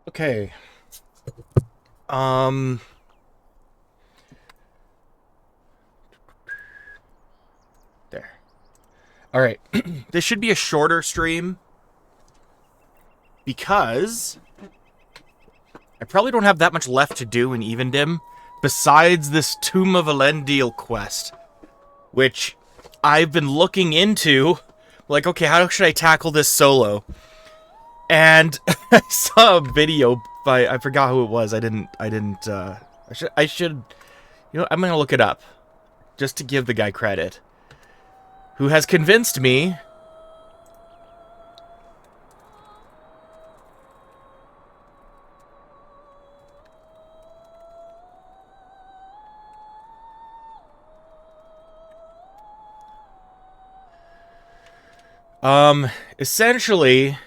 Okay. Um. There. All right. This should be a shorter stream because I probably don't have that much left to do in Evendim besides this Tomb of Elendil quest, which I've been looking into. Like, okay, how should I tackle this solo? And I saw a video by I forgot who it was. I should. You know, I'm gonna look it up just to give the guy credit, who has convinced me. Essentially,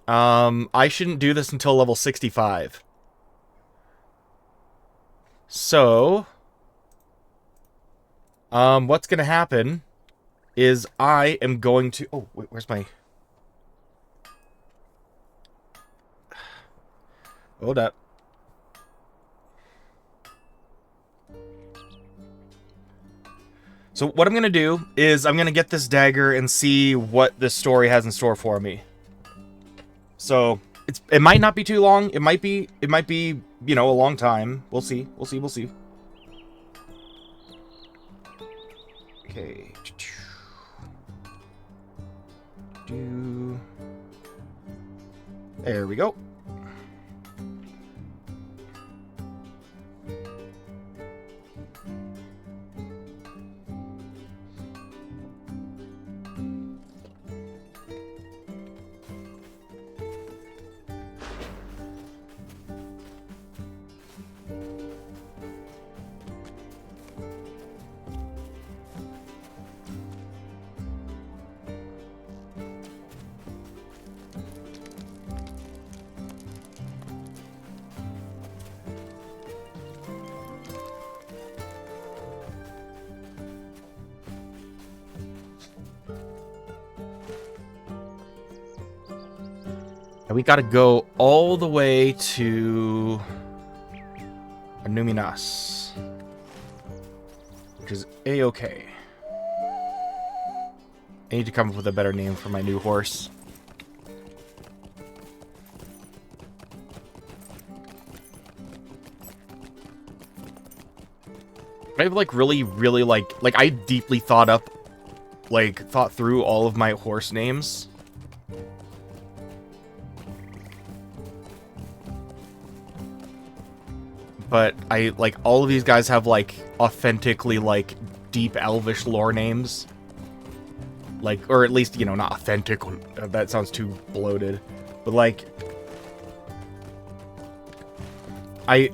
I shouldn't do this until level 65. So, what's gonna happen is I am going to. Oh, wait, where's my? Hold up. So what I'm gonna do is I'm gonna get this dagger and see what this story has in store for me. So it might not be too long. It might be a long time. We'll see. We'll see. We'll see. Okay. There we go. And we gotta go all the way to Numinas, which is A-okay. I need to come up with a better name for my new horse. I've really I deeply thought through all of my horse names. But all of these guys have authentically deep elvish lore names. Or at least, not authentic. That sounds too bloated. But I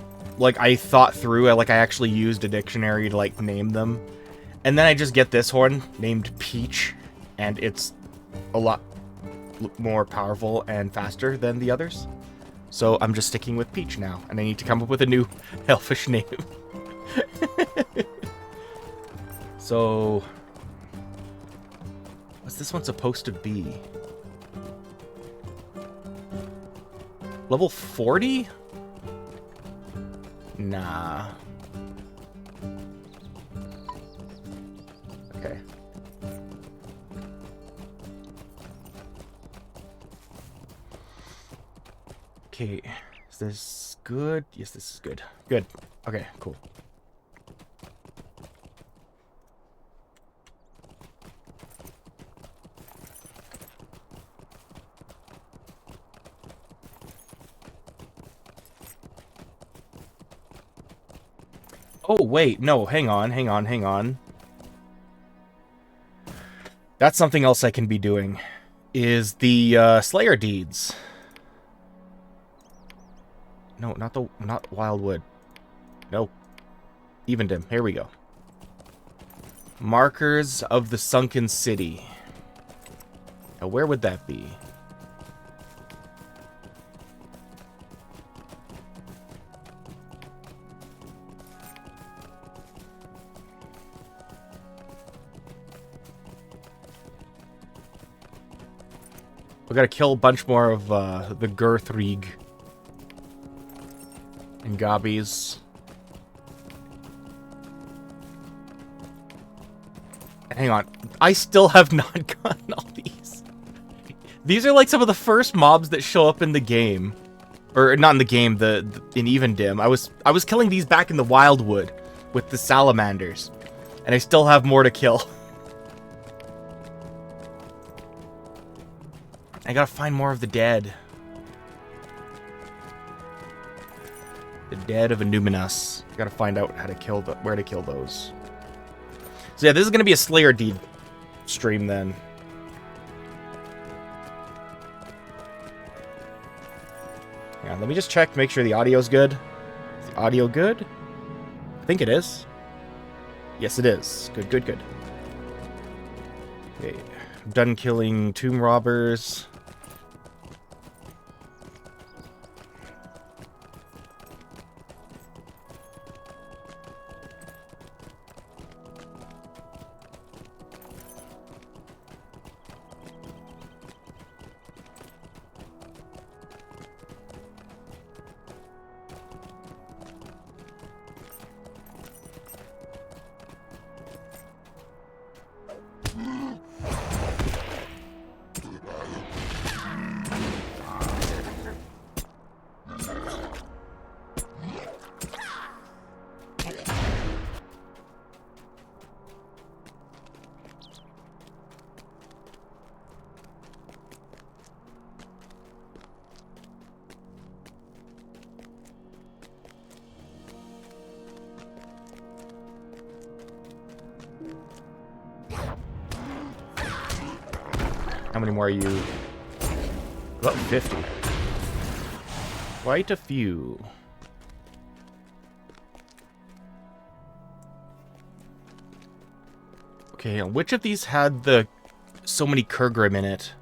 thought through, I actually used a dictionary to name them. And then I just get this horn named Peach, and it's a lot more powerful and faster than the others. So I'm just sticking with Peach now, and I need to come up with a new elfish name. So, what's this one supposed to be? Level 40? Nah. Okay. Okay, is this good? Yes, this is good. Good. Okay, cool. Oh, wait, no, hang on. That's something else I can be doing, is the Slayer deeds. No, not Wildwood. No. Evendim. Here we go. Markers of the Sunken City. Now, where would that be? We gotta kill a bunch more of the Gerthrig and Gobbies. Hang on, I still have not gotten all these. These are like some of the first mobs that show up in the game. Or not in the game, in Evendim. I was killing these back in the Wildwood with the salamanders. And I still have more to kill. I gotta find more of the dead. The dead of Innuminus. I gotta find out how to kill where to kill those. So yeah, this is gonna be a Slayer Deed stream then. Yeah, let me just check to make sure the audio's good. Is the audio good? I think it is. Yes, it is. Good, good, good. Okay, I'm done killing tomb robbers. How many more are you? About 50. Quite a few. Okay, which of these had so many Kurgrim in it?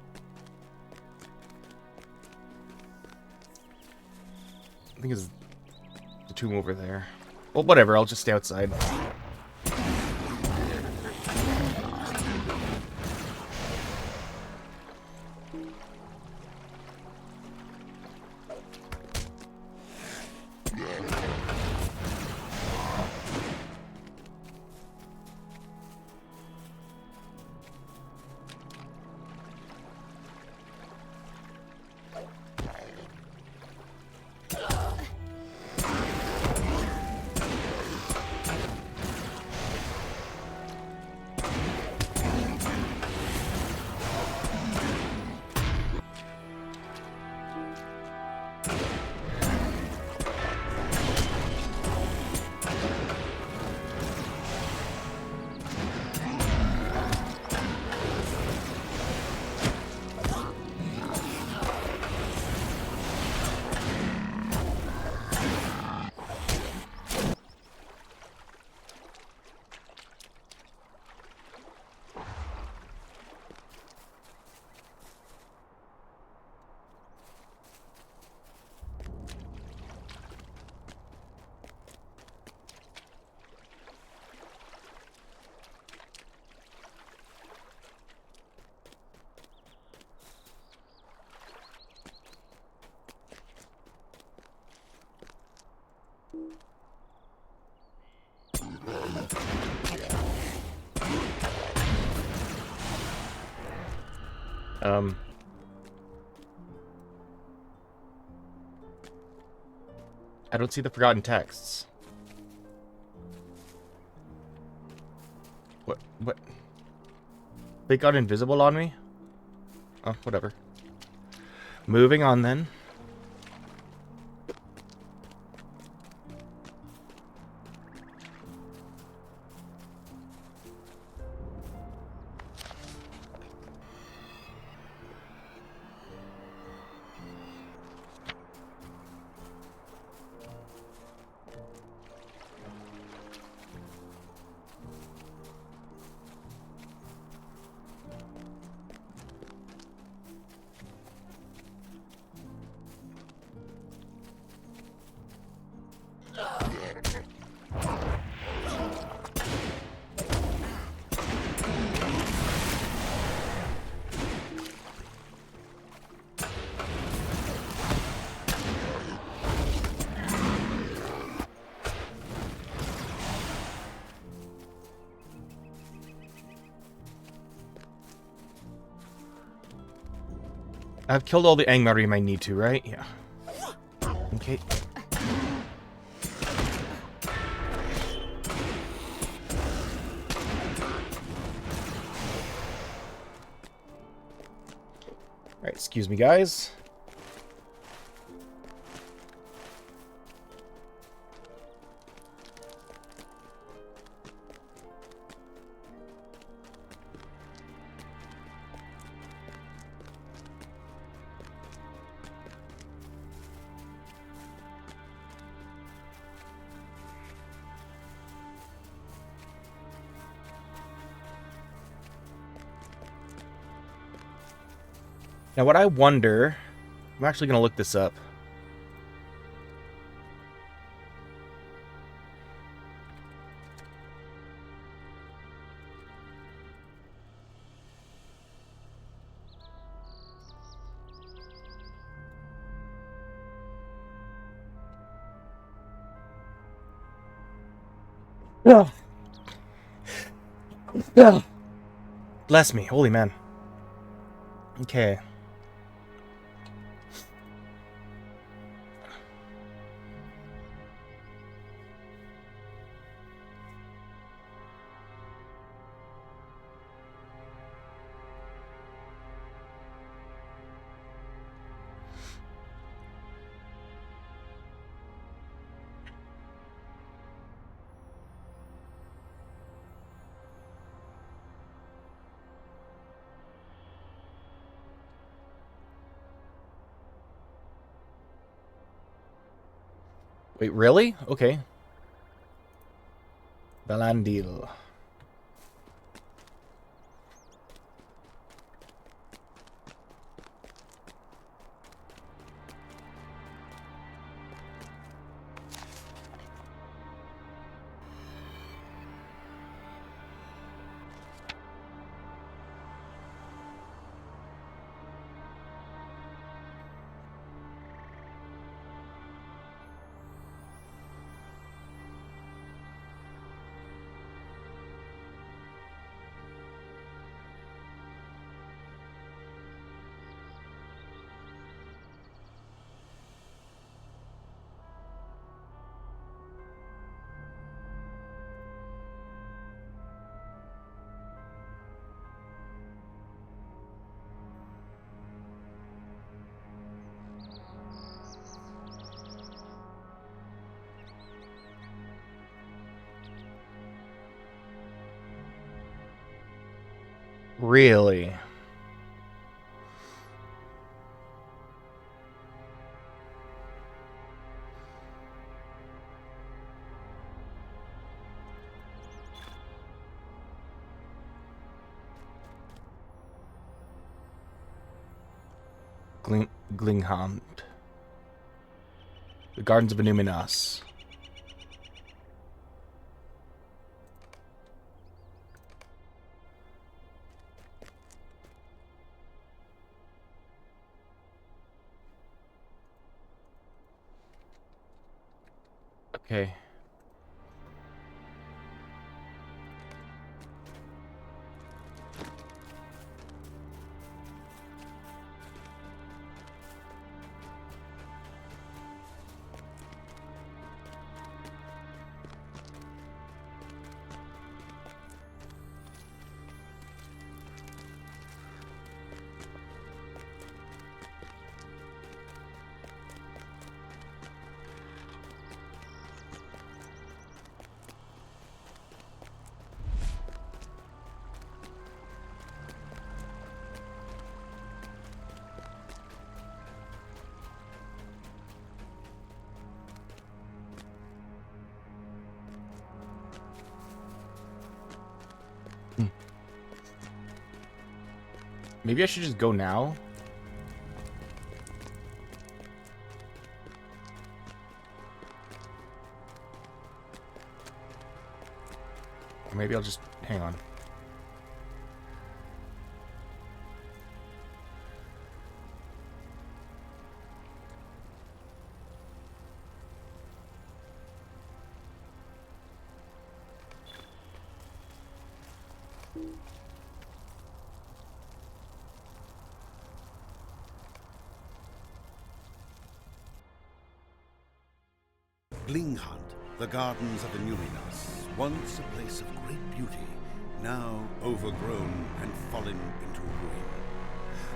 I think it's the tomb over there. Well, whatever, I'll just stay outside. I don't see the forgotten texts. What? They got invisible on me? Oh, whatever. Moving on then. I've killed all the Angmari I need to, right? Yeah. Okay. Alright, excuse me, guys. Now, what I wonder... I'm actually going to look this up. Ugh. Ugh. Bless me, holy man. Okay. Wait, really? Okay. Balandil. Really? Glingham. The Gardens of Illuminas. Okay. Maybe I should just go now? Or maybe I'll just... hang on. Blinghunt, the gardens of Illuminas, once a place of great beauty, now overgrown and fallen into ruin.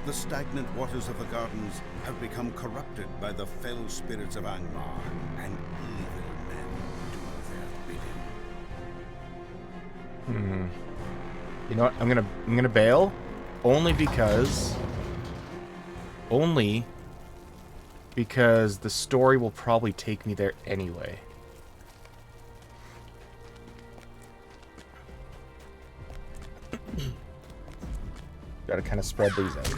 The stagnant waters of the gardens have become corrupted by the fell spirits of Angmar, and evil men do their bidding. You know what? I'm gonna bail, only because the story will probably take me there anyway. Gotta kind of spread these out.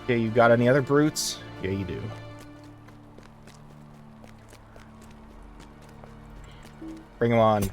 Okay, you got any other brutes? Yeah, you do. Bring them on.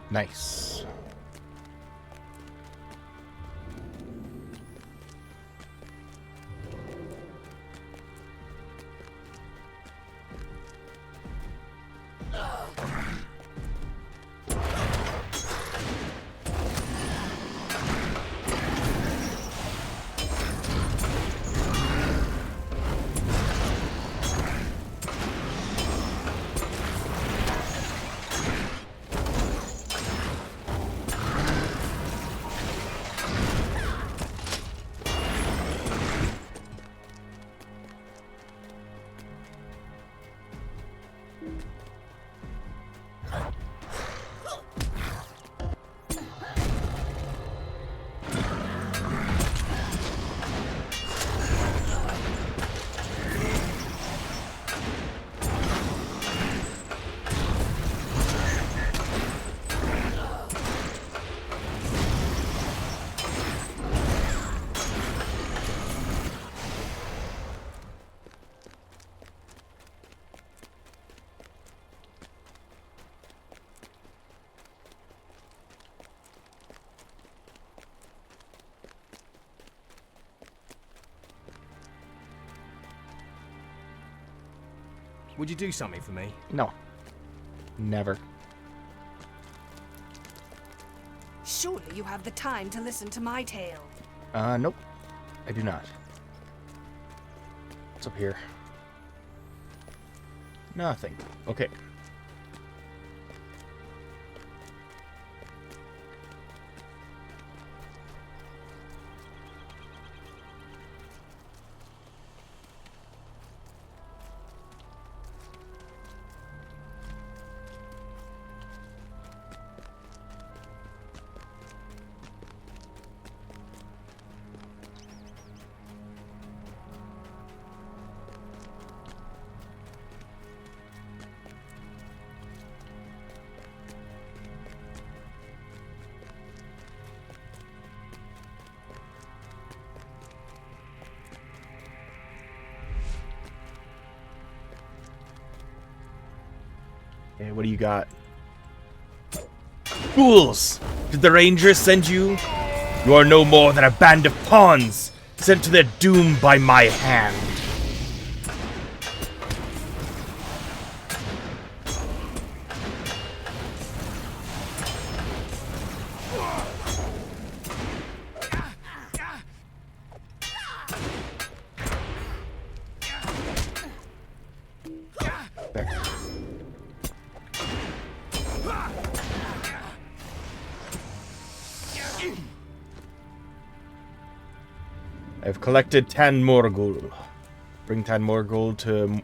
Nice. Would you do something for me? No. Never. Surely you have the time to listen to my tale. Nope. I do not. What's up here? Nothing. Okay. Okay, what do you got? Fools! Did the Rangers send you? You are no more than a band of pawns, sent to their doom by my hand. There. I've collected Tan Morgul. Bring Tan Morgul to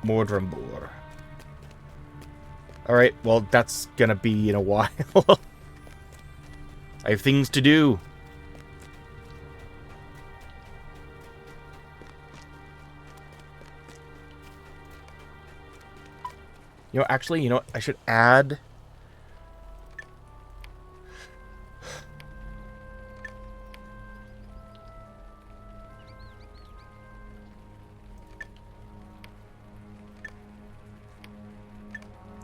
Mordrembor. Alright, well, that's gonna be in a while. I have things to do. You know, actually, you know what? I should add...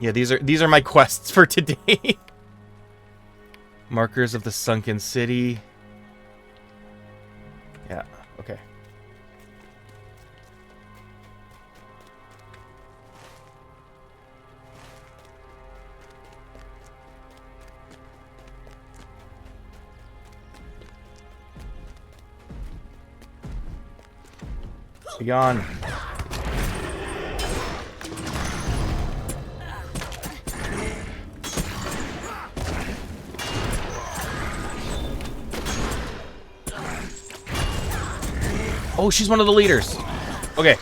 Yeah, these are my quests for today. Markers of the sunken city. Yeah, okay. Be gone. Oh, she's one of the leaders. Okay.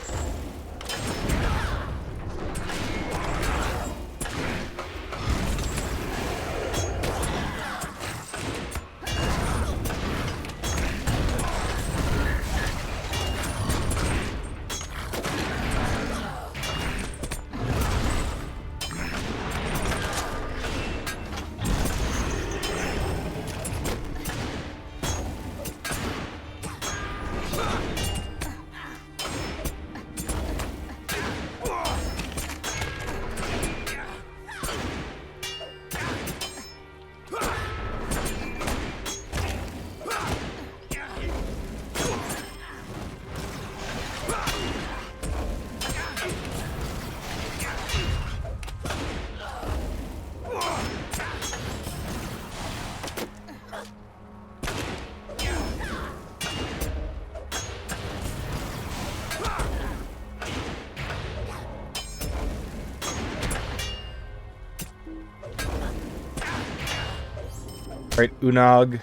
Alright, Unog,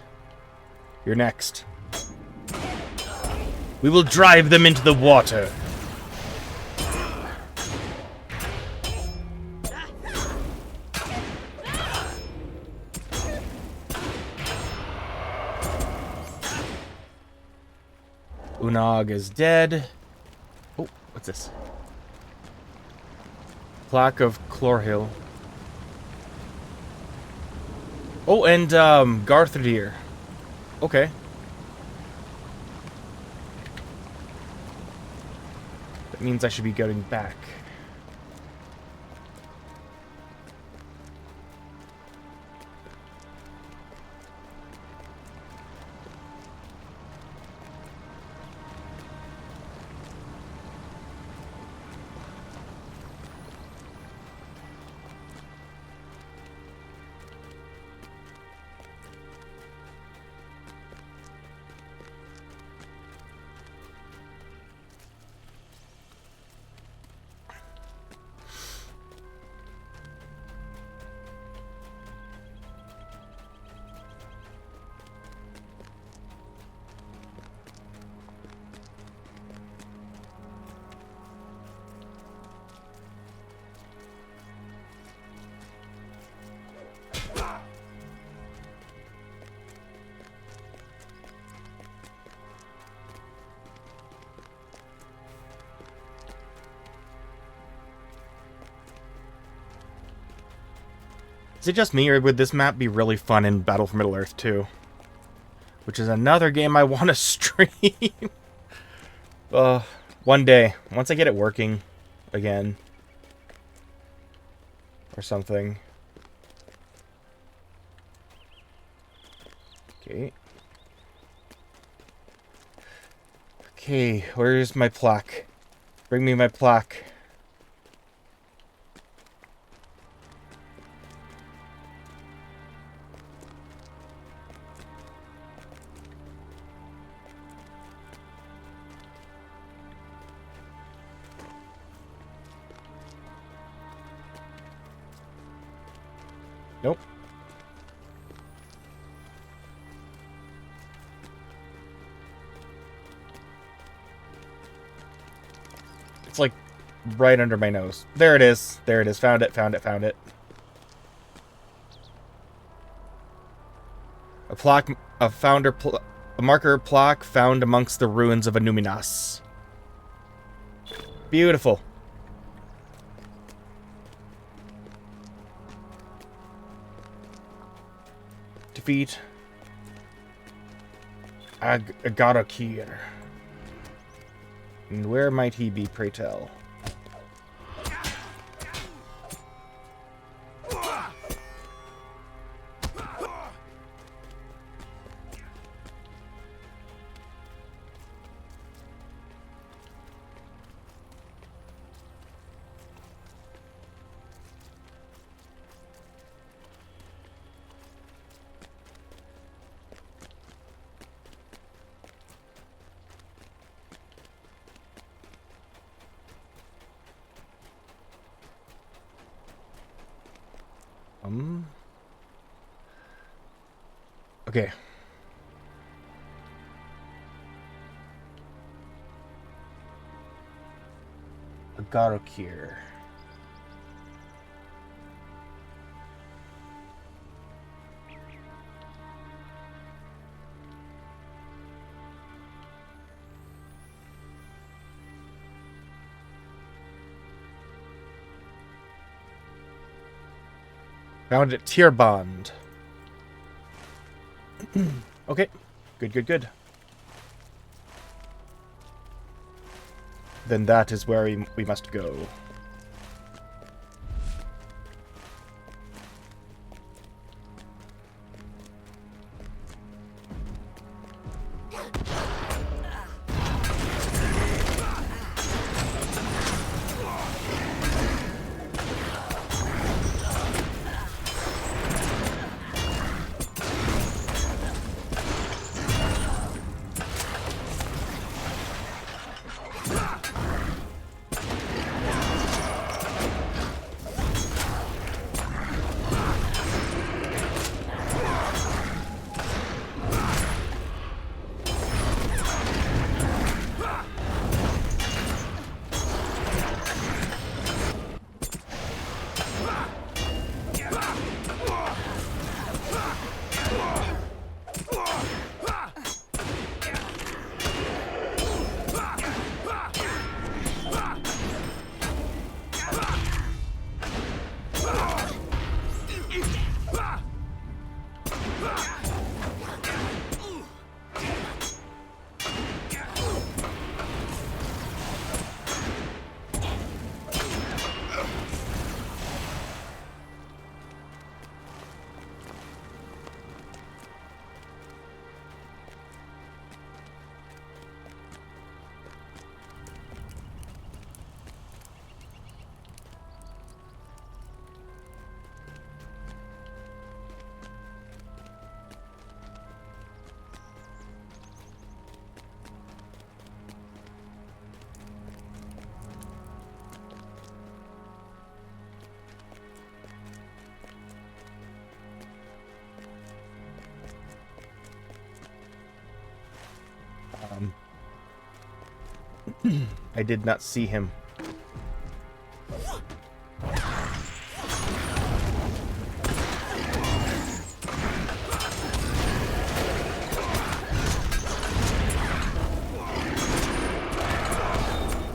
you're next. We will drive them into the water. Unog is dead. Oh, what's this? Plaque of Chlorhill. Oh, and Garthadir. Okay. That means I should be going back. Is it just me, or would this map be really fun in Battle for Middle-earth 2? Which is another game I want to stream. One day. Once I get it working again. Or something. Okay. Okay, where's my plaque? Bring me my plaque. Nope. It's like right under my nose. There it is. There it is. Found it, found it, found it. A plaque, a marker plaque found amongst the ruins of Anuminas. Beautiful. Defeat Agadokir. And where might he be, pray tell? Okay. Agadokir. Found it, Tier Bond. Okay. Good, good, good. Then that is where we must go. I did not see him.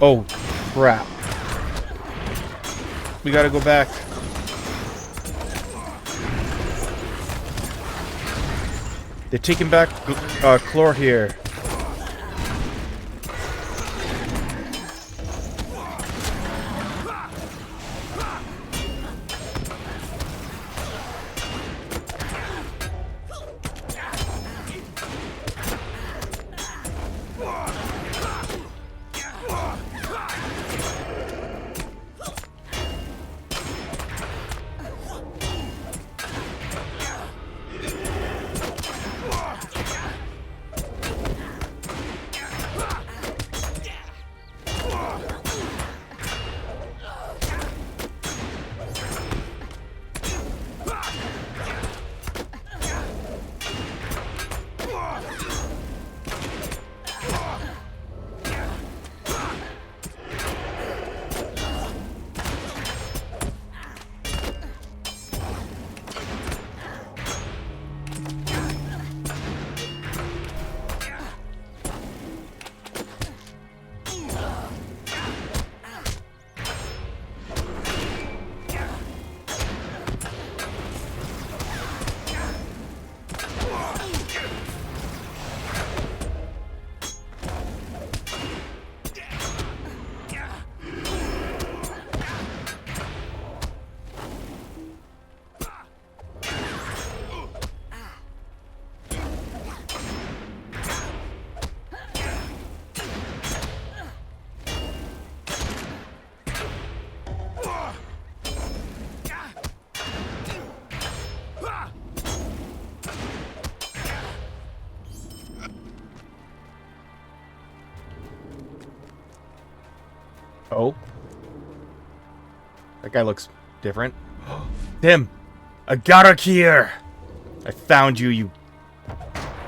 Oh, crap. We gotta go back. They're taking back Chlor here. Oh. That guy looks different. Tim! Agarakir! I found you, you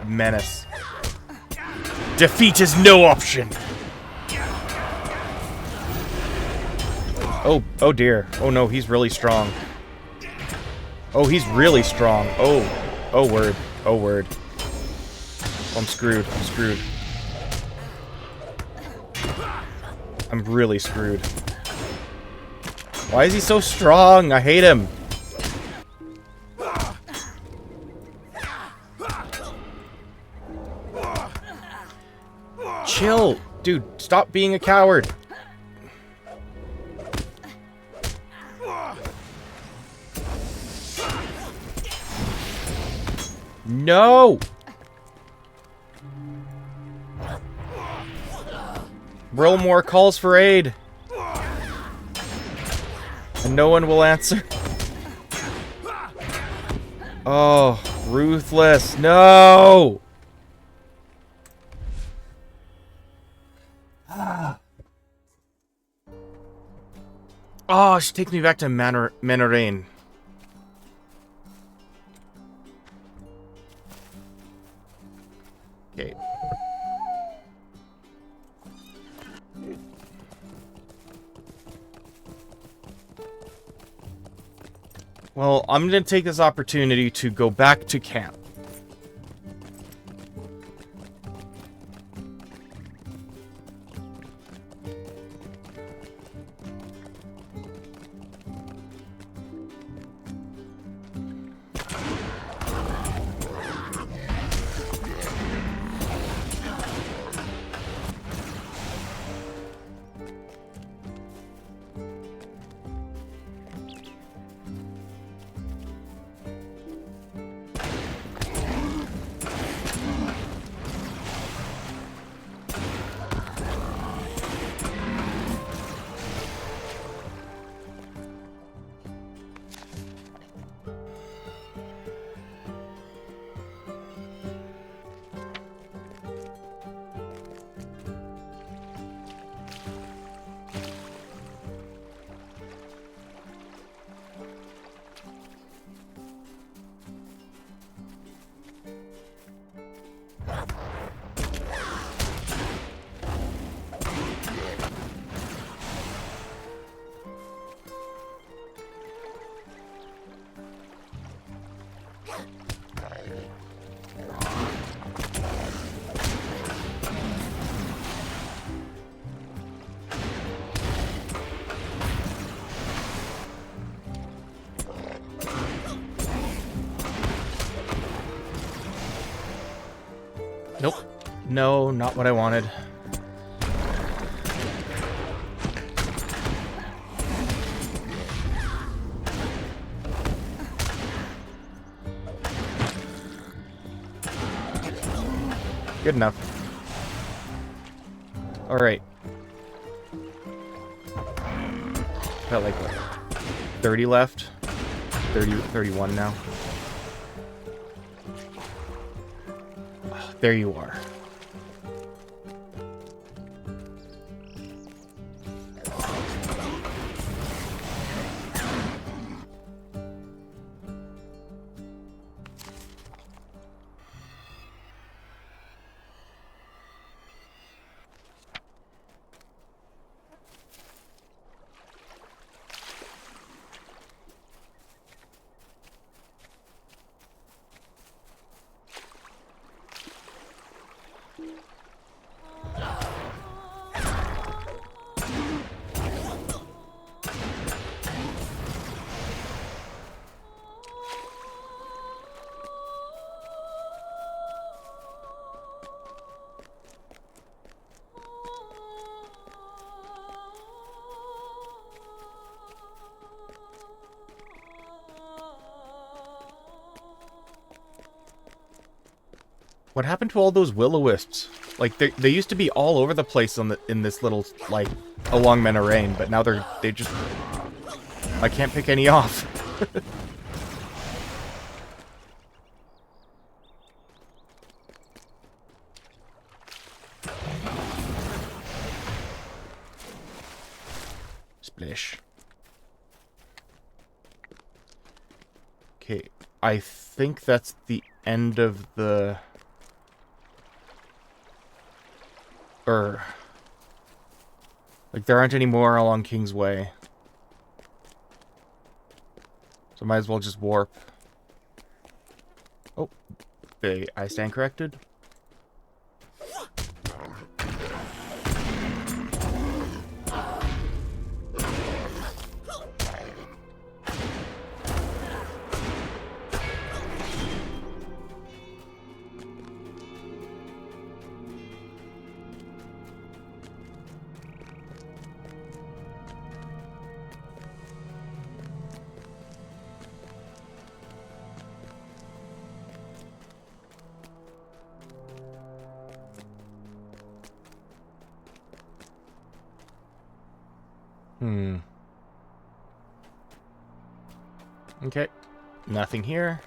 menace. Defeat is no option! Oh dear. Oh no, he's really strong. Oh, he's really strong. Oh word. Oh word. I'm screwed. I'm screwed. I'm really screwed. Why is he so strong? I hate him. Chill. Dude, stop being a coward. No! Brillmore calls for aid. And no one will answer. Oh, ruthless. No! Oh, she takes me back to Manarain. Okay. Well, I'm going to take this opportunity to go back to camp. No, not what I wanted. Good enough. Alright. Got like, what, 30 left? 31 now. Oh, there you are. What happened to all those will-o-wisps? Like, they used to be all over the place in this little, like, along Menarain, but now they just... I can't pick any off. Splish. Okay, I think that's the end of the... Like, there aren't any more along King's Way. So might as well just warp. Oh, I stand corrected. Okay. Nothing here.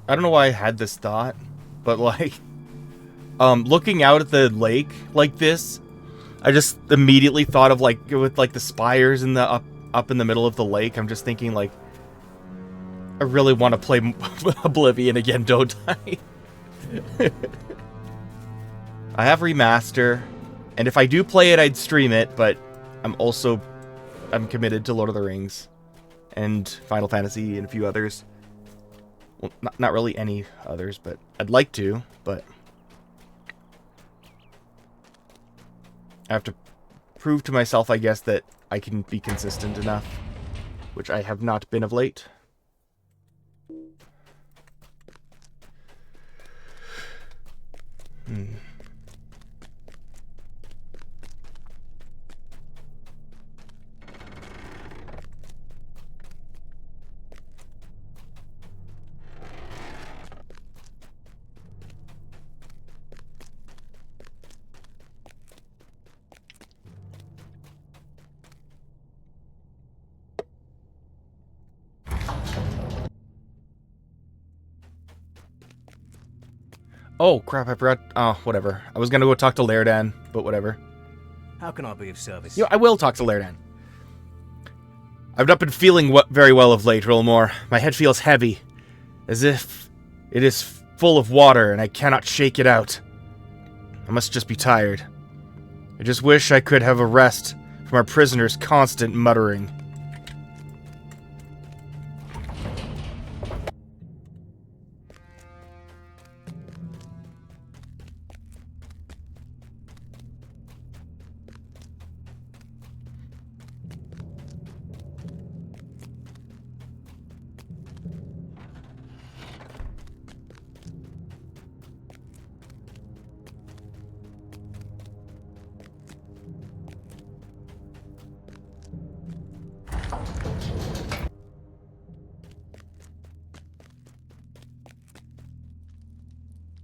I don't know why I had this thought, but like, looking out at the lake like this, I just immediately thought of like, with like the spires in the up in the middle of the lake. I'm just thinking like, I really want to play Oblivion again, don't I? I have Remaster, and if I do play it, I'd stream it, but I'm committed to Lord of the Rings and Final Fantasy and a few others. Well, not really any others, but I'd like to, but I have to prove to myself, I guess, that I can be consistent enough, which I have not been of late. Oh, crap, I forgot. Oh, whatever. I was gonna go talk to Lairdan, but whatever. How can I be of service? I will talk to Lairdan. I've not been feeling very well of late, Rolmore. My head feels heavy, as if it is full of water and I cannot shake it out. I must just be tired. I just wish I could have a rest from our prisoner's constant muttering.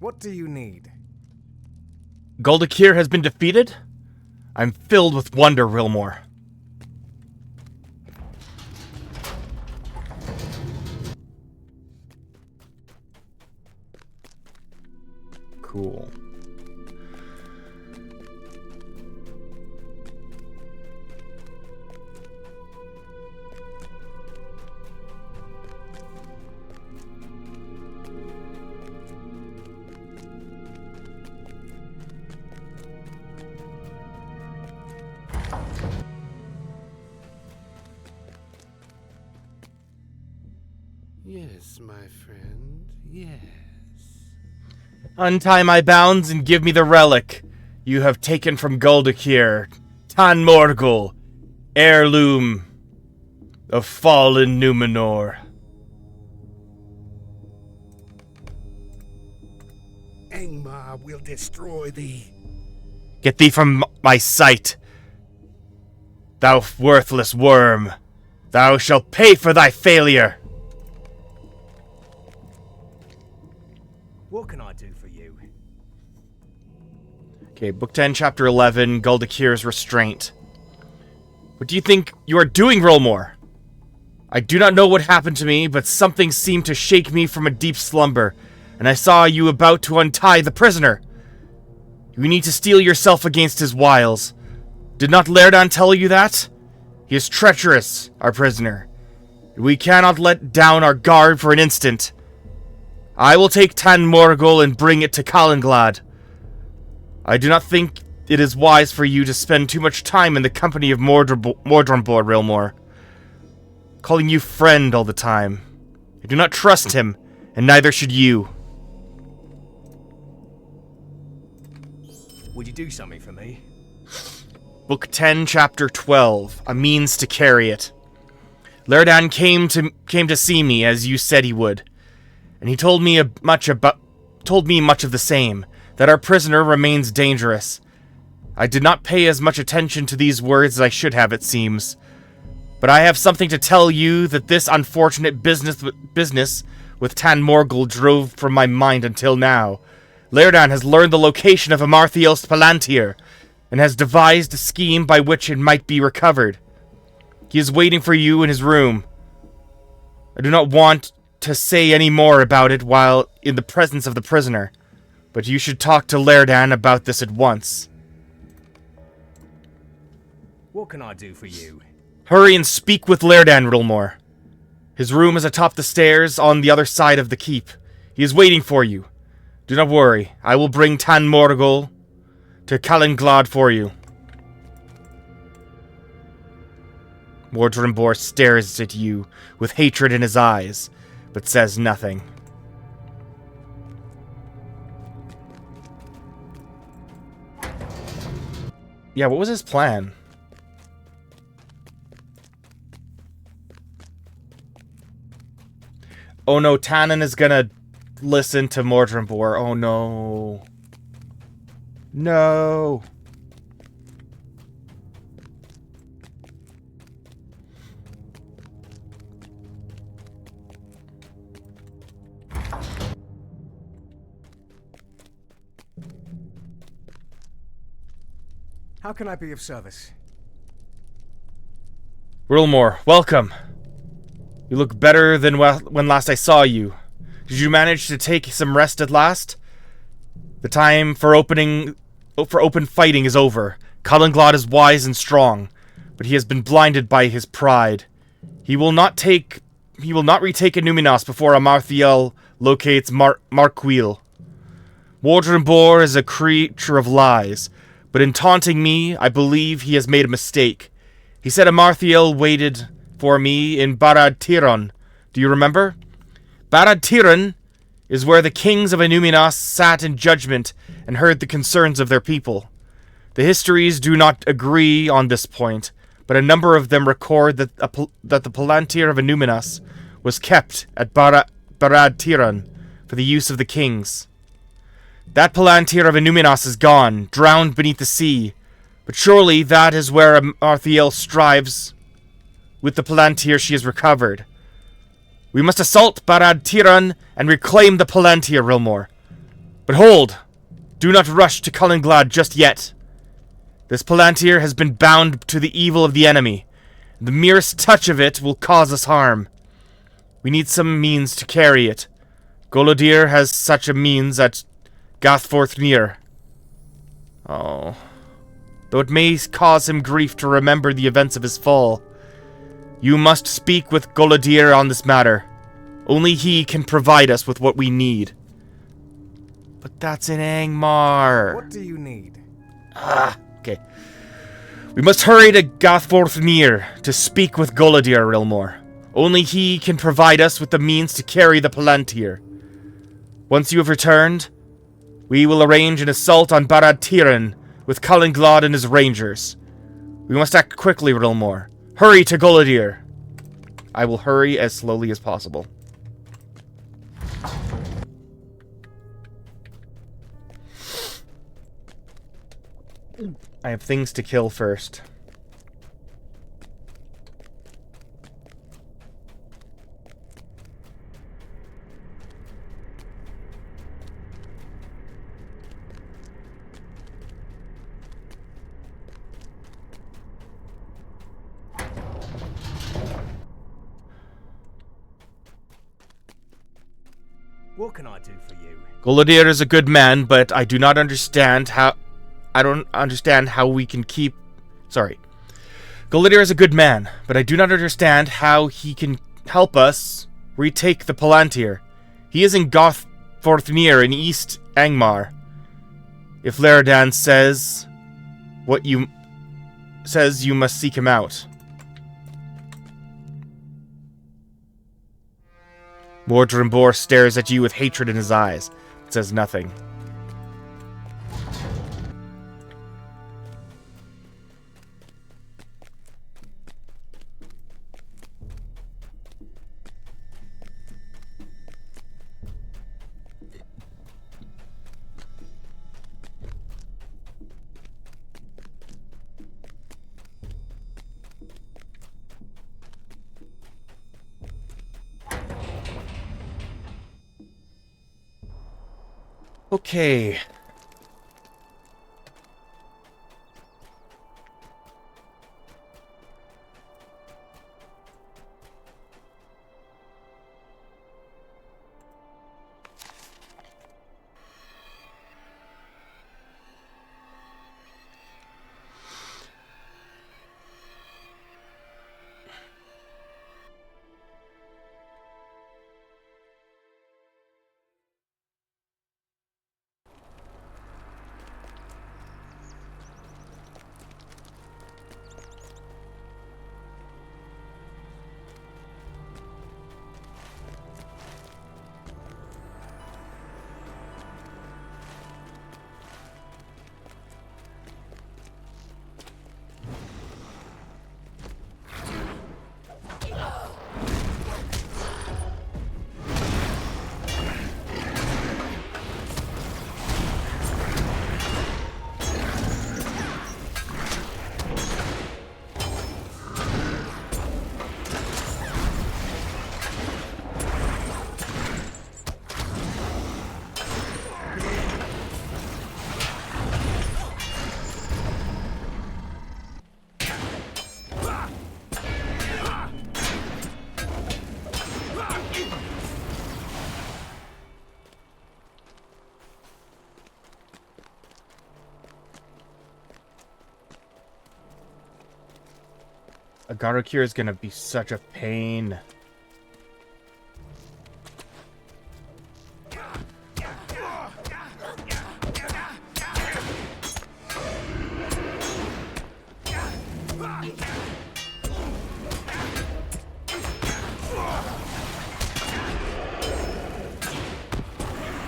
What do you need? Goldakir has been defeated? I'm filled with wonder, Rilmore. Cool. Yes, my friend, yes. Untie my bounds and give me the relic you have taken from Goldakir, Tan Morgul, heirloom of fallen Numenor. Angmar will destroy thee. Get thee from my sight, thou worthless worm. Thou shalt pay for thy failure. What can I do for you? Okay, Book 10, Chapter 11, Goldakir's Restraint. What do you think you are doing, Rolmore? I do not know what happened to me, but something seemed to shake me from a deep slumber, and I saw you about to untie the prisoner. You need to steel yourself against his wiles. Did not Lairdan tell you that? He is treacherous, our prisoner. We cannot let down our guard for an instant. I will take Tan Morgul and bring it to Kalinglad. I do not think it is wise for you to spend too much time in the company of Mordrambor, Rilmore. Calling you friend all the time. I do not trust him, and neither should you. Would you do something for me? Book 10, Chapter 12, A Means to Carry It. Lairdan came to see me, as you said he would, and he told me much of the same, that our prisoner remains dangerous. I did not pay as much attention to these words as I should have, it seems, but I have something to tell you that this unfortunate business with Tan Morgul drove from my mind until now. Lairdan has learned the location of Amarthiel's Palantir, and has devised a scheme by which it might be recovered. He is waiting for you in his room. I do not want to say any more about it while in the presence of the prisoner, but you should talk to Lairdan about this at once. What can I do for you? Hurry and speak with Lairdan, Rilmore. His room is atop the stairs on the other side of the keep. He is waiting for you. Do not worry, I will bring Tan Morgul to Kalinglad for you. Mordrambor stares at you with hatred in his eyes, but says nothing. Yeah, what was his plan? Oh no, Tannen is gonna listen to Mordrambor. Oh no. No. How can I be of service? Rilmore, welcome. You look better than when last I saw you. Did you manage to take some rest at last? The time for open fighting is over. Kalinglad is wise and strong, but he has been blinded by his pride. He will not retake Numinos before Amarthiel locates Marquil. Mordrambor is a creature of lies, but in taunting me, I believe he has made a mistake. He said Amarthiel waited for me in Barad Tiron. Do you remember? Barad Tiron is where the kings of Inuminas sat in judgment and heard the concerns of their people. The histories do not agree on this point, but a number of them record that the Palantir of Inuminas was kept at Barad Tiron for the use of the kings. That Palantir of Inuminas is gone, drowned beneath the sea, but surely that is where Amarthiel strives with the Palantir she has recovered. We must assault Barad Tiran and reclaim the Palantir, Rilmore. But hold! Do not rush to Cullenglad just yet. This Palantir has been bound to the evil of the enemy. The merest touch of it will cause us harm. We need some means to carry it. Golodir has such a means at Gathforthnier. Oh. Though it may cause him grief to remember the events of his fall, you must speak with Golodir on this matter. Only he can provide us with what we need. But that's in Angmar. What do you need? Okay. We must hurry to Gathforthnier to speak with Golodir, Rilmore. Only he can provide us with the means to carry the Palantir. Once you have returned, we will arrange an assault on Barad Tiran with Cullenglad and his rangers. We must act quickly, Rilmore. Hurry to Golodir. I will hurry as slowly as possible. I have things to kill first. What can I do for you? Golodir is a good man, but I do not understand how... I don't understand how we can keep... Sorry. Golodir is a good man, but I do not understand how he can help us retake the Palantir. He is in Gathforthnier in East Angmar. If Leridan says what you... says you must seek him out. Mordrimbor stares at you with hatred in his eyes, but says nothing. Okay. Agarokir is gonna be such a pain.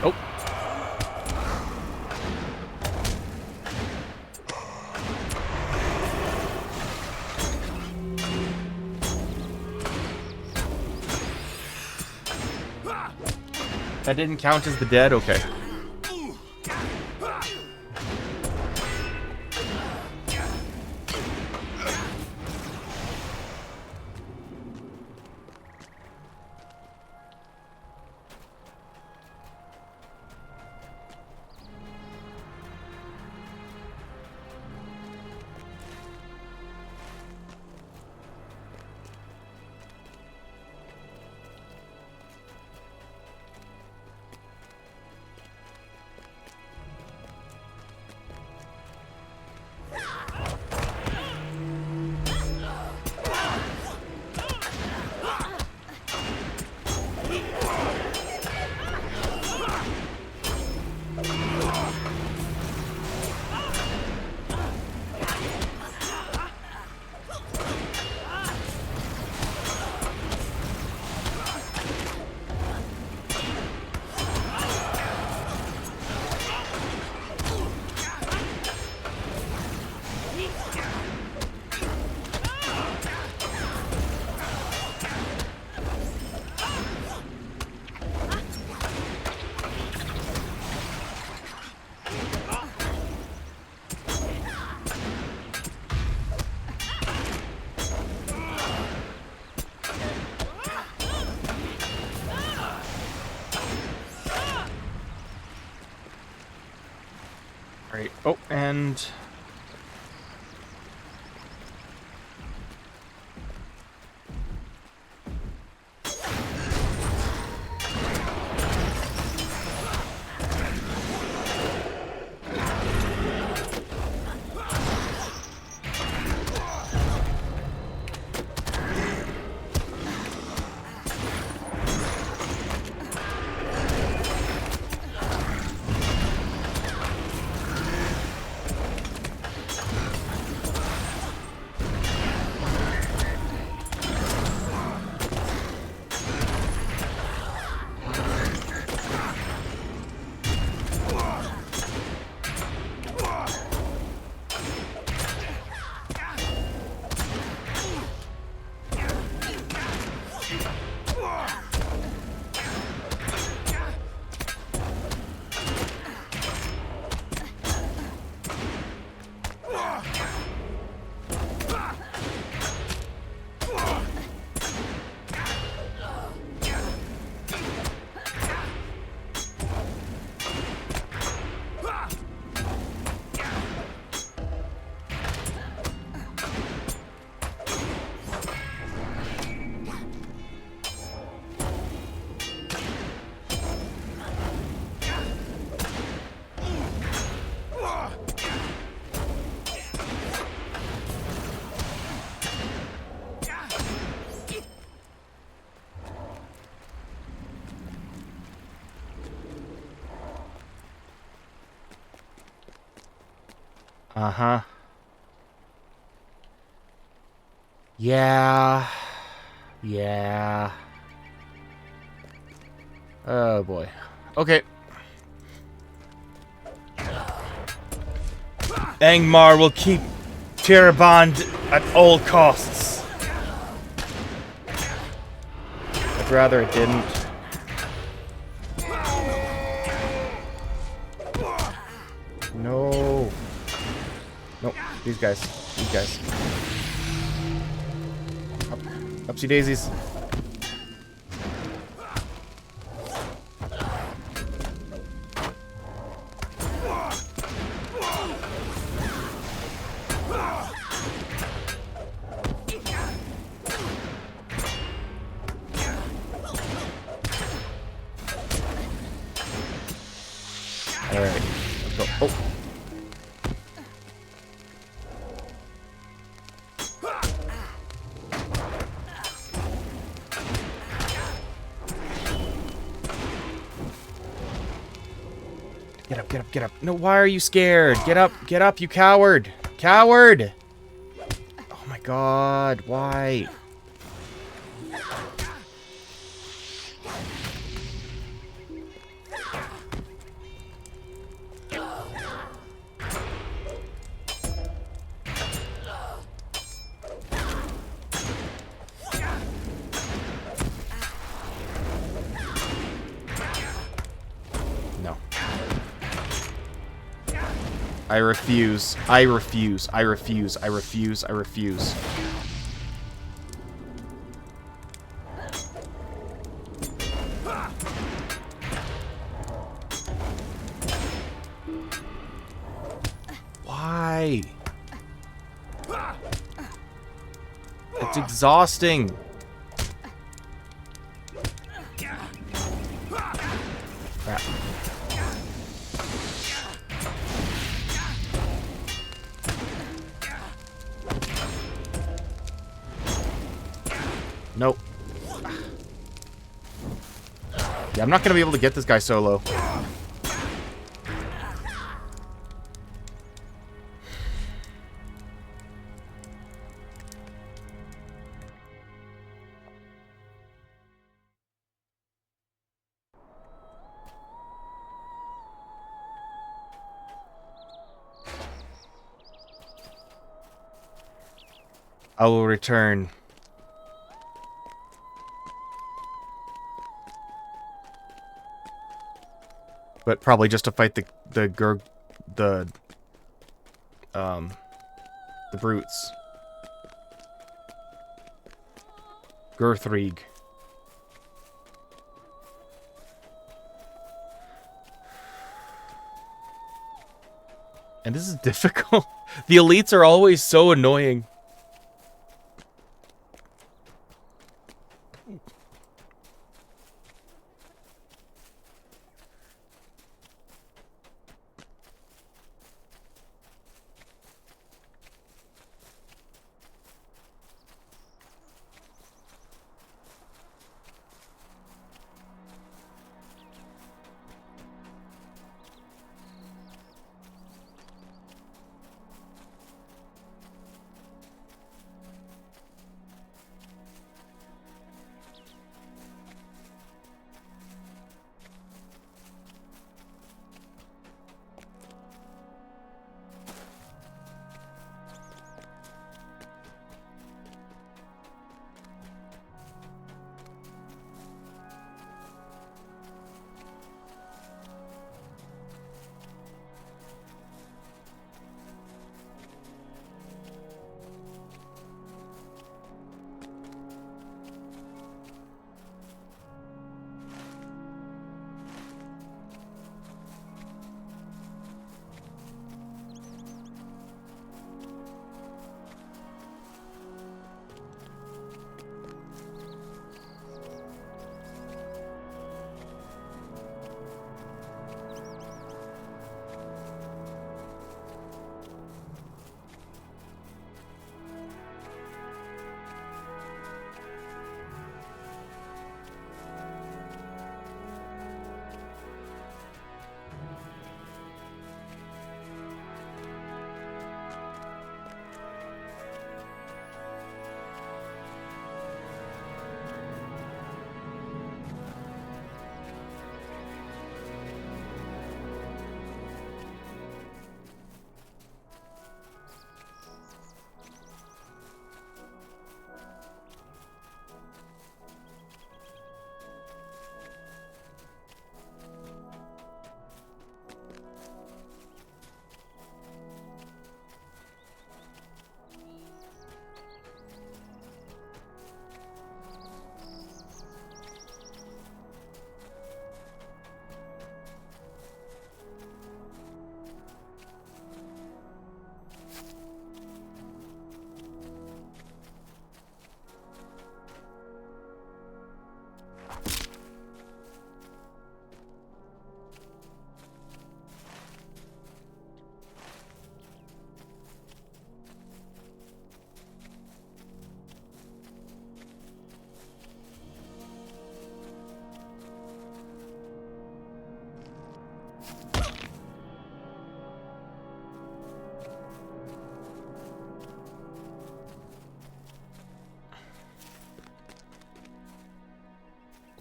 Oh. That didn't count as the dead? Okay. Alright. Oh, and... Uh-huh. Yeah. Yeah. Oh, boy. Okay. Angmar will keep Tirabond at all costs. I'd rather it didn't. No. Nope. These guys. These guys. Up. Upsy daisies. Alright. Let's go. Oh. Get up, get up, get up. No, why are you scared? Get up, you coward. Coward! Oh my god, why? I refuse. I refuse. I refuse. I refuse. I refuse. Why? It's exhausting. Crap. Nope. Yeah, I'm not gonna be able to get this guy solo. I will return. But probably just to fight the brutes. Gerthrieg. And this is difficult. The elites are always so annoying.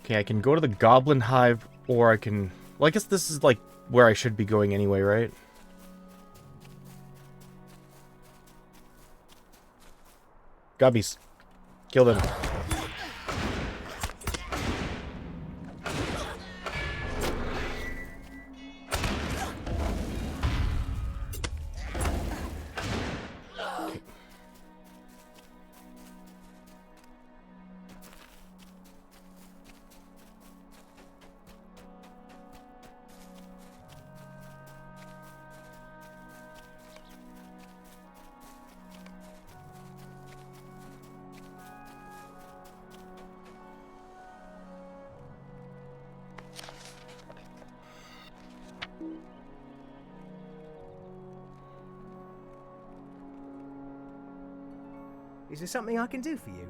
Okay, I can go to the Goblin Hive, or I can... Well, I guess this is, like, where I should be going anyway, right? Gobbies. Kill them. Is there something I can do for you?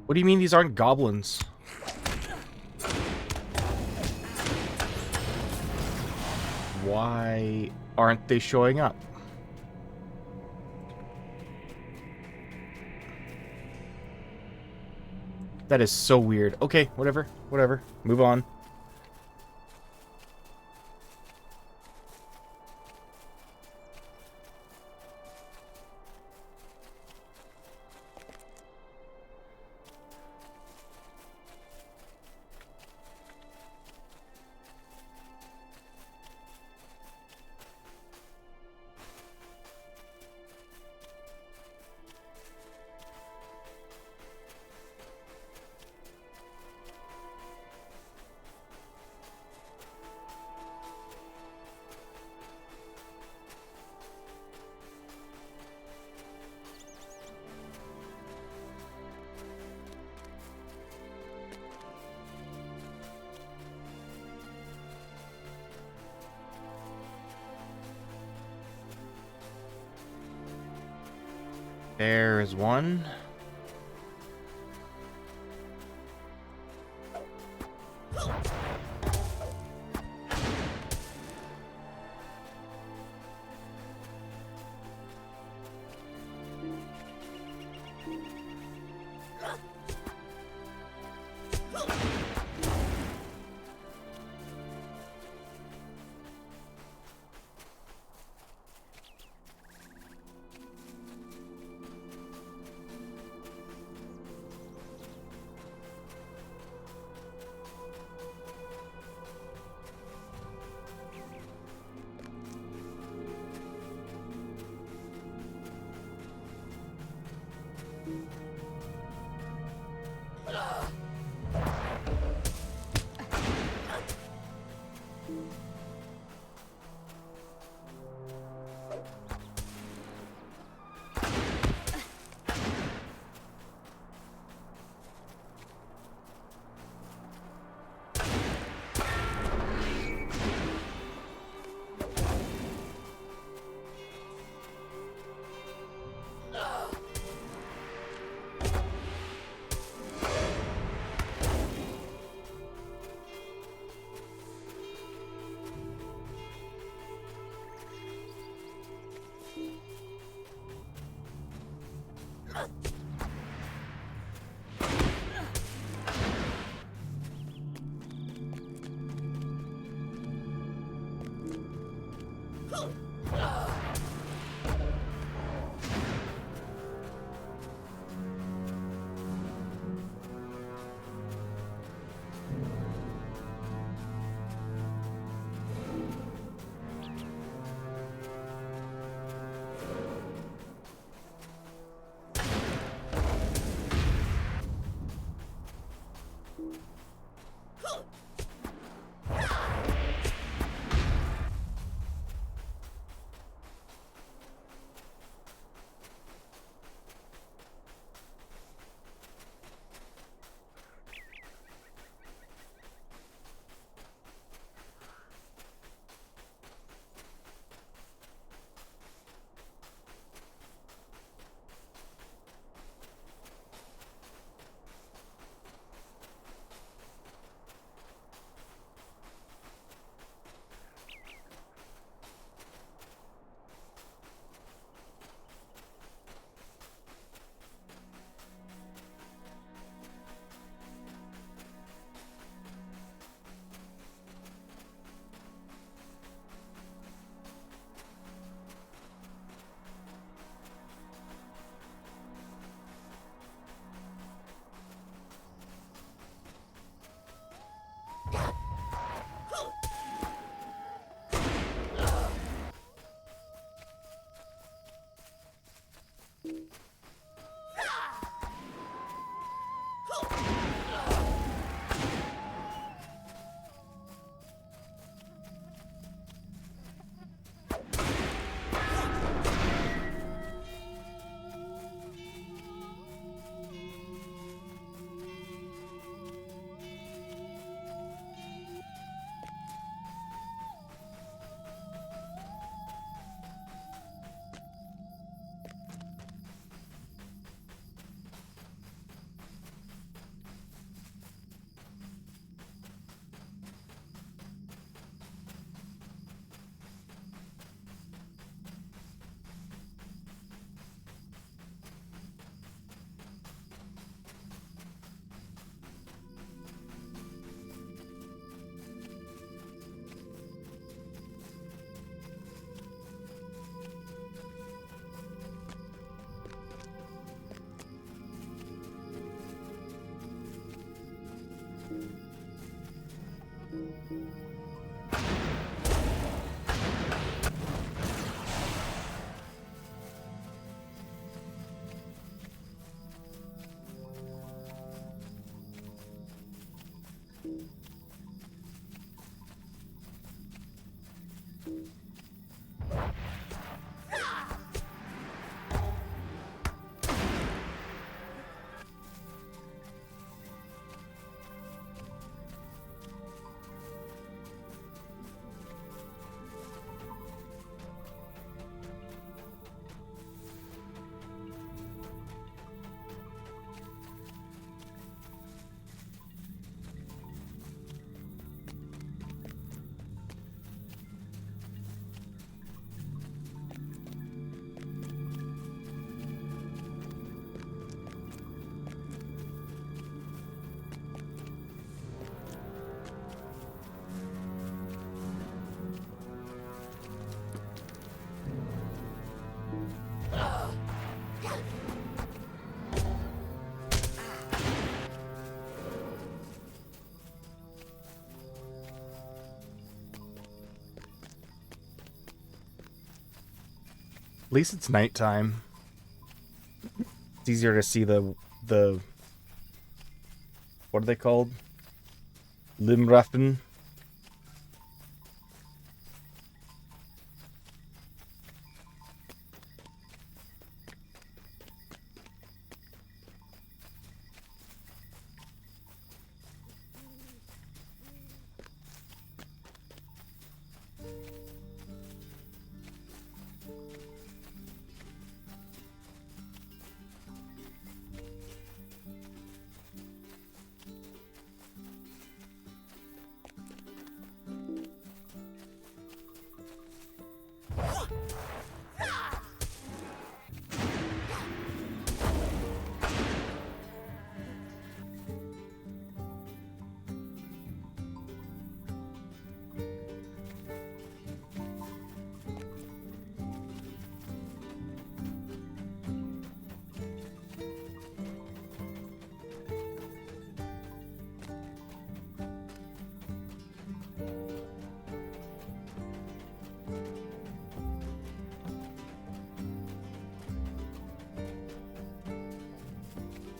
What do you mean these aren't goblins? Why aren't they showing up? That is so weird. Okay, whatever. Whatever. Move on. There is one. At least it's nighttime. It's easier to see the what are they called? Limraffen.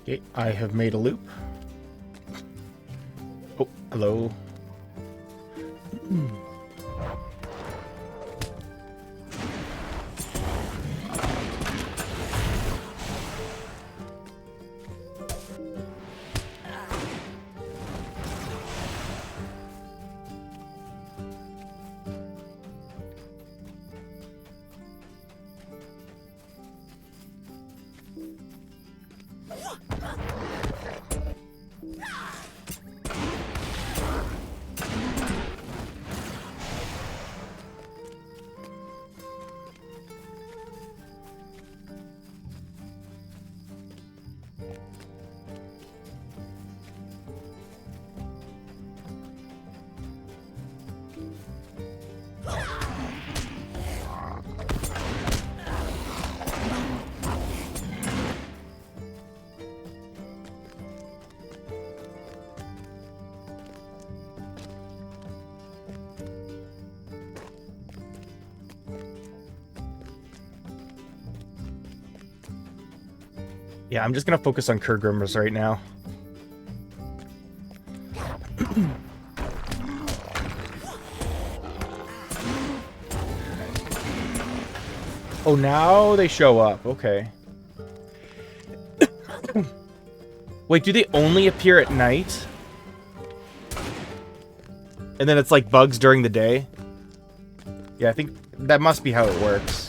Okay, I have made a loop. Oh, hello. Yeah, I'm just gonna focus on Kurgrimers right now. Oh, now they show up. Okay. Wait, do they only appear at night? And then it's like bugs during the day? Yeah, I think that must be how it works.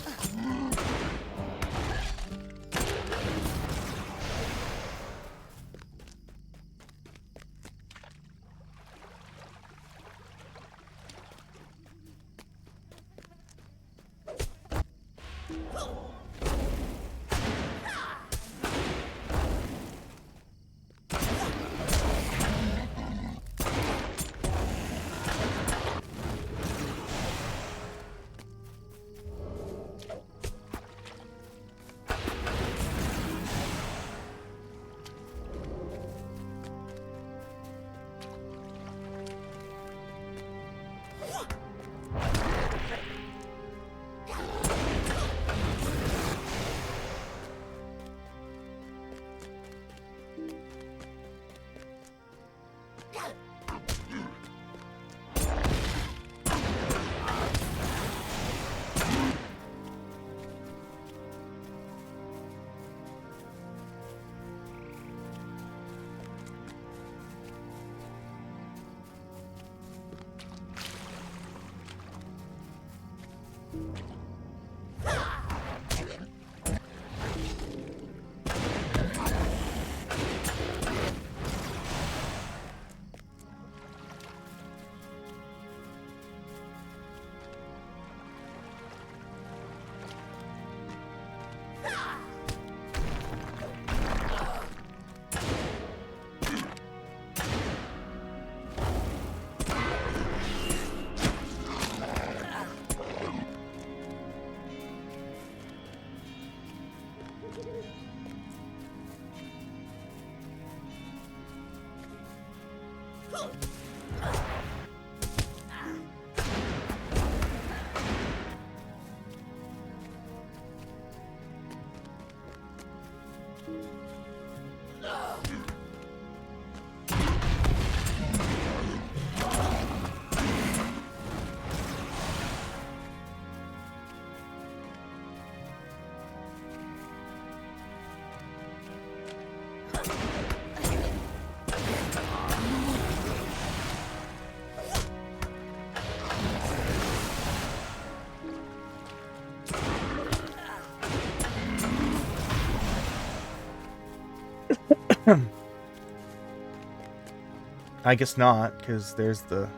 I guess not, because there's the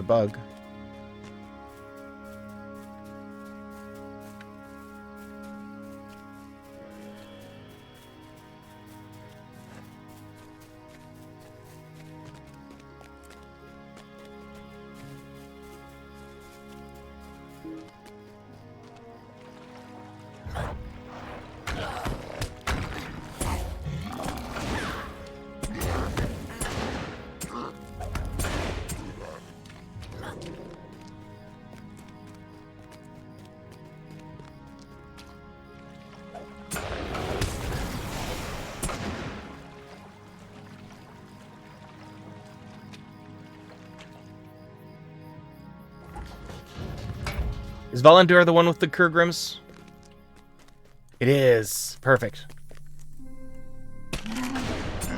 bug. Is Valendur the one with the Kurgrims? It is. Perfect.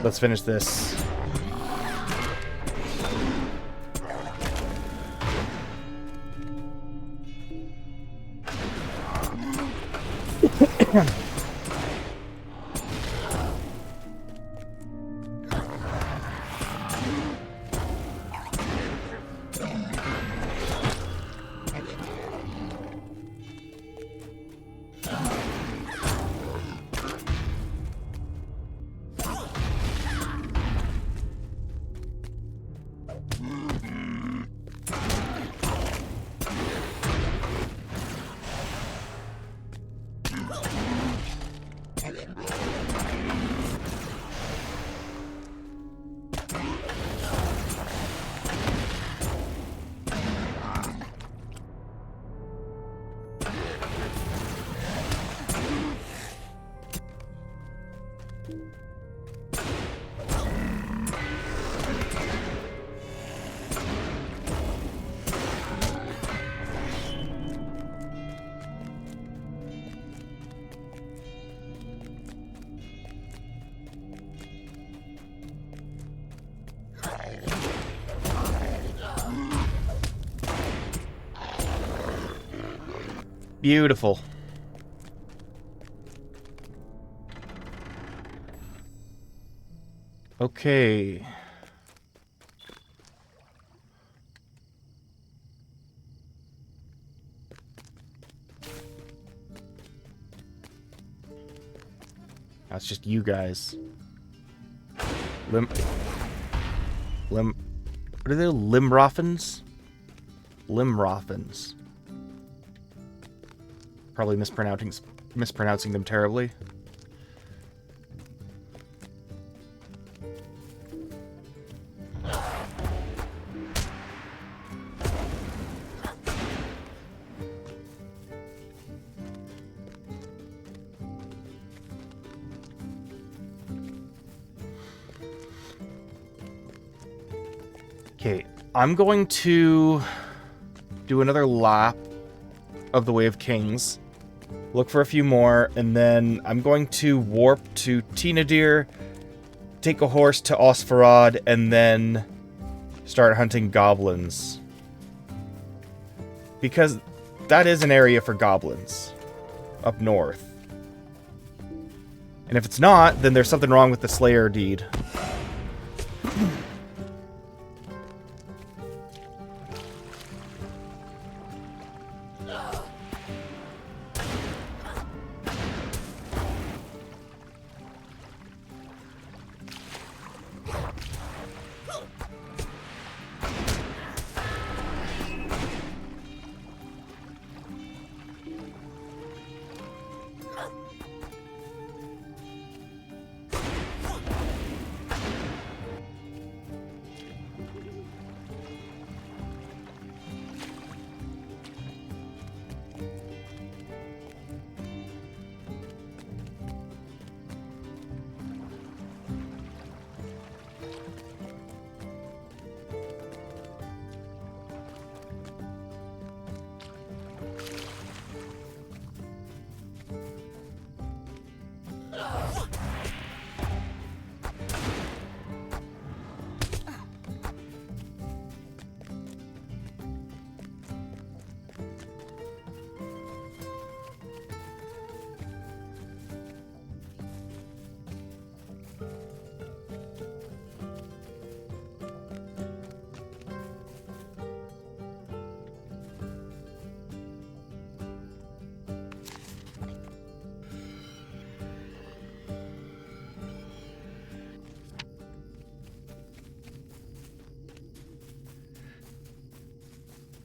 Let's finish this. Beautiful. Okay. That's just you guys. What are they? Limroffins? Limroffins. Probably mispronouncing them terribly. Okay, I'm going to do another lap of the Way of Kings. Look for a few more, and then I'm going to warp to Tinadir, take a horse to Osfarad, and then start hunting goblins. Because that is an area for goblins up north. And if it's not, then there's something wrong with the Slayer deed.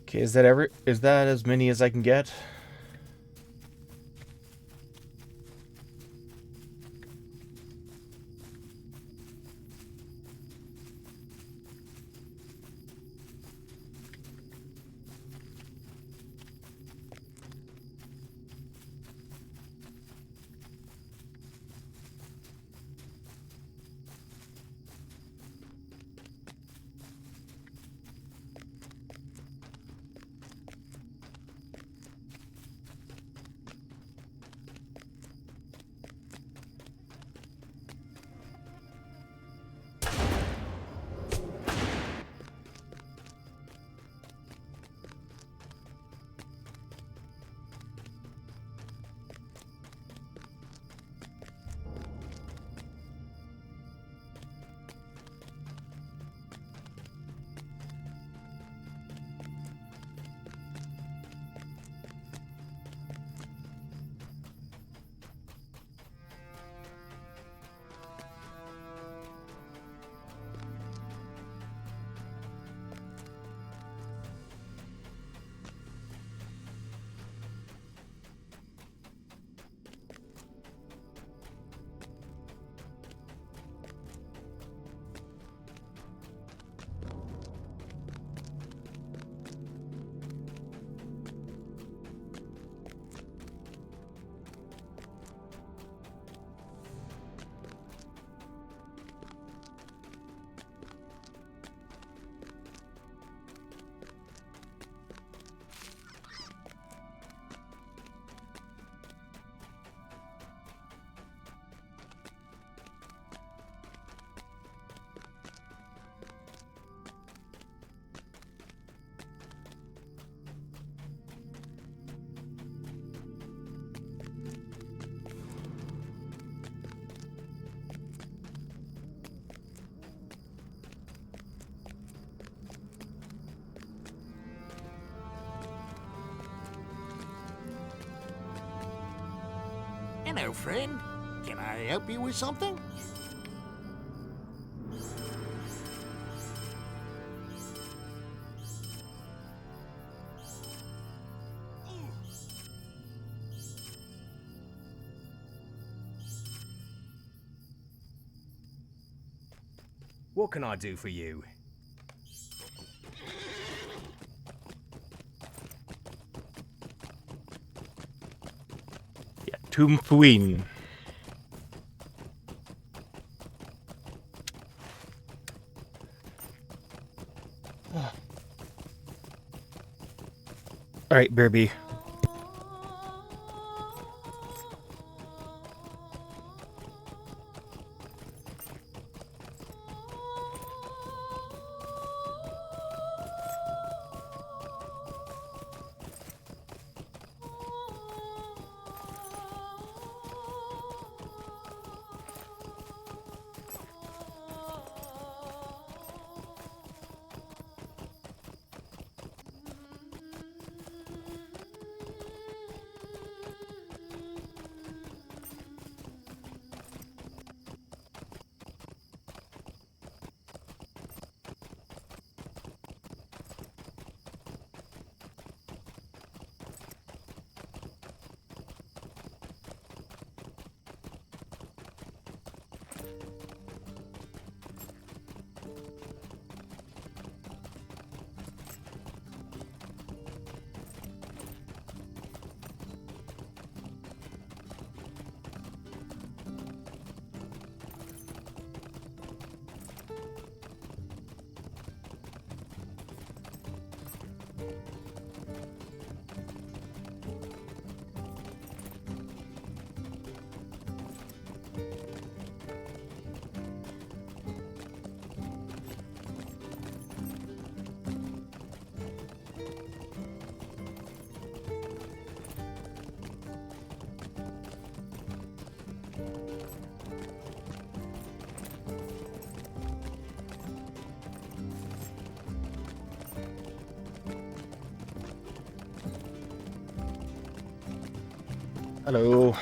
Okay, is that as many as I can get? Hello, friend. Can I help you with something? What can I do for you? Yeah, Tomb Fuin. All right, Bearby. Hello.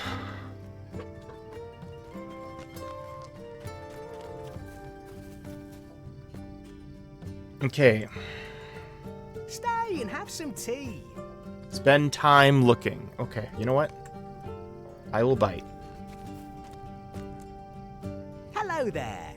Okay. Stay and have some tea. Spend time looking. Okay, you know what? I will bite. Hello there.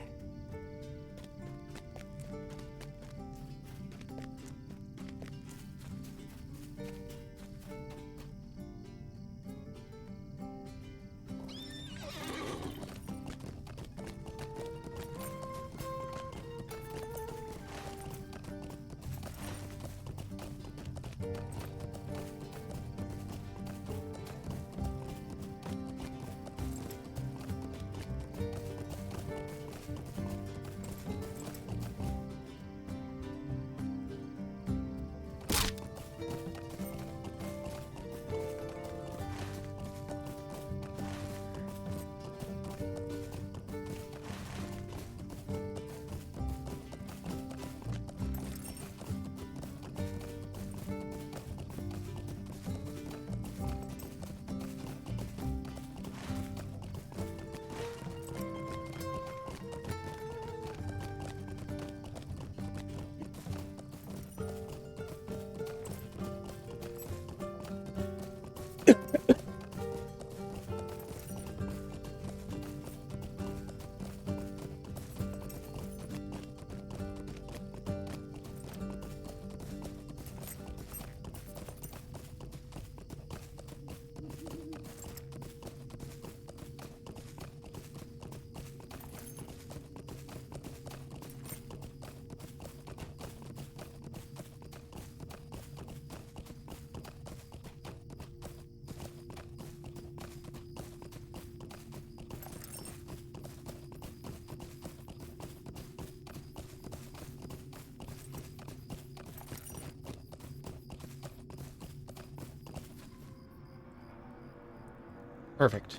Perfect.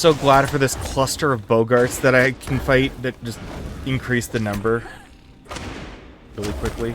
So glad for this cluster of Bogarts that I can fight that just increase the number really quickly.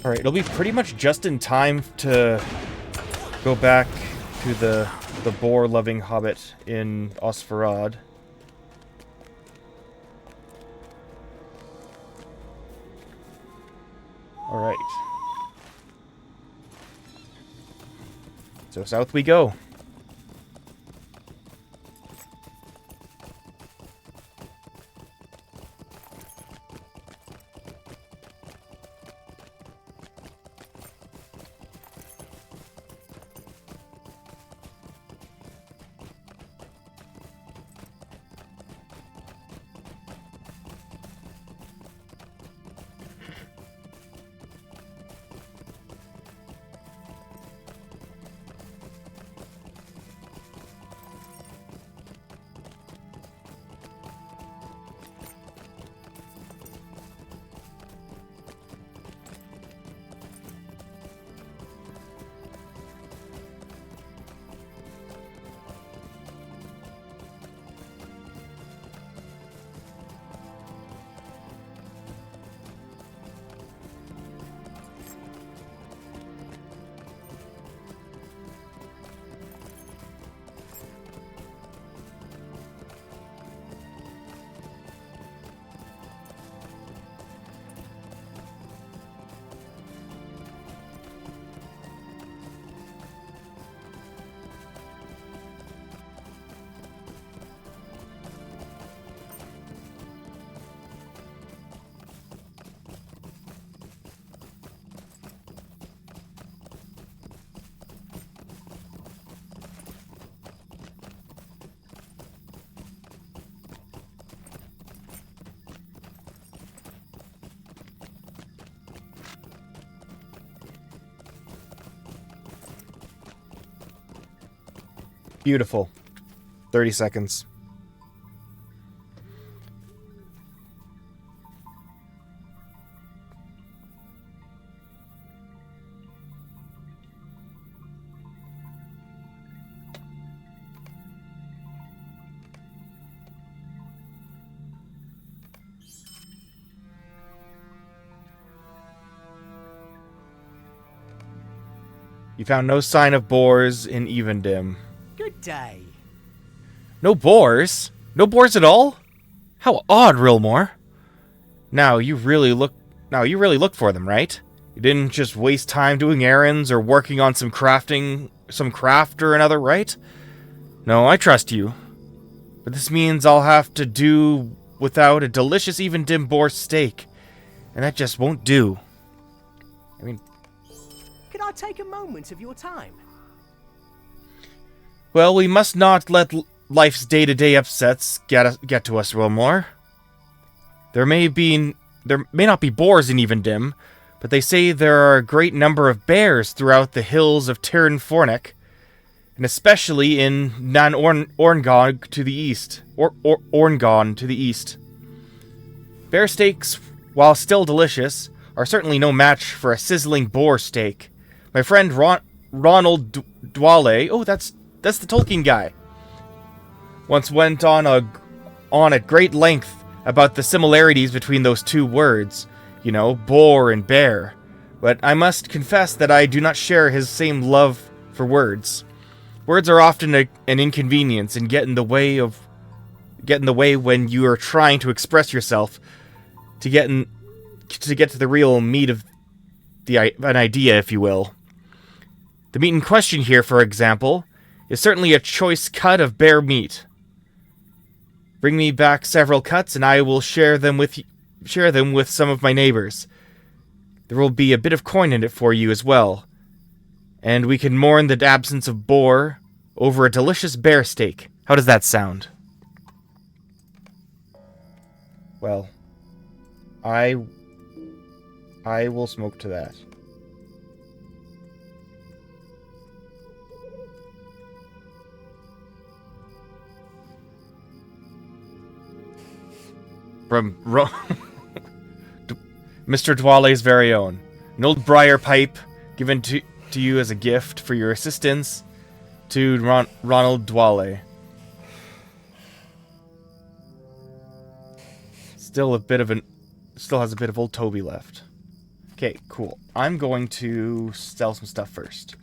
Alright, it'll be pretty much just in time to go back to the boar-loving hobbit in Osferad. Alright. So south we go. Beautiful. 30 seconds. You found no sign of boars in Evendim. Good day. No boars? No boars at all? How odd, Rilmore. Now you really looked for them, right? You didn't just waste time doing errands or working on some craft or another, right? No, I trust you. But this means I'll have to do without a delicious Evendim boar steak. And that just won't do. I mean, Could I take a moment of your time? well, we must not let life's day-to-day upsets get to us, Wilmore. There may not be boars in Evendim, but they say there are a great number of bears throughout the hills of Tirn Fornic, and especially in Nan Orngon to the east. Orngon to the east. Bear steaks, while still delicious, are certainly no match for a sizzling boar steak. My friend Ronald Dwale, oh, that's the Tolkien guy, once went on at great length about the similarities between those two words, you know, boar and bear. But I must confess that I do not share his same love for words. Words are often an inconvenience and get in the way when you are trying to express yourself to get to the real meat of an idea, if you will. The meat in question here, for example, is certainly a choice cut of bear meat. Bring me back several cuts, and I will share them with some of my neighbors. There will be a bit of coin in it for you as well, and we can mourn the absence of boar over a delicious bear steak. How does that sound? Well, I will smoke to that. From Mr. Dwale's very own. An old briar pipe given to you as a gift for your assistance to Ronald Dwale. Still has a bit of old Toby left. Okay, cool. I'm going to sell some stuff first.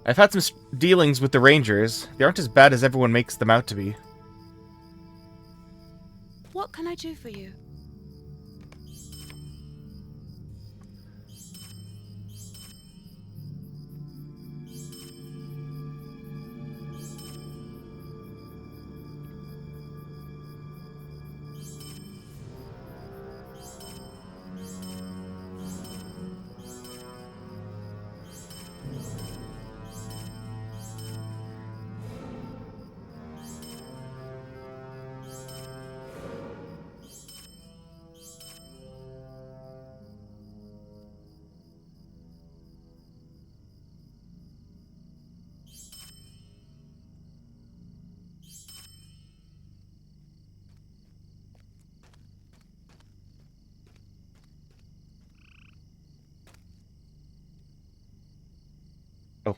I've had some dealings with the Rangers. They aren't as bad as everyone makes them out to be. What can I do for you? Oh.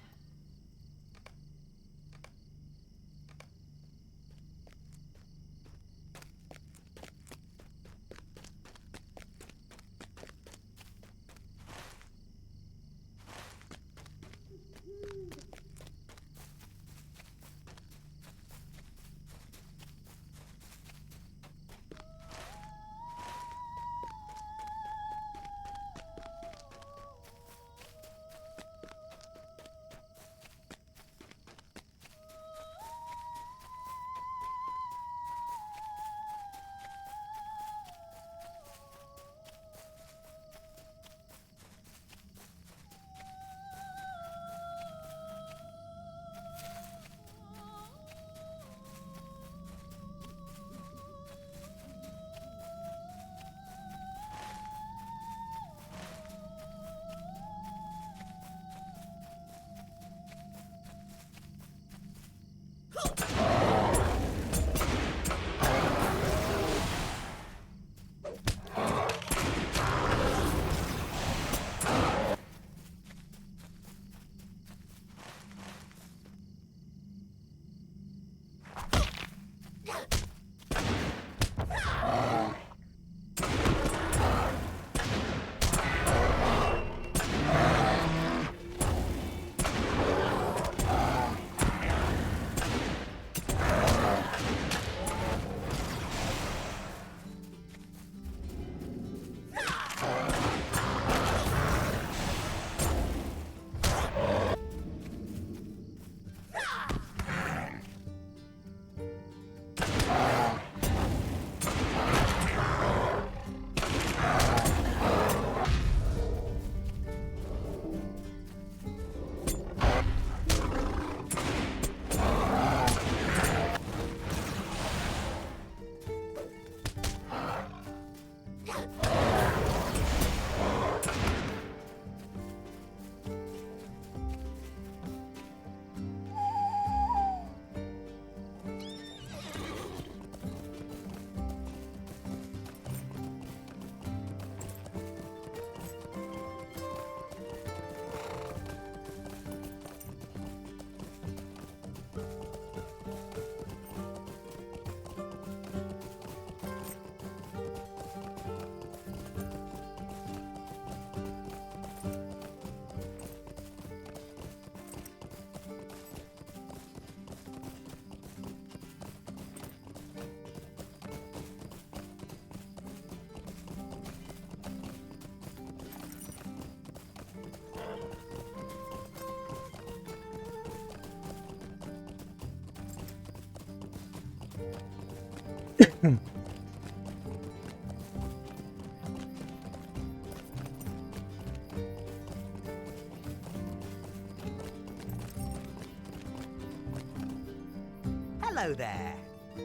Hello there.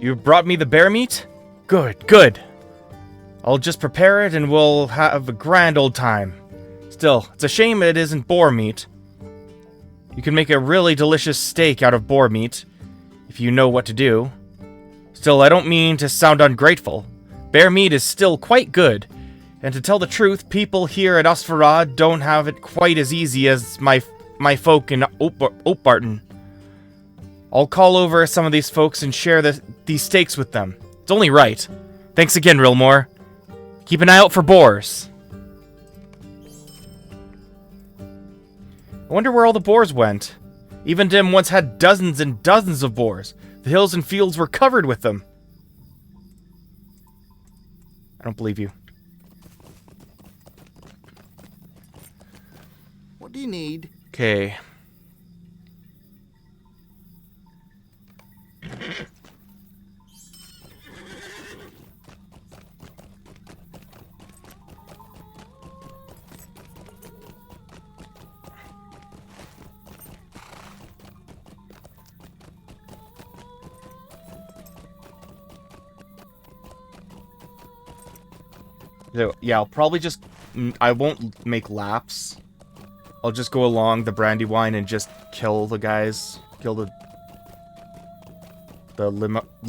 You brought me the bear meat? Good, good. I'll just prepare it and we'll have a grand old time. Still, it's a shame it isn't boar meat. You can make a really delicious steak out of boar meat, if you know what to do. Still, I don't mean to sound ungrateful. Bear meat is still quite good, And to tell the truth, people here at Osfarad don't have it quite as easy as my folk in Oatbarton. I'll call over some of these folks and share these stakes with them. It's only right. Thanks again, Rilmore. Keep an eye out for boars. I wonder where all the boars went. Evendim once had dozens and dozens of boars. The hills and fields were covered with them. I don't believe you. What do you need? Okay. So, yeah, I'll probably just... I won't make laps. I'll just go along the Brandywine and just kill the guys. Kill the Limraffins.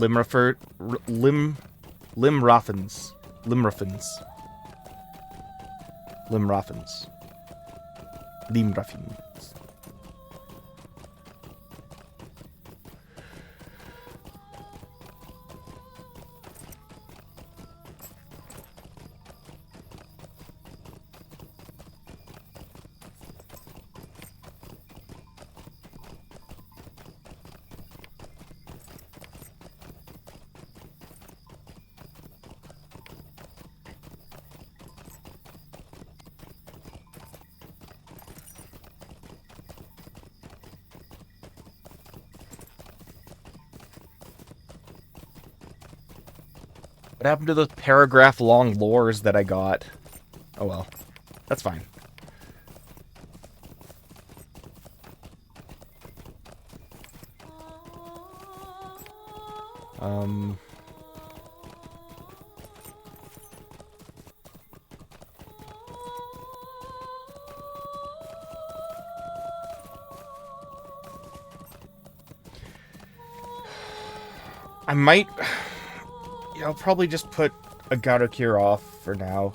What happened to the paragraph-long lores that I got? Oh well. That's fine. I might... Yeah, I'll probably just put a Gauda Cure off for now.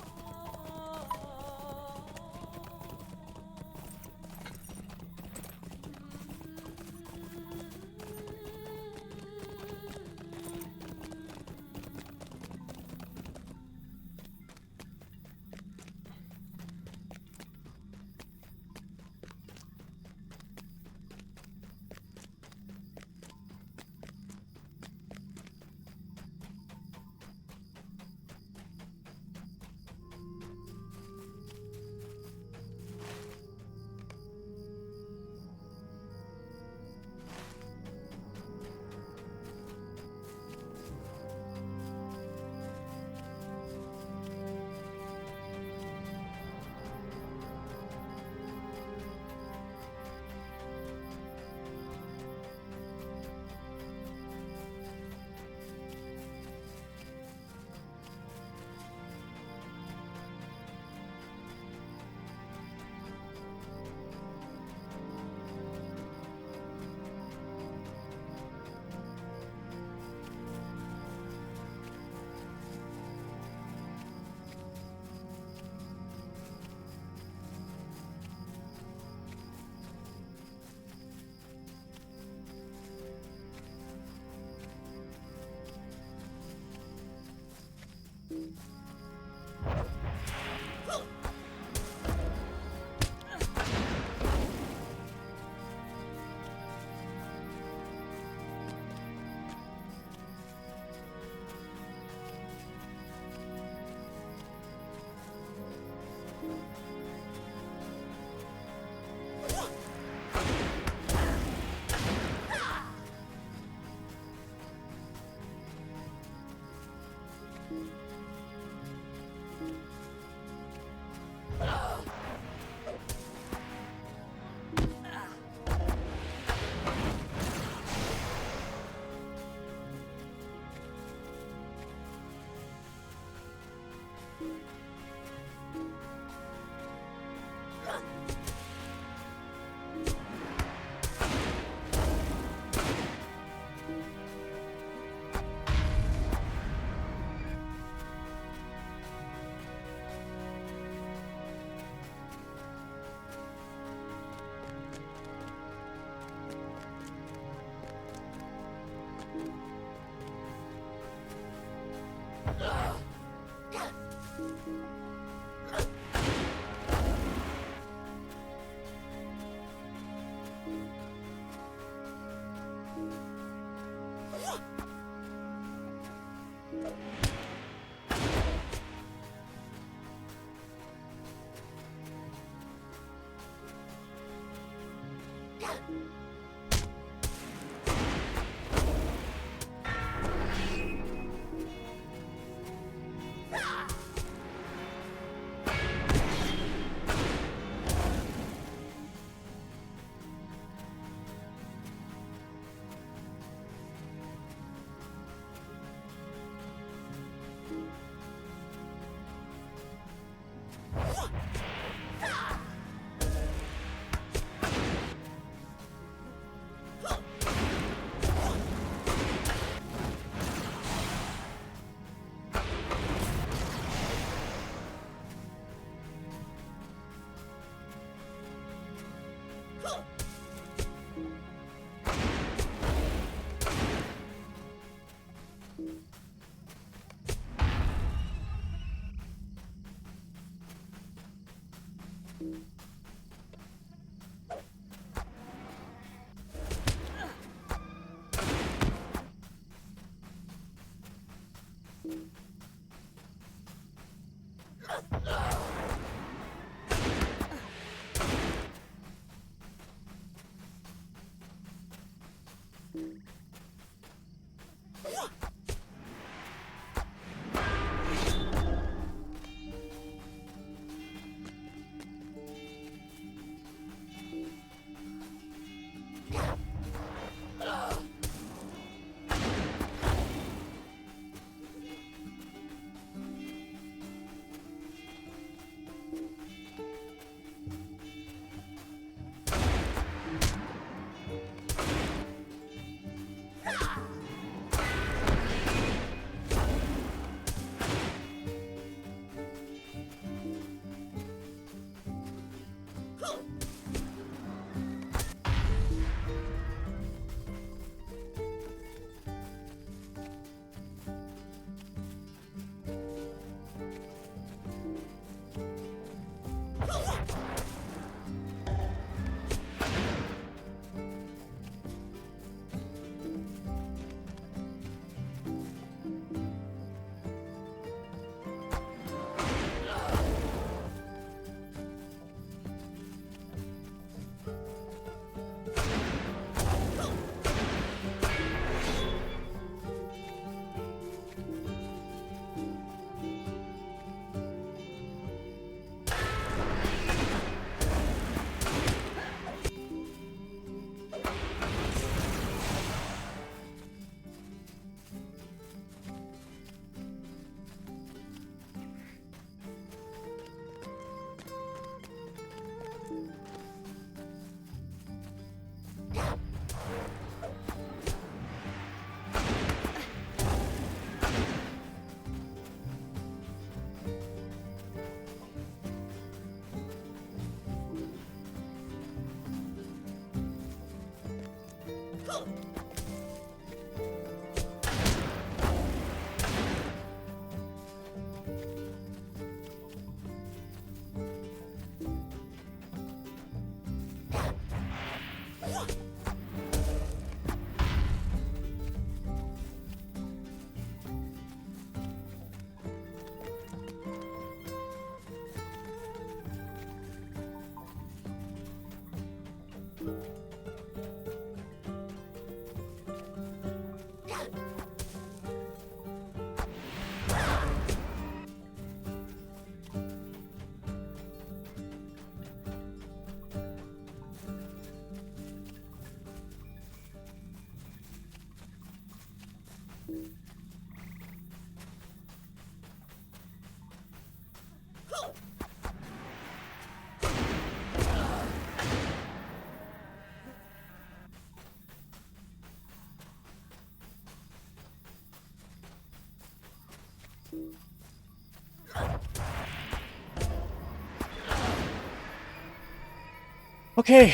Okay.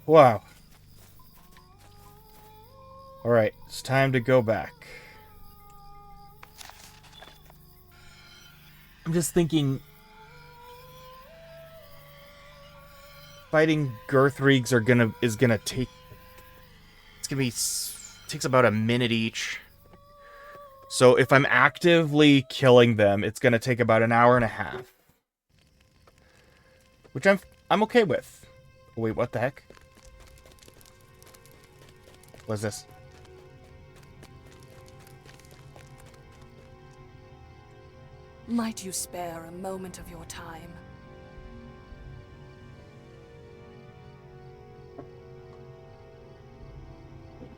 Wow. Alright, it's time to go back. I'm just thinking... Fighting Girthrigs is gonna take... It's gonna be... Takes about a minute each. So if I'm actively killing them, it's gonna take about an hour and a half. Which I'm okay with. Wait, what the heck? What's this? Might you spare a moment of your time?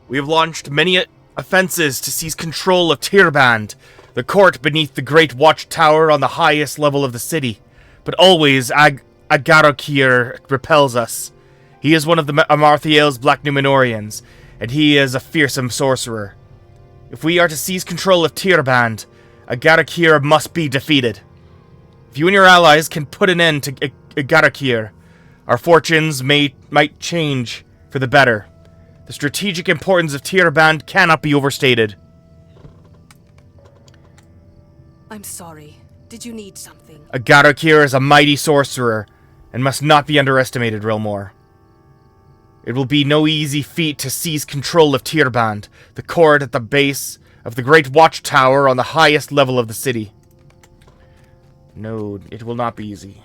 We have launched many offenses to seize control of Tiraband, the court beneath the great watchtower on the highest level of the city. But always Agarokir repels us. He is one of the Amarthiel's Black Numenorians, and he is a fearsome sorcerer. If we are to seize control of Tiraband, Agarokir must be defeated. If you and your allies can put an end to Agarokir, our fortunes might change for the better. The strategic importance of Tiraband cannot be overstated. I'm sorry. Did you need something? Agarokir is a mighty sorcerer, and must not be underestimated, Rilmore. It will be no easy feat to seize control of Tiraband, the court at the base of the great watchtower on the highest level of the city. No, it will not be easy.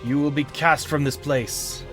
You will be cast from this place.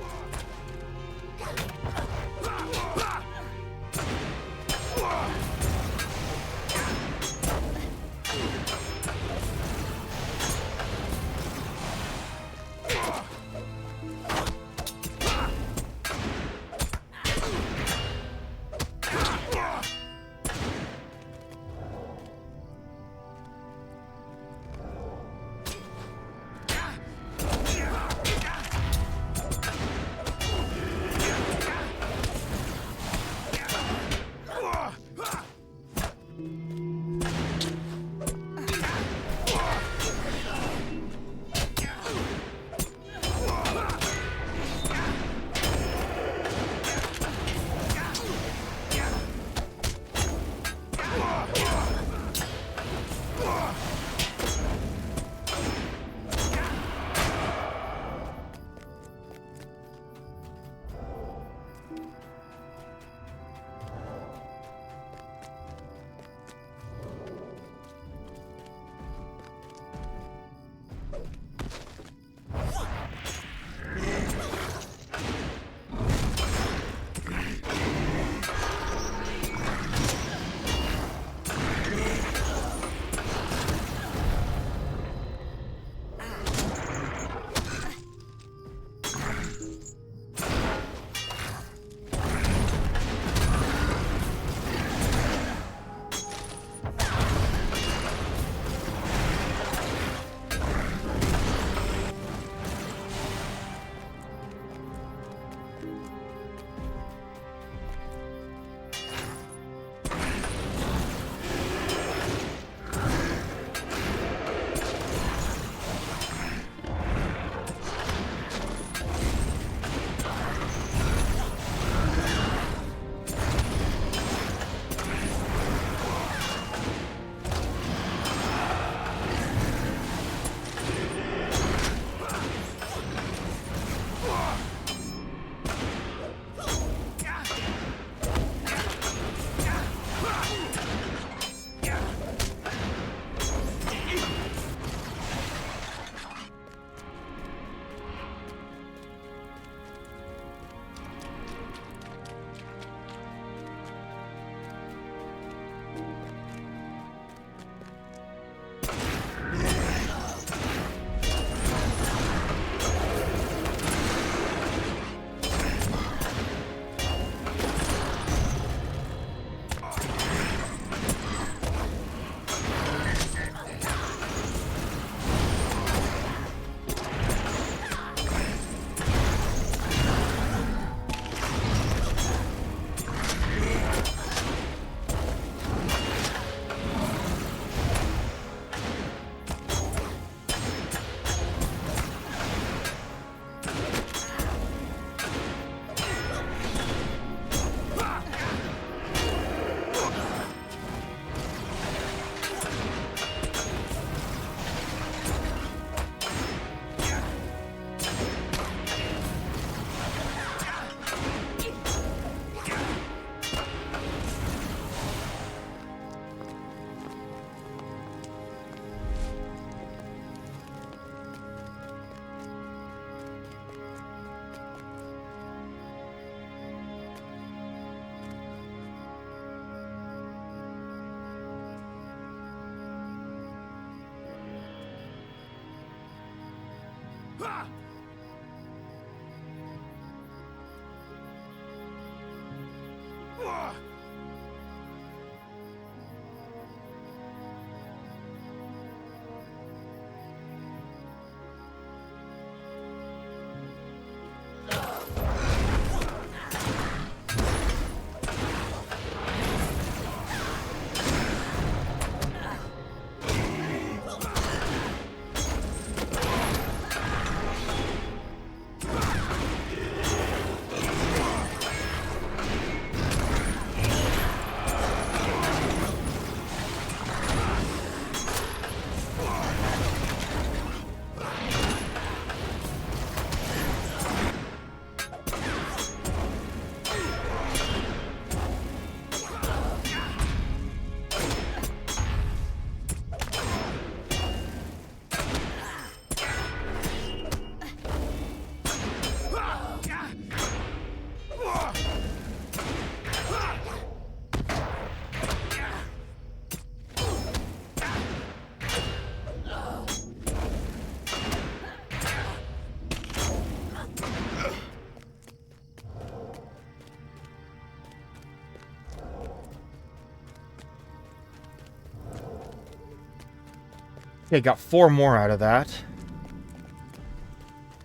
Okay, got 4 more out of that.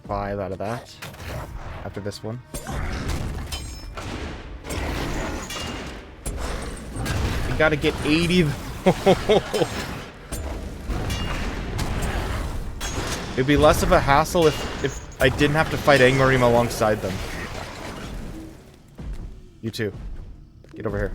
5 out of that. After this one. I gotta get 80. It'd be less of a hassle if I didn't have to fight Angmarim alongside them. You too. Get over here.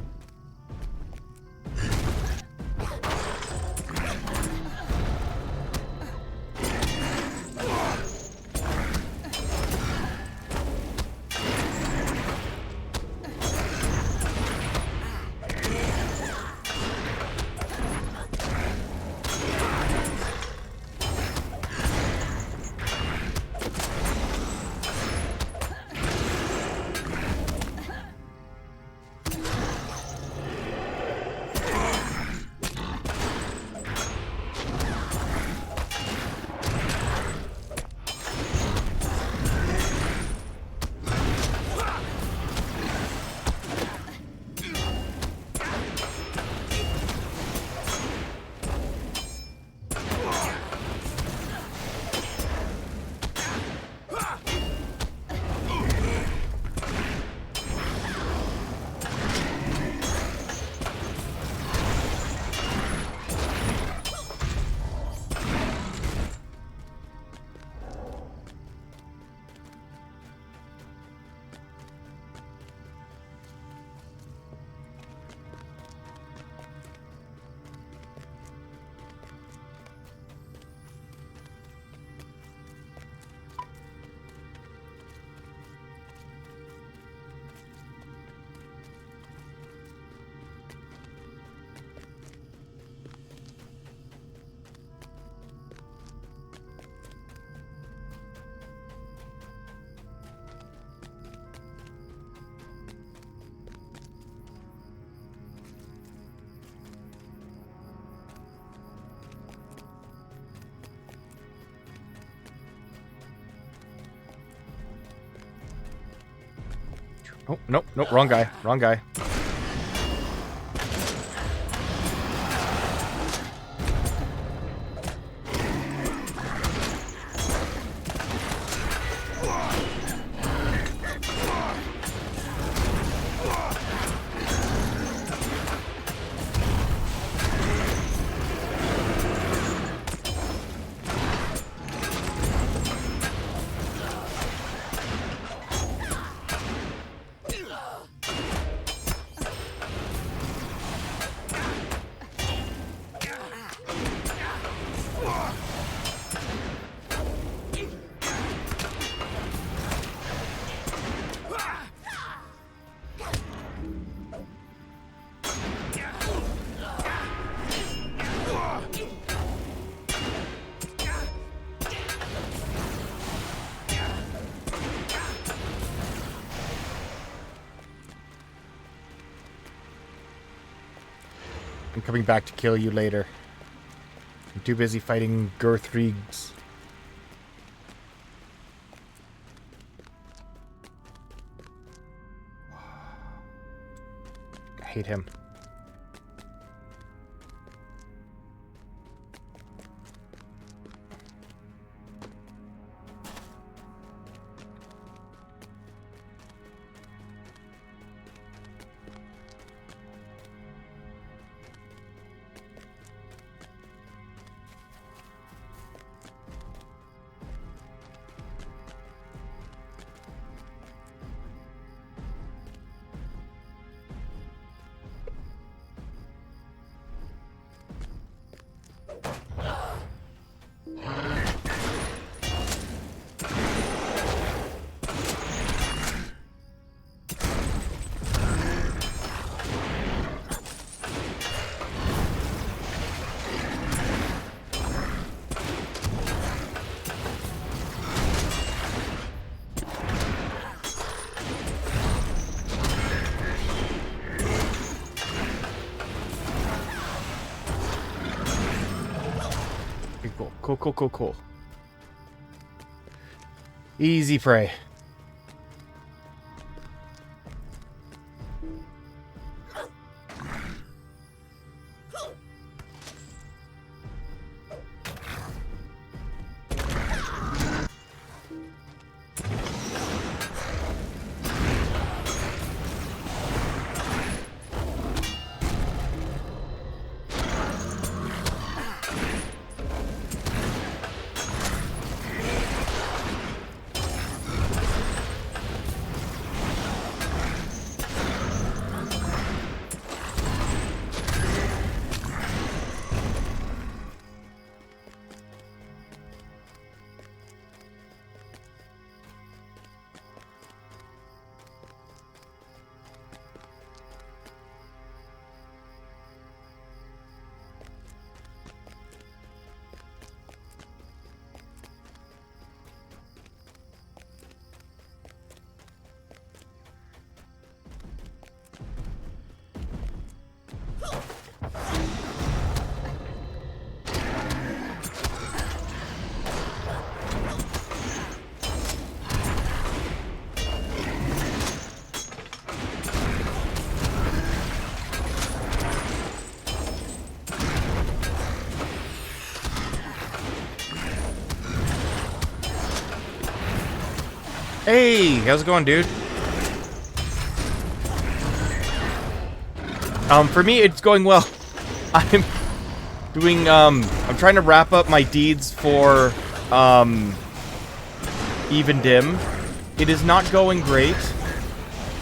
Oh, nope, nope, wrong guy, wrong guy. I'm coming back to kill you later. I'm too busy fighting Gerthrigs. hate him. Cool. Easy prey. Hey, how's it going, dude? For me, it's going well. I'm doing, I'm trying to wrap up my deeds for, Evendim. It is not going great.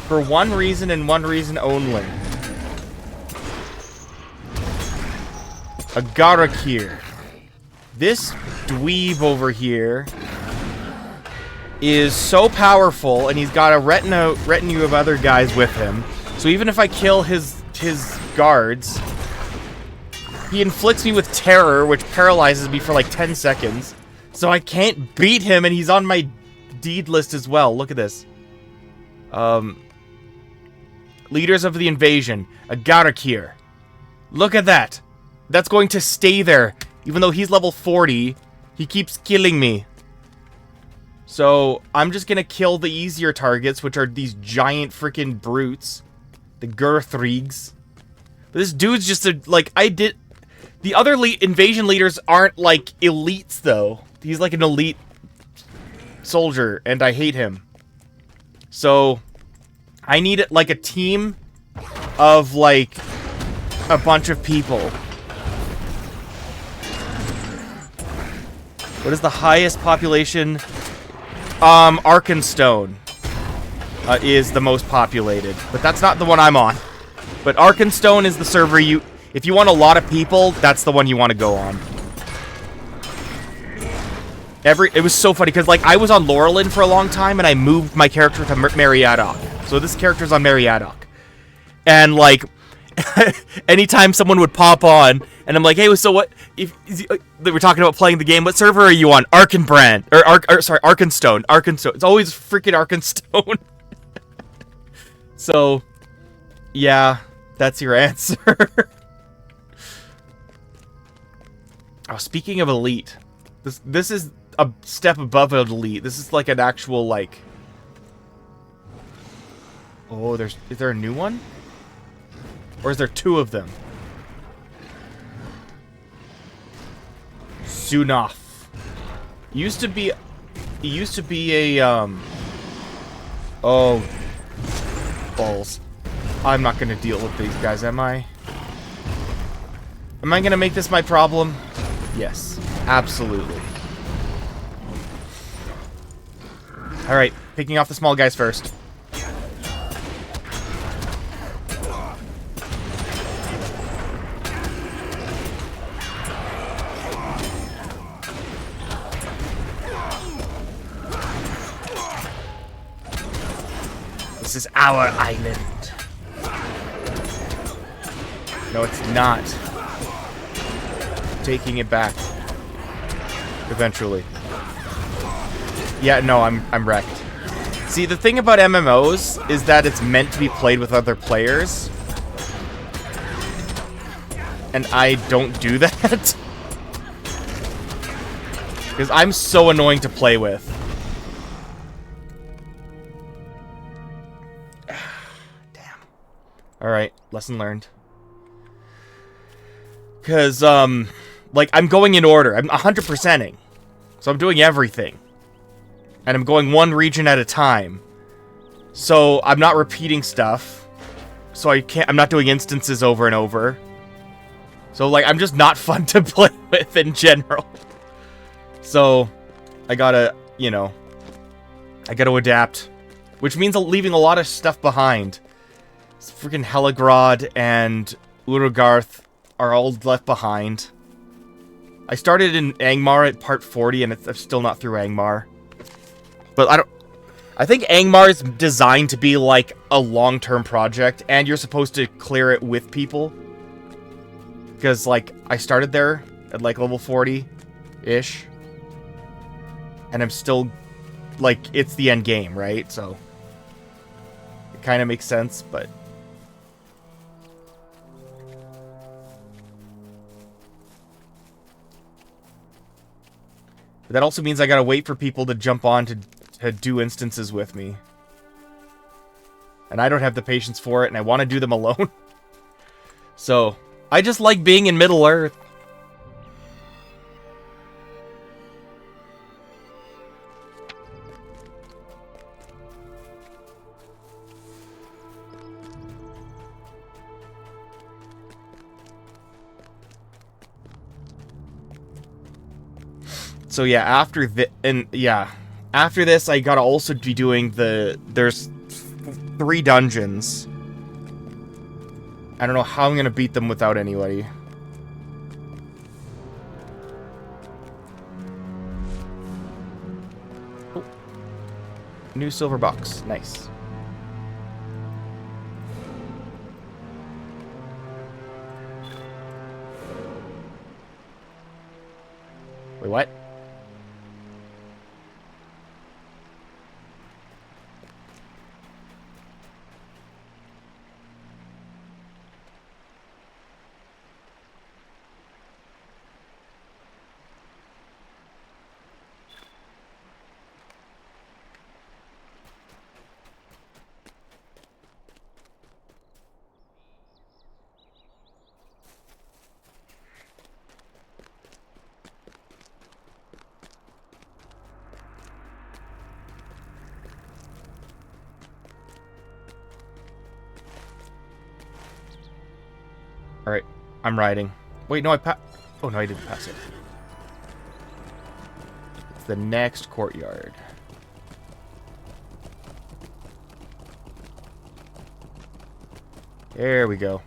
For one reason and one reason only. Agarakir. This dweeb over here is so powerful, and he's got a retinue of other guys with him. So even if I kill his guards, he inflicts me with terror, which paralyzes me for like 10 seconds. So I can't beat him, and he's on my deed list as well. Look at this. Leaders of the invasion. Agarakir. Look at that. That's going to stay there. Even though he's level 40, he keeps killing me. So, I'm just gonna kill the easier targets, which are these giant freaking brutes. The Gurthrigs. This dude's just a, like, the other invasion leaders aren't, like, elites, though. He's like an elite soldier, and I hate him. So, I need, like, a team of, like, a bunch of people. What is the highest population? Arkenstone is the most populated, but that's not the one I'm on. But Arkenstone is the server if you want a lot of people, that's the one you want to go on. It was so funny, because, like, I was on Laurelin for a long time, and I moved my character to Meriadoc. So this character's on Meriadoc. And, like, anytime someone would pop on, and I'm like, hey, so what, they were talking about playing the game, what server are you on? Arkenstone. Arkenstone. It's always freaking Arkenstone. So, yeah, that's your answer. Oh, speaking of elite, this is a step above an elite. This is like an actual, like... Oh, is there a new one? Or is there 2 of them? Sunaf. Used to be a, oh, balls. I'm not gonna deal with these guys, am I? Am I gonna make this my problem? Yes, absolutely. Alright, picking off the small guys first. This is our island. No, it's not. Taking it back. Eventually. Yeah, no, I'm wrecked. See, the thing about MMOs is that it's meant to be played with other players. And I don't do that. Because I'm so annoying to play with. Damn. Alright, lesson learned. Because, like, I'm going in order. I'm 100%ing. So I'm doing everything. And I'm going one region at a time. So I'm not repeating stuff. So I'm not doing instances over and over. So, like, I'm just not fun to play with in general. So, I gotta, you know, I gotta adapt. Which means leaving a lot of stuff behind. Freaking Helagrod and Urugarth are all left behind. I started in Angmar at part 40, and I'm still not through Angmar. But I think Angmar is designed to be like a long-term project, and you're supposed to clear it with people. Because, like, I started there at, like, level 40-ish. And I'm still, like, it's the end game, right? So, it kind of makes sense, but... But that also means I gotta wait for people to jump on to do instances with me. And I don't have the patience for it, and I want to do them alone. So, I just like being in Middle-earth. So yeah, after this, I gotta also be doing there's 3 dungeons. I don't know how I'm gonna beat them without anybody. Oh. New silver box, nice. Wait, what? Alright, I'm riding. Wait, no, oh, no, I didn't pass it. It's the next courtyard. There we go.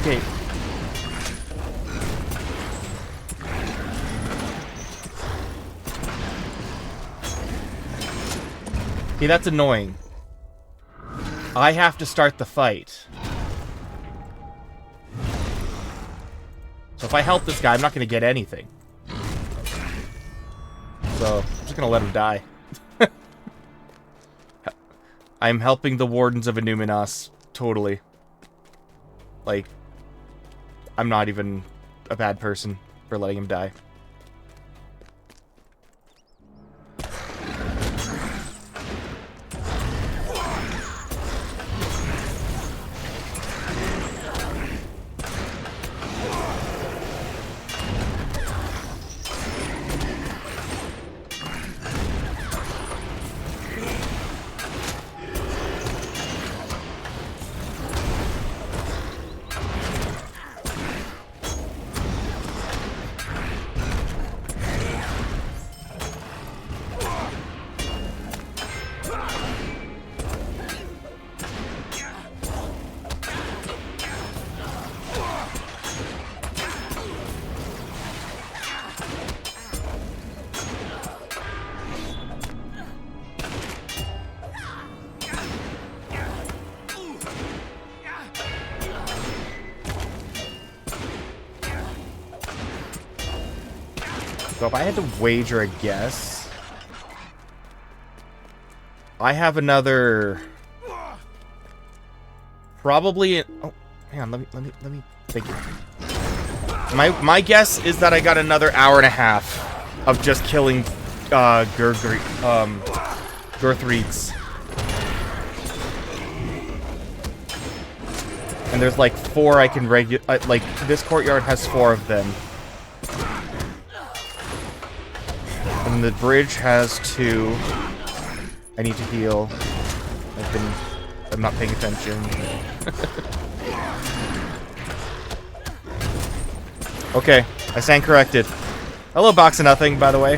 Okay. Okay, that's annoying. I have to start the fight. So if I help this guy, I'm not going to get anything. So I'm just going to let him die. I'm helping the Wardens of Innuminas. Totally. Like, I'm not even a bad person for letting him die. So if I had to wager a guess, I have another, probably. Oh, hang on. Let me think. My guess is that I got another hour and a half of just killing Gurthreeds. And there's like 4 I can like this courtyard has 4 of them. And the bridge has 2. I need to heal. I'm not paying attention. Okay, I stand corrected. Hello, box of nothing, by the way.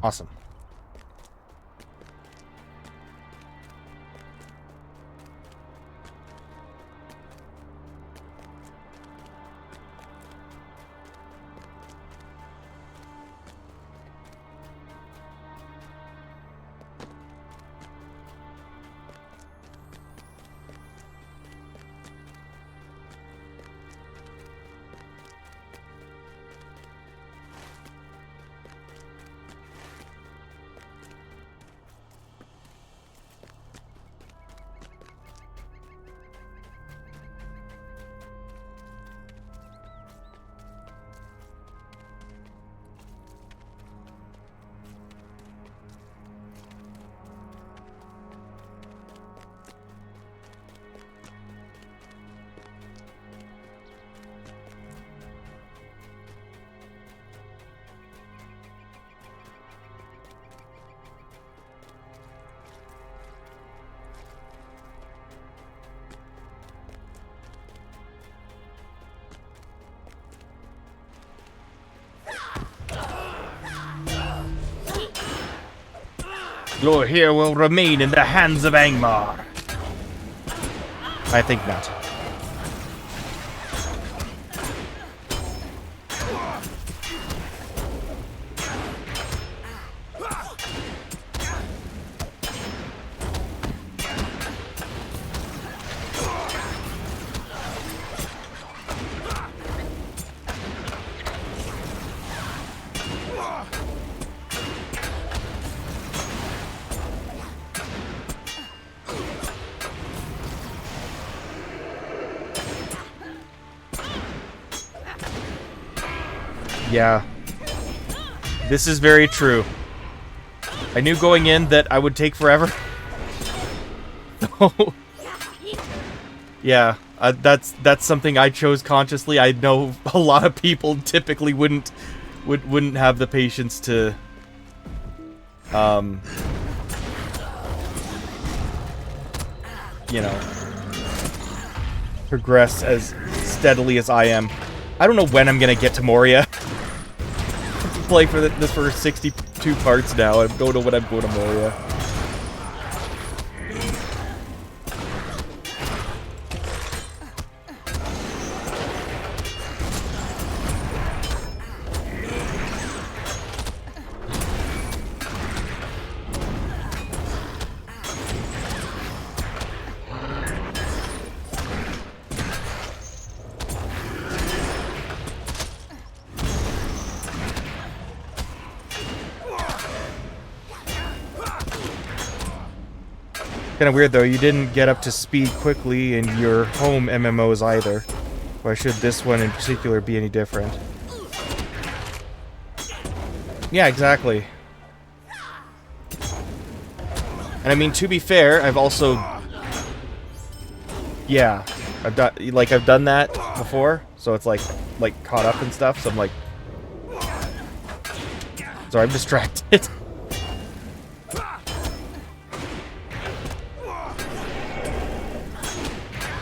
Awesome. Lure here will remain in the hands of Angmar. I think not. Yeah. This is very true. I knew going in that I would take forever. Yeah, that's something I chose consciously. I know a lot of people typically wouldn't have the patience to you know, progress as steadily as I am. I don't know when I'm gonna get to Moria. Play for this for 62 parts now. I don't know when I'm going to Moria. Kind of weird though, you didn't get up to speed quickly in your home MMOs either. Why should this one in particular be any different? Yeah, exactly. And I mean, to be fair, I've also... Yeah, I've done that before, so it's like caught up and stuff, so I'm like... Sorry, I'm distracted.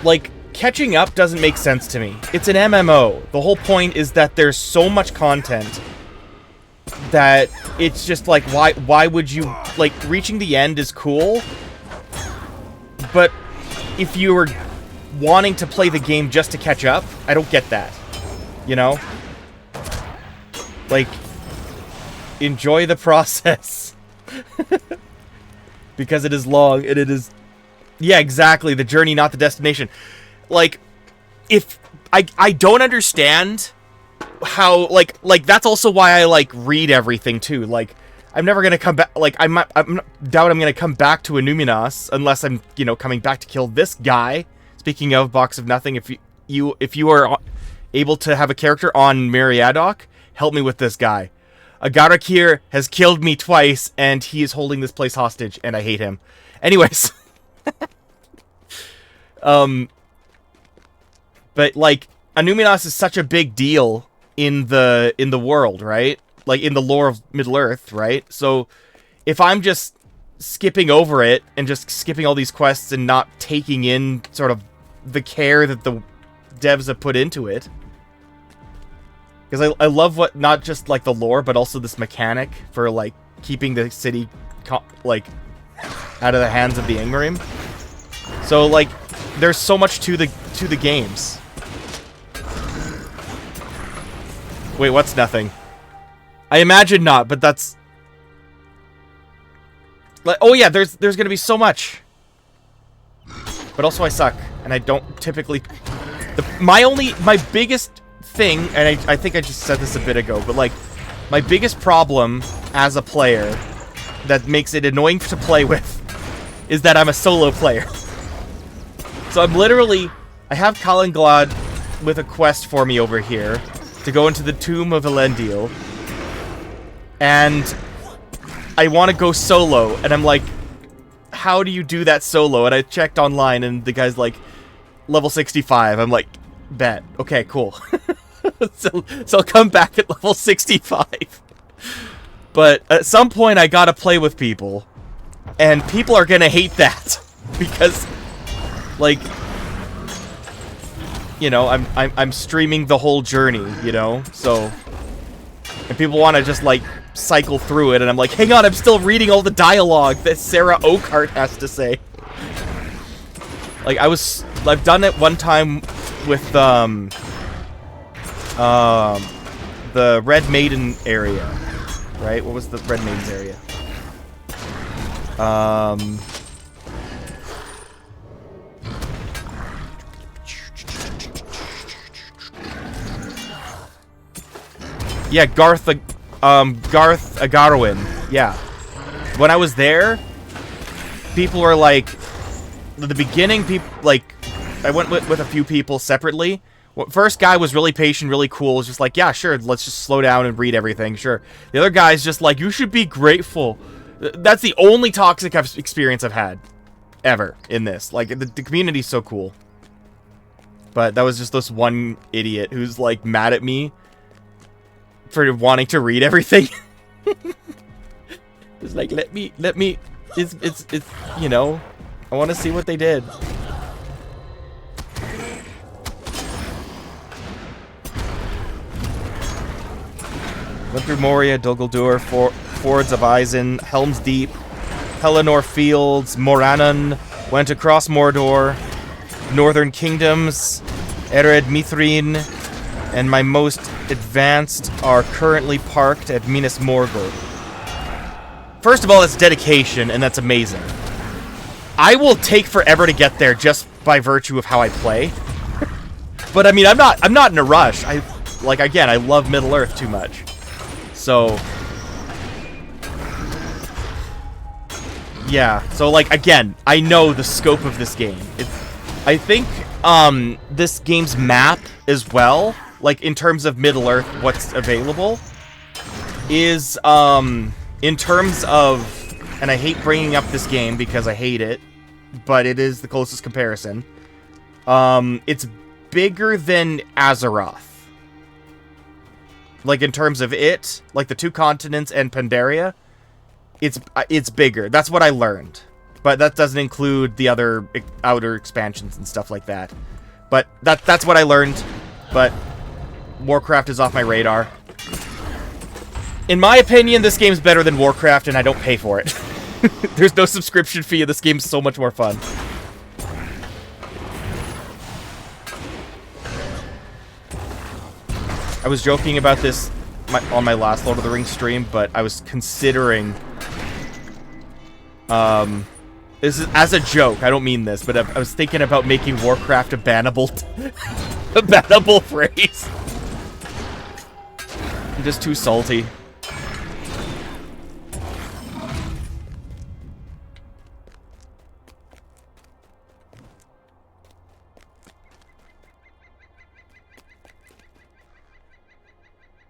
Like, catching up doesn't make sense to me. It's an MMO. The whole point is that there's so much content that it's just like, why would you... Like, reaching the end is cool, but if you were wanting to play the game just to catch up, I don't get that. You know? Like, enjoy the process. Because it is long, and it is... Yeah, exactly. The journey, not the destination. Like, if... I don't understand how... Like, that's also why I, like, read everything, too. Like, I'm never gonna come back... Like, I doubt I'm gonna come back to Enuminas unless I'm, you know, coming back to kill this guy. Speaking of Box of Nothing, if you are able to have a character on Meriadoc, help me with this guy. Agarakir has killed me twice, and he is holding this place hostage, and I hate him. Anyways... But like, Enuminas is such a big deal in the world, right? Like in the lore of Middle Earth, right? So if I'm just skipping over it and just skipping all these quests and not taking in sort of the care that the devs have put into it, because I love what, not just like the lore, but also this mechanic for like keeping the city like out of the hands of the Angmarim. So like, there's so much to the games. Wait, what's nothing? I imagine not, but that's... Like, oh yeah, there's gonna be so much. But also I suck, and I don't typically... My biggest thing, and I think I just said this a bit ago, but like, my biggest problem as a player that makes it annoying to play with is that I'm a solo player. So I'm literally... I have Kalinglad with a quest for me over here to go into the Tomb of Elendil. And I want to go solo. And I'm like, how do you do that solo? And I checked online and the guy's like, level 65. I'm like, bet. Okay, cool. so I'll come back at level 65. But at some point I gotta play with people. And people are gonna hate that. Because, like... You know, I'm streaming the whole journey, you know? So, and people want to just, like, cycle through it, and I'm like, hang on, I'm still reading all the dialogue that Sarah Oakhart has to say. Like, I've done it one time with, the Red Maiden area, right? What was the Red Maiden's area? Yeah, Garth Agarwin. Yeah. When I was there, people were like, at the beginning, people, like, I went with a few people separately. First guy was really patient, really cool. Was just like, yeah, sure, let's just slow down and read everything, sure. The other guy's just like, you should be grateful. That's the only toxic experience I've had ever in this. Like, the community's so cool. But that was just this one idiot who's, like, mad at me for wanting to read everything. It's like, let me, it's, you know, I want to see what they did. Went through Moria, Dol Guldur, Fords of Eisen, Helm's Deep, Pelennor Fields, Morannon, went across Mordor, Northern Kingdoms, Ered Mithrin, and my most advanced are currently parked at Minas Morgul. First of all, it's dedication, and that's amazing. I will take forever to get there just by virtue of how I play. But I mean, I'm not in a rush. Like, again, I love Middle-earth too much. So, yeah. So, like, again, I know the scope of this game. I think this game's map as well, like, in terms of Middle-earth, what's available, is, in terms of, and I hate bringing up this game because I hate it, but it is the closest comparison, it's bigger than Azeroth. Like, in terms of it, like the two continents and Pandaria, it's bigger. That's what I learned. But that doesn't include the other outer expansions and stuff like that. But that's what I learned. But Warcraft is off my radar. In my opinion, this game's better than Warcraft, and I don't pay for it. There's no subscription fee, and this game's so much more fun. I was joking about this on my last Lord of the Rings stream, but I was considering, this is as a joke, I don't mean this, but I was thinking about making Warcraft a bannable, a bannable phrase. I'm just too salty.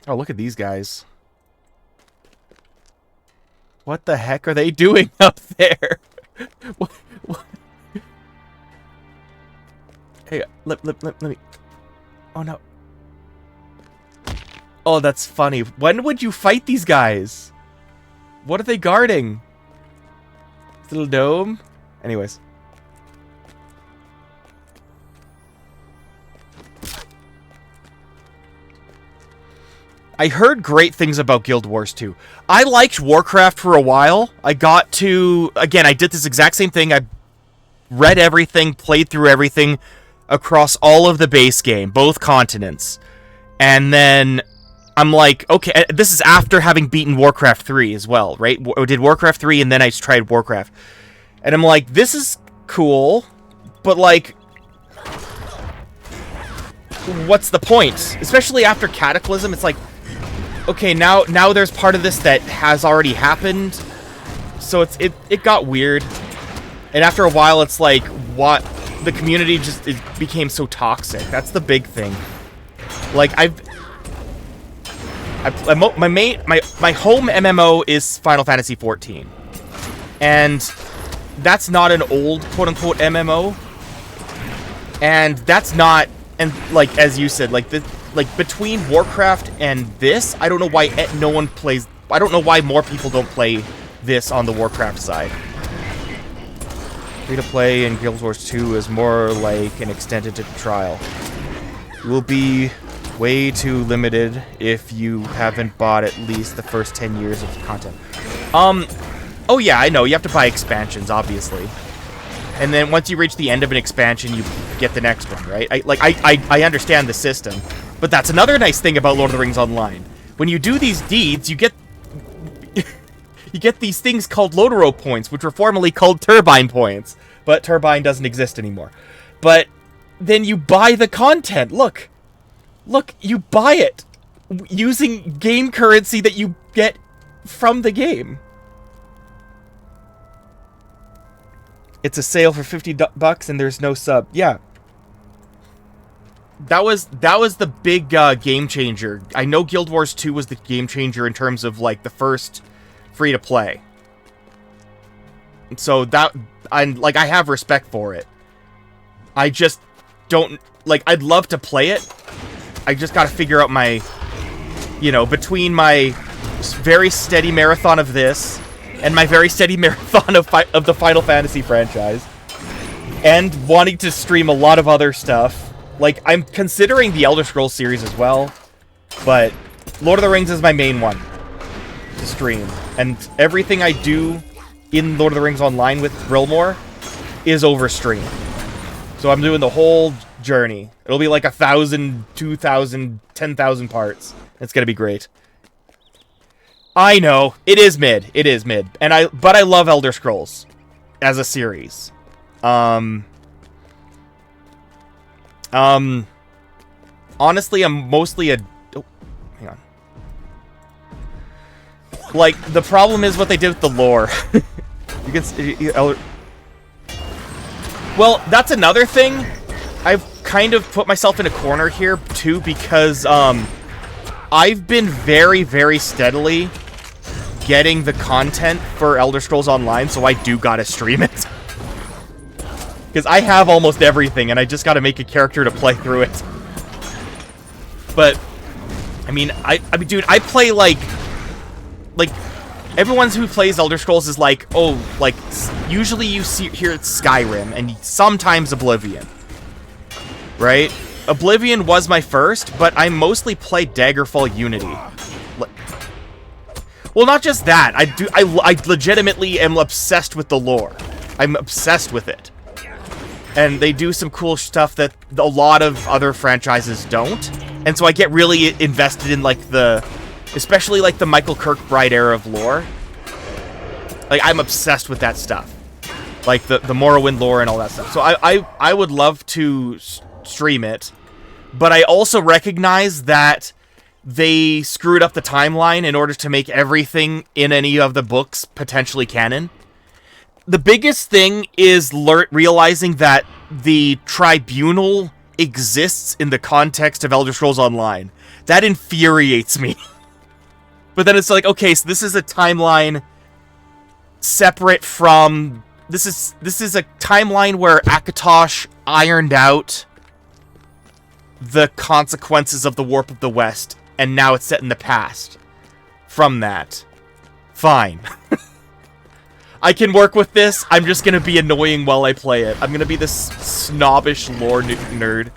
Oh, look at these guys. What the heck are they doing up there? What? Hey, let me... Oh, no. Oh, that's funny. When would you fight these guys? What are they guarding? This little dome? Anyways. I heard great things about Guild Wars 2. I liked Warcraft for a while. I got to... Again, I did this exact same thing. I read everything, played through everything across all of the base game, both continents. And then I'm like, okay, this is after having beaten Warcraft 3 as well, right? I did Warcraft 3 and then I tried Warcraft. And I'm like, this is cool, but like... what's the point? Especially after Cataclysm, it's like... Okay, now there's part of this that has already happened, so it got weird, and after a while, it's like what the community just became so toxic. That's the big thing. Like my home MMO is Final Fantasy XIV, and that's not an old quote unquote MMO, and that's not, and like as you said, like between Warcraft and this, I don't know why no one plays... I don't know why more people don't play this on the Warcraft side. Free-to-play in Guild Wars 2 is more like an extended trial. You will be Way too limited if you haven't bought at least the first 10 years of content. Oh yeah, I know, you have to buy expansions, obviously. And then once you reach the end of an expansion, you get the next one, right? I understand the system. But that's another nice thing about Lord of the Rings Online. When you do these deeds, you get... you get these things called Lotaro points, which were formerly called Turbine points. But Turbine doesn't exist anymore. But then you buy the content, look. Look, you buy it using game currency that you get from the game. It's a sale for $50 and there's no sub. Yeah. That was the big game changer. I know Guild Wars 2 was the game changer in terms of like the first free to play. So that I have respect for it. I just don't like I'd love to play it. I just gotta figure out my, you know, between my very steady marathon of this and my very steady marathon of the Final Fantasy franchise, and wanting to stream a lot of other stuff. Like, I'm considering the Elder Scrolls series as well, but Lord of the Rings is my main one to stream. And everything I do in Lord of the Rings Online with Brillmore is over stream. So I'm doing the whole journey. It'll be like 1,000, 2,000, 10,000 parts. It's gonna be great. I know it is mid. It is mid, but I love Elder Scrolls as a series. Honestly, I'm mostly a. Oh, hang on. Like, the problem is what they did with the lore. You can. Well, that's another thing. I've kind of put myself in a corner here, too, because, I've been very, very steadily getting the content for Elder Scrolls Online, so I do gotta stream it. Because I have almost everything, and I just gotta make a character to play through it. But, I mean, dude, I play, like, everyone who plays Elder Scrolls is like, oh, like, usually you hear it's Skyrim, and sometimes Oblivion. Right? Oblivion was my first, but I mostly play Daggerfall Unity. Well, not just that. I legitimately am obsessed with the lore. I'm obsessed with it. And they do some cool stuff that a lot of other franchises don't. And so I get really invested in, like, especially, like, the Michael Kirkbride era of lore. Like, I'm obsessed with that stuff. Like, the Morrowind lore and all that stuff. So I would love to stream it. But I also recognize that they screwed up the timeline in order to make everything in any of the books potentially canon. The biggest thing is realizing that the Tribunal exists in the context of Elder Scrolls Online. That infuriates me. But then it's like, okay, so this is a timeline separate from... This is a timeline where Akatosh ironed out the consequences of the Warp of the West, and now it's set in the past. From that. Fine. I can work with this. I'm just gonna be annoying while I play it. I'm gonna be this snobbish lore nerd.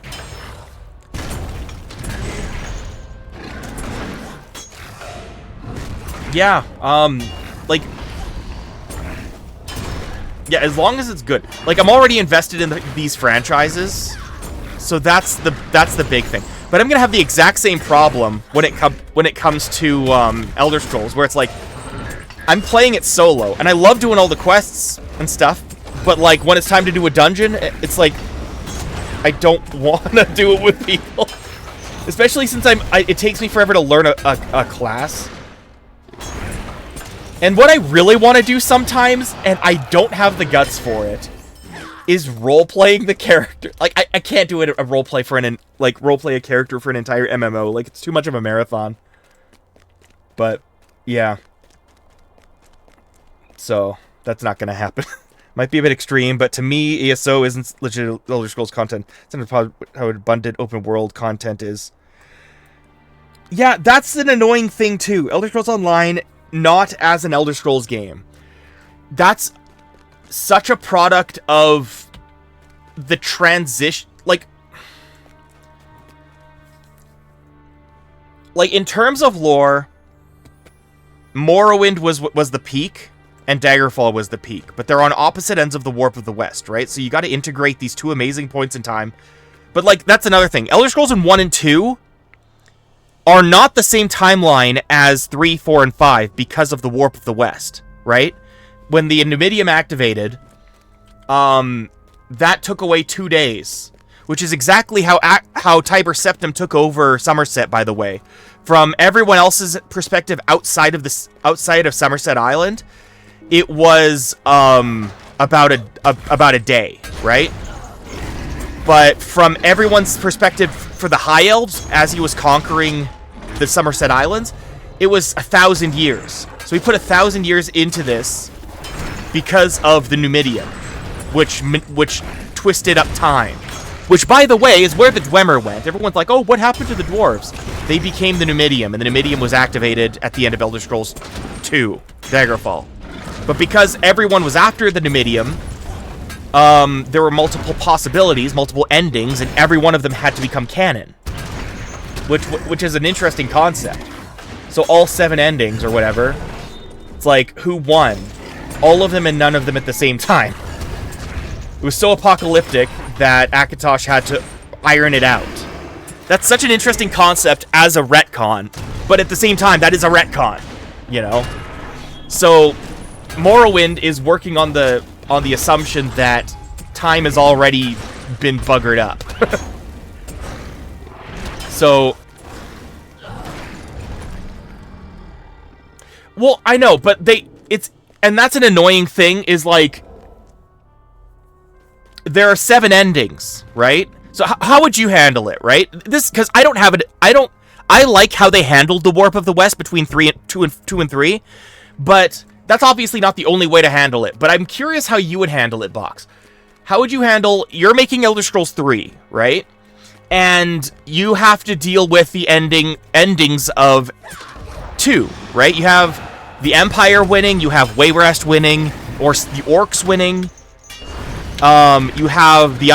Yeah, like... Yeah, as long as it's good. Like, I'm already invested in these franchises, so that's the big thing. But I'm gonna have the exact same problem when it comes to Elder Scrolls, where it's like, I'm playing it solo, and I love doing all the quests and stuff, but like when it's time to do a dungeon, it's like I don't want to do it with people, especially since it takes me forever to learn a class. And what I really want to do sometimes, and I don't have the guts for it, is role-playing the character. Like, I can't do a roleplay roleplay a character for an entire MMO. Like, it's too much of a marathon. But, yeah. So, that's not gonna happen. Might be a bit extreme, but to me, ESO isn't legit Elder Scrolls content. It's not how abundant open world content is. Yeah, that's an annoying thing, too. Elder Scrolls Online... not as an Elder Scrolls game. That's such a product of the transition. Like, like, in terms of lore, Morrowind was the peak, and Daggerfall was the peak. But they're on opposite ends of the Warp of the West, right? So you got to integrate these two amazing points in time. But, like, that's another thing. Elder Scrolls in 1 and 2 are not the same timeline as 3, 4, and 5 because of the Warp of the West, right? When the Numidium activated, that took away 2 days, which is exactly how Tiber Septim took over Somerset, by the way. From everyone else's perspective outside of Somerset Island, it was about a day, right? But from everyone's perspective for the High Elves, as he was conquering the Somerset Islands, it was 1,000 years. So we put 1,000 years into this because of the Numidium, which twisted up time. Which, by the way, is where the Dwemer went. Everyone's like, oh, what happened to the dwarves? They became the Numidium, and the Numidium was activated at the end of Elder Scrolls 2, Daggerfall. But because everyone was after the Numidium, there were multiple possibilities, multiple endings, and every one of them had to become canon. Which is an interesting concept. So all 7 endings, or whatever, it's like, who won? All of them and none of them at the same time. It was so apocalyptic that Akatosh had to iron it out. That's such an interesting concept as a retcon, but at the same time, that is a retcon, you know? So, Morrowind is working on the assumption that time has already been buggered up. So... Well, I know, but and that's an annoying thing, is like... There are 7 endings, right? So how would you handle it, right? Because I don't have it. I like how they handled the Warp of the West between 2 and 3, but that's obviously not the only way to handle it. But I'm curious how you would handle it, Box. How would you handle? You're making Elder Scrolls 3, right? And you have to deal with the endings of 2, right? You have the Empire winning, you have Wayrest winning, or the Orcs winning. You have the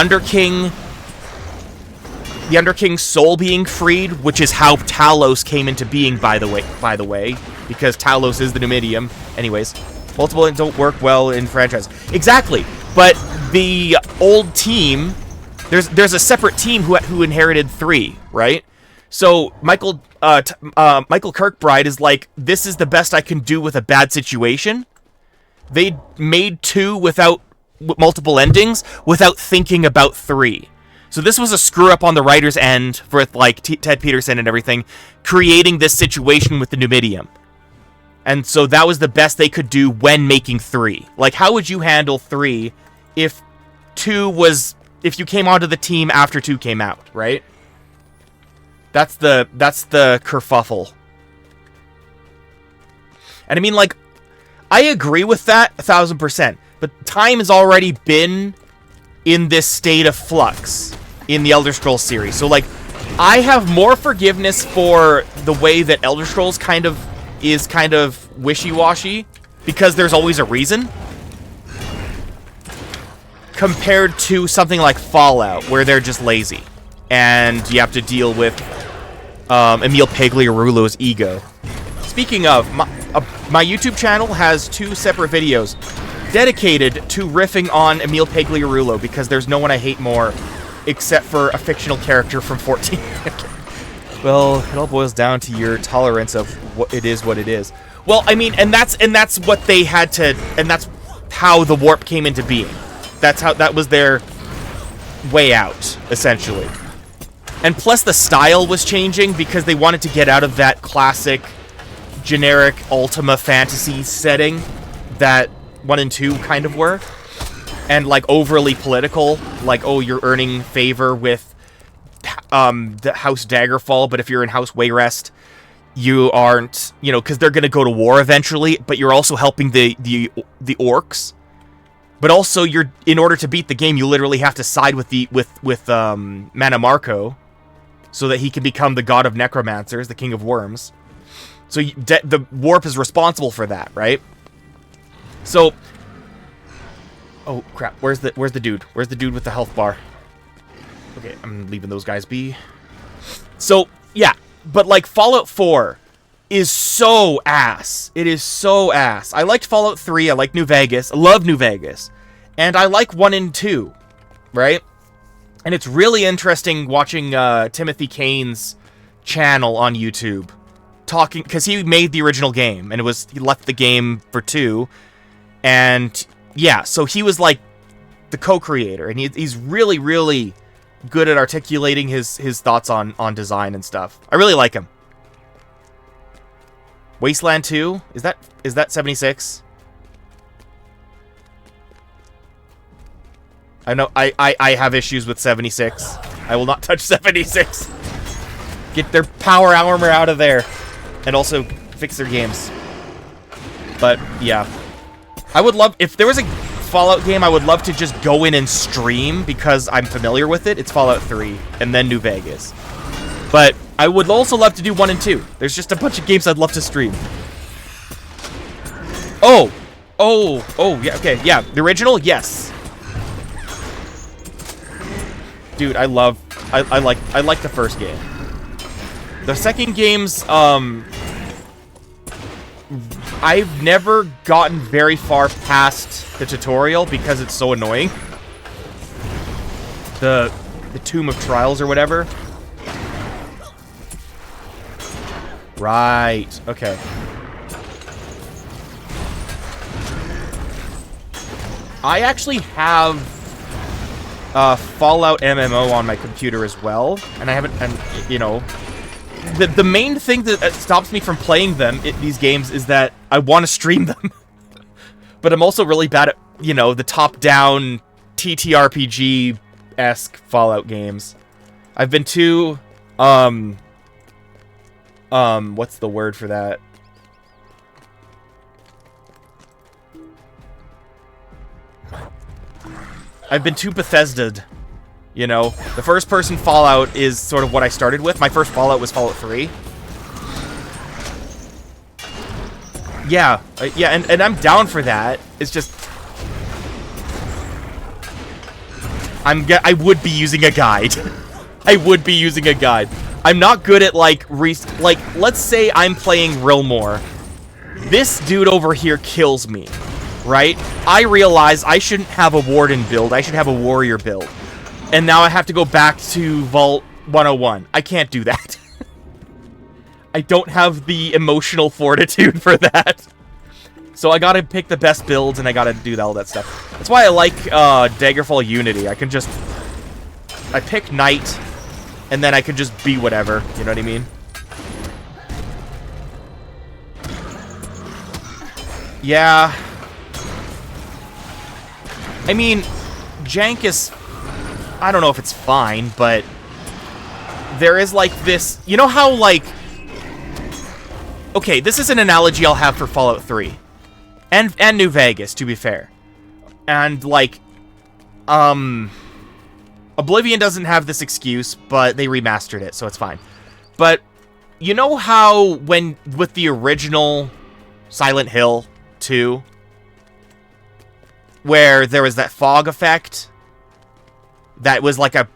Underking's soul being freed, which is how Talos came into being, by the way, because Talos is the Numidium. Anyways, multiple don't work well in franchise. Exactly, but the old team, there's a separate team who inherited 3, right? So Michael Kirkbride is like, this is the best I can do with a bad situation. They made 2 without multiple endings without thinking about 3. So this was a screw up on the writer's end for like Ted Peterson and everything, creating this situation with the Numidium. And so that was the best they could do when making 3. Like, how would you handle 3 if you came onto the team after 2 came out, right? That's the kerfuffle. And I mean, like, I agree with that 1,000%. But time has already been in this state of flux in the Elder Scrolls series. So, like, I have more forgiveness for the way that Elder Scrolls kind of wishy-washy, because there's always a reason, compared to something like Fallout, where they're just lazy. And you have to deal with Emil Pagliarulo's ego. Speaking of, my YouTube channel has 2 separate videos dedicated to riffing on Emil Pagliarulo, because there's no one I hate more except for a fictional character from 14. Well, it all boils down to your tolerance of what it is. Well, I mean, and that's what they had to, and that's how the warp came into being. That was their way out, essentially. And plus the style was changing because they wanted to get out of that classic generic Ultima fantasy setting that 1 and 2 kind of were, and like overly political, like, oh, you're earning favor with the House Daggerfall, but if you're in House Wayrest, you aren't, because they're gonna go to war eventually, but you're also helping the orcs. But also, in order to beat the game, you literally have to side with Manamarco, so that he can become the god of necromancers, the king of worms. So the warp is responsible for that, right? So, oh crap! Where's the dude? Where's the dude with the health bar? Okay, I'm leaving those guys be. So yeah, But, like, Fallout 4 is so ass. It is so ass. I liked Fallout 3. I like New Vegas. I love New Vegas. And I like 1 and 2, right? And it's really interesting watching Timothy Kane's channel on YouTube. Talking, because he made the original game, and he left the game for 2. And, yeah, so he was, like, the co-creator. And he's really, really good at articulating his thoughts on design and stuff. I really like him. Wasteland 2? Is that 76? I know I have issues with 76. I will not touch 76. Get their power armor out of there. And also fix their games. But yeah. I would love, if there was a Fallout game I would love to just go in and stream because I'm familiar with it, it's Fallout 3 and then New Vegas. But I would also love to do 1 and 2. There's just a bunch of games I'd love to stream. Oh, yeah, okay, yeah. The original, yes. Dude, I like the first game. The second game's, I've never gotten very far past the tutorial because it's so annoying. The Tomb of Trials or whatever. Right, okay. I actually have Fallout MMO on my computer as well, and I haven't, and you know, the main thing that stops me from playing these games is that I want to stream them. But I'm also really bad at, you know, the top-down TTRPG-esque Fallout games. I've been too, what's the word for that? I've been too Bethesda'd, you know? The first-person Fallout is sort of what I started with. My first Fallout was Fallout 3. Yeah, and I'm down for that. It's just... I would be using a guide. I would be using a guide. I'm not good at, like, let's say I'm playing Rilmore. This dude over here kills me, right? I realize I shouldn't have a Warden build. I should have a Warrior build. And now I have to go back to Vault 101. I can't do that. I don't have the emotional fortitude for that. So I gotta pick the best builds, and I gotta do all that stuff. That's why I like Daggerfall Unity. I can just... I pick Knight, and then I can just be whatever. You know what I mean? Yeah. I mean, jank is... I don't know if it's fine, but... There is, like, this... You know how, like... Okay, this is an analogy I'll have for Fallout 3. And New Vegas, to be fair. And, like... Oblivion doesn't have this excuse, but they remastered it, so it's fine. But, you know how when... With the original Silent Hill 2... Where there was that fog effect... That was, like, a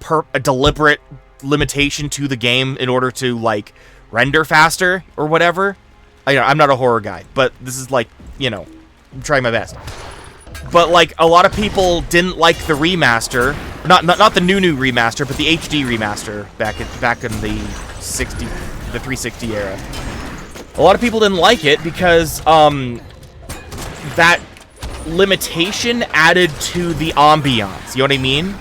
deliberate limitation to the game in order to, like, render faster or whatever. I'm not a horror guy, but this is, like, you know, I'm trying my best. But, like, a lot of people didn't like the remaster, not the new remaster, but the HD remaster back in the 360 era. A lot of people didn't like it because that limitation added to the ambiance. You know what I mean?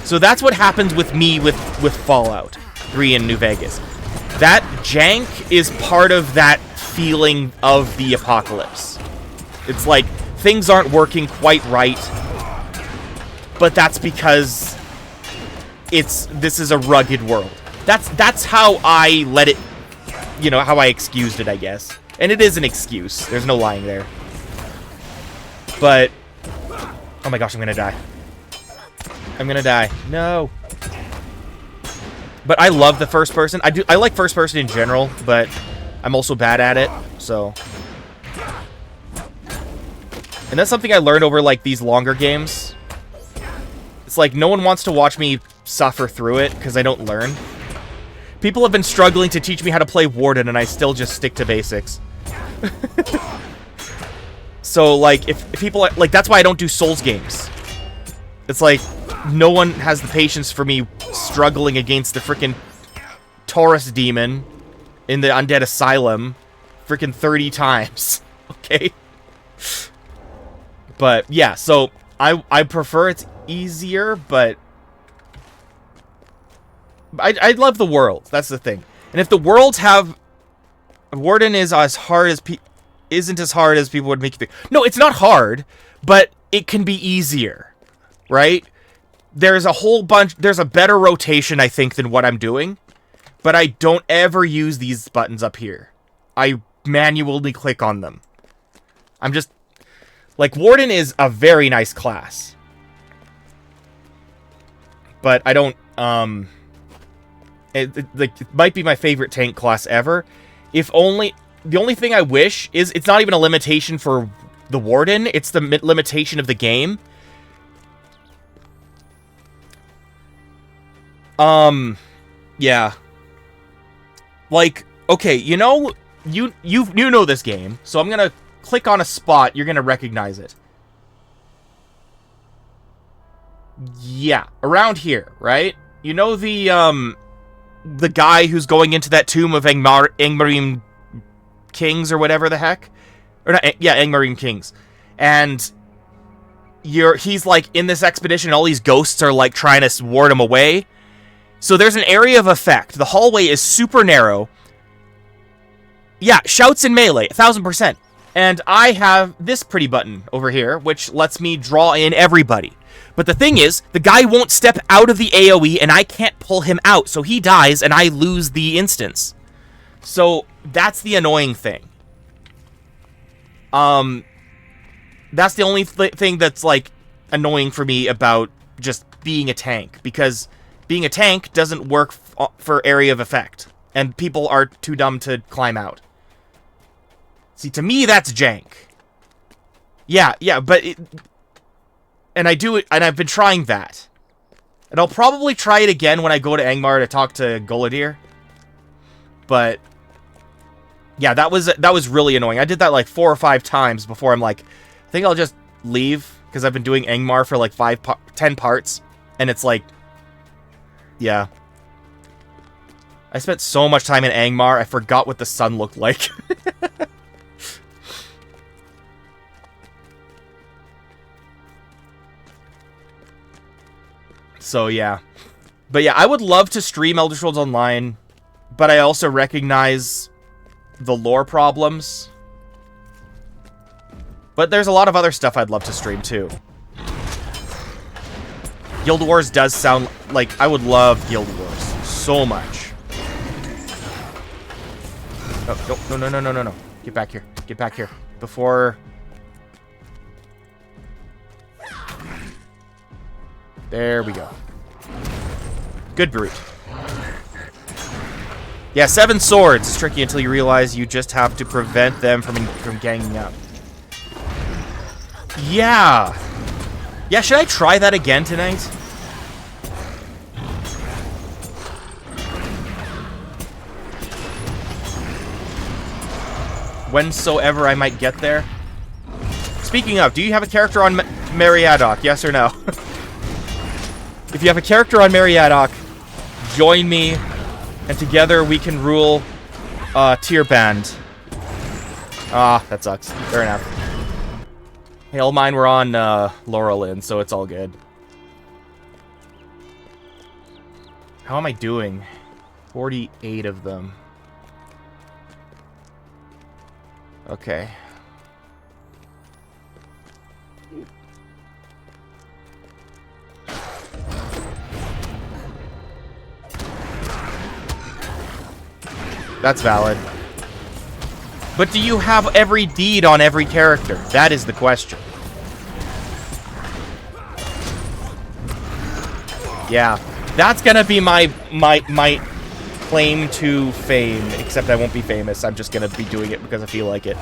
So that's what happens with me with Fallout 3 in New Vegas. That jank is part of that feeling of the apocalypse. It's like, things aren't working quite right, but that's because this is a rugged world. That's how I let it, you know, how I excused it, I guess. And it is an excuse. There's no lying there. But, oh my gosh, I'm gonna die. I'm gonna die. No. But I love the first person. I like first person in general, but I'm also bad at it, so. And that's something I learned over, like, these longer games. It's like, no one wants to watch me suffer through it, because I don't learn. People have been struggling to teach me how to play Warden, and I still just stick to basics. So, like, if people... Like, that's why I don't do Souls games. It's like, no one has the patience for me struggling against the frickin' Taurus demon in the Undead Asylum frickin' 30 times. Okay? But, yeah, so... I prefer it's easier, but... I love the world. That's the thing. And if the worlds have... Warden is as hard as isn't as hard as people would make you think. No, it's not hard, but it can be easier. Right? There's a whole bunch... There's a better rotation, I think, than what I'm doing. But I don't ever use these buttons up here. I manually click on them. I'm just... Like, Warden is a very nice class. But I don't... It might be my favorite tank class ever. If only... The only thing I wish is... It's not even a limitation for the Warden. It's the limitation of the game. Yeah. Like, okay, you know... You know this game. So I'm gonna click on a spot. You're gonna recognize it. Yeah. Around here, right? You know the guy who's going into that tomb of Angmarim Kings or whatever the heck? Or not, yeah, Angmarim Kings. And he's like in this expedition, all these ghosts are like trying to ward him away. So there's an area of effect. The hallway is super narrow. Yeah, shouts in melee, 1000%. And I have this pretty button over here, which lets me draw in everybody. But the thing is, the guy won't step out of the AoE, and I can't pull him out, so he dies, and I lose the instance. So, that's the annoying thing. That's the only thing that's, like, annoying for me about just being a tank. Because being a tank doesn't work for area of effect. And people are too dumb to climb out. See, to me, that's jank. Yeah, but... And I do it, and I've been trying that. And I'll probably try it again when I go to Angmar to talk to Guladir. But... Yeah, that was really annoying. I did that like 4 or 5 times before I'm like... I think I'll just leave, because I've been doing Angmar for like 10 parts. And it's like... Yeah. I spent so much time in Angmar, I forgot what the sun looked like. So, yeah. But yeah, I would love to stream Elder Scrolls Online, but I also recognize the lore problems. But there's a lot of other stuff I'd love to stream, too. Guild Wars does sound like... I would love Guild Wars so much. Oh, no. Get back here. Get back here. Before... There we go. Good brute. Yeah, 7 swords. It's tricky until you realize you just have to prevent them from ganging up. Yeah. Yeah, should I try that again tonight? Whensoever I might get there. Speaking of, do you have a character on Meriadoc? Yes or no? If you have a character on Meriadoc, join me, and together we can rule Tier Band. Ah, that sucks. Fair enough. Hey, all mine were on Laurelin, so it's all good. How am I doing? 48 of them. Okay. That's valid. But do you have every deed on every character? That is the question. Yeah. That's gonna be my claim to fame, except I won't be famous. I'm just gonna be doing it because I feel like it.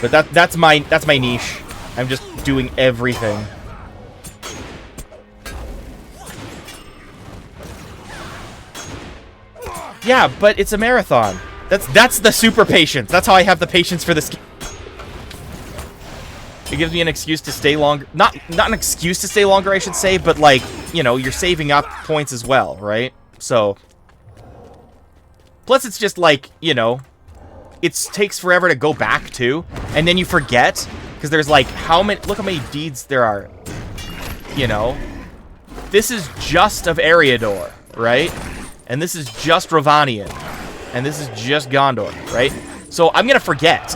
But that's my niche. I'm just doing everything. Yeah, but it's a marathon. That's the super patience. That's how I have the patience for this game. It gives me an excuse to stay longer. Not an excuse to stay longer, I should say, but like, you know, you're saving up points as well, right? So plus it's just like, you know, it takes forever to go back too, and then you forget because there's like look how many deeds there are. You know, this is just of Eriador, right? And this is just Ravanian, and this is just Gondor, right? So I'm gonna forget.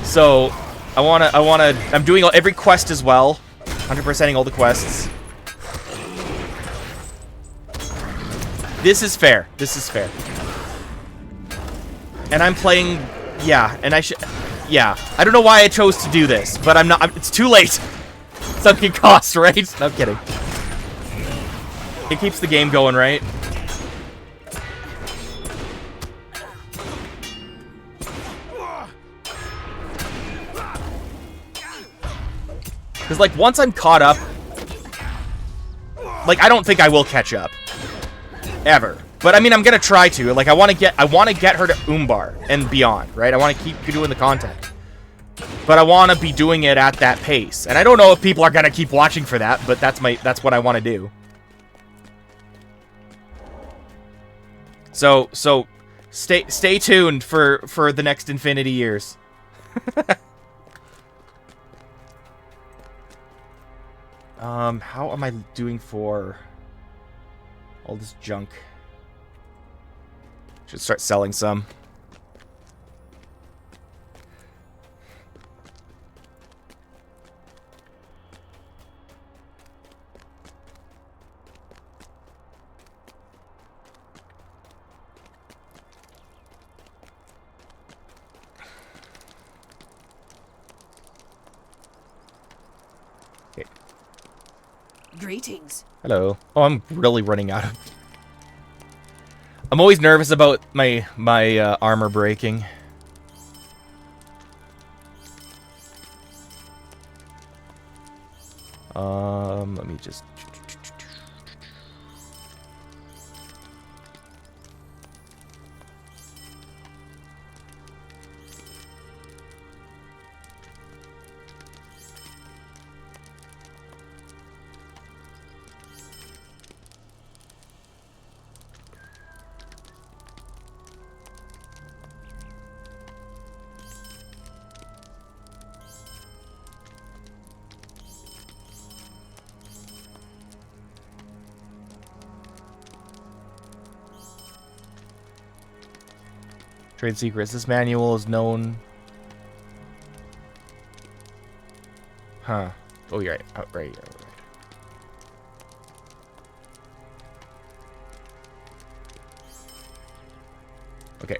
So I'm doing every quest as well, 100%ing all the quests. This is fair. This is fair. And I'm playing, yeah, and yeah. I don't know why I chose to do this, but it's too late. Sunken cost, right? No, I'm kidding. It keeps the game going, right? Because, like, once I'm caught up, like, I don't think I will catch up. Ever. But, I mean, I'm gonna try to. Like, I want to get her to Umbar and beyond, right? I want to keep doing the content. But I want to be doing it at that pace. And I don't know if people are gonna keep watching for that, but that's what I want to do. So, stay tuned for the next infinity years. How am I doing for all this junk? Should start selling some. Greetings. Hello. Oh, I'm really running out of... I'm always nervous about my armor breaking. Let me just... Trade secrets. This manual is known... Huh. Oh, you're right. Oh, right. Okay.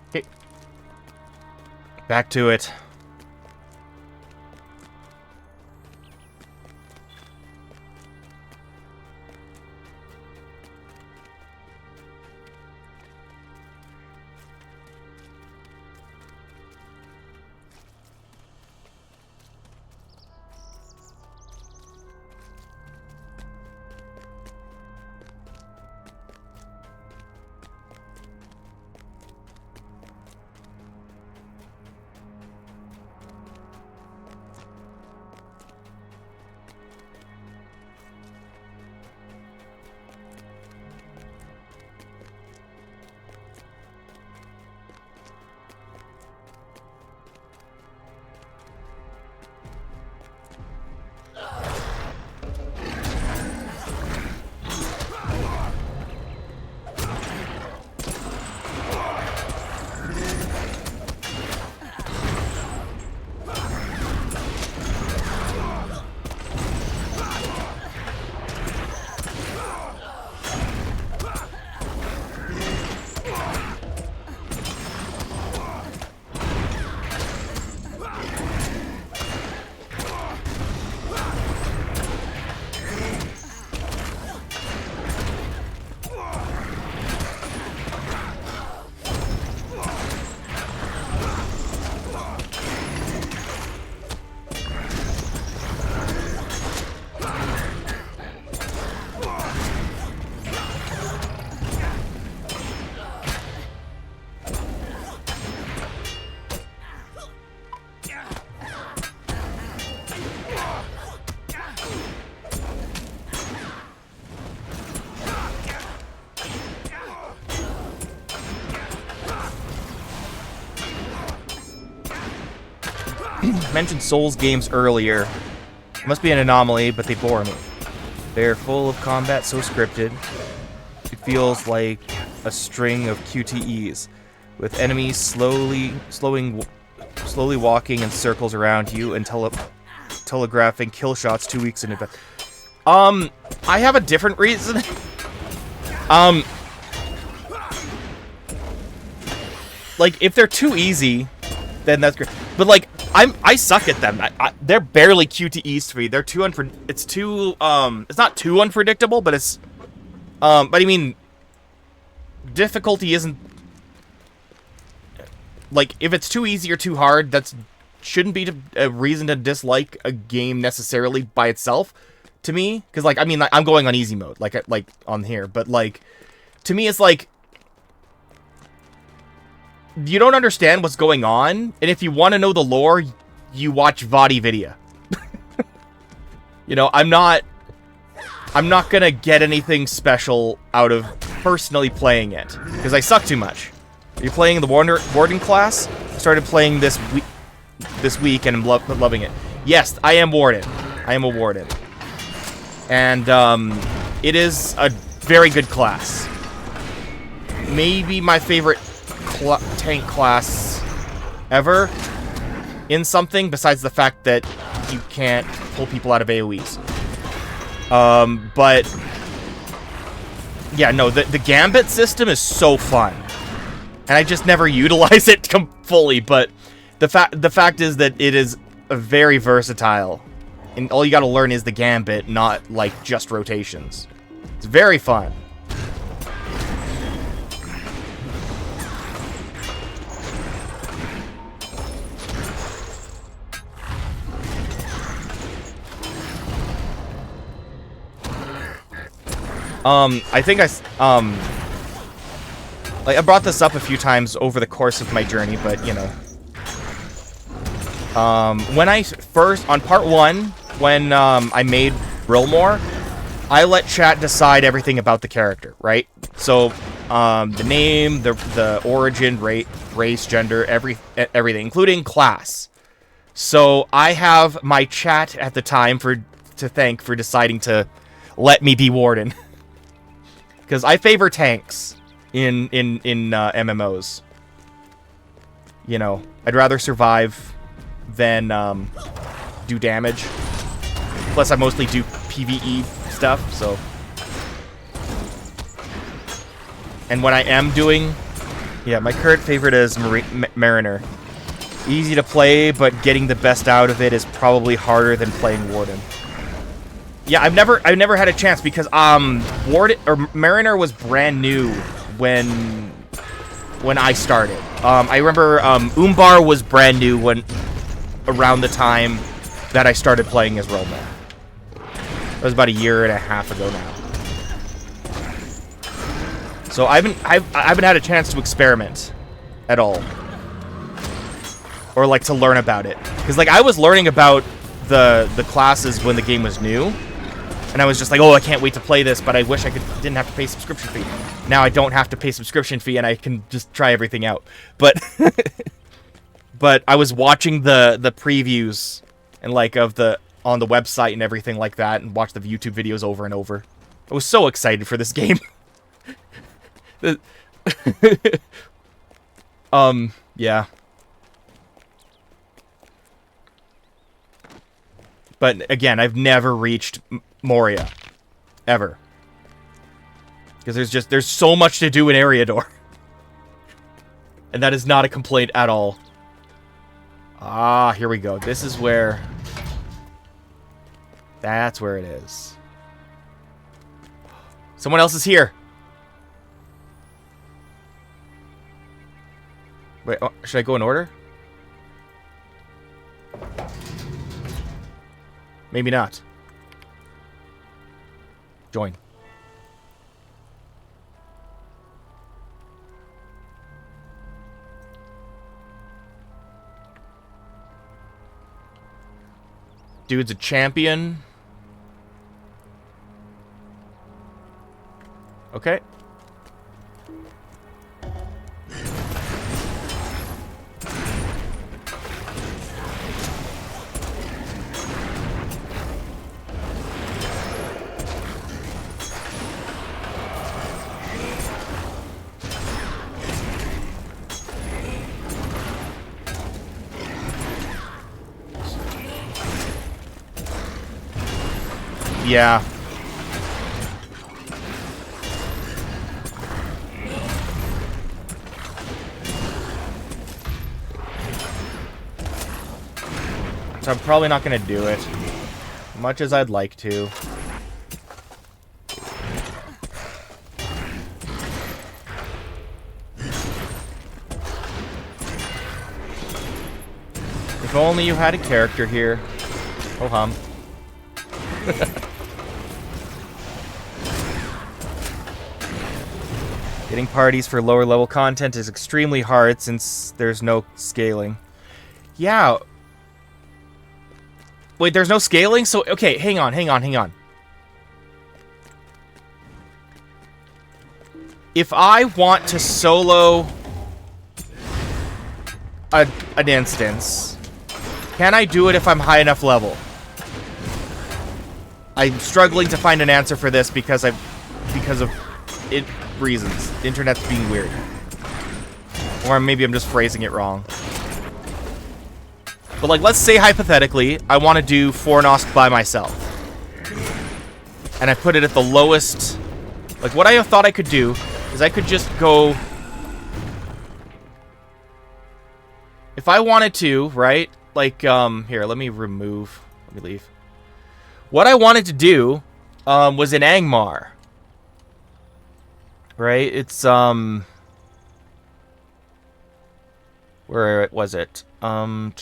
Okay. Back to it. mentioned Souls games earlier. Must be an anomaly, but they bore me. They're full of combat so scripted. It feels like a string of QTEs, with enemies slowly walking in circles around you and telegraphing kill shots 2 weeks in advance. I have a different reason. Like, if they're too easy, then that's great. But, like, I suck at them. They're barely QTEs to me. They're too it's not too unpredictable, but it's, but I mean, difficulty isn't, like, if it's too easy or too hard, that's shouldn't be a reason to dislike a game necessarily by itself, to me. Because, like, I mean, I'm going on easy mode, like on here, but, like, to me, it's like, you don't understand what's going on, and if you want to know the lore, you watch VOD video. You know, I'm not gonna get anything special out of personally playing it, because I suck too much. Are you playing the Warden class? I started playing this week, and I'm loving it. Yes, I am Warden. I am a Warden. And, it is a very good class. Maybe my favorite tank class ever in something, besides the fact that you can't pull people out of AoEs. But yeah, no, the Gambit system is so fun, and I just never utilize it fully. But the fact is that it is very versatile, and all you got to learn is the Gambit, not like just rotations. It's very fun. I think like, I brought this up a few times over the course of my journey, but, you know. When I first, on part 1, when, I made Rilmore, I let chat decide everything about the character, right? So, the name, the origin, race, gender, everything, including class. So, I have my chat at the time to thank for deciding to let me be Warden. Because I favor tanks in MMOs. You know, I'd rather survive than do damage. Plus, I mostly do PvE stuff, so. And when I am doing, yeah, my current favorite is Mariner. Easy to play, but getting the best out of it is probably harder than playing Warden. Yeah, I've never had a chance because Warden or Mariner was brand new when I started. I remember Umbar was brand new around the time that I started playing as Roman. That was about 1.5 years ago now. So I haven't had a chance to experiment at all, or like to learn about it, because like I was learning about the classes when the game was new. And I was just like, oh, I can't wait to play this, but I wish I didn't have to pay subscription fee. Now I don't have to pay subscription fee, and I can just try everything out. But but I was watching the previews and like on the website and everything like that, and watched the YouTube videos over and over. I was so excited for this game. Yeah. But again, I've never reached Moria, ever, because there's so much to do in Eriador, and that is not a complaint at all. Ah, here we go. This is where. That's where it is. Someone else is here. Wait, should I go in order? Maybe not. Join. Dude's a champion. Okay. Yeah. So I'm probably not going to do it. Much as I'd like to. If only you had a character here. Oh hum. Getting parties for lower level content is extremely hard since there's no scaling. Yeah. Wait, there's no scaling? So, okay, hang on. If I want to solo an instance, can I do it if I'm high enough level? I'm struggling to find an answer for this because of reasons. The internet's being weird. Or maybe I'm just phrasing it wrong. But, like, let's say, hypothetically, I want to do Fornost by myself. And I put it at the lowest... Like, what I thought I could do is I could just go... If I wanted to, right? Like, here, let me leave. What I wanted to do, was in Angmar. Right? It's, where was it? Hang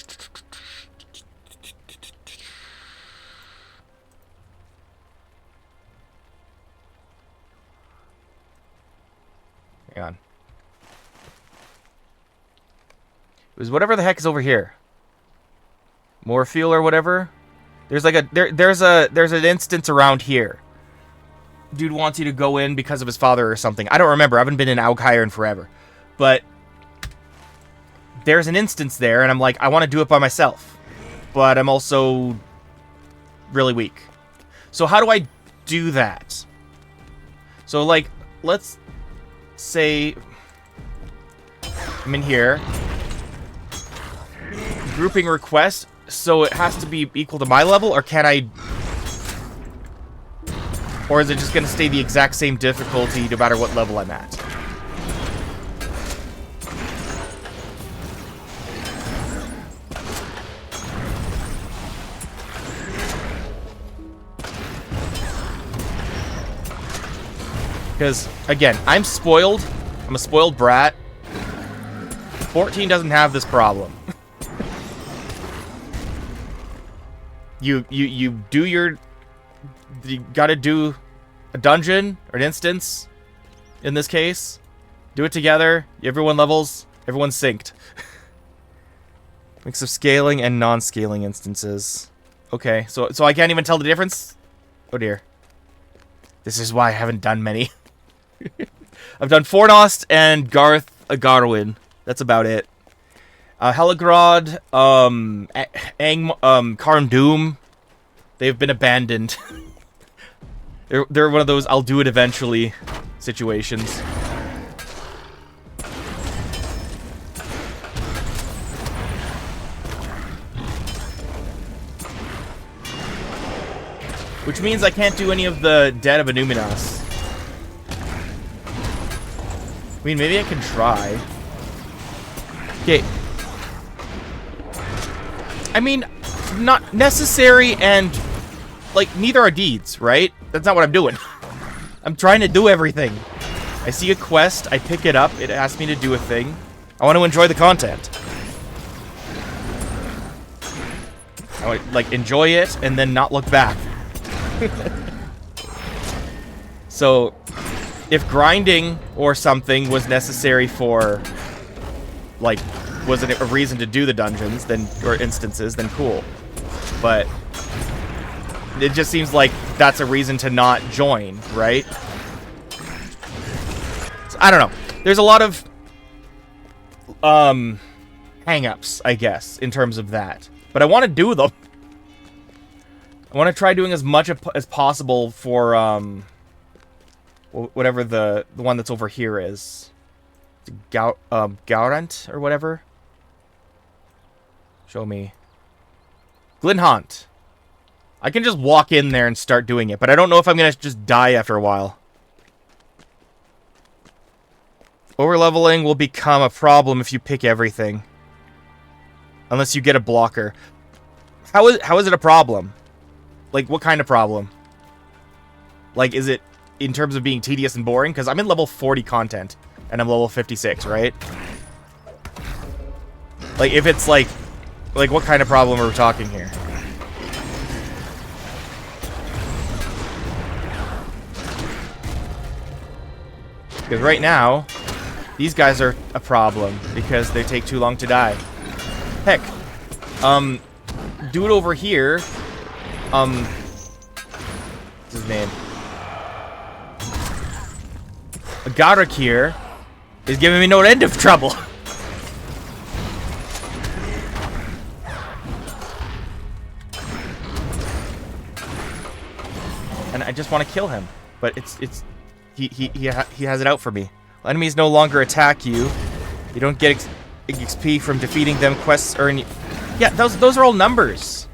on. It was whatever the heck is over here. Morpheal or whatever. There's like there's an instance around here. Dude wants you to go in because of his father or something. I don't remember. I haven't been in Aughyr in forever. But there's an instance there, and I'm like, I want to do it by myself. But I'm also really weak. So how do I do that? So, like, let's say I'm in here. Grouping request. So it has to be equal to my level, or can I... Or is it just going to stay the exact same difficulty no matter what level I'm at? Because, again, I'm spoiled. I'm a spoiled brat. 14 doesn't have this problem. You do your... You gotta do a dungeon, or an instance, in this case. Do it together. Everyone levels. Everyone's synced. Mix of scaling and non-scaling instances. Okay, so I can't even tell the difference? Oh dear. This is why I haven't done many. I've done Fornost and Garwin. That's about it. Helagrod, Karm Doom, they've been abandoned. They're one of those I'll do it eventually situations. Which means I can't do any of the Dead of Illuminas. I mean, maybe I can try. Okay. I mean, not necessary and, like, neither are deeds, right? That's not what I'm doing. I'm trying to do everything. I see a quest, I pick it up, it asks me to do a thing. I want to enjoy the content. I want to, like, enjoy it and then not look back. So, if grinding or something was necessary for, like, was it a reason to do the dungeons, then, or instances, then cool. But it just seems like that's a reason to not join, right? So, I don't know. There's a lot of hang-ups, I guess, in terms of that. But I want to do them. I want to try doing as much as possible for whatever the one that's over here is. Gaurant or whatever. Show me. Glinhant. I can just walk in there and start doing it, but I don't know if I'm going to just die after a while. Overleveling will become a problem if you pick everything. Unless you get a blocker. How is it a problem? Like, what kind of problem? Like, is it in terms of being tedious and boring? Because I'm in level 40 content, and I'm level 56, right? Like, if it's like, what kind of problem are we talking here? Because right now, these guys are a problem because they take too long to die. Heck, dude over here, what's his name? Garak here is giving me no end of trouble. And I just want to kill him, but he has it out for me. Enemies no longer attack you. You don't get XP from defeating them. Quests earn you. Yeah, those are all numbers.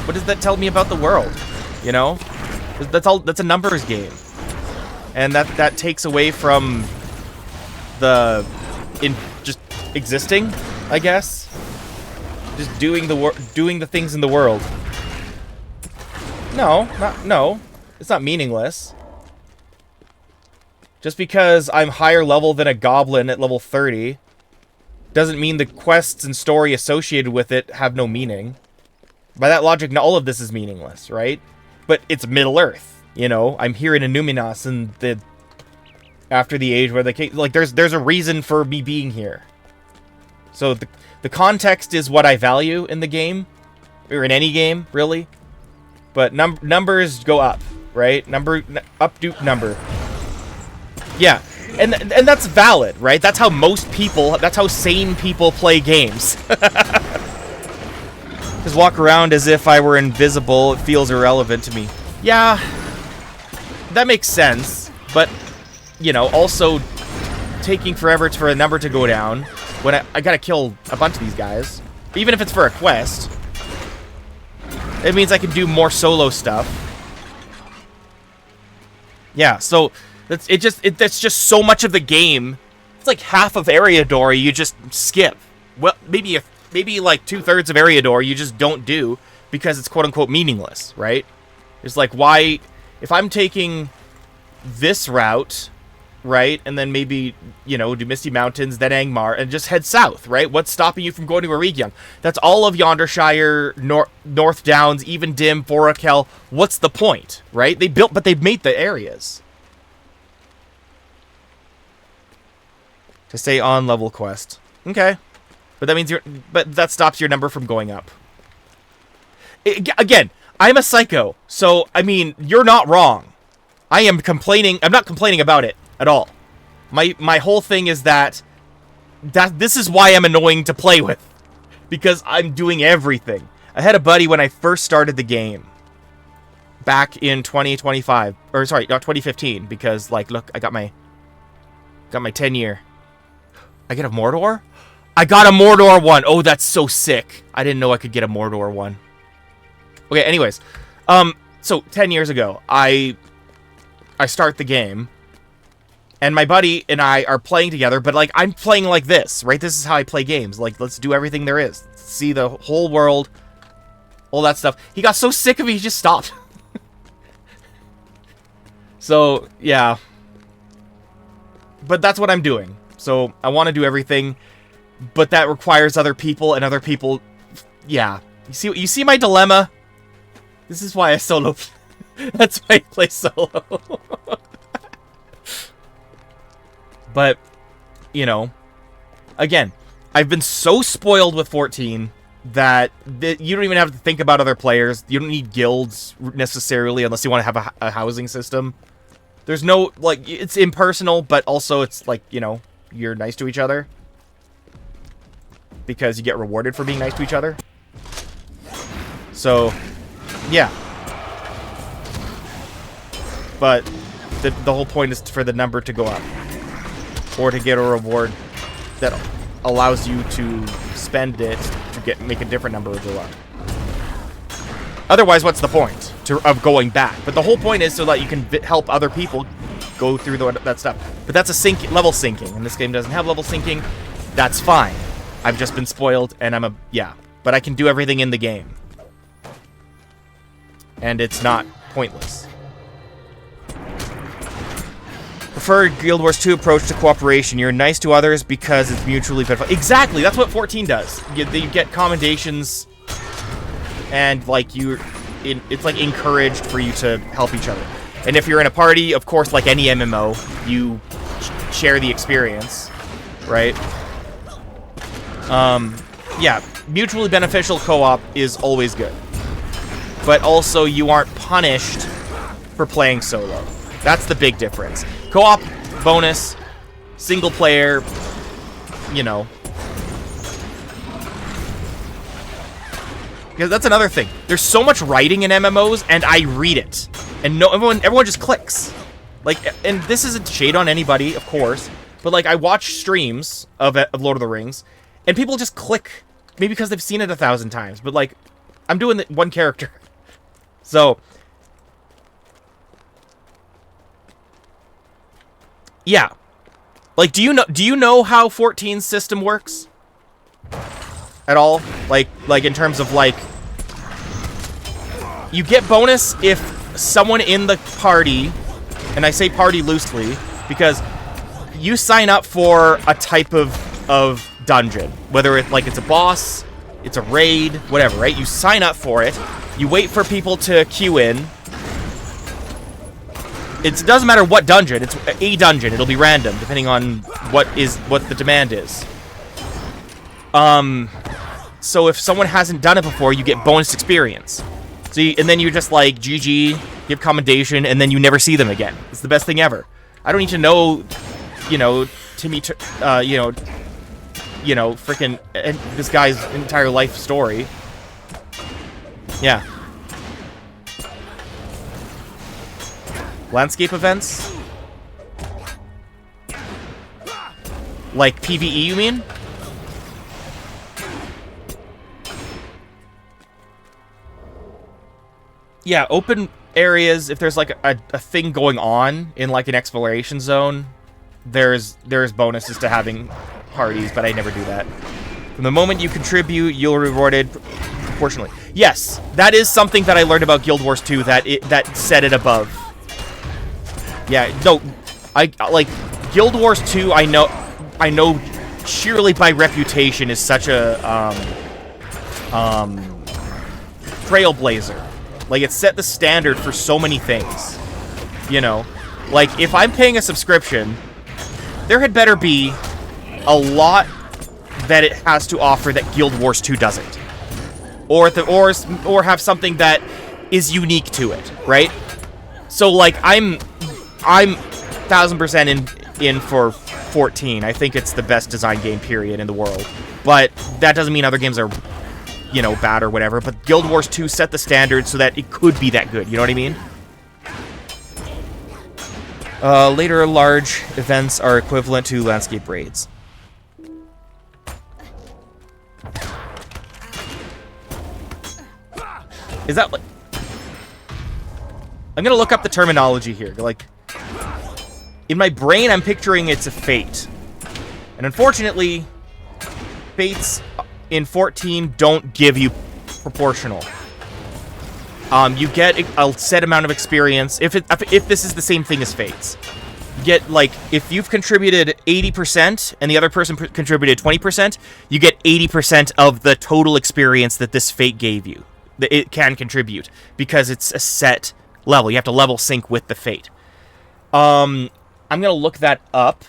What does that tell me about the world? You know, that's a numbers game, and that takes away from just existing, I guess. Just doing the things in the world. No. It's not meaningless. Just because I'm higher level than a goblin at level 30 doesn't mean the quests and story associated with it have no meaning. By that logic, all of this is meaningless, right? But it's Middle-earth, you know? I'm here in Numinos and after the age where there's a reason for me being here. So the context is what I value in the game, or in any game, really. But numbers go up, right? Number. Yeah, and that's valid, right? That's how that's how sane people play games. Just walk around as if I were invisible. It feels irrelevant to me. Yeah, that makes sense. But, you know, also taking forever for a number to go down when I gotta kill a bunch of these guys. Even if it's for a quest. It means I can do more solo stuff. Yeah, so that's just so much of the game. It's like half of Eriador you just skip. Well, maybe like 2/3 of Eriador you just don't do because it's quote unquote meaningless, right? It's like, why, if I'm taking this route, right, and then maybe, you know, do Misty Mountains, then Angmar, and just head south, right? What's stopping you from going to Eregion? That's all of Yondershire, North Downs, Evendim, Forakel. What's the point, right? But they've made the areas. To stay on level quest. Okay. But that means but that stops your number from going up. Again, I'm a psycho, so, I mean, you're not wrong. I'm not complaining about it at all. My whole thing is that this is why I'm annoying to play with. Because I'm doing everything. I had a buddy when I first started the game. Back in 2025. Or, sorry, not 2015. Because, like, look, I got my 10-year. I get a Mordor? I got a Mordor one! Oh, that's so sick. I didn't know I could get a Mordor one. Okay, anyways. So, 10 years ago, I start the game. And my buddy and I are playing together, but, like, I'm playing like this, right? This is how I play games. Like, let's do everything there is. See the whole world. All that stuff. He got so sick of it, he just stopped. So, yeah. But that's what I'm doing. So, I want to do everything, but that requires other people, and other people... Yeah. You see my dilemma? This is why I solo... That's why I play solo. But, you know, again, I've been so spoiled with 14 that you don't even have to think about other players. You don't need guilds necessarily unless you want to have a housing system. There's no, like, it's impersonal, but also it's like, you know, you're nice to each other. Because you get rewarded for being nice to each other. So, yeah. But the whole point is for the number to go up. Or to get a reward that allows you to spend it to make a different number go up. Otherwise, what's the point? of going back. But the whole point is so that you can help other people go through that stuff. But that's a level syncing, and this game doesn't have level syncing. That's fine. I've just been spoiled, and yeah. But I can do everything in the game. And it's not pointless. Prefer Guild Wars 2 approach to cooperation. You're nice to others because it's mutually beneficial. Exactly, that's what 14 does. You get commendations, and like it's like encouraged for you to help each other. And if you're in a party, of course, like any MMO, you share the experience, right? Yeah, mutually beneficial co-op is always good. But also, you aren't punished for playing solo. That's the big difference. Co-op, bonus, single player, you know. Because that's another thing. There's so much writing in MMOs, and I read it. And everyone just clicks. Like, and this isn't shade on anybody, of course, but like, I watch streams of Lord of the Rings, and people just click. Maybe because they've seen it 1,000 times, but like, I'm doing one character. So, yeah. Like, do you know how 14's system works? At all? Like in terms of like, you get bonus if someone in the party, and I say party loosely, because you sign up for a type of dungeon, whether it's a boss, it's a raid, whatever, right? You sign up for it, you wait for people to queue in. It doesn't matter what dungeon, it's a dungeon, it'll be random, depending on what the demand is. So if someone hasn't done it before, you get bonus experience. So and then you're just like, GG, give commendation, and then you never see them again. It's the best thing ever. I don't need to know, Timmy, freaking this guy's entire life story. Yeah. Landscape events? Like PvE, you mean? Yeah, open areas, if there's like a thing going on in like an exploration zone, there's bonuses to having parties, but I never do that. From the moment you contribute, you're rewarded proportionally. Yes, that is something that I learned about Guild Wars 2 that set it above. Yeah, no, I like Guild Wars 2. I know sheerly by reputation is such a trailblazer. Like, it set the standard for so many things. Like, if I'm paying a subscription, there had better be a lot that it has to offer that Guild Wars 2 doesn't. Or have something that is unique to it, right? So, like, I'm 1000% in for 14. I think it's the best design game, period, in the world. But that doesn't mean other games are, bad or whatever. But Guild Wars 2 set the standard so that it could be that good. You know what I mean? Later large events are equivalent to landscape raids. Is that like... I'm gonna look up the terminology here. Like, in my brain, I'm picturing it's a fate. And unfortunately, fates in 14 don't give you proportional. You get a set amount of experience if this is the same thing as fates. You get, like, if you've contributed 80% and the other person contributed 20%, you get 80% of the total experience that this fate gave you. That it can contribute because it's a set level. You have to level sync with the fate. I'm gonna look that up.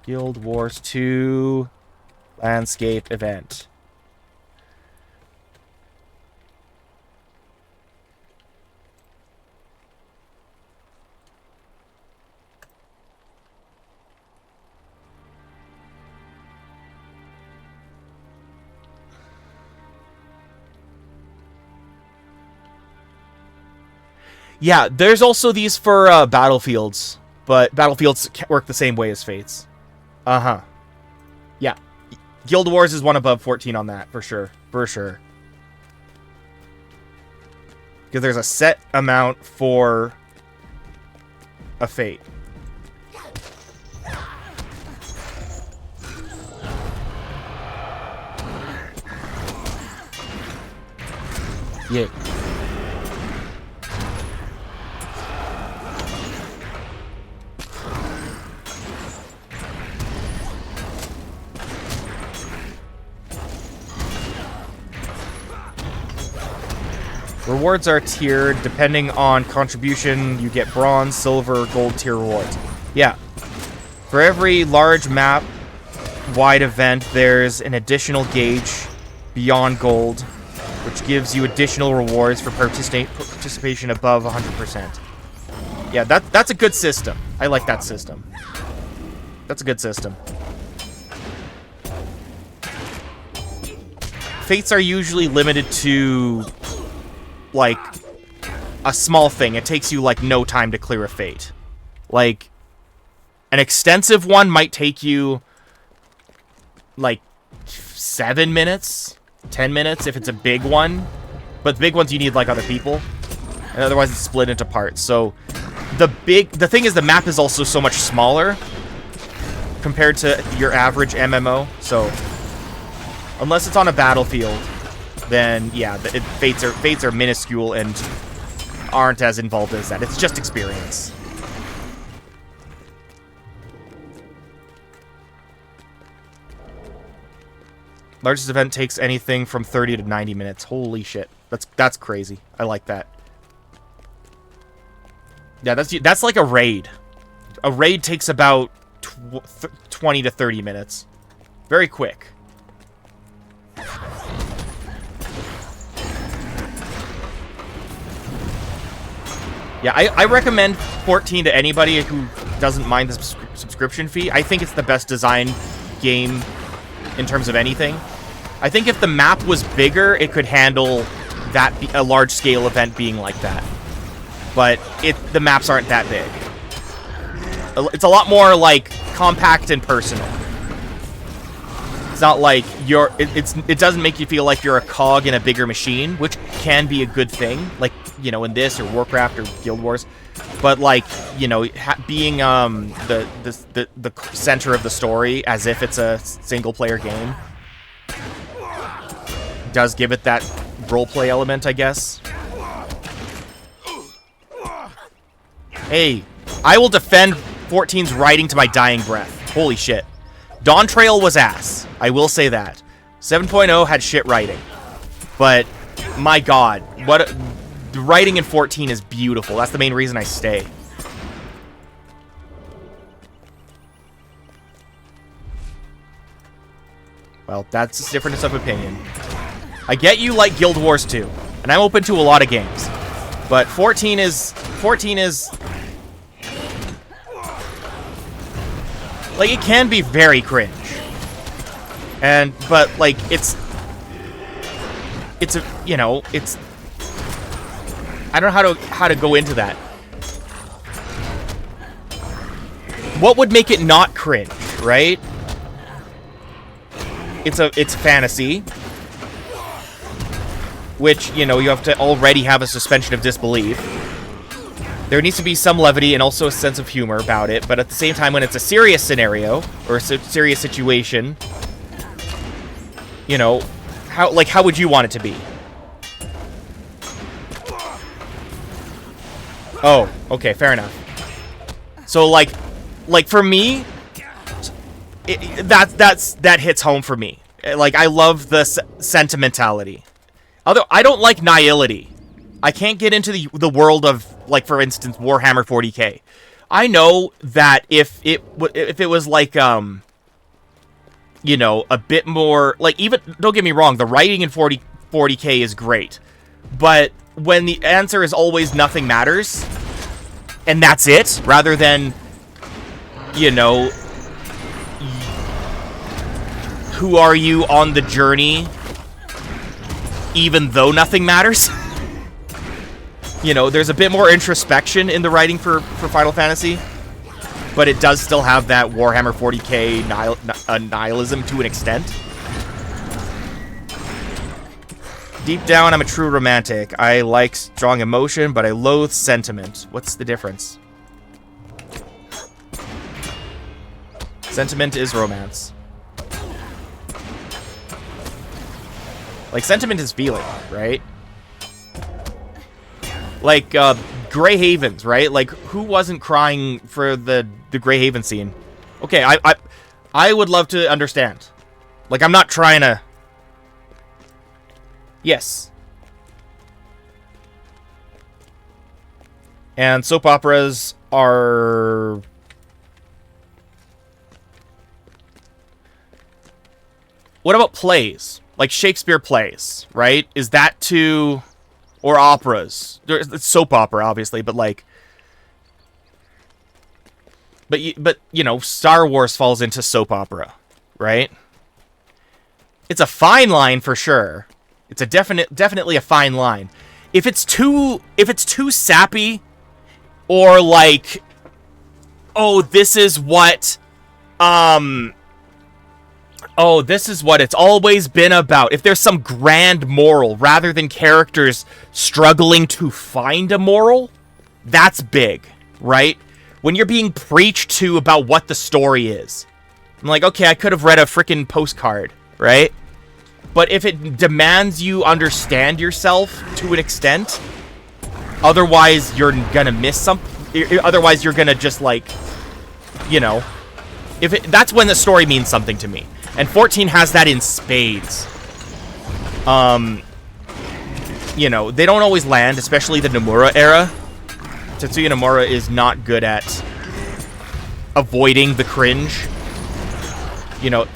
Guild Wars 2 landscape event. Yeah, there's also these for battlefields, but battlefields work the same way as fates. Uh-huh. Yeah. Guild Wars is one above 14 on that, for sure. For sure. Because there's a set amount for a fate. Yeah. Rewards are tiered. Depending on contribution, you get bronze, silver, gold tier rewards. Yeah. For every large map-wide event, there's an additional gauge beyond gold, which gives you additional rewards for participation above 100%. Yeah, that's a good system. I like that system. That's a good system. Fates are usually limited to, like, a small thing. It takes you, like, no time to clear a fate. Like, an extensive one might take you, like, 7 minutes, 10 minutes if it's a big one. But the big ones you need, like, other people. And otherwise it's split into parts. So, the thing is the map is also so much smaller compared to your average MMO. So, unless it's on a battlefield, then yeah, fates are minuscule and aren't as involved as that. It's just experience. Largest event takes anything from 30 to 90 minutes. Holy shit. That's crazy. I like that. Yeah, that's like a raid. A raid takes about 20 to 30 minutes. Very quick. Yeah, I recommend 14 to anybody who doesn't mind the subscription fee. I think it's the best designed game in terms of anything. I think if the map was bigger, it could handle that a large-scale event being like that. But the maps aren't that big. It's a lot more, like, compact and personal. It's not like it doesn't make you feel like you're a cog in a bigger machine, which can be a good thing, like, you know, in this or Warcraft or Guild Wars. But, like, you know, being the center of the story as if it's a single-player game does give it that roleplay element, I guess. Hey, I will defend 14's writing to my dying breath. Holy shit. Dawn Trail was ass. I will say that. 7.0 had shit writing. But, my god, the writing in 14 is beautiful. That's the main reason I stay. Well, that's a difference of opinion. I get you like Guild Wars 2, and I'm open to a lot of games. But 14 is... Like, it can be very cringe. But, like, it's a, you know, it's... I don't know how to go into that. What would make it not cringe, right? It's fantasy, which, you know, you have to already have a suspension of disbelief. There needs to be some levity and also a sense of humor about it, but at the same time, when it's a serious scenario or a serious situation, you know, how would you want it to be? Oh, okay, fair enough. So, like for me, that hits home for me. Like, I love the sentimentality. Although I don't like nihility. I can't get into the world of, like, for instance, Warhammer 40k. I know that if it was like, you know, a bit more, like, even, don't get me wrong, the writing in 40k is great. But when the answer is always nothing matters, and that's it, rather than, you know, who are you on the journey, even though nothing matters? You know, there's a bit more introspection in the writing for Final Fantasy, but it does still have that Warhammer 40k nihilism to an extent. Deep down, I'm a true romantic. I like strong emotion, but I loathe sentiment. What's the difference? Sentiment is romance. Like, sentiment is feeling, right? Like, Grey Havens, right? Like, who wasn't crying for the Grey Haven scene? Okay, I would love to understand. Like, I'm not trying to... Yes. And soap operas are... What about plays? Like Shakespeare plays, right? Is that too... Or operas. It's soap opera, obviously, but like... But you know, Star Wars falls into soap opera, right? It's a fine line for sure. It's a definitely a fine line. If it's too sappy, or like, oh, this is what it's always been about. If there's some grand moral rather than characters struggling to find a moral, that's big, right? When you're being preached to about what the story is. I'm like, okay, I could have read a freaking postcard, right? But if it demands you understand yourself to an extent, otherwise you're gonna miss something. Otherwise you're gonna just like, you know, that's when the story means something to me. And 14 has that in spades. You know, they don't always land, especially the Nomura era. Tetsuya Nomura is not good at avoiding the cringe. You know,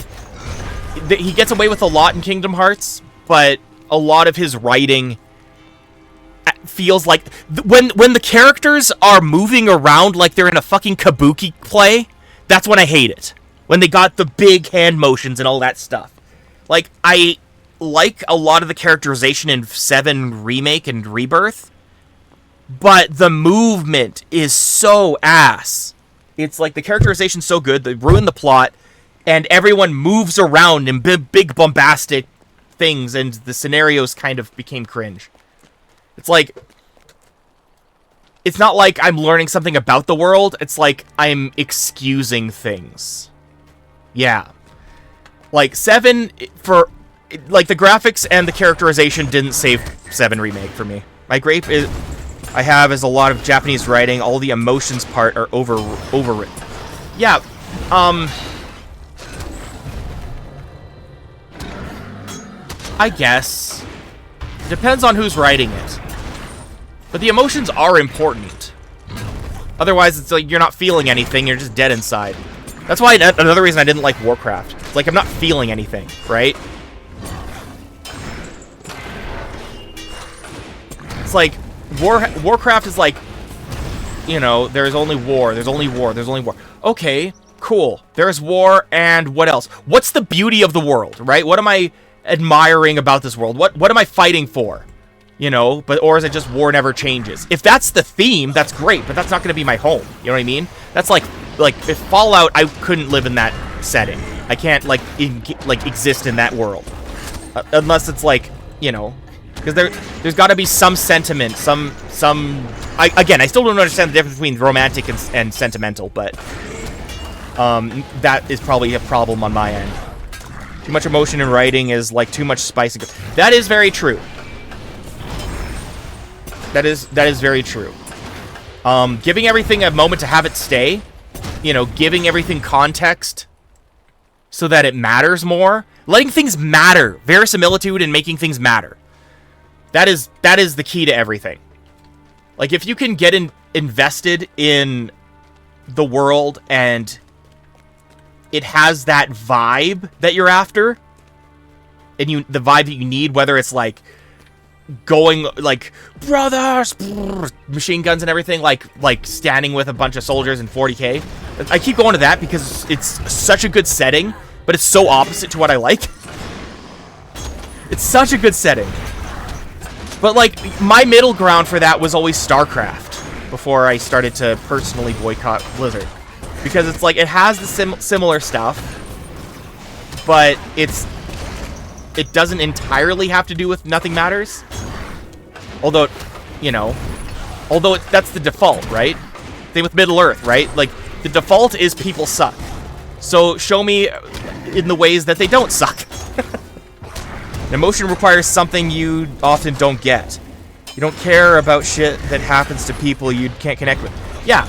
he gets away with a lot in Kingdom Hearts, but a lot of his writing feels like... When the characters are moving around like they're in a fucking kabuki play, that's when I hate it. When they got the big hand motions and all that stuff. Like, I like a lot of the characterization in 7 Remake and Rebirth, but the movement is so ass. It's like the characterization's so good, they ruin the plot, and everyone moves around in big bombastic things, and the scenarios kind of became cringe. It's like... It's not like I'm learning something about the world, it's like I'm excusing things. Yeah. Like, 7, for... Like, the graphics and the characterization didn't save 7 Remake for me. My gripe is... I have is a lot of Japanese writing, all the emotions part are overwritten. Yeah, I guess. Depends on who's writing it. But the emotions are important. Otherwise, it's like you're not feeling anything, you're just dead inside. That's why another reason I didn't like Warcraft. It's like I'm not feeling anything, right? It's like Warcraft is like, you know, there's only war, there's only war, there's only war. Okay, cool. There's war, and what else? What's the beauty of the world, right? What am I admiring about this world? What am I fighting for? You know, or is it just war never changes? If that's the theme, that's great, but that's not going to be my home. You know what I mean? That's like if Fallout, I couldn't live in that setting. I can't like exist in that world unless it's like, you know, because there's got to be some sentiment, again, I still don't understand the difference between romantic and sentimental, but that is probably a problem on my end. Too much emotion in writing is like too much spice. That is very true. That is very true. Giving everything a moment to have it stay, you know, giving everything context so that it matters more, letting things matter, verisimilitude and making things matter. That is the key to everything. Like, if you can get invested in the world and it has that vibe that you're after, and the vibe that you need, whether it's like going like brothers, machine guns and everything, like standing with a bunch of soldiers in 40K. I keep going to that because it's such a good setting, but it's so opposite to what I like. It's such a good setting. But, like, my middle ground for that was always StarCraft before I started to personally boycott Blizzard. Because it's like, it has the similar stuff, but it's it doesn't entirely have to do with nothing matters. Although, you know, that's the default, right? Same with Middle Earth, right? Like, the default is people suck. So show me in the ways that they don't suck. Emotion requires something you often don't get. You don't care about shit that happens to people you can't connect with. Yeah,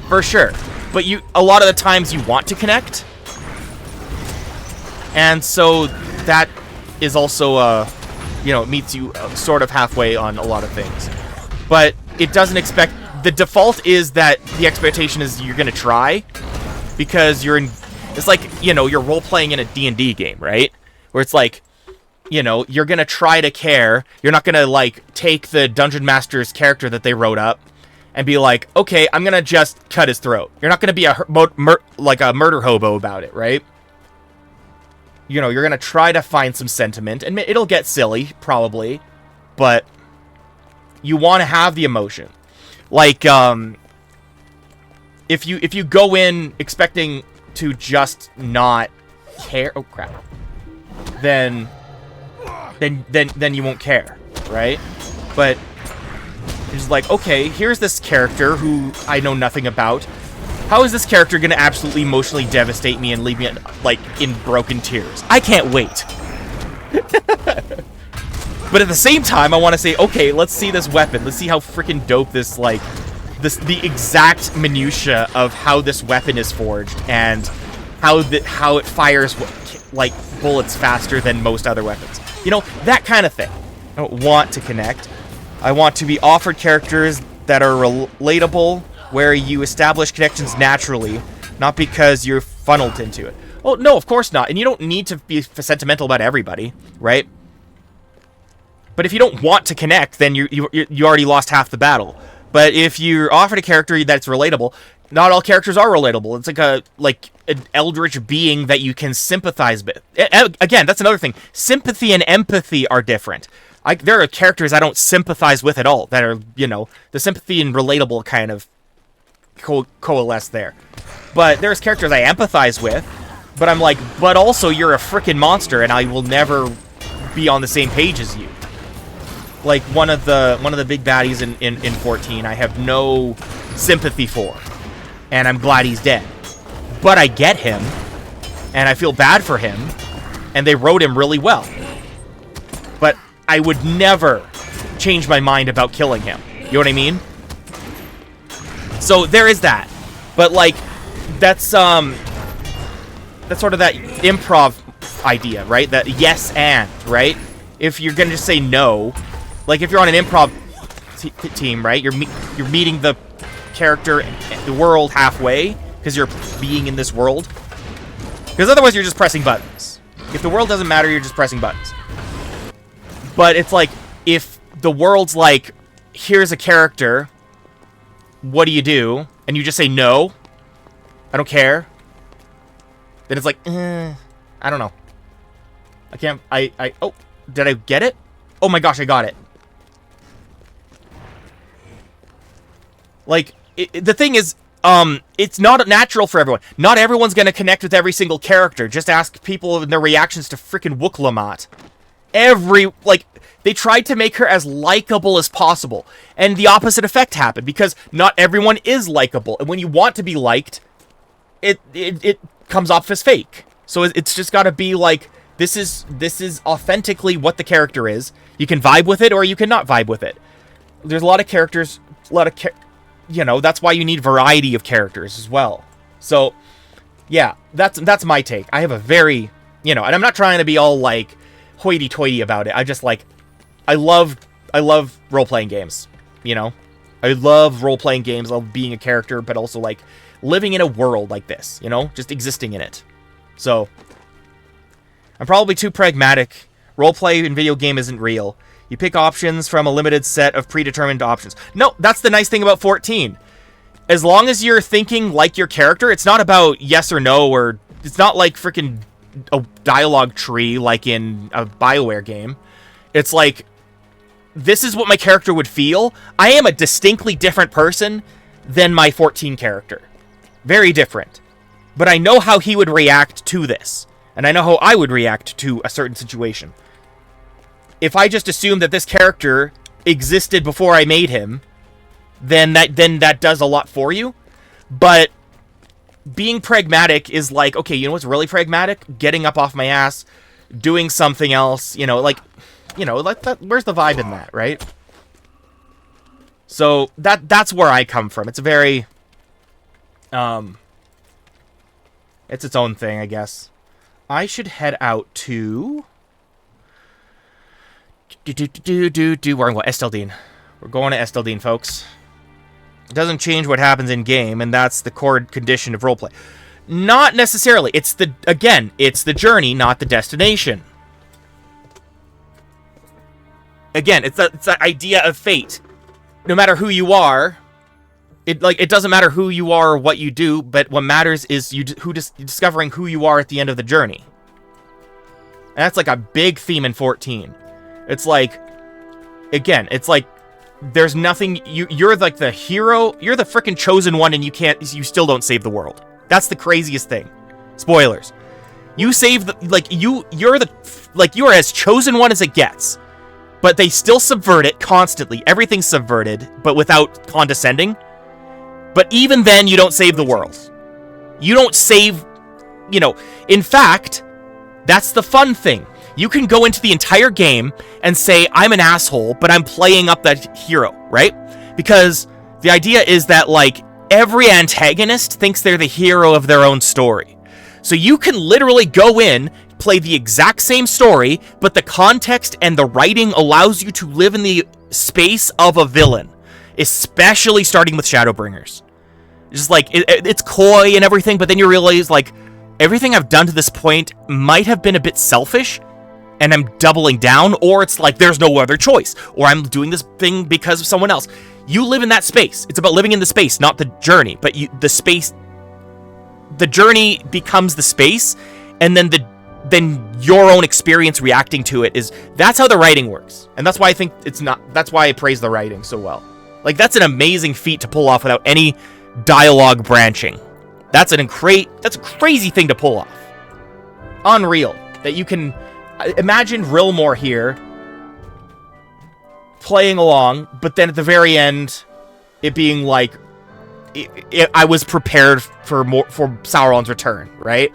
for sure. But a lot of the times you want to connect. And so that is also, you know, it meets you sort of halfway on a lot of things. But it doesn't expect... The default is that the expectation is you're going to try. Because you're in... It's like, you know, you're role-playing in a D&D game, right? Where it's like, you know, you're going to try to care. You're not going to, like, take the Dungeon Master's character that they wrote up and be like, okay, I'm going to just cut his throat. You're not going to be like a murder hobo about it, right? You know, you're going to try to find some sentiment, and it'll get silly, probably, but you want to have the emotion. Like, if you go in expecting to just not care, oh crap, then you won't care, right? But it's like, okay, here's this character who I know nothing about. How is this character going to absolutely emotionally devastate me and leave me, like, in broken tears? I can't wait. But at the same time, I want to say, okay, let's see this weapon. Let's see how freaking dope this, like, the exact minutia of how this weapon is forged and how it fires, like, bullets faster than most other weapons. You know, that kind of thing. I don't want to connect. I want to be offered characters that are relatable, where you establish connections naturally, not because you're funneled into it. Oh, no, of course not. And you don't need to be sentimental about everybody, right? But if you don't want to connect, then you already lost half the battle. But if you're offered a character that's relatable, not all characters are relatable. It's like an eldritch being that you can sympathize with. Again, that's another thing. Sympathy and empathy are different. There are characters I don't sympathize with at all that are, you know, the sympathy and relatable kind of coalesce there. But there's characters I empathize with, but I'm like, but also you're a freaking monster and I will never be on the same page as you. Like one of the big baddies in 14 I have no sympathy for, and I'm glad he's dead. But I get him, and I feel bad for him, and they wrote him really well. But I would never change my mind about killing him. You know what I mean? So there is that. But like that's sort of that improv idea, right? That yes and, right? If you're gonna just say no, like if you're on an improv team, right? You're meeting the character, the world halfway because you're being in this world. Because otherwise you're just pressing buttons. If the world doesn't matter, you're just pressing buttons. But it's like if the world's like, here's a character, what do you do? And you just say no, I don't care. Then it's like, I don't know. I can't, oh, did I get it? Oh my gosh, I got it. Like, the thing is, it's not natural for everyone. Not everyone's gonna connect with every single character. Just ask people and their reactions to frickin' Wooklamat. They tried to make her as likable as possible. And the opposite effect happened, because not everyone is likable. And when you want to be liked, it comes off as fake. So it's just gotta be like, this is authentically what the character is. You can vibe with it, or you cannot vibe with it. There's a lot of characters, you know, that's why you need variety of characters as well. So, yeah, that's my take. I have a very, you know, and I'm not trying to be all, like, hoity-toity about it. I just, like, I love role-playing games, you know? I love role-playing games, I love being a character, but also, like, living in a world like this, you know? Just existing in it. So, I'm probably too pragmatic. Roleplay in video game isn't real. You pick options from a limited set of predetermined options. No, that's the nice thing about 14. As long as you're thinking like your character, it's not about yes or no, or it's not like freaking a dialogue tree like in a BioWare game. It's like, this is what my character would feel. I am a distinctly different person than my 14 character. Very different. But I know how he would react to this. And I know how I would react to a certain situation. If I just assume that this character existed before I made him, then that does a lot for you. But being pragmatic is like, okay, you know what's really pragmatic? Getting up off my ass, doing something else, like that, where's the vibe in that, right? So that's where I come from. It's a very it's its own thing, I guess. I should head out to where I'm going, Esteldine. We're going to Esteldine, folks. It doesn't change what happens in game, and that's the core condition of roleplay. Not necessarily. It's the journey, not the destination. Again, it's that idea of fate. No matter who you are, it doesn't matter who you are or what you do, but what matters is discovering who you are at the end of the journey. And that's like a big theme in 14. It's like, again, it's like there's nothing, you're like the hero, you're the freaking chosen one, and you still don't save the world. That's the craziest thing. Spoilers. You save you're as chosen one as it gets. But they still subvert it constantly. Everything's subverted, but without condescending. But even then, you don't save the world. You don't save, in fact, that's the fun thing. You can go into the entire game and say, I'm an asshole, but I'm playing up that hero, right? Because the idea is that, like, every antagonist thinks they're the hero of their own story. So you can literally go in, play the exact same story, but the context and the writing allows you to live in the space of a villain, especially starting with Shadowbringers. Just like, it's coy and everything, but then you realize, like, everything I've done to this point might have been a bit selfish, and I'm doubling down, or it's like there's no other choice, or I'm doing this thing because of someone else. You live in that space. It's about living in the space, not the journey, but the journey becomes the space, and then your own experience reacting to it that's how the writing works. And that's why I think that's why I praise the writing so well. Like, that's an amazing feat to pull off without any dialogue branching. That's a crazy thing to pull off. Unreal. That you can imagine Rilmore here playing along, but then at the very end it being like I was prepared for Sauron's return, right?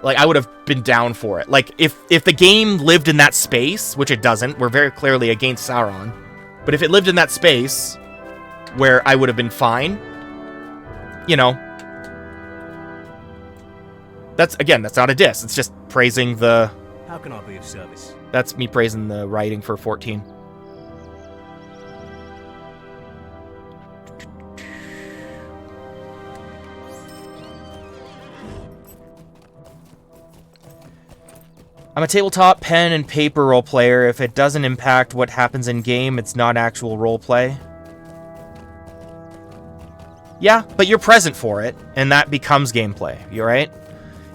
Like, I would have been down for it. Like, if the game lived in that space, which it doesn't, we're very clearly against Sauron, but if it lived in that space where I would have been fine, that's not a diss. It's just praising the... How can I be of service? That's me praising the writing for 14. I'm a tabletop pen and paper role player. If it doesn't impact what happens in game, it's not actual role play. Yeah, but you're present for it, and that becomes gameplay. You right?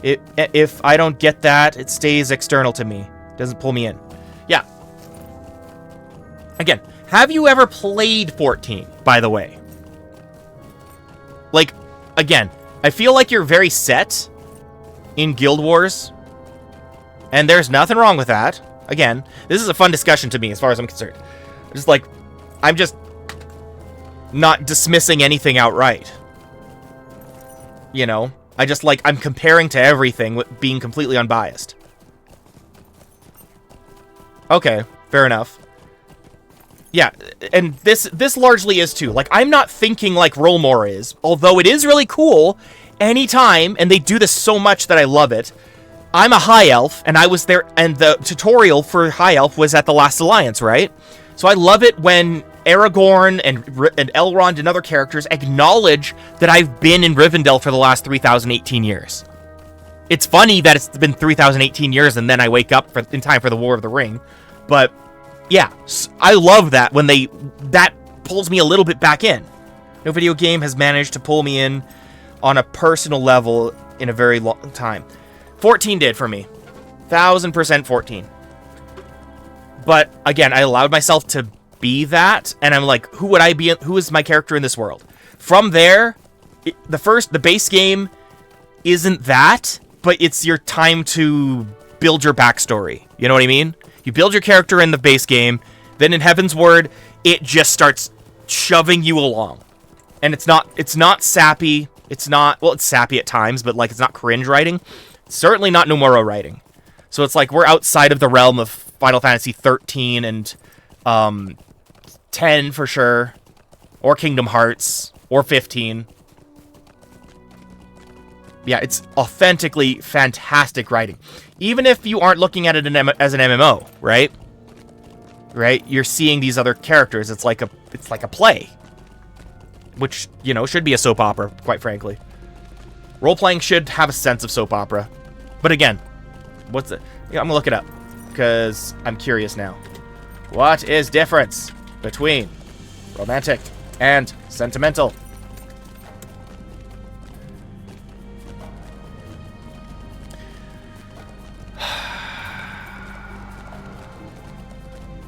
If I don't get that, it stays external to me. It doesn't pull me in. Yeah. Again, have you ever played 14, by the way? Like, again, I feel like you're very set in Guild Wars, and there's nothing wrong with that. Again, this is a fun discussion to me as far as I'm concerned. I'm just not dismissing anything outright. I'm comparing to everything with being completely unbiased. Okay, fair enough. Yeah, and this largely is too. Like, I'm not thinking like Rolmore is, although it is really cool anytime, and they do this so much that I love it. I'm a High Elf, and I was there, and the tutorial for High Elf was at the Last Alliance, right? So I love it when Aragorn and Elrond and other characters acknowledge that I've been in Rivendell for the last 3,018 years. It's funny that it's been 3,018 years and then I wake up in time for the War of the Ring. But, yeah, I love that when that pulls me a little bit back in. No video game has managed to pull me in on a personal level in a very long time. 14 did for me. 1,000% 14. But, again, I allowed myself to be that, and I'm like, who would I be? Who is my character in this world? From there, the base game isn't that, but it's your time to build your backstory. You know what I mean? You build your character in the base game, then in Heaven's Word, it just starts shoving you along. And it's not sappy. It's not, well, it's sappy at times, but like it's not cringe writing. It's certainly not Nomura writing. So it's like we're outside of the realm of Final Fantasy 13 and 10 for sure, or Kingdom Hearts, or 15. Yeah, it's authentically fantastic writing. Even if you aren't looking at it as an MMO, right? Right? You're seeing these other characters. It's like a play. Which, you know, should be a soap opera, quite frankly. Role-playing should have a sense of soap opera. But again, what's it? Yeah, I'm gonna look it up. Because I'm curious now. What is difference between romantic and sentimental?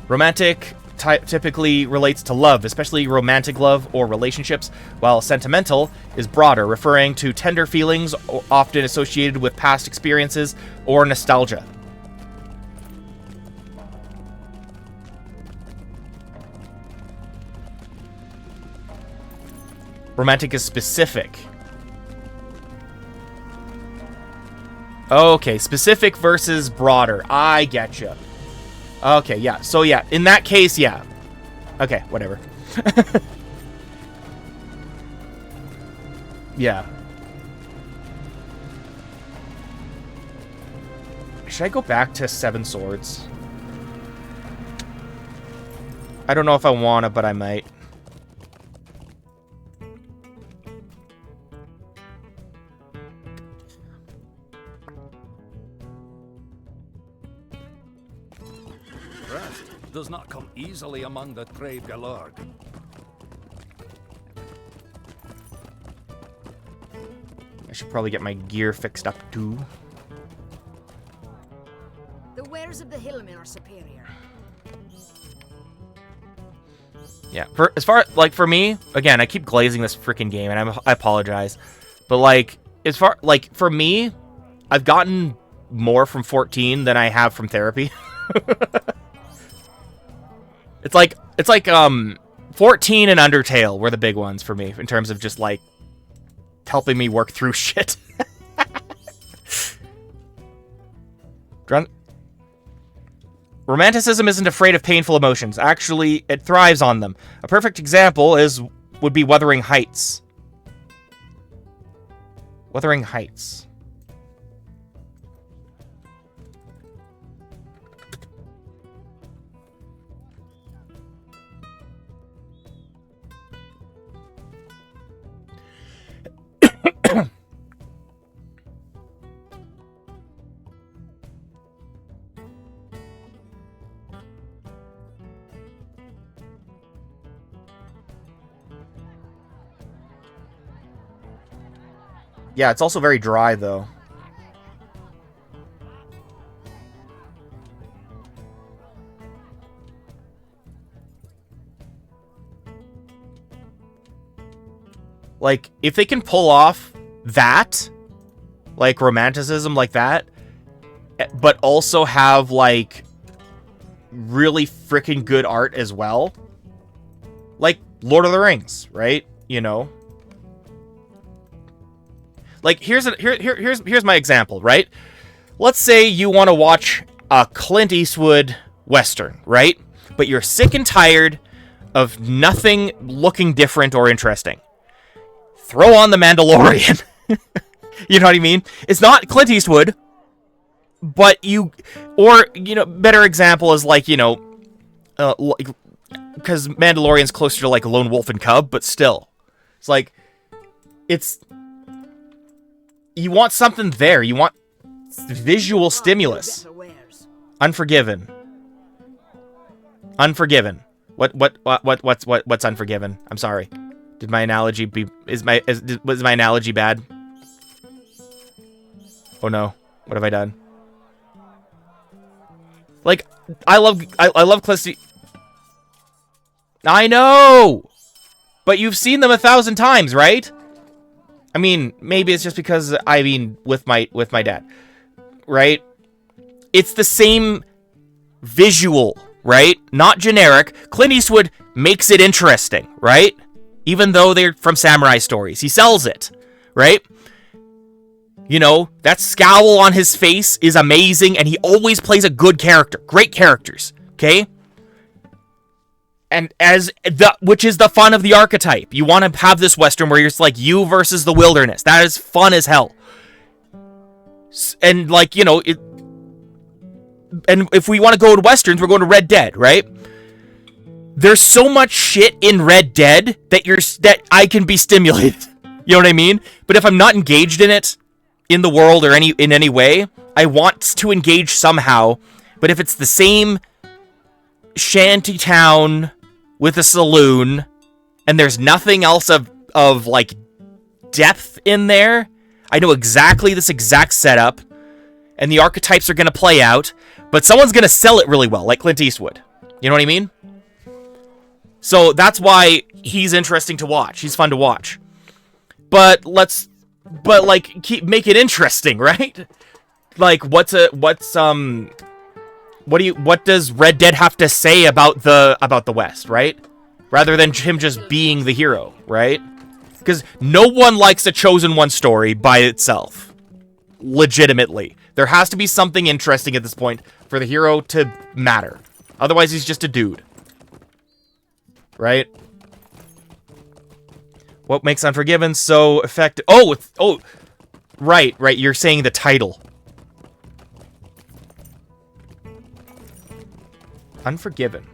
Romantic typically relates to love, especially romantic love or relationships, while sentimental is broader, referring to tender feelings often associated with past experiences or nostalgia. Romantic is specific. Okay, specific versus broader. I getcha. Okay, yeah. So, yeah. In that case, yeah. Okay, whatever. Yeah. Should I go back to Seven Swords? I don't know if I want to, but I might. Does not come easily among the Trade Galord. I should probably get my gear fixed up too. The wares of the hillmen are superior. Yeah, for me, again, I keep glazing this freaking game, and I apologize, but like for me, I've gotten more from 14 than I have from therapy. It's like 14 and Undertale were the big ones for me in terms of just like helping me work through shit. Romanticism isn't afraid of painful emotions. Actually, it thrives on them. A perfect example would be Wuthering Heights. Wuthering Heights. Yeah, it's also very dry, though. Like, if they can pull off that, like, romanticism like that, but also have, like, really freaking good art as well, like Lord of the Rings, right? You know? Like, here's my example, right? Let's say you want to watch a Clint Eastwood Western, right? But you're sick and tired of nothing looking different or interesting. Throw on The Mandalorian. You know what I mean? It's not Clint Eastwood, but better example is like, because Mandalorian's closer to like Lone Wolf and Cub, but still. It's like, you want something there. You want visual stimulus. Unforgiven. Unforgiven. What's Unforgiven? I'm sorry. Did my analogy was my analogy bad? Oh no. What have I done? Like, I love Clint. I know! But you've seen them 1,000 times, right? I mean, maybe it's just because, with my dad, right? It's the same visual, right? Not generic. Clint Eastwood makes it interesting, right? Even though they're from samurai stories. He sells it, right? You know, that scowl on his face is amazing, and he always plays a good character. Great characters, okay? And which is the fun of the archetype. You want to have this Western where you're like you versus the wilderness. That is fun as hell. And like, you know, and if we want to go to Westerns, we're going to Red Dead, right? There's so much shit in Red Dead that I can be stimulated. You know what I mean? But if I'm not engaged in it, in the world or in any way, I want to engage somehow. But if it's the same shanty town with a saloon, and there's nothing else of like depth in there, I know exactly this exact setup, and the archetypes are going to play out, but someone's going to sell it really well, like Clint Eastwood. You know what I mean? So that's why he's interesting to watch. He's fun to watch. But make it interesting, right? Like, what does Red Dead have to say about the West, right? Rather than him just being the hero, right? Because no one likes a Chosen One story by itself. Legitimately. There has to be something interesting at this point for the hero to matter. Otherwise, he's just a dude. Right? What makes Unforgiven so effective? Right. You're saying the title. Unforgiven.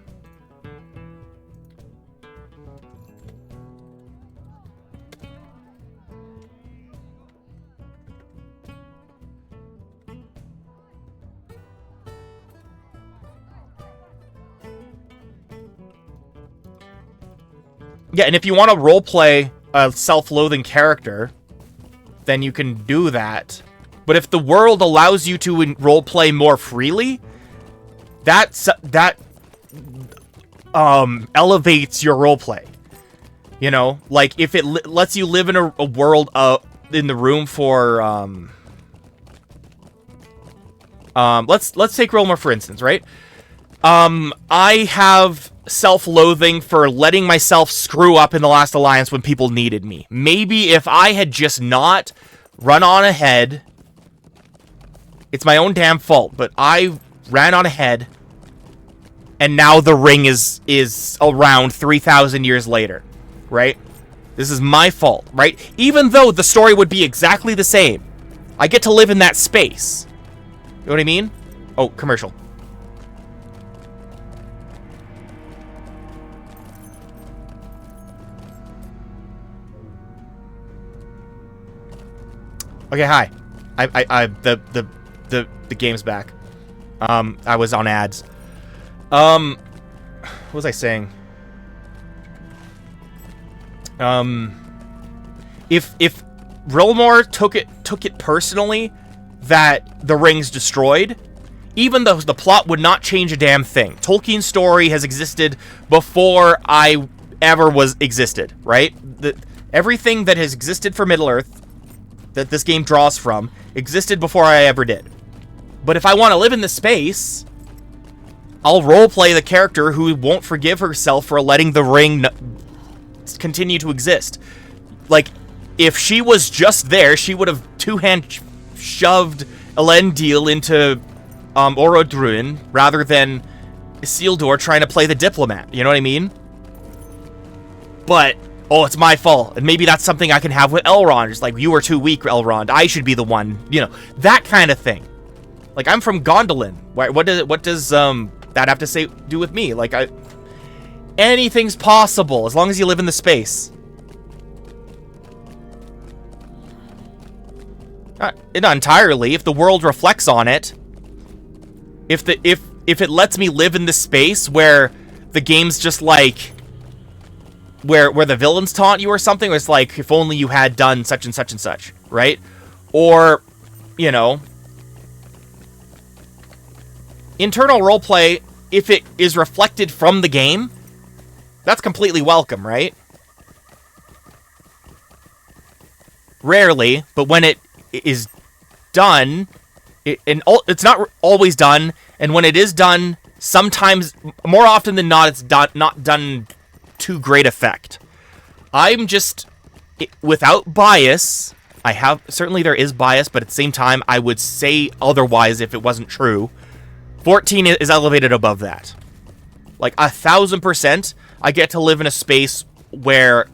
Yeah, and if you want to roleplay a self-loathing character, then you can do that. But if the world allows you to roleplay more freely, that elevates your roleplay. You know, like if it lets you live in a world in the room for let's take Realmer for instance, right? I have self-loathing for letting myself screw up in the Last Alliance when people needed me. Maybe if I had just not run on ahead, it's my own damn fault, but I ran on ahead, and now the ring is around 3,000 years later, right? This is my fault, right? Even though the story would be exactly the same, I get to live in that space. You know what I mean? Oh, commercial. Okay, hi. The game's back. I was on ads. What was I saying? If Rilmore took it personally that the ring's destroyed, even though the plot would not change a damn thing. Tolkien's story has existed before I ever existed, right? Everything that has existed for Middle-earth that this game draws from existed before I ever did. But if I want to live in this space, I'll roleplay the character who won't forgive herself for letting the ring continue to exist. Like, if she was just there, she would have two-hand shoved Elendil into Orodruin rather than Isildur trying to play the diplomat. You know what I mean? But it's my fault. And maybe that's something I can have with Elrond. It's like, you were too weak, Elrond. I should be the one. You know, that kind of thing. Like, I'm from Gondolin. What does that have to do with me? Like, anything's possible as long as you live in the space. Not entirely. If the world reflects on it. If it lets me live in the space where the game's just like where the villains taunt you or something, where it's like, if only you had done such and such and such, right? Or, you know, internal roleplay, if it is reflected from the game, that's completely welcome, right? rarely, but when it is done, it's not always done, and when it is done, sometimes, more often than not, it's not done to great effect. I'm just, without bias, certainly there is bias, but at the same time, I would say otherwise if it wasn't true. 14 is elevated above that. Like, 1000%, I get to live in a space where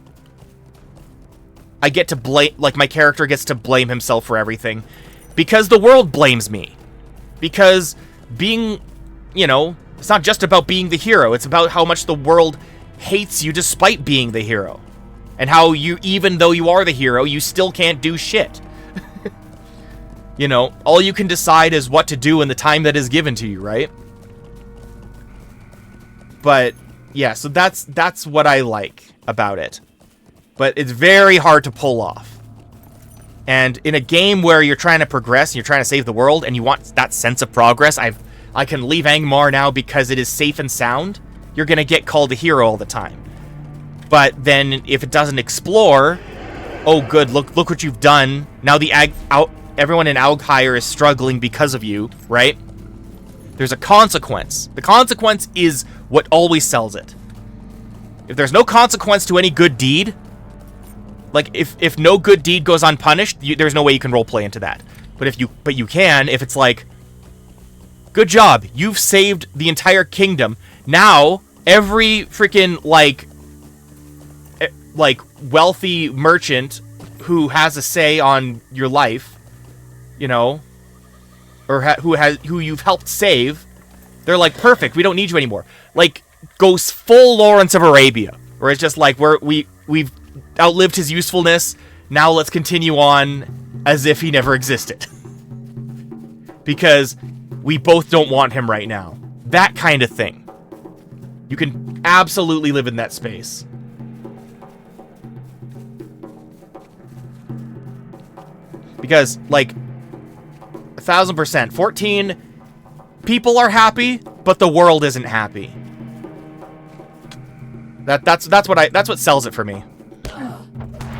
I get to blame, like, my character gets to blame himself for everything. Because the world blames me. Because being, it's not just about being the hero. It's about how much the world hates you despite being the hero. And how even though you are the hero, you still can't do shit. All you can decide is what to do in the time that is given to you, right? But, yeah, so that's what I like about it. But it's very hard to pull off. And in a game where you're trying to progress, and you're trying to save the world, and you want that sense of progress, I can leave Angmar now because it is safe and sound, you're going to get called a hero all the time. But then, if it doesn't explore, oh good, look what you've done. Now everyone in Aughire is struggling because of you, right? There's a consequence. The consequence is what always sells it. If there's no consequence to any good deed, like if no good deed goes unpunished, there's no way you can roleplay into that. But you can if it's like, good job, you've saved the entire kingdom. Now every freaking like wealthy merchant who has a say on your life, or who you've helped save, they're like, perfect, we don't need you anymore. Like, goes full Lawrence of Arabia, where it's just like, we've outlived his usefulness, now let's continue on as if he never existed. Because we both don't want him right now. That kind of thing. You can absolutely live in that space. Because, like, 1000%. 14, people are happy, but the world isn't happy. That's what sells it for me.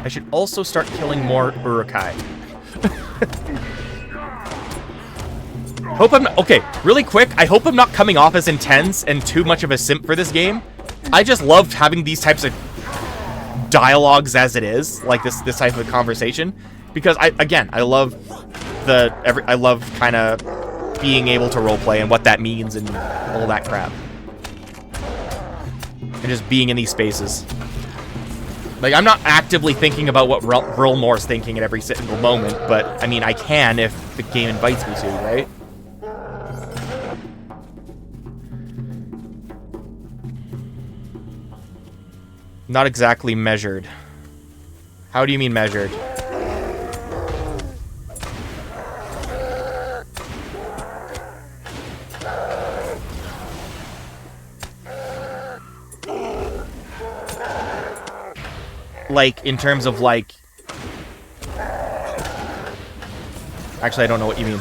I should also start killing more Urukai. Okay, really quick, I hope I'm not coming off as intense and too much of a simp for this game. I just loved having these types of dialogues as it is, like this type of conversation, because I love kind of being able to roleplay and what that means and all that crap. And just being in these spaces. Like, I'm not actively thinking about what Vrylmor's thinking at every single moment, but, I mean, I can if the game invites me to, right? Not exactly measured. How do you mean measured? Like, in terms of, like... Actually, I don't know what you mean.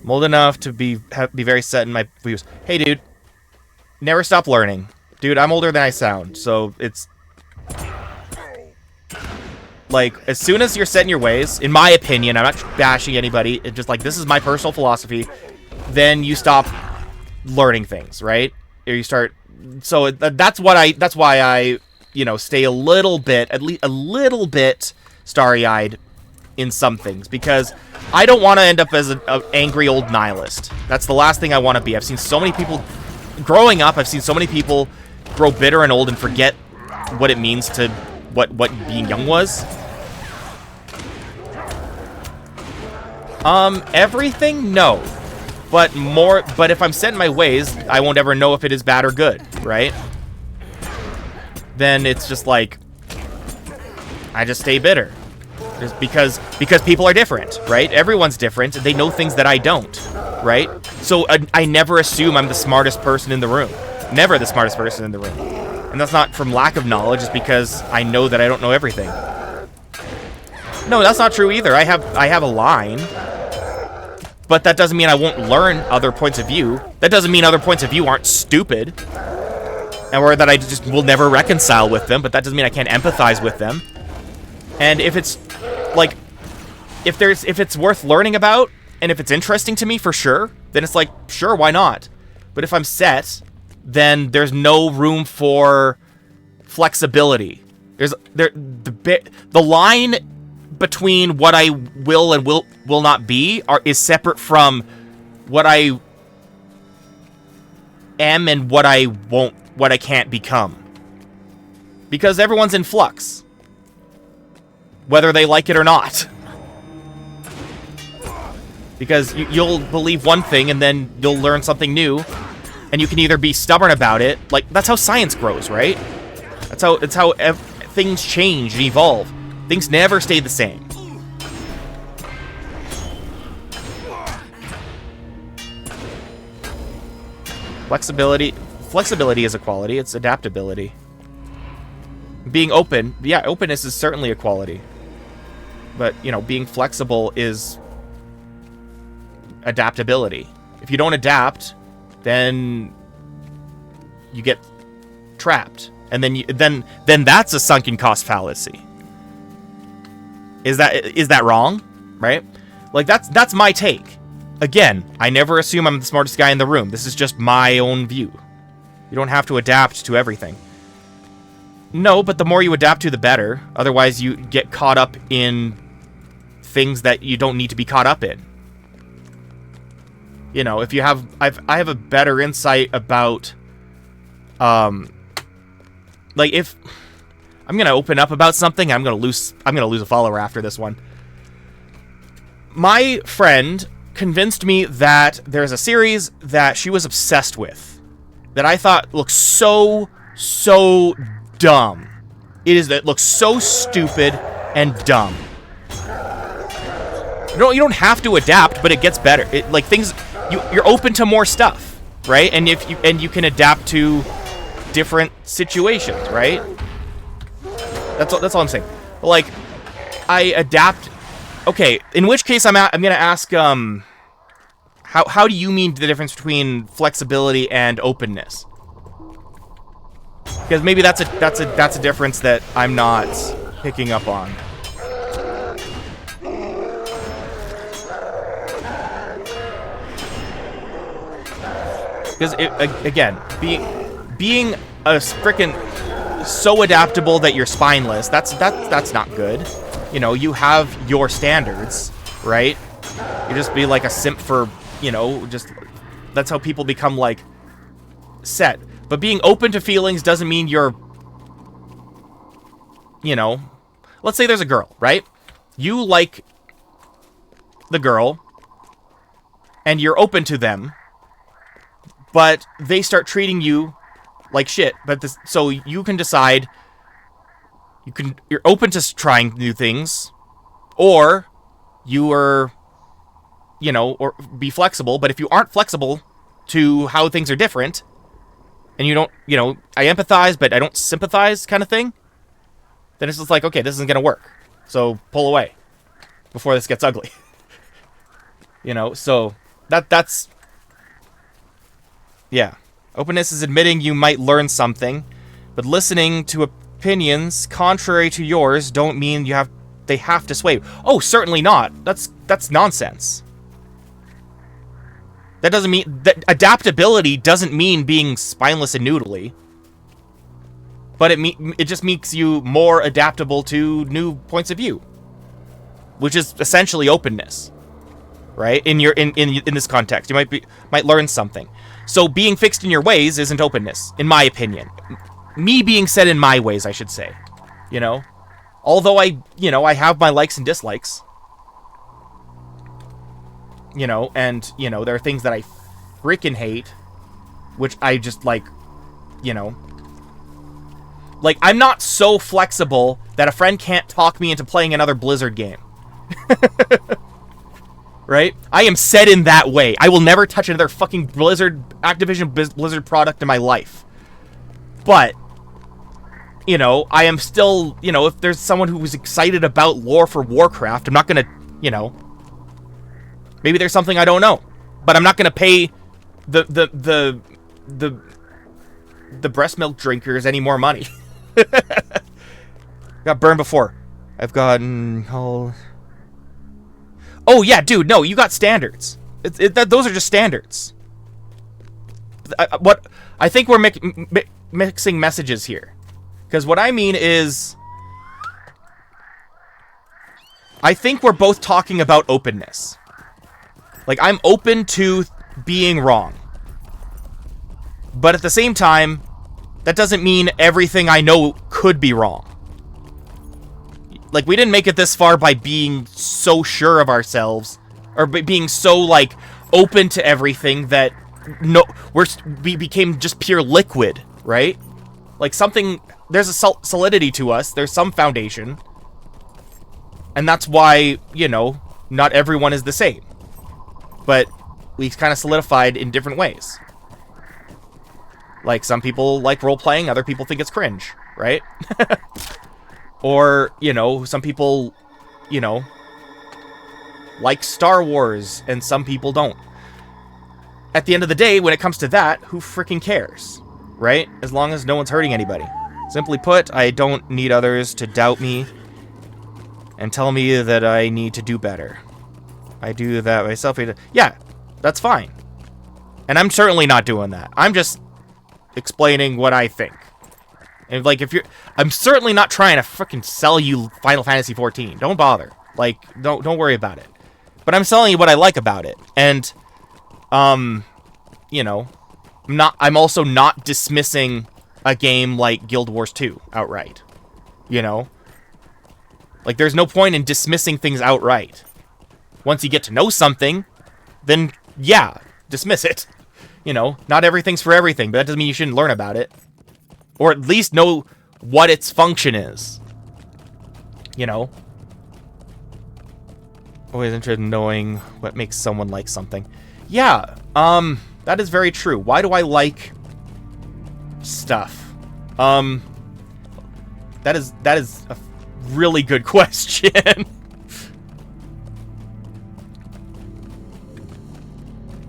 I'm old enough to be very set in my views. Hey, dude. Never stop learning. Dude, I'm older than I sound, so it's... Like, as soon as you're set in your ways, in my opinion, I'm not bashing anybody, it's just like, this is my personal philosophy, then you stop learning things, right? Or you start... So, that's why I... stay a little bit, at least a little bit starry-eyed in some things, because I don't want to end up as an angry old nihilist. That's the last thing I want to be. I've seen so many people, growing up, I've seen so many people grow bitter and old and forget what it means to, what being young was. Everything? No. But if I'm set in my ways, I won't ever know if it is bad or good, right? Then it's just like, I just stay bitter. Just because people are different, right? Everyone's different. They know things that I don't, right? So I never assume I'm the smartest person in the room. Never the smartest person in the room. And that's not from lack of knowledge, it's because I know that I don't know everything. No, that's not true either. I have a line. But that doesn't mean I won't learn other points of view. That doesn't mean other points of view aren't stupid. Or that I just will never reconcile with them, but that doesn't mean I can't empathize with them. And if it's like, if it's worth learning about, and if it's interesting to me for sure, then it's like, sure, why not? But if I'm set, then there's no room for flexibility. The line between what I will and will not be is separate from what I am and what I can't become. Because everyone's in flux, whether they like it or not. Because you'll believe one thing and then you'll learn something new, and you can either be stubborn about it, like that's how science grows, right? That's how things change and evolve. Things never stay the same. Flexibility is a quality. It's adaptability. Being open, yeah, openness is certainly a quality. But, you know, being flexible is adaptability. If you don't adapt, then you get trapped. And then that's a sunken cost fallacy. Is that wrong? Right? Like that's my take. Again, I never assume I'm the smartest guy in the room. This is just my own view. You don't have to adapt to everything. No, but the more you adapt to, the better. Otherwise, you get caught up in things that you don't need to be caught up in. You know, if you have, I have a better insight about, like if I'm gonna open up about something, I'm gonna lose a follower after this one. My friend convinced me that there's a series that she was obsessed with that I thought looked so dumb. It looks so stupid and dumb. You don't have to adapt, but it gets better. Like things, you're open to more stuff, right? And you can adapt to different situations, right? That's all I'm saying. Like, I adapt. Okay, in which case I'm gonna ask how do you mean the difference between flexibility and openness? Because maybe that's a difference that I'm not picking up on. Because again, being a frickin' so adaptable that you're spineless, that's not good. You know, you have your standards, right? You just be like a simp for, you know, just that's how people become like set. But being open to feelings doesn't mean you're, you know, let's say there's a girl, right? You like the girl and you're open to them, but they start treating you like shit. So you can decide, you're open to trying new things, or you are, you know, or be flexible. But if you aren't flexible to how things are different, and you don't, you know, I empathize, but I don't sympathize kind of thing, then it's just like, okay, this isn't going to work. So pull away before this gets ugly. You know, so that's, yeah. Openness is admitting you might learn something, but listening to opinions contrary to yours don't mean they have to sway you. Oh, certainly not. That's nonsense. That doesn't mean that adaptability doesn't mean being spineless and noodly. But it just makes you more adaptable to new points of view, which is essentially openness, right? In this context, you might learn something. So being fixed in your ways isn't openness, in my opinion. Me being set in my ways, I should say. You know, although I have my likes and dislikes. You know, and, you know, there are things that I freaking hate, which I just, like, you know. Like, I'm not so flexible that a friend can't talk me into playing another Blizzard game. Right? I am set in that way. I will never touch another fucking Activision Blizzard product in my life. But, you know, I am still, you know, if there's someone who was excited about lore for Warcraft, I'm not gonna, you know, maybe there's something I don't know, but I'm not gonna pay the breast milk drinkers any more money. Got burned before. I've gotten all... Oh, yeah, dude, no, you got standards. Those are just standards. I think we're mixing messages here. Because what I mean is... I think we're both talking about openness. Like, I'm open to being wrong. But at the same time, that doesn't mean everything I know could be wrong. Like, we didn't make it this far by being so sure of ourselves, or being so, like, open to everything that we became just pure liquid, right? Like, something, there's a solidity to us, there's some foundation, and that's why, you know, not everyone is the same. But we kind of solidified in different ways. Like, some people like role-playing, other people think it's cringe, right? Or, you know, some people, you know, like Star Wars, and some people don't. At the end of the day, when it comes to that, who freaking cares, right? As long as no one's hurting anybody. Simply put, I don't need others to doubt me and tell me that I need to do better. I do that myself. Yeah, that's fine. And I'm certainly not doing that. I'm just explaining what I think. And, like, I'm certainly not trying to freaking sell you Final Fantasy XIV. Don't bother. Like, don't worry about it. But I'm telling you what I like about it. And, you know, I'm also not dismissing a game like Guild Wars 2 outright. You know? Like, there's no point in dismissing things outright. Once you get to know something, then, yeah, dismiss it. You know, not everything's for everything, but that doesn't mean you shouldn't learn about it. Or at least know what its function is. You know? Always interested in knowing what makes someone like something. Yeah, that is very true. Why do I like stuff? That is a really good question.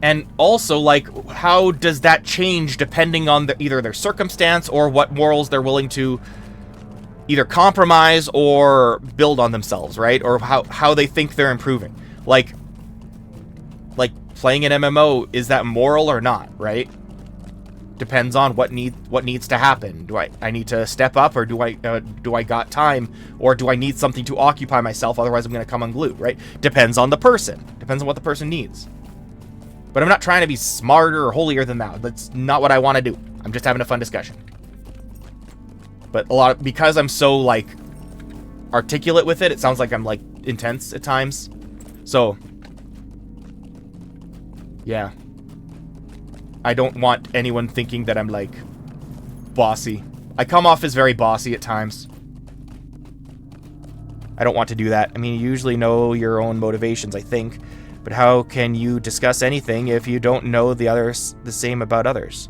And also, like, how does that change depending on either their circumstance or what morals they're willing to either compromise or build on themselves, right? Or how they think they're improving. Like playing an MMO, is that moral or not, right? Depends on what needs to happen. Do I need to step up, or do I got time, or do I need something to occupy myself? Otherwise, I'm going to come unglued, right? Depends on the person. Depends on what the person needs. But I'm not trying to be smarter or holier than thou. That's not what I want to do. I'm just having a fun discussion. But because I'm so, like, articulate with it, it sounds like I'm, like, intense at times. So, yeah. I don't want anyone thinking that I'm, like, bossy. I come off as very bossy at times. I don't want to do that. I mean, you usually know your own motivations, I think. But how can you discuss anything if you don't know the same about others?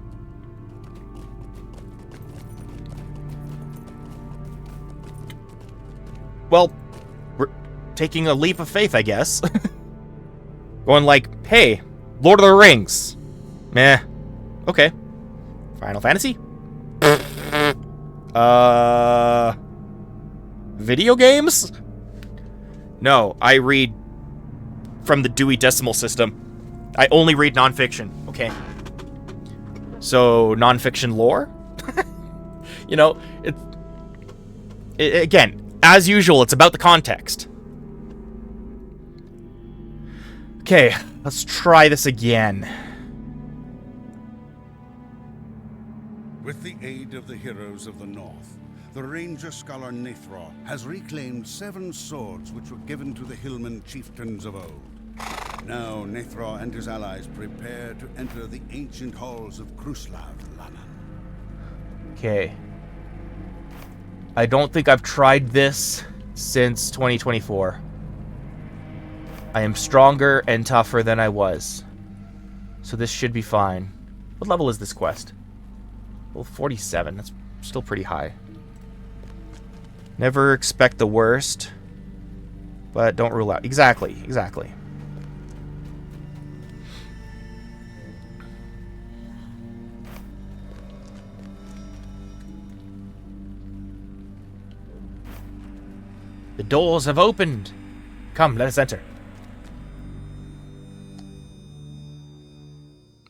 Well, we're taking a leap of faith, I guess. Going like, hey, Lord of the Rings. Meh. Okay. Final Fantasy? Video games? No, I read from the Dewey Decimal System. I only read nonfiction, okay? So, nonfiction lore? You know, again, as usual, it's about the context. Okay, let's try this again. With the aid of the heroes of the North, the Ranger Scholar Nethra has reclaimed 7 swords which were given to the Hillman chieftains of old. Now Nethra and his allies prepare to enter the ancient halls of Kruslav Lanan. Okay. I don't think I've tried this since 2024. I am stronger and tougher than I was. So this should be fine. What level is this quest? Well, 47. That's still pretty high. Never expect the worst, but don't rule out. Exactly. The doors have opened. Come, let us enter.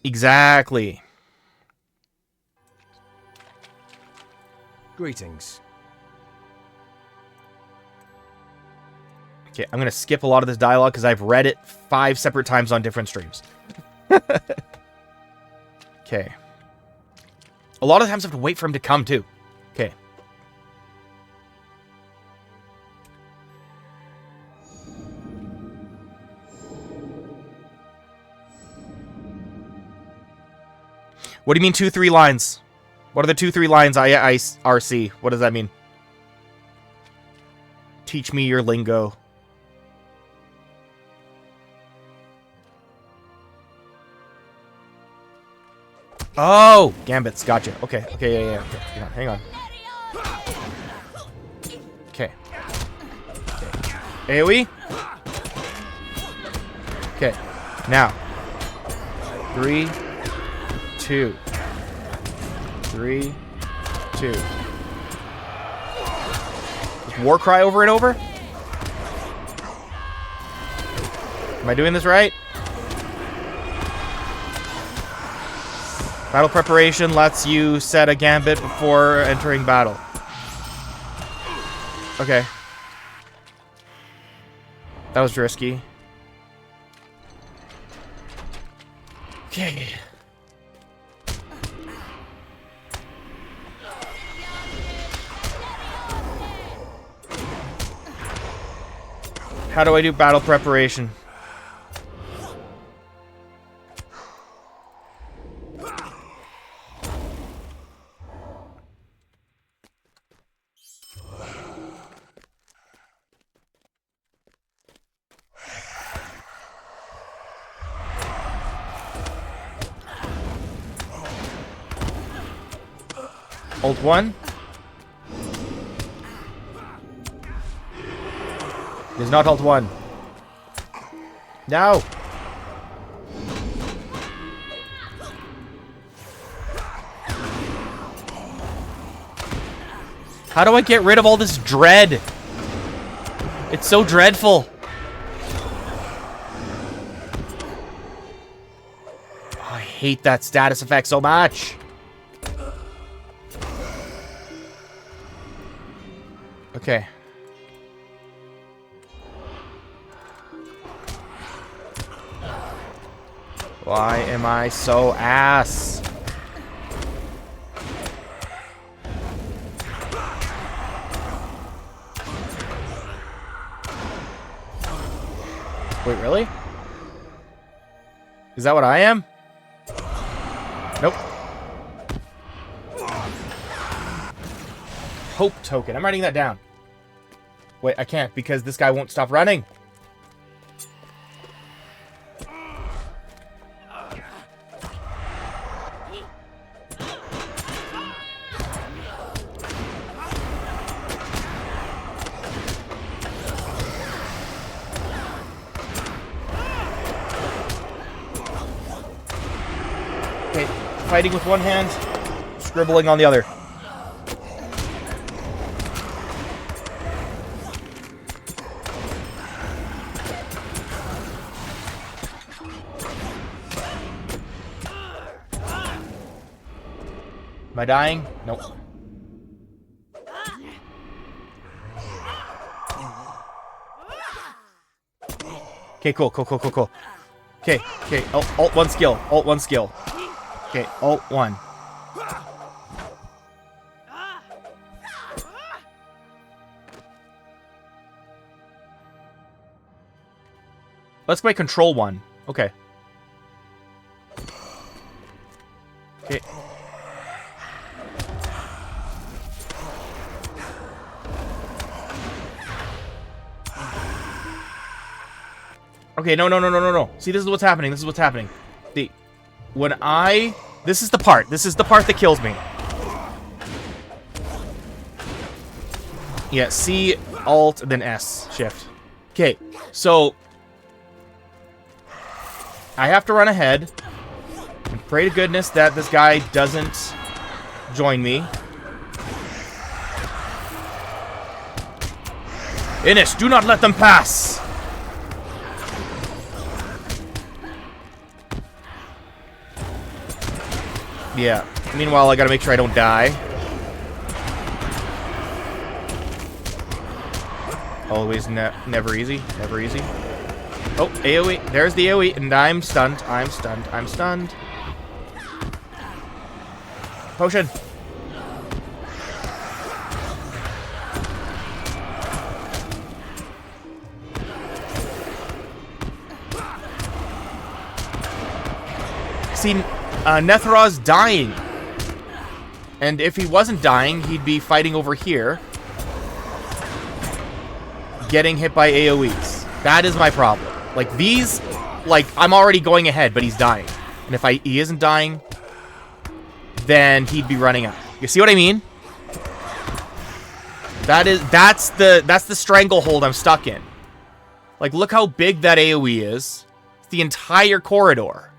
Exactly. Greetings. Okay, I'm going to skip a lot of this dialogue because I've read it 5 separate times on different streams. Okay. A lot of times I have to wait for him to come, too. Okay. What do you mean 2-3 lines? What are the 2-3 lines IRC? What does that mean? Teach me your lingo. Oh! Gambits, gotcha. Okay, okay, yeah. Okay. Hang on. Okay. AoE? Okay. Now. 3, 2. 3, 2. Just war cry over and over? Am I doing this right? Battle preparation lets you set a gambit before entering battle. Okay. That was risky. Okay. How do I do battle preparation? Alt 1. It is not Alt 1. No! How do I get rid of all this dread? It's so dreadful. Oh, I hate that status effect so much. Okay. Why am I so ass? Wait, really? Is that what I am? Nope. Hope token. I'm writing that down. Wait, I can't because this guy won't stop running. Okay, fighting with one hand, scribbling on the other. Am I dying? Nope. Okay, cool. Okay. Alt 1 skill. Alt 1 skill. Okay, Alt 1. Let's play Control 1. Okay. Okay. Okay, no. See, this is what's happening. This is the part that kills me. Yeah, C, Alt, then S, Shift. Okay, so I have to run ahead and pray to goodness that this guy doesn't join me. Innis, do not let them pass! Yeah. Meanwhile, I gotta make sure I don't die. Always never easy. Never easy. Oh, AoE. There's the AoE, and I'm stunned. I'm stunned. I'm stunned. Potion. See, Netheroz's dying. And if he wasn't dying, he'd be fighting over here. Getting hit by AoEs. That is my problem. Like, these... Like, I'm already going ahead, but he's dying. And if he isn't dying, then he'd be running out. You see what I mean? That's the stranglehold I'm stuck in. Like, look how big that AoE is. It's the entire corridor.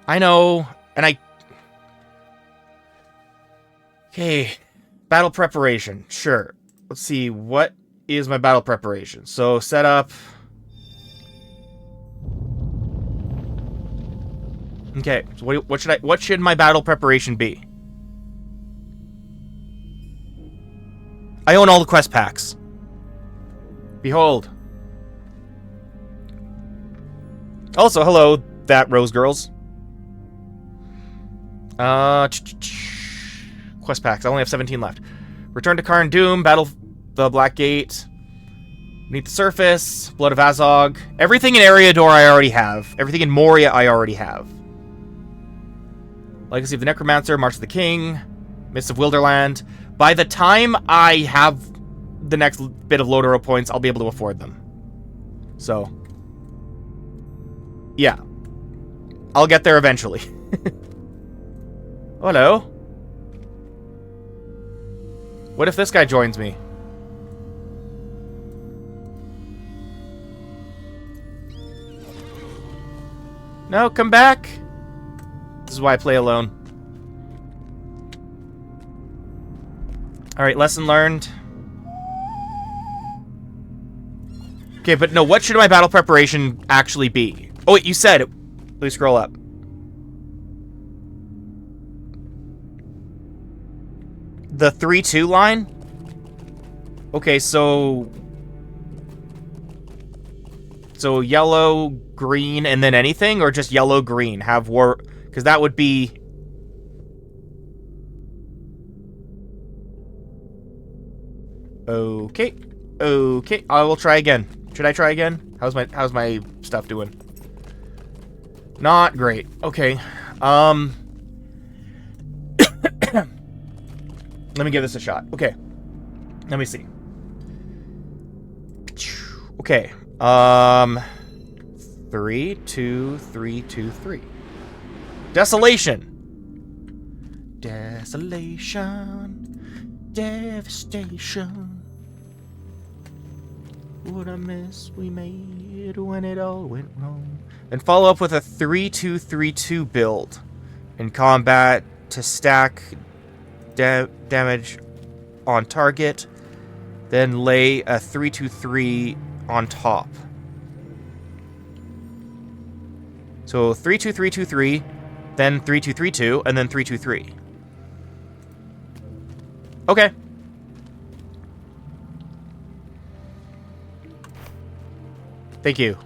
I know, and Okay, battle preparation, sure. Let's see, what is my battle preparation? So, set up... Okay, so what should my battle preparation be? I own all the quest packs. Behold. Also, hello, that Rose Girls. Quest packs. I only have 17 left. Return to Karn Doom, battle the Black Gate, meet the surface, Blood of Azog. Everything in Eriador I already have. Everything in Moria I already have. Legacy of the Necromancer, March of the King, Mists of Wilderland. By the time I have the next bit of Lodero points, I'll be able to afford them. So, yeah. I'll get there eventually. Hello. What if this guy joins me? No, come back. This is why I play alone. Alright, lesson learned. Okay, but no, what should my battle preparation actually be? Oh, wait, you said it. Let me scroll up. The 3-2 line? Okay, so yellow, green, and then anything? Or just yellow, green? Have war... Because that would be... Okay. Okay, I will try again. Should I try again? How's my stuff doing? Not great. Okay. Let me give this a shot. Okay. Let me see. Okay. 3, 2, 3, 2, 3. Desolation. Desolation. Devastation. What a mess we made when it all went wrong. And follow up with a 3-2-3-2 build in combat to stack damage on target, then lay a 3-2-3 on top. So 3-2-3-2-3, then 3-2-3-2, and then 3-2-3. Okay. Thank you.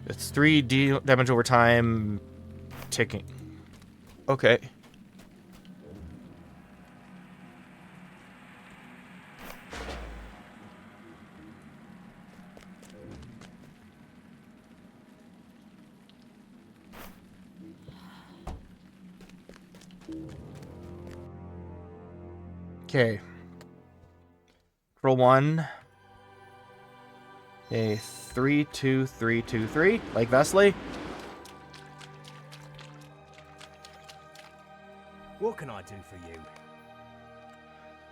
It's 3 damage over time, ticking. Okay. Okay. Roll 1. A 3-2-3-2-3, like Vesely. What can I do for you?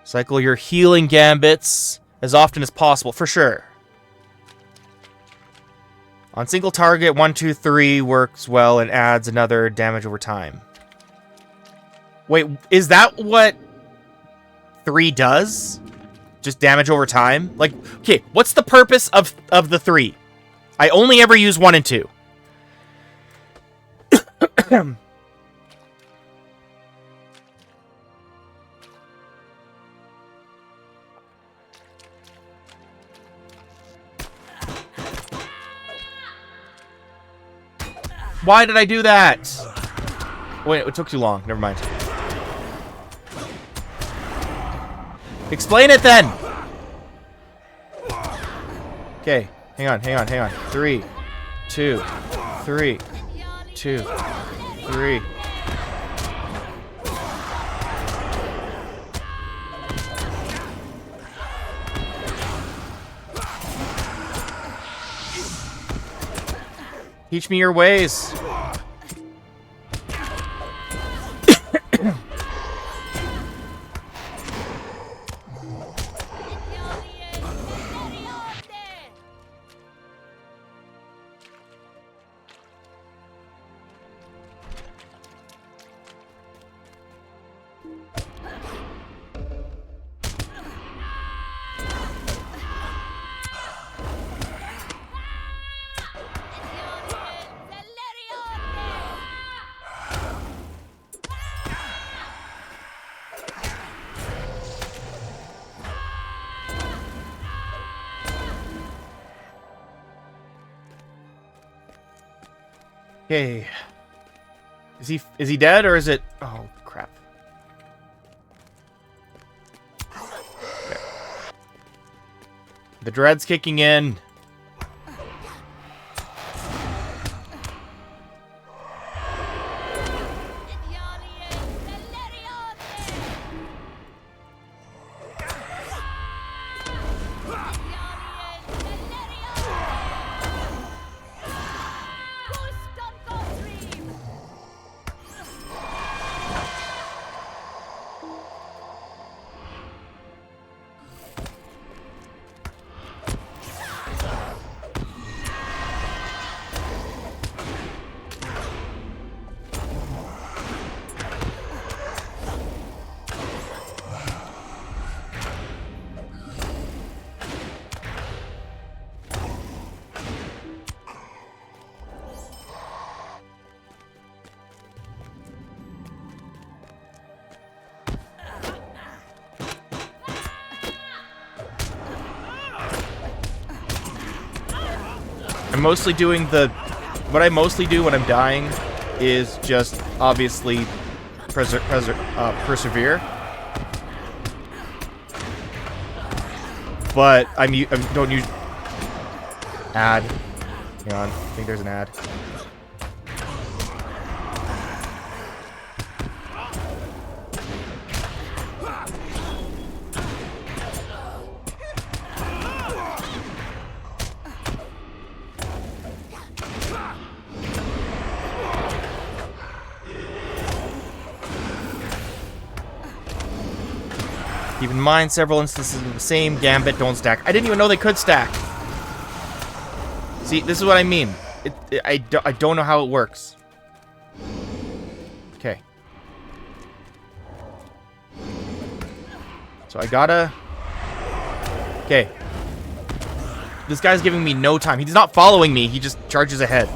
Cycle your healing gambits as often as possible, for sure. On single target, 1, 2, 3 works well and adds another damage over time. Wait, is that what 3 does? Just damage over time? Like, okay, what's the purpose of the 3? I only ever use 1 and 2. Why did I do that? Wait, it took too long. Never mind. Explain it then! Okay, hang on. 3, 2, 3, 2, 3. Teach me your ways. Okay. Is he dead or is it? Oh crap. Okay. The dread's kicking in. I'm mostly doing what I mostly do when I'm dying is just obviously persevere. But I don't use ad. Hang on, I think there's an ad. Keep in mind, several instances of the same gambit don't stack. I didn't even know they could stack. See, this is what I mean. I don't know how it works. Okay. So I gotta... Okay. This guy's giving me no time. He's not following me. He just charges ahead.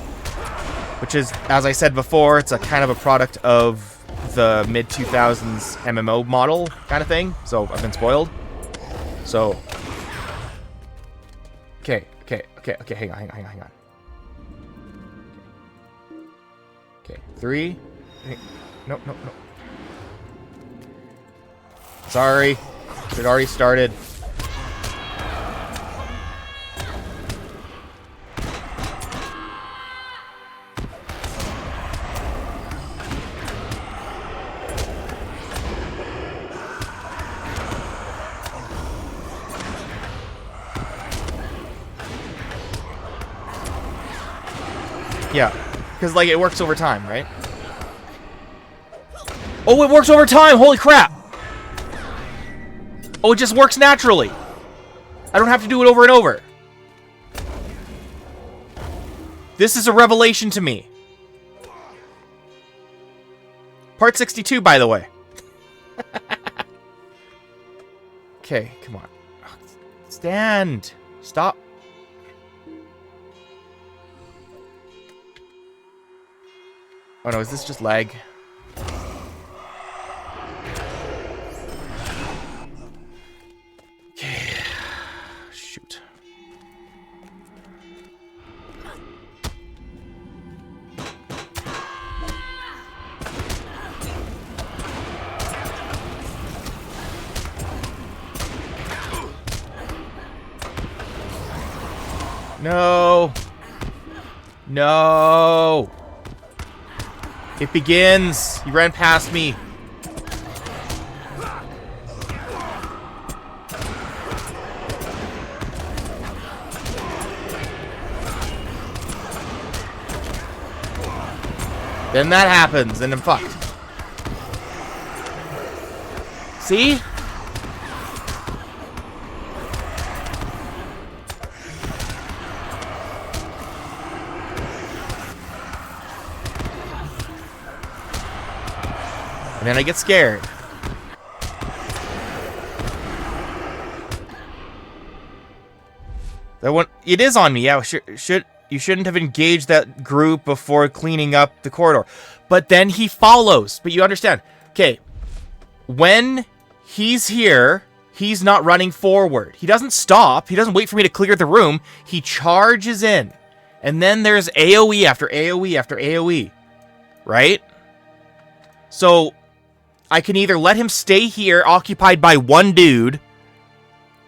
Which is, as I said before, it's a kind of a product of the mid-2000s MMO model kind of thing. So I've been spoiled. So... Okay, hang on. Okay, 3. No. Sorry. It already started. Yeah, because, like, it works over time, right? Oh, it works over time! Holy crap! Oh, it just works naturally! I don't have to do it over and over. This is a revelation to me. Part 62, by the way. Okay, come on. Stand. Stop. Oh no, is this just lag? Okay. Shoot. No. No. It begins. He ran past me. Then that happens, and I'm fucked. See? And then I get scared. That one, it is on me. Yeah, you shouldn't have engaged that group before cleaning up the corridor. But then he follows. But you understand. Okay. When he's here, he's not running forward. He doesn't stop. He doesn't wait for me to clear the room. He charges in. And then there's AoE after AoE after AoE. Right? So I can either let him stay here occupied by one dude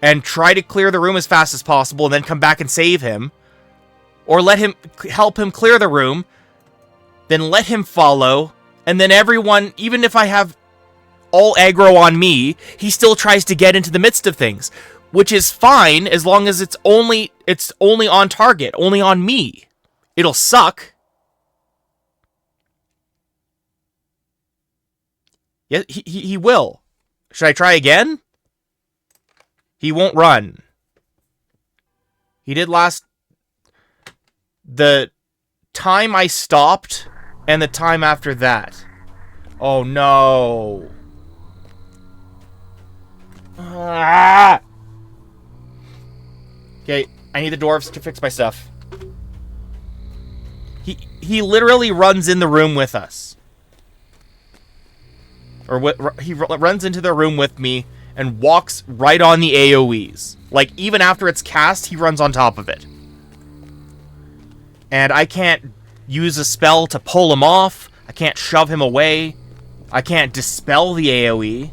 and try to clear the room as fast as possible and then come back and save him, or let him help him clear the room, then let him follow, and then everyone, even if I have all aggro on me, he still tries to get into the midst of things, which is fine as long as it's only on target, only on me. It'll suck. Yeah, he will. Should I try again? He won't run. He did last... The time I stopped and the time after that. Oh no. Ah! Okay, I need the dwarves to fix my stuff. He literally runs in the room with us. Or he runs into the room with me and walks right on the AoEs. Like, even after it's cast, he runs on top of it. And I can't use a spell to pull him off. I can't shove him away. I can't dispel the AoE.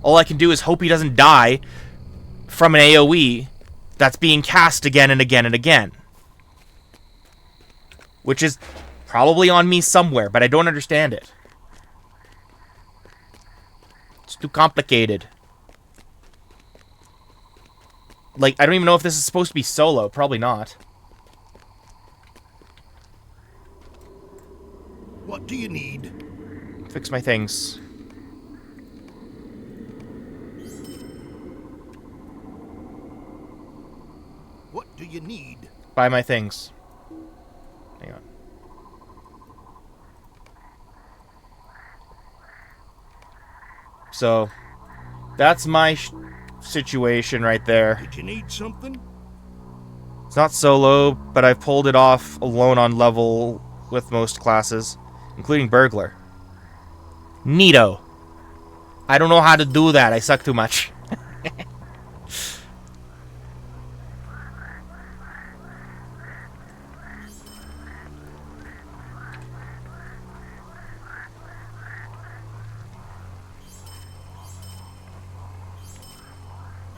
All I can do is hope he doesn't die from an AoE that's being cast again and again and again. Which is probably on me somewhere, but I don't understand it. It's too complicated. Like, I don't even know if this is supposed to be solo. Probably not. What do you need? Fix my things. What do you need? Buy my things. Hang on. So, that's my situation right there. Did you need something? It's not solo, but I've pulled it off alone on level with most classes, including Burglar. Neato. I don't know how to do that. I suck too much.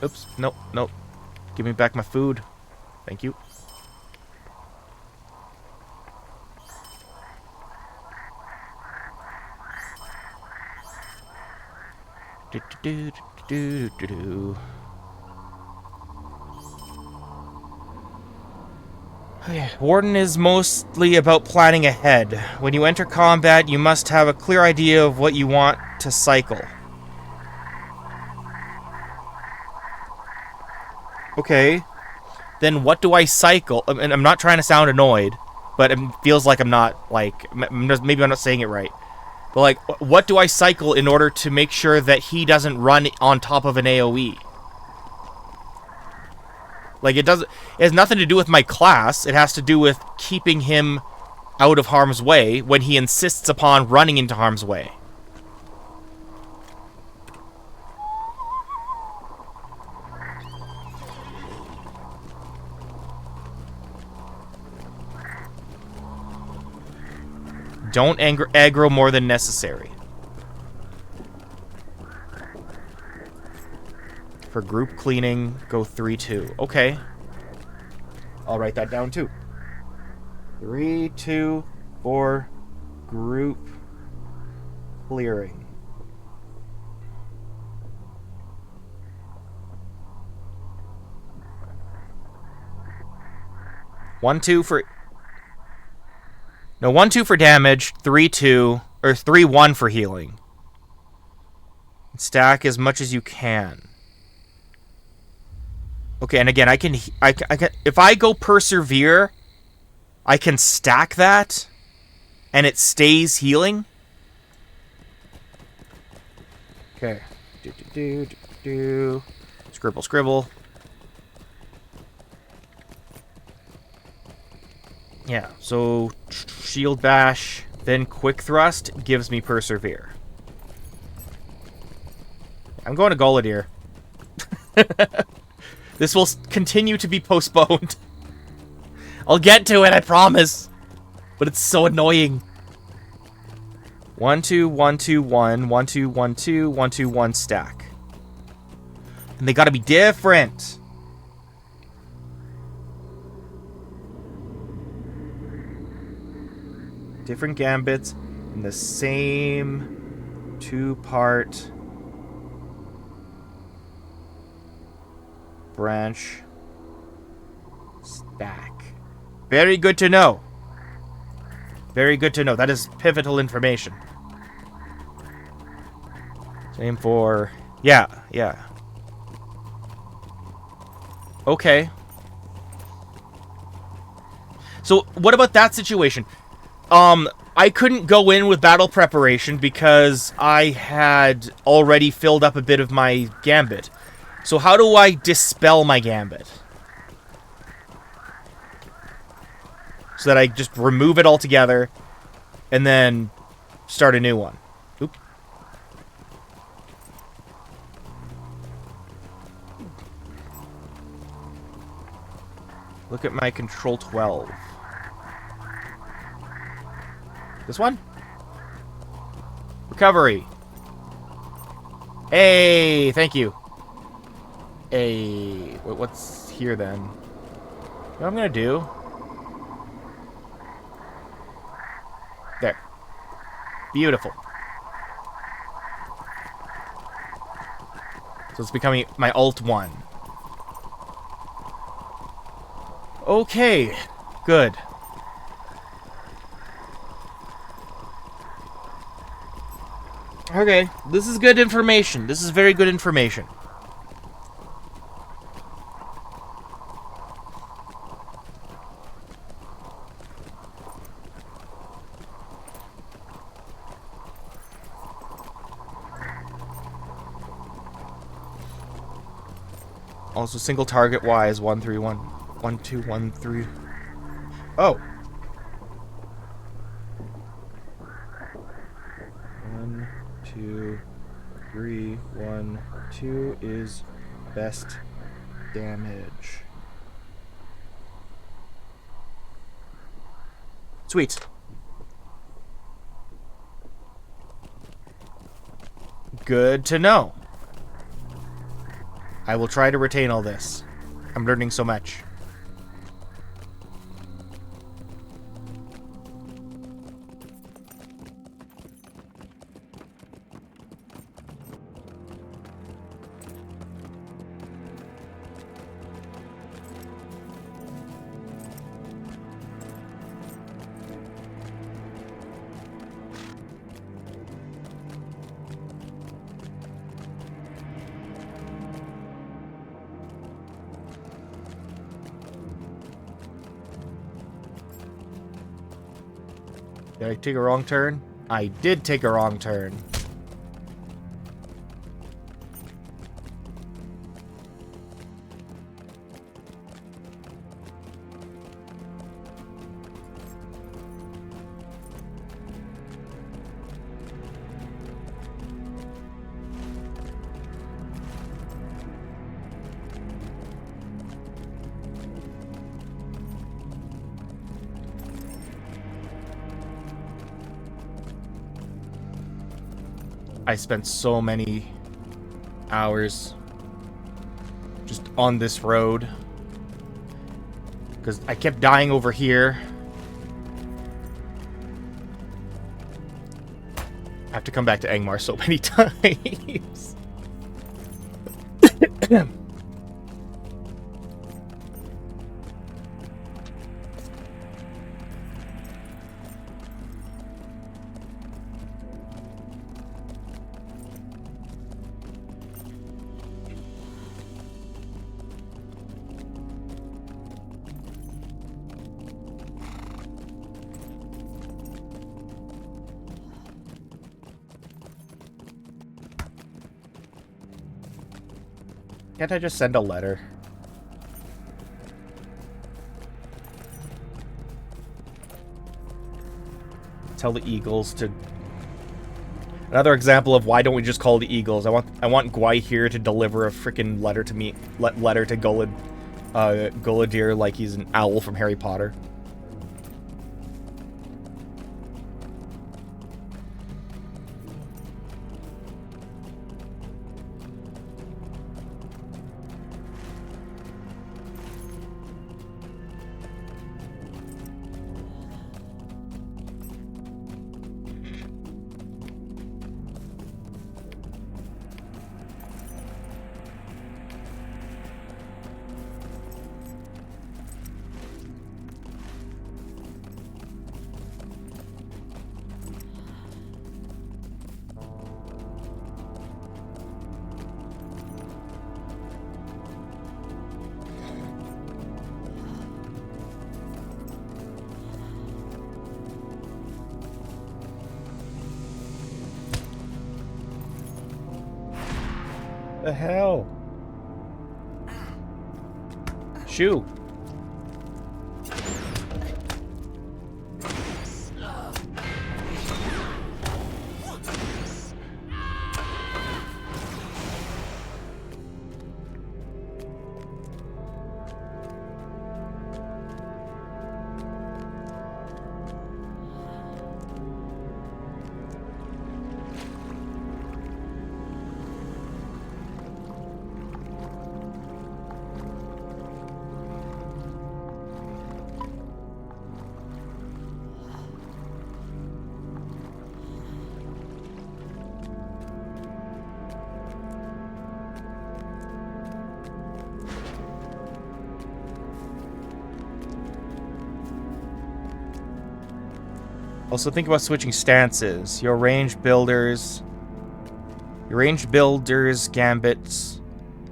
Oops. Nope. Nope. Give me back my food. Thank you. Okay. Warden is mostly about planning ahead. When you enter combat, you must have a clear idea of what you want to cycle. Okay. Then what do I cycle? And I'm not trying to sound annoyed. but it feels like I'm not, like, maybe I'm not saying it right. But, like, what do I cycle in order to make sure that he doesn't run on top of an AoE? Like, it has nothing to do with my class. It has to do with keeping him out of harm's way when he insists upon running into harm's way. Don't aggro more than necessary. For group cleaning, go 3-2. Okay. I'll write that down too. 3-2 for group clearing. One, two for... No, 1-2 for damage, 3-2, or 3-1 for healing. Stack as much as you can. Okay, and again, I can if I go persevere, I can stack that, and it stays healing. Okay. Scribble, scribble. Yeah, so shield bash, then quick thrust gives me persevere. I'm going to Goladier. This will continue to be postponed. I'll get to it, I promise. But it's so annoying. 1-2, 1-2, 1, 1-2, 1-2, 1-2, 1 stack. And they gotta be different. Different gambits in the same 2-part branch stack. Very good to know. Very good to know. That is pivotal information. Same for... Yeah. Okay. So, what about that situation? I couldn't go in with battle preparation because I had already filled up a bit of my gambit. So how do I dispel my gambit? So that I just remove it altogether and then start a new one. Oop. Look at my control 12. This one? Recovery. Hey, thank you. Hey, what's here then? What I'm gonna do? There. Beautiful. So it's becoming my alt 1. Okay, good. Okay, this is good information. This is very good information. Also, single target Y is 1, 3, 1, 1, 2, 1, 3. Oh. 1, 2, 3, 1, 2 is best damage. Sweet. Good to know. I will try to retain all this. I'm learning so much. Did I take a wrong turn? I did take a wrong turn. I spent so many hours just on this road because I kept dying over here. I have to come back to Angmar so many times. Can't I just send a letter? Tell the Eagles to... Another example of why don't we just call the Eagles. I want Gwai here to deliver a freaking letter to me, letter to Guladir like he's an owl from Harry Potter. The hell? Shoo. Also think about switching stances. Your ranged builders gambits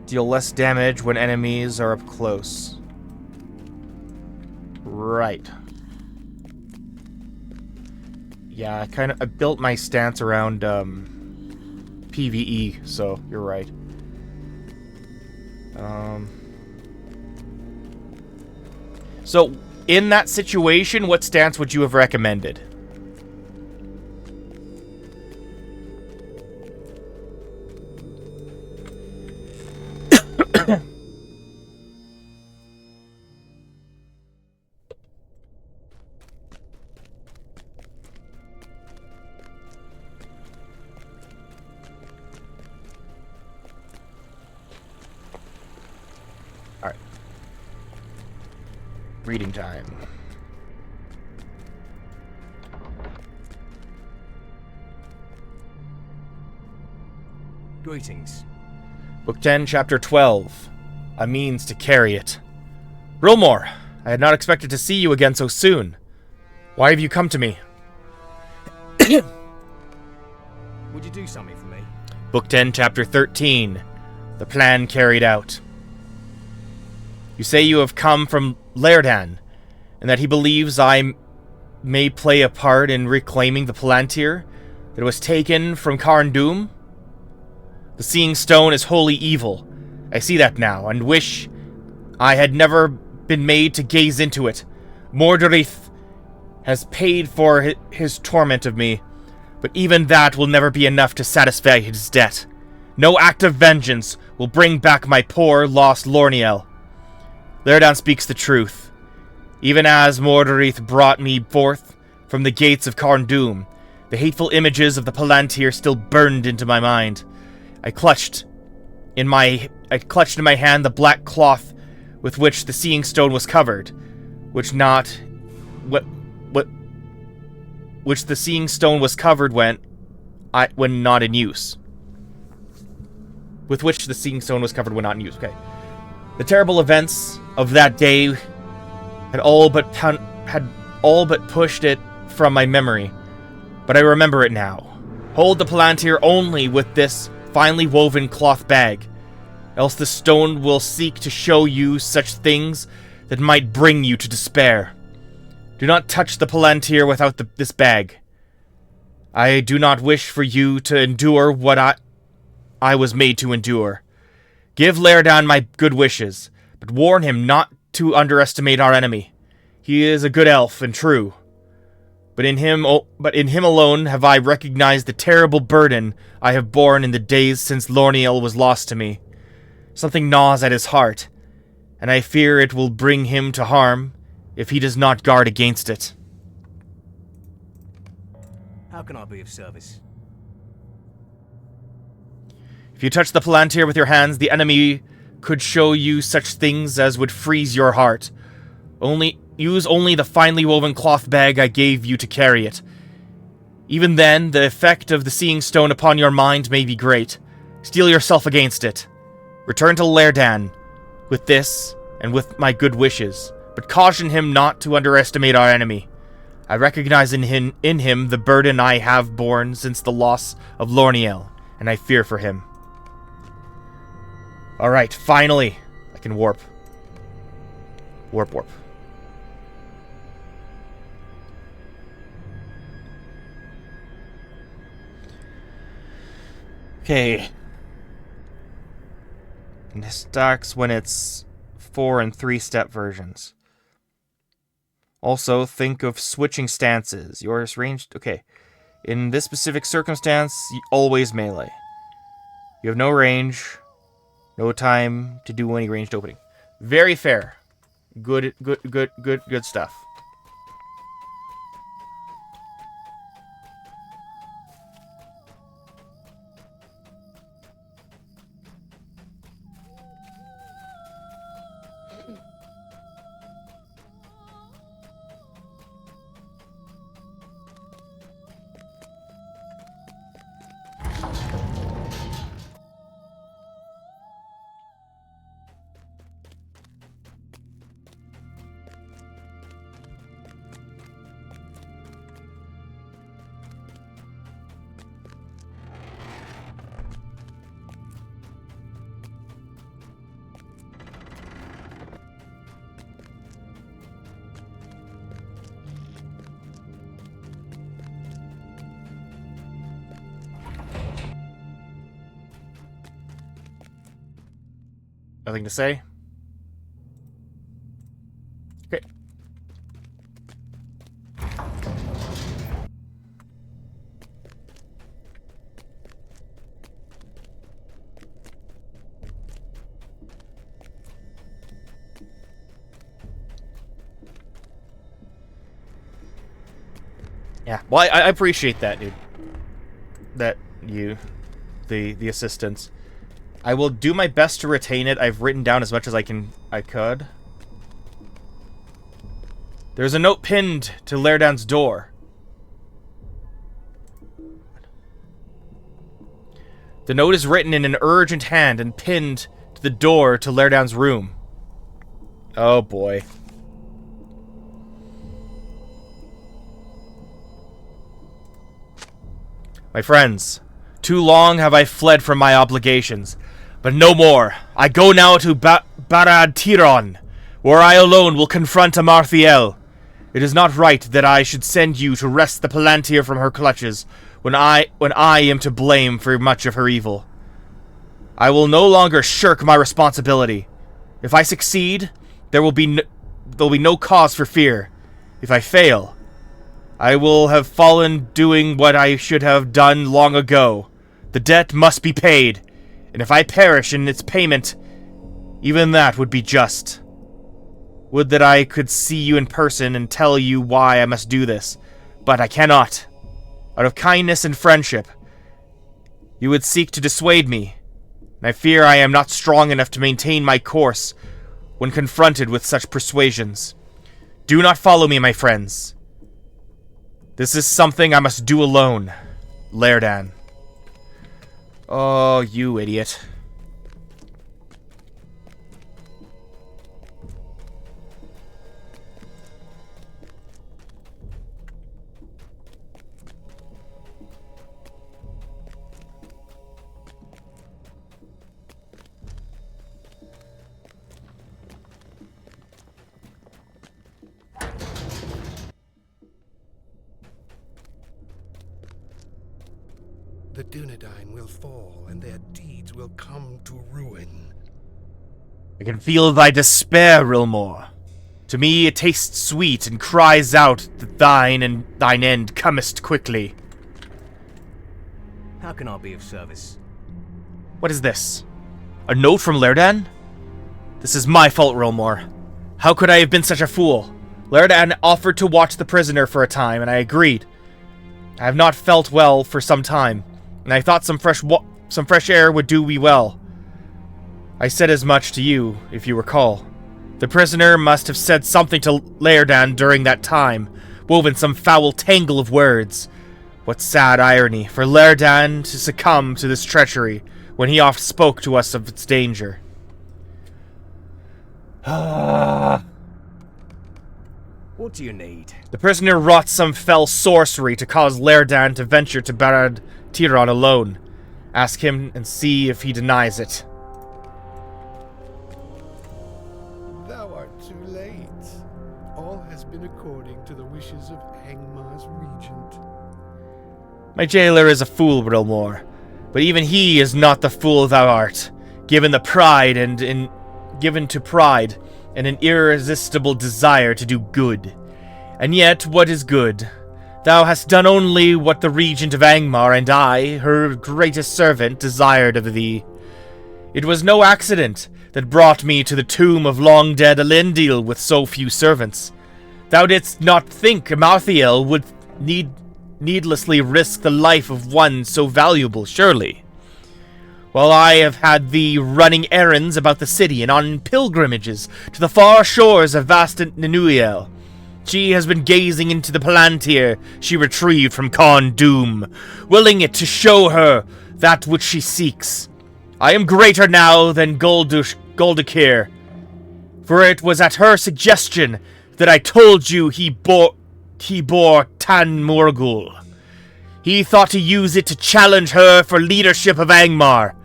deal less damage when enemies are up close. Right. Yeah, I built my stance around PvE, so you're right. So in that situation, what stance would you have recommended? Alright. Reading time. Greetings. Book 10, Chapter 12. A means to carry it. Rilmore, I had not expected to see you again so soon. Why have you come to me? Would you do something for me? Book 10, Chapter 13. The plan carried out. You say you have come from Laerdan, and that he believes I'm may play a part in reclaiming the Palantir that was taken from Carn Dûm? The Seeing Stone is wholly evil. I see that now, and wish I had never been made to gaze into it. Mordorith has paid for his torment of me, but even that will never be enough to satisfy his debt. No act of vengeance will bring back my poor, lost Lorniel. Lerdan speaks the truth. Even as Mordorith brought me forth from the gates of Carn Dûm, the hateful images of the Palantir still burned into my mind. I clutched in my hand the black cloth with which the Seeing Stone was covered, which the Seeing Stone was covered when not in use. With which the Seeing Stone was covered when not in use. Okay. The terrible events of that day had all but pushed it from my memory, but I remember it now. Hold the Palantir only with this finely woven cloth bag, else the stone will seek to show you such things that might bring you to despair. Do not touch the Palantir without this bag. I do not wish for you to endure what I was made to endure. Give Lerdan my good wishes, but warn him not to underestimate our enemy. He is a good elf and true. But in him alone have I recognized the terrible burden I have borne in the days since Lorniel was lost to me. Something gnaws at his heart, and I fear it will bring him to harm if he does not guard against it. How can I be of service? If you touch the Palantir with your hands, the enemy could show you such things as would freeze your heart. Use only the finely woven cloth bag I gave you to carry it. Even then, the effect of the Seeing Stone upon your mind may be great. Steel yourself against it. Return to Lerdan with this and with my good wishes, but caution him not to underestimate our enemy. I recognize in him the burden I have borne since the loss of Lorniel, and I fear for him. Alright, finally, I can warp. Warp. Okay. And this stacks when it's 4 and 3-step versions. Also, think of switching stances. Yours ranged... Okay. In this specific circumstance, always melee. You have no range. No time to do any ranged opening. Very fair. Good stuff. Nothing to say? Okay. Yeah, well, I appreciate that, dude. The assistance. I will do my best to retain it. I've written down as much as I could. There's a note pinned to Lerdan's door. The note is written in an urgent hand and pinned to the door to Lerdan's room. Oh boy. My friends, too long have I fled from my obligations, but no more. I go now to Barad Tiron, where I alone will confront Amarthiel. It is not right that I should send you to wrest the Palantir from her clutches when I am to blame for much of her evil. I will no longer shirk my responsibility. If I succeed, there will be no cause for fear. If I fail, I will have fallen doing what I should have done long ago. The debt must be paid, and if I perish in its payment, even that would be just. Would that I could see you in person and tell you why I must do this, but I cannot. Out of kindness and friendship, you would seek to dissuade me, and I fear I am not strong enough to maintain my course when confronted with such persuasions. Do not follow me, my friends. This is something I must do alone. Laerdan. Oh, you idiot. The Dunedain will fall, and their deeds will come to ruin. I can feel thy despair, Rilmore. To me it tastes sweet and cries out that thine end comest quickly. How can I be of service? What is this? A note from Laerdan? This is my fault, Rilmore. How could I have been such a fool? Laerdan offered to watch the prisoner for a time, and I agreed. I have not felt well for some time, and I thought some fresh air would do me well. I said as much to you, if you recall. The prisoner must have said something to Laerdan during that time, woven some foul tangle of words. What sad irony for Laerdan to succumb to this treachery when he oft spoke to us of its danger. What do you need? The prisoner wrought some fell sorcery to cause Laerdan to venture to Barad Tiran alone. Ask him and see if he denies it. Thou art too late. All has been according to the wishes of Angmar's regent. My jailer is a fool, Rilmore, but even he is not the fool thou art, given to pride and an irresistible desire to do good. And yet, what is good? Thou hast done only what the regent of Angmar and I, her greatest servant, desired of thee. It was no accident that brought me to the tomb of long-dead Elendil with so few servants. Thou didst not think Amarthael would needlessly risk the life of one so valuable, surely. While I have had thee running errands about the city and on pilgrimages to the far shores of vast Ninuiel, she has been gazing into the Palantir she retrieved from Khon Doom, willing it to show her that which she seeks. I am greater now than Goldakir, for it was at her suggestion that I told you he bore Tan Morgul. He thought to use it to challenge her for leadership of Angmar.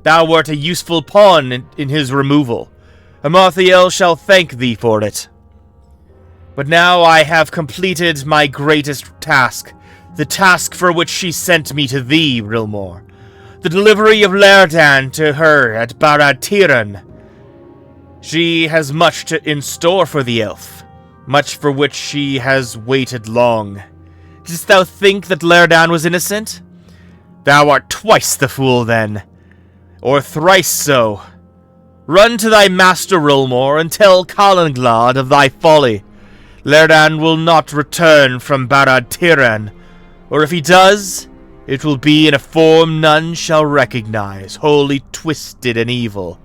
Thou wert a useful pawn in his removal. Amarthael shall thank thee for it. But now I have completed my greatest task, the task for which she sent me to thee, Rilmore. The delivery of Laerdan to her at Barad Tiran. She has much in store for the elf, much for which she has waited long. Didst thou think that Laerdan was innocent? Thou art twice the fool, then, or thrice so. Run to thy master, Rilmore, and tell Calanglad of thy folly. Laerdan will not return from Barad Tiran, or if he does, it will be in a form none shall recognize, wholly twisted and evil.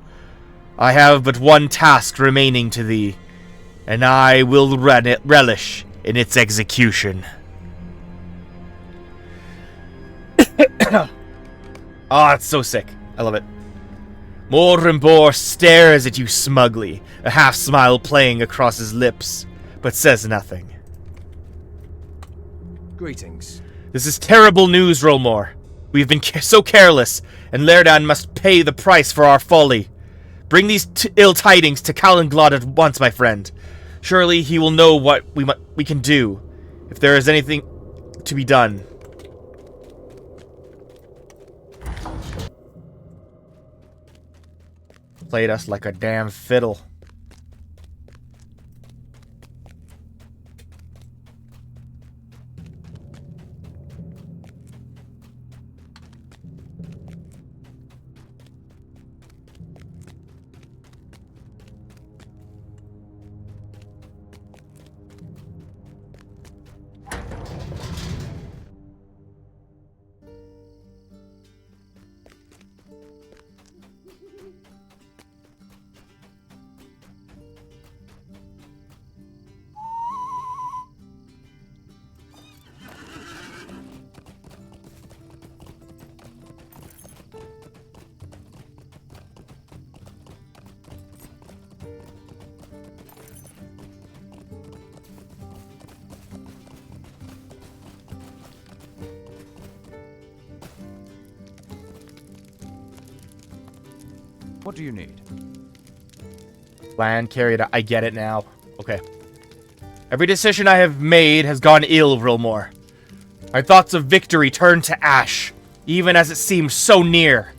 I have but one task remaining to thee, and I will relish in its execution. It's so sick. I love it. Mordrimbor stares at you smugly, a half-smile playing across his lips, but says nothing. Greetings. This is terrible news, Rilmore. We have been so careless, and Laerdan must pay the price for our folly. Bring these ill tidings to Calanglad at once, my friend. Surely he will know what we can do, if there is anything to be done. Played us like a damn fiddle. What do you need? Plan carried out. I get it now. Okay. Every decision I have made has gone ill, Rilmore. My thoughts of victory turned to ash, even as it seemed so near.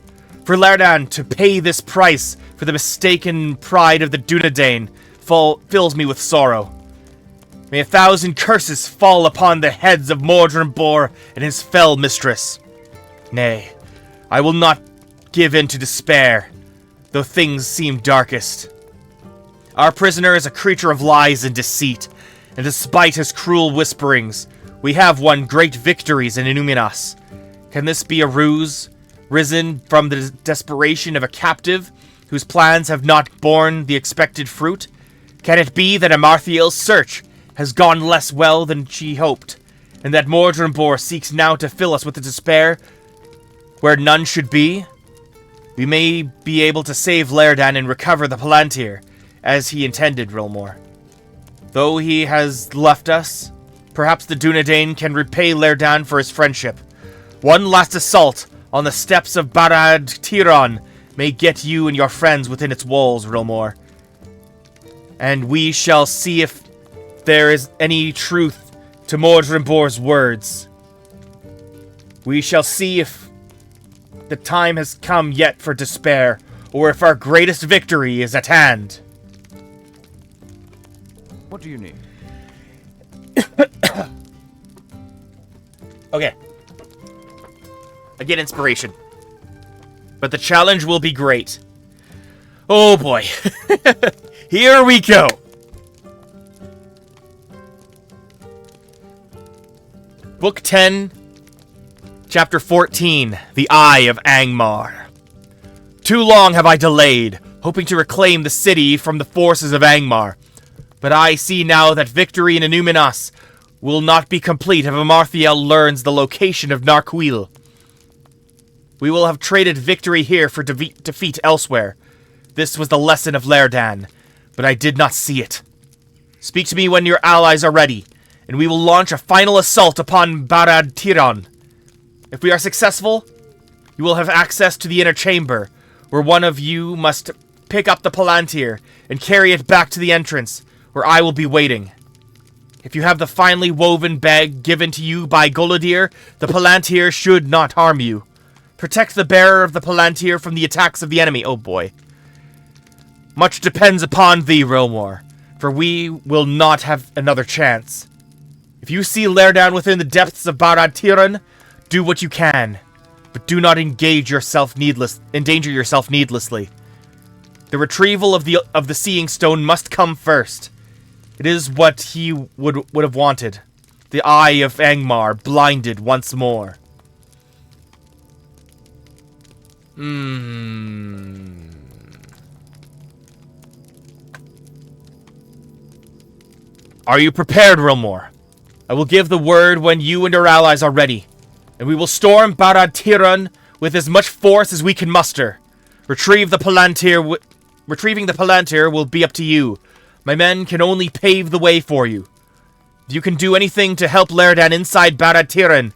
For Lerdan to pay this price for the mistaken pride of the Dunedain fills me with sorrow. May 1,000 curses fall upon the heads of Mordred Boar and his fell mistress. Nay, I will not give in to despair, though things seem darkest. Our prisoner is a creature of lies and deceit, and despite his cruel whisperings, we have won great victories in Inuminas. Can this be a ruse, risen from the desperation of a captive whose plans have not borne the expected fruit? Can it be that Amarthiel's search has gone less well than she hoped, and that Mordred seeks now to fill us with a despair where none should be? We may be able to save Lerdan and recover the Palantir, as he intended, Rilmore. Though he has left us, perhaps the Dunedain can repay Lerdan for his friendship. One last assault on the steps of Barad Tiran may get you and your friends within its walls, Rilmore. And we shall see if there is any truth to Mordred words. We shall see if the time has come yet for despair, or if our greatest victory is at hand. What do you need? Okay. I get inspiration. But the challenge will be great. Oh boy. Here we go. Book 10, Chapter 14, The Eye of Angmar. Too long have I delayed, hoping to reclaim the city from the forces of Angmar. But I see now that victory in Inuminas will not be complete if Amarthiel learns the location of Narquil. We will have traded victory here for defeat elsewhere. This was the lesson of Lerdan, but I did not see it. Speak to me when your allies are ready, and we will launch a final assault upon Barad Tiran. If we are successful, you will have access to the inner chamber, where one of you must pick up the Palantir and carry it back to the entrance, where I will be waiting. If you have the finely woven bag given to you by Golodir, the Palantir should not harm you. Protect the bearer of the Palantir from the attacks of the enemy. Oh boy. Much depends upon thee, Rilmore, for we will not have another chance. If you see Lerdan within the depths of Barad Tiran, do what you can, but do not endanger yourself needlessly. The retrieval of the Seeing Stone must come first. It is what he would have wanted. The eye of Angmar blinded once more. Are you prepared, Rilmore? I will give the word when you and your allies are ready, and we will storm Barad Tiran with as much force as we can muster. Retrieving the Palantir will be up to you. My men can only pave the way for you. If you can do anything to help Lerdan inside Barad Tiran,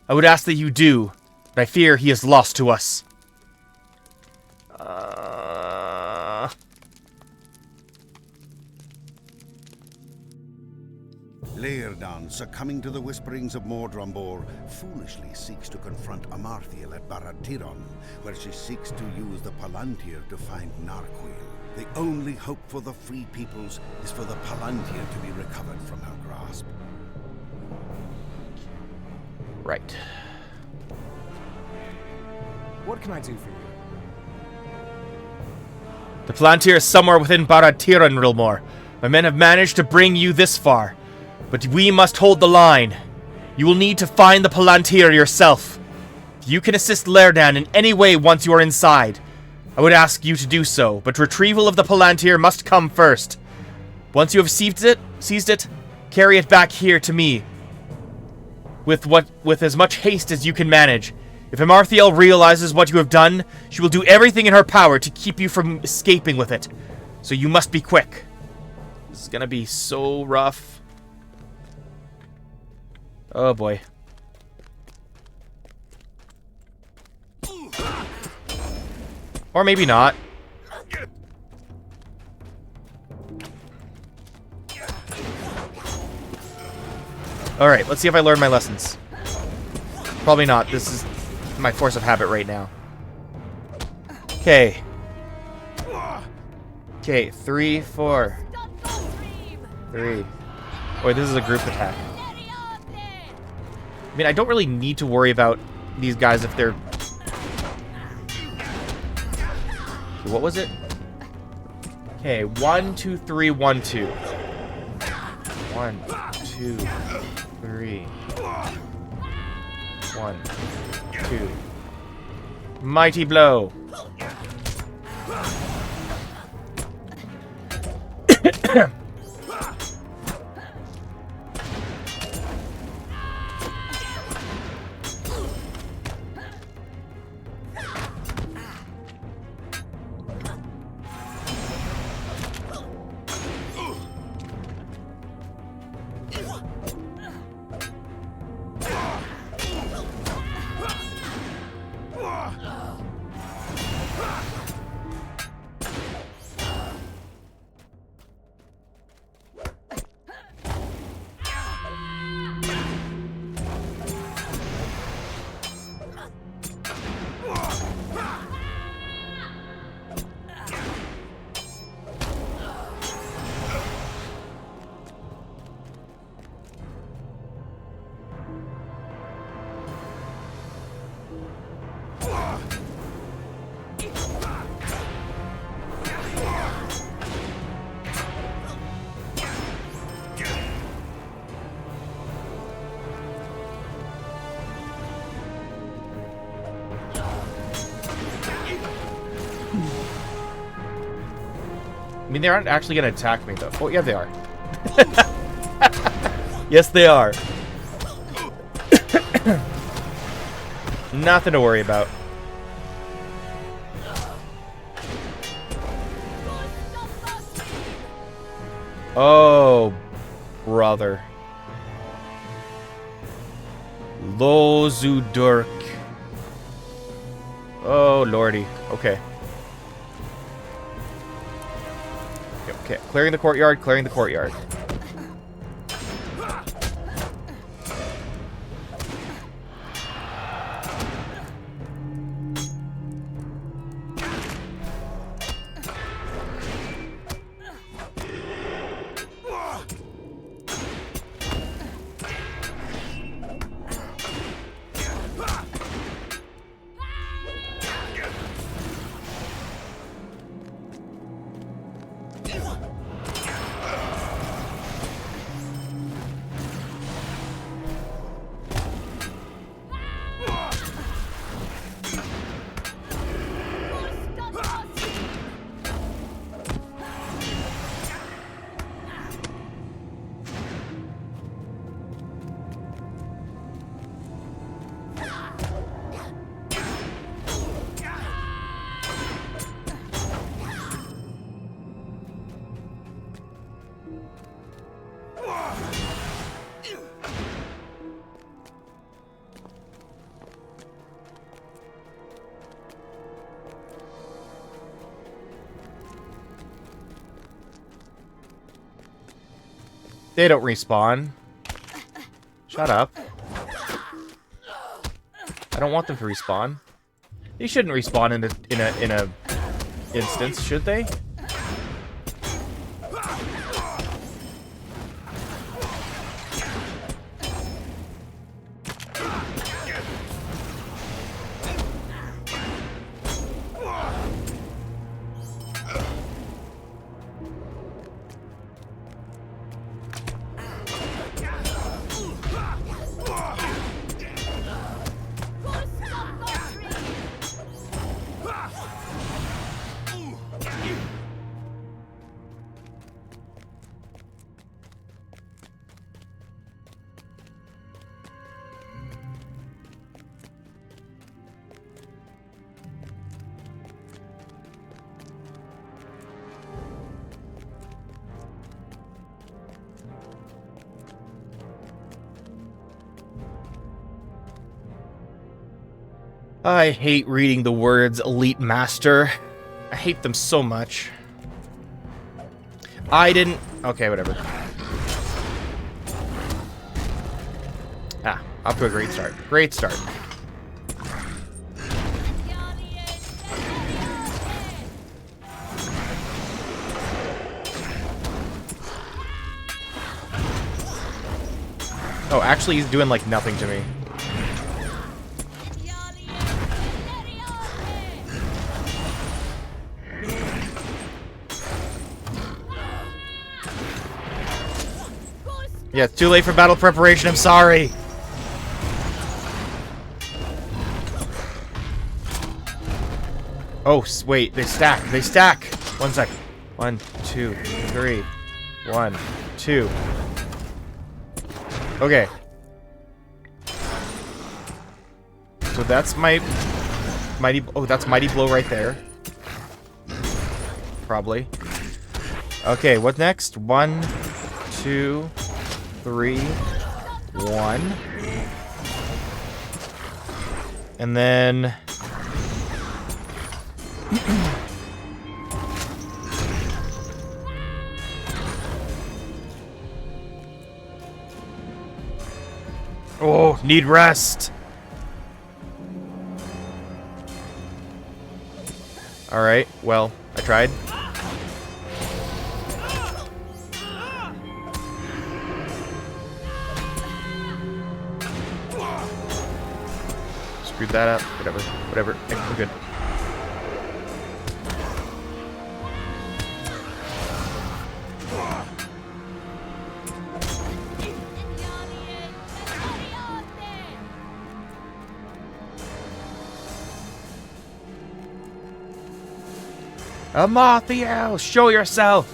I would ask that you do, but I fear he is lost to us. Laerdan, succumbing to the whisperings of Mordrambor, foolishly seeks to confront Amarthiel at Barad-Tiron, where she seeks to use the Palantir to find Narquil. The only hope for the Free Peoples is for the Palantir to be recovered from her grasp. Right. What can I do for you? The Palantir is somewhere within Barad-Tiron, Rilmor. My men have managed to bring you this far, but we must hold the line. You will need to find the Palantir yourself. If you can assist Laerdan in any way once you are inside, I would ask you to do so, but retrieval of the Palantir must come first. Once you have seized it, carry it back here to me, with as much haste as you can manage. If Amarthiel realizes what you have done, she will do everything in her power to keep you from escaping with it. So you must be quick. This is gonna be so rough. Oh boy. Or maybe not. Alright, let's see if I learn my lessons. Probably not. This is my force of habit right now. Okay. Okay, 3, 4. 3. Wait, this is a group attack. I mean, I don't really need to worry about these guys if they're... Okay, what was it? Okay, 1, 2, 3, 1, 2. 1, 2, 3. 1, 2. Mighty blow. I mean, they aren't actually going to attack me, though. Oh, yeah, they are. Yes, they are. Nothing to worry about. Oh, brother. Lozudurk. Oh, lordy. Okay. Okay, clearing the courtyard, clearing the courtyard. They don't respawn. Shut up. I don't want them to respawn. They shouldn't respawn in a instance, should they? I hate reading the words Elite Master. I hate them so much. I didn't... Okay, whatever. Ah, off to a great start. Great start. Oh, actually he's doing like nothing to me. Yeah, it's too late for battle preparation, I'm sorry. Oh, wait, they stack. They stack. 1 sec. 1, 2, 3. 1, 2. Okay. So that's my mighty... Oh, that's Mighty Blow right there. Probably. Okay, what next? 1, 2... 3, 1, and then oh, need rest. All right, well, I tried. Screwed that up. Whatever. I'm good. Amathiel, show yourself!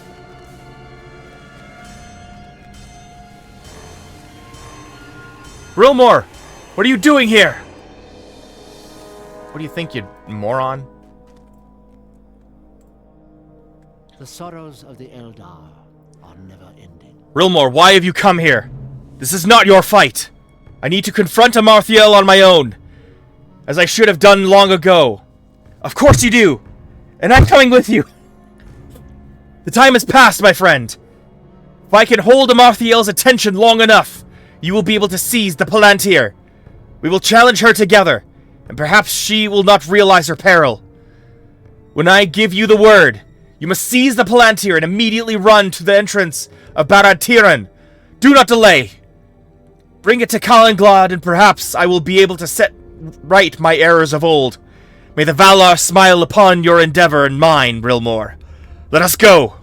Rilmor, what are you doing here? What do you think, you moron? The sorrows of the Eldar are never ending. Rilmor, why have you come here? This is not your fight. I need to confront Amarthiel on my own, as I should have done long ago. Of course you do! And I'm coming with you! The time has passed, my friend. If I can hold Amarthiel's attention long enough, you will be able to seize the Palantir. We will challenge her together, and perhaps she will not realize her peril. When I give you the word, you must seize the Palantir and immediately run to the entrance of Barad Tiran. Do not delay. Bring it to Kalinglad, and perhaps I will be able to set right my errors of old. May the Valar smile upon your endeavor and mine, Rilmor. Let us go.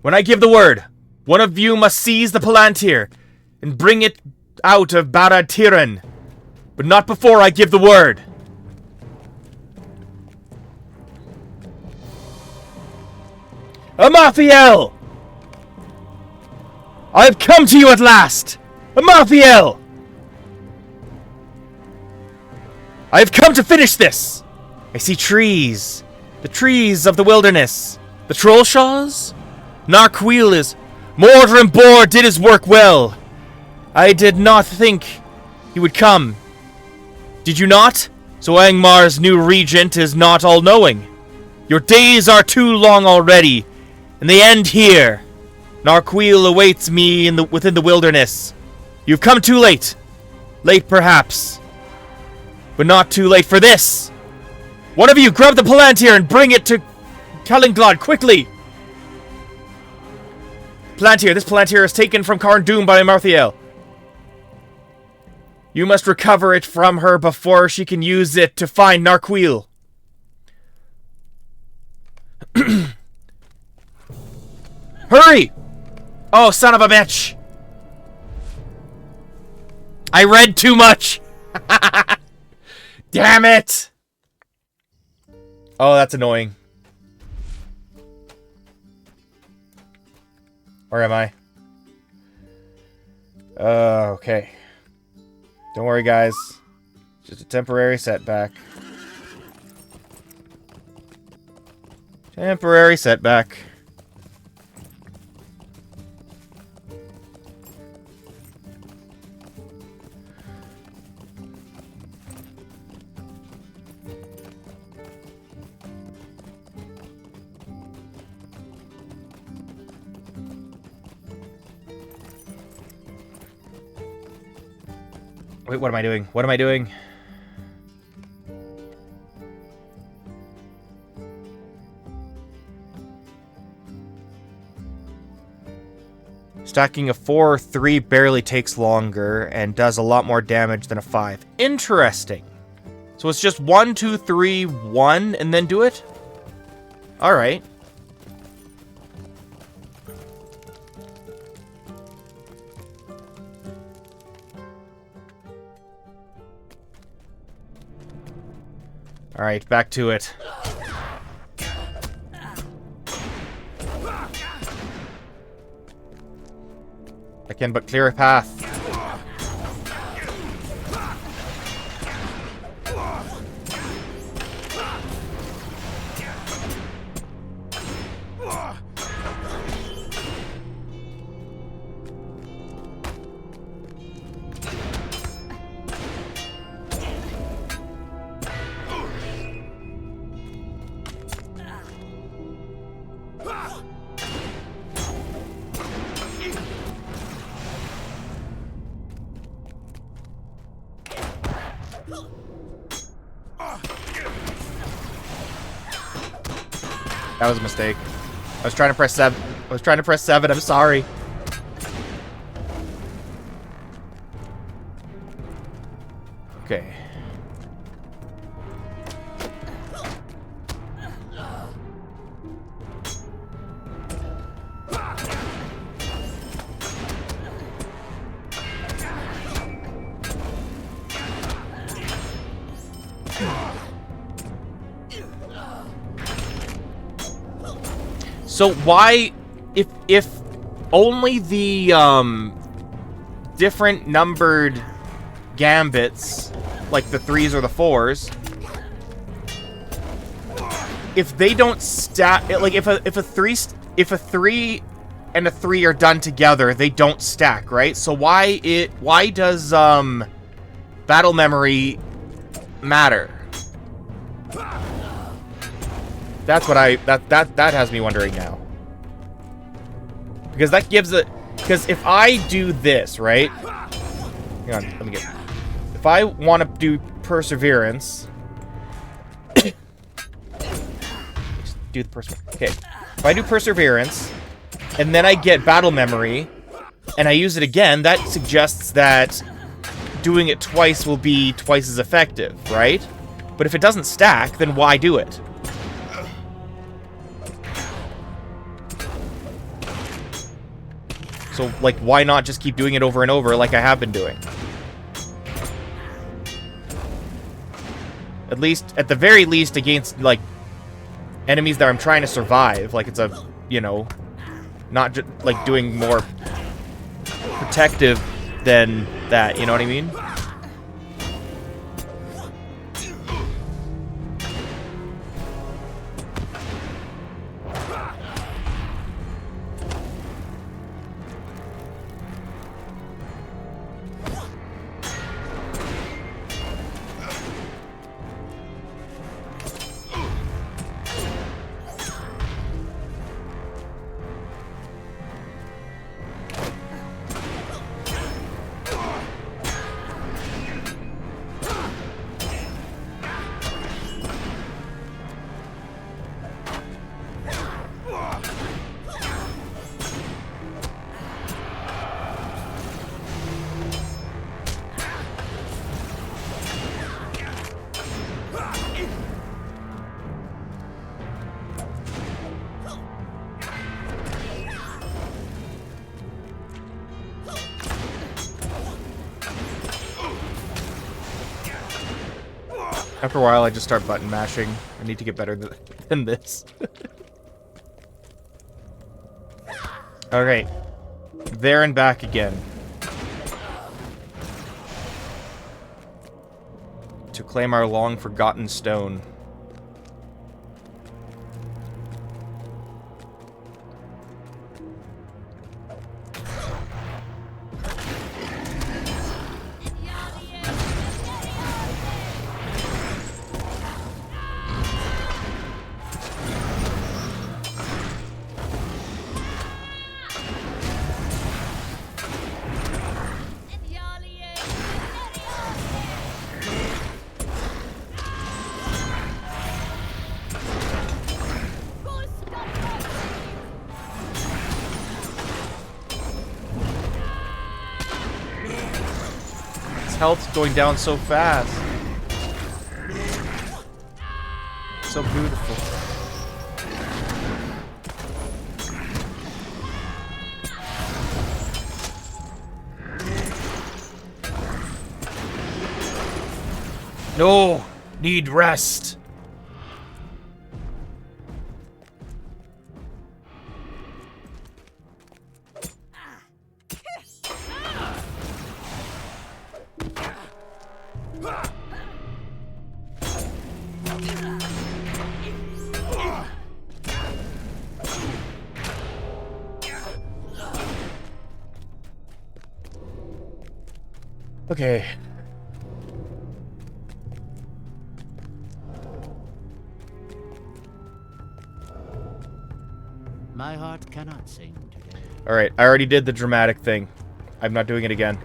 When I give the word, one of you must seize the Palantir and bring it out of Barad Tiran, but not before I give the word. Amathiel! I have come to you at last! Amathiel! I have come to finish this! I see trees. The trees of the wilderness. The Trollshaws? Narquil is... Mordor and Bor did his work well. I did not think he would come. Did you not? So Angmar's new regent is not all-knowing. Your days are too long already, and they end here. Narquil awaits me within the wilderness. You've come too late. Late perhaps, but not too late for this. One of you grab the Palantir and bring it to Kalinglad quickly. Palantir, this Palantir is taken from Karn Doom by Marthiel. You must recover it from her before she can use it to find Narquil. Hurry! Oh, son of a bitch! I read too much! Damn it! Oh, that's annoying. Where am I? Okay. Don't worry, guys. Just a temporary setback. Temporary setback. Wait, what am I doing? What am I doing? Stacking a 4 or 3 barely takes longer and does a lot more damage than a 5. Interesting. So it's just 1, 2, 3, 1, and then do it? Alright. Alright, back to it. I can but clear a path. That was a mistake. I was trying to press 7. I was trying to press 7. I'm sorry. Okay. So why, if only the different numbered gambits, like the 3s or the 4s, if they don't stack, like if a 3 and a 3 are done together, they don't stack, right? So why does battle memory matter? That's what that has me wondering now. Because that gives it, because if I do this, right? Hang on, let me get, if I want to do perseverance, just do the okay. If I do perseverance, and then I get battle memory, and I use it again, that suggests that doing it twice will be twice as effective, right? But if it doesn't stack, then why do it? So, like, why not just keep doing it over and over like I have been doing? At least, at the very least, against, like, enemies that I'm trying to survive. Like, it's a, you know, not just, like, doing more protective than that, you know what I mean? After a while, I just start button mashing. I need to get better than this. Alright. There and back again. To claim our long-forgotten stone. Health's going down so fast. So beautiful. No! Need rest! Okay. My heart cannot sing today. Alright, I already did the dramatic thing. I'm not doing it again.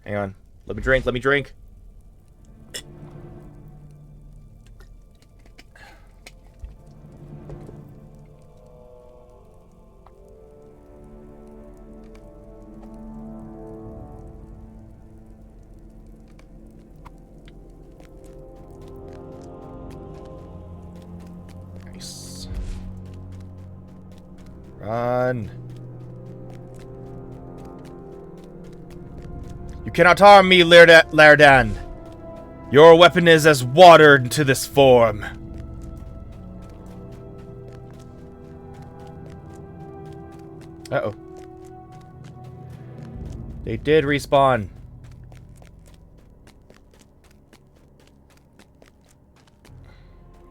Hang on. Let me drink, let me drink. Nice. Run. You cannot harm me, Laerdan. Your weapon is as water to this form. Uh-oh. They did respawn.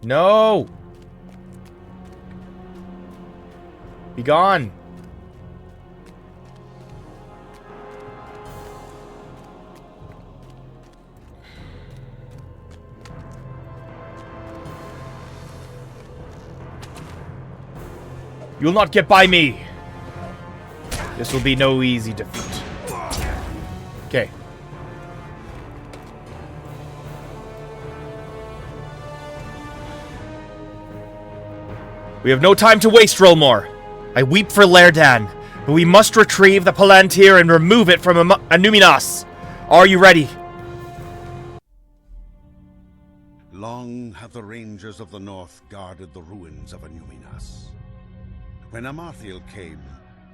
No! Be gone. You'll not get by me. This will be no easy defeat. Okay. We have no time to waste, Rolmor. I weep for Laerdan, but we must retrieve the Palantir and remove it from Anuminas. Are you ready? Long have the rangers of the north guarded the ruins of Anuminas. When Amarthiel came,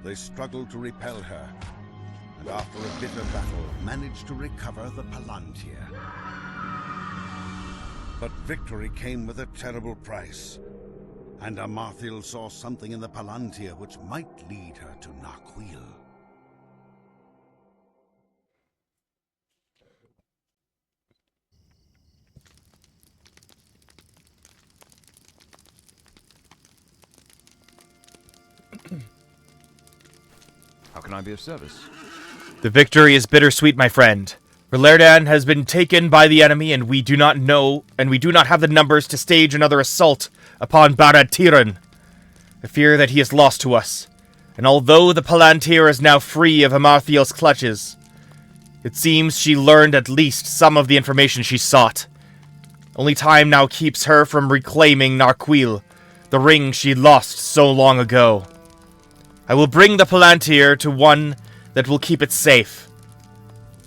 they struggled to repel her, and after a bitter battle, managed to recover the Palantir. But victory came with a terrible price, and Amarthiel saw something in the Palantir which might lead her to Narquil. How can I be of service? The victory is bittersweet, my friend. For Laerdan has been taken by the enemy, and we do not have the numbers to stage another assault upon Barad Tiran. I fear that he is lost to us. And although the Palantir is now free of Amarthiel's clutches, It seems she learned at least some of the information she sought. Only time now keeps her from reclaiming Narquil, the ring she lost so long ago. I will bring the Palantir to one that will keep it safe.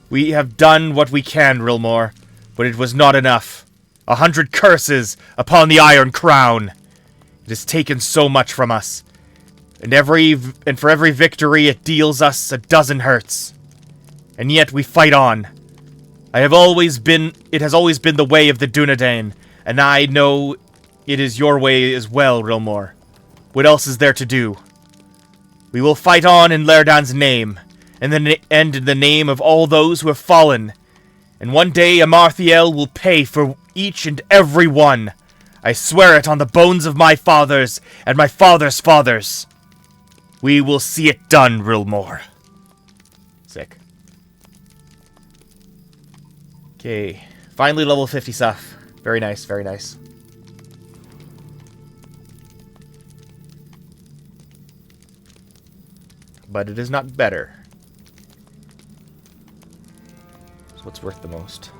We have done what we can, Rilmore, but it was not enough. 100 curses upon the Iron Crown. It has taken so much from us, and for every victory it deals us a dozen hurts. And yet we fight on. It has always been the way of the Dunedain, and I know it is your way as well, Rilmore. What else is there to do? We will fight on in Laerdan's name, and in the name of all those who have fallen. And one day Amarthiel will pay for each and every one. I swear it on the bones of my fathers and my father's fathers. We will see it done, Rilmore. Sick. Okay, finally level 50 stuff. Very nice, very nice. But it is not better. So what's worth the most?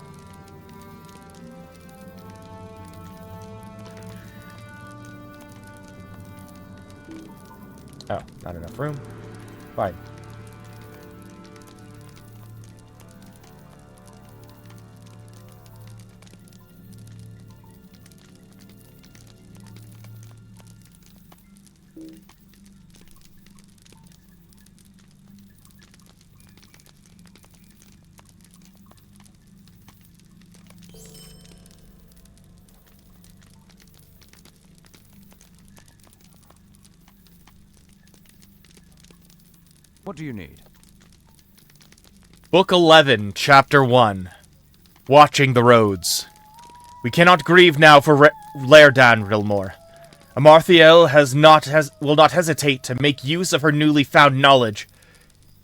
Oh, not enough room. Fine. What do you need? Book 11, Chapter 1. Watching the Roads. We cannot grieve now for Laerdan, Rilmore. Amarthiel will not hesitate to make use of her newly found knowledge.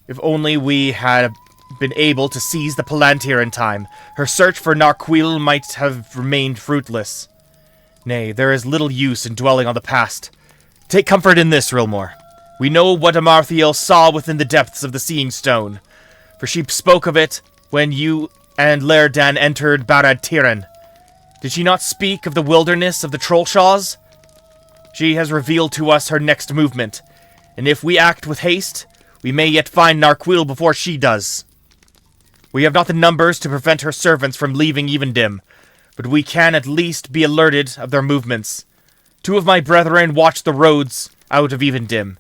If only we had been able to seize the Palantir in time, her search for Narquil might have remained fruitless. Nay, there is little use in dwelling on the past. Take comfort in this, Rilmore. We know what Amarthiel saw within the depths of the Seeing Stone, for she spoke of it when you and Laerdan entered Barad Tiran. Did she not speak of the wilderness of the Trollshaws? She has revealed to us her next movement, and if we act with haste, we may yet find Narquil before she does. We have not the numbers to prevent her servants from leaving Evendim, but we can at least be alerted of their movements. 2 of my brethren watch the roads out of Evendim,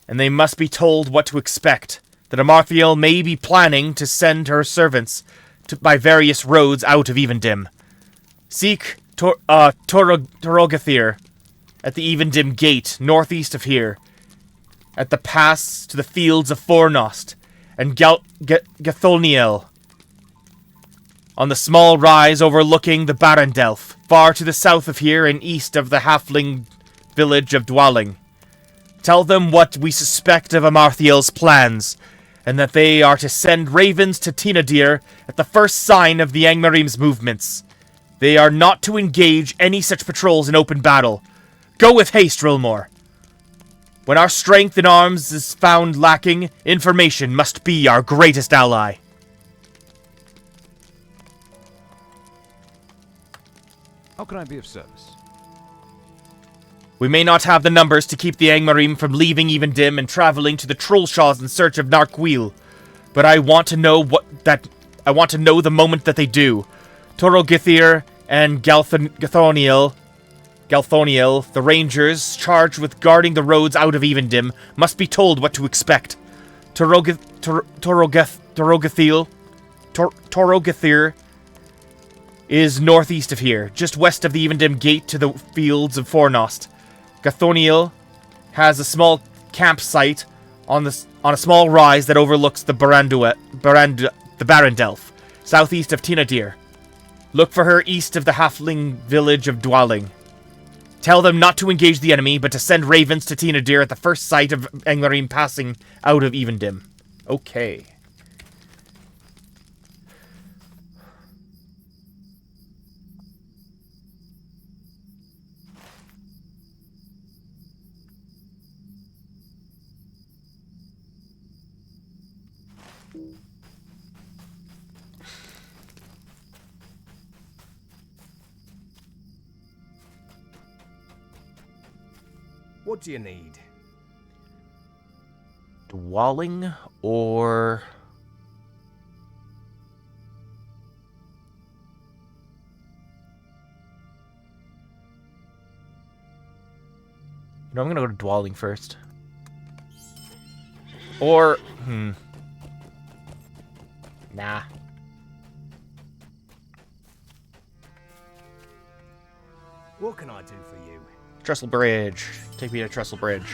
and they must be told what to expect, that Amarthiel may be planning to send her servants by various roads out of Evendim. Seek Torogathir at the Evendim gate, northeast of here, at the pass to the fields of Fornost, and Gathoniel, on the small rise overlooking the Barandelf, far to the south of here and east of the halfling village of Dwalling. Tell them what we suspect of Amarthiel's plans, and that they are to send ravens to Tinadir at the first sign of the Angmarim's movements. They are not to engage any such patrols in open battle. Go with haste, Rilmore. When our strength in arms is found lacking, information must be our greatest ally. How can I be of service? We may not have the numbers to keep the Angmarim from leaving Evendim and traveling to the Trollshaws in search of Narquil, but I want to know the moment that they do. Torogithir and Galthoniel, the rangers charged with guarding the roads out of Evendim, must be told what to expect. Torogithir is northeast of here, just west of the Evendim gate to the fields of Fornost. Gathoniel has a small campsite on a small rise that overlooks the Barandelf, southeast of Tinadir. Look for her east of the halfling village of Dwalling. Tell them not to engage the enemy, but to send ravens to Tinadir at the first sight of Angmarim passing out of Evendim. Okay. What do you need? Dwalling or... No, I'm gonna go to Dwalling first. Or... Nah. What can I do for you? Trestle Bridge. Take me to Trestle Bridge.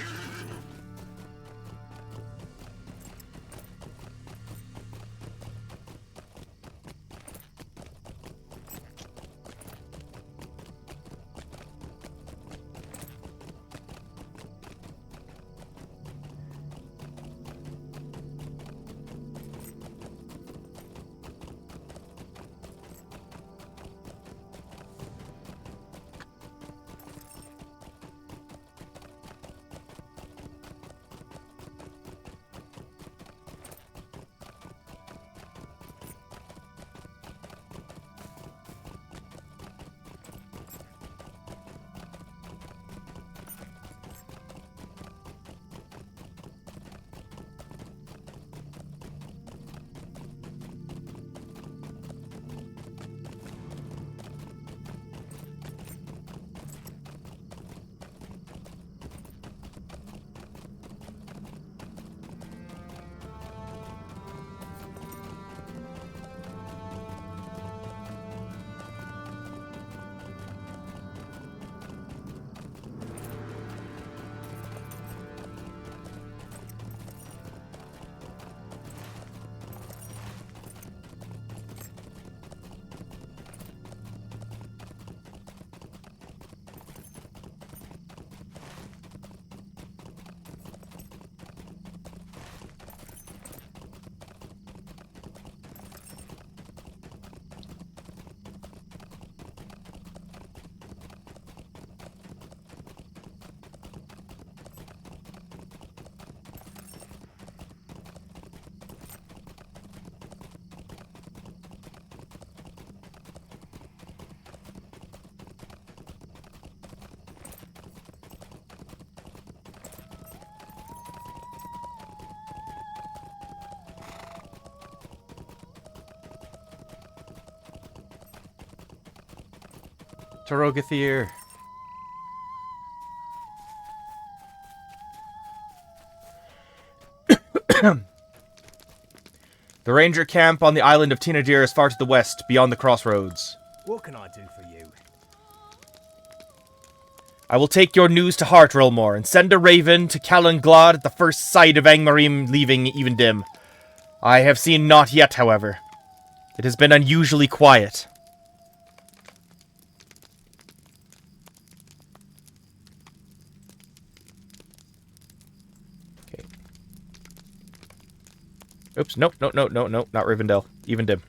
Tarogathir. The ranger camp on the island of Tinadir is far to the west, beyond the crossroads. What can I do for you? I will take your news to heart, Rilmore, and send a raven to Calanglad at the first sight of Angmarim leaving Evendim. I have seen naught yet, however. It has been unusually quiet. Okay. Oops, nope, no, not Rivendell. Evendim.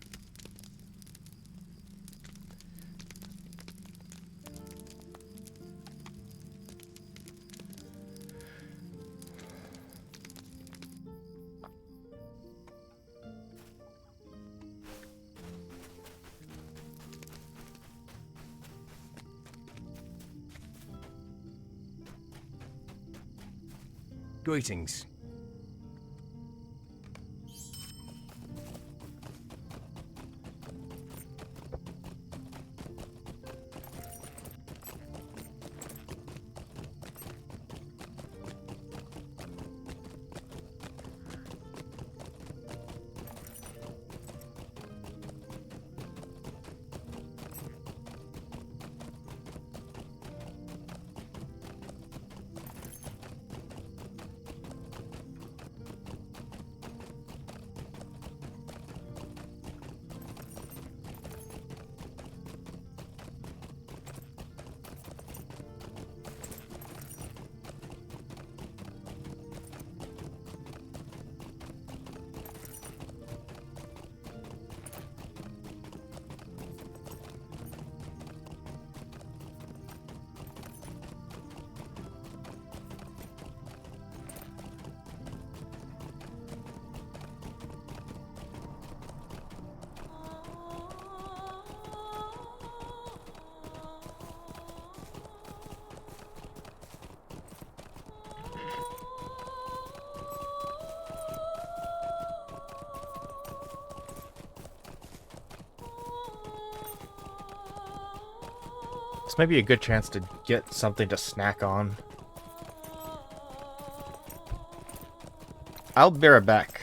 Greetings. This might be a good chance to get something to snack on. I'll be right back.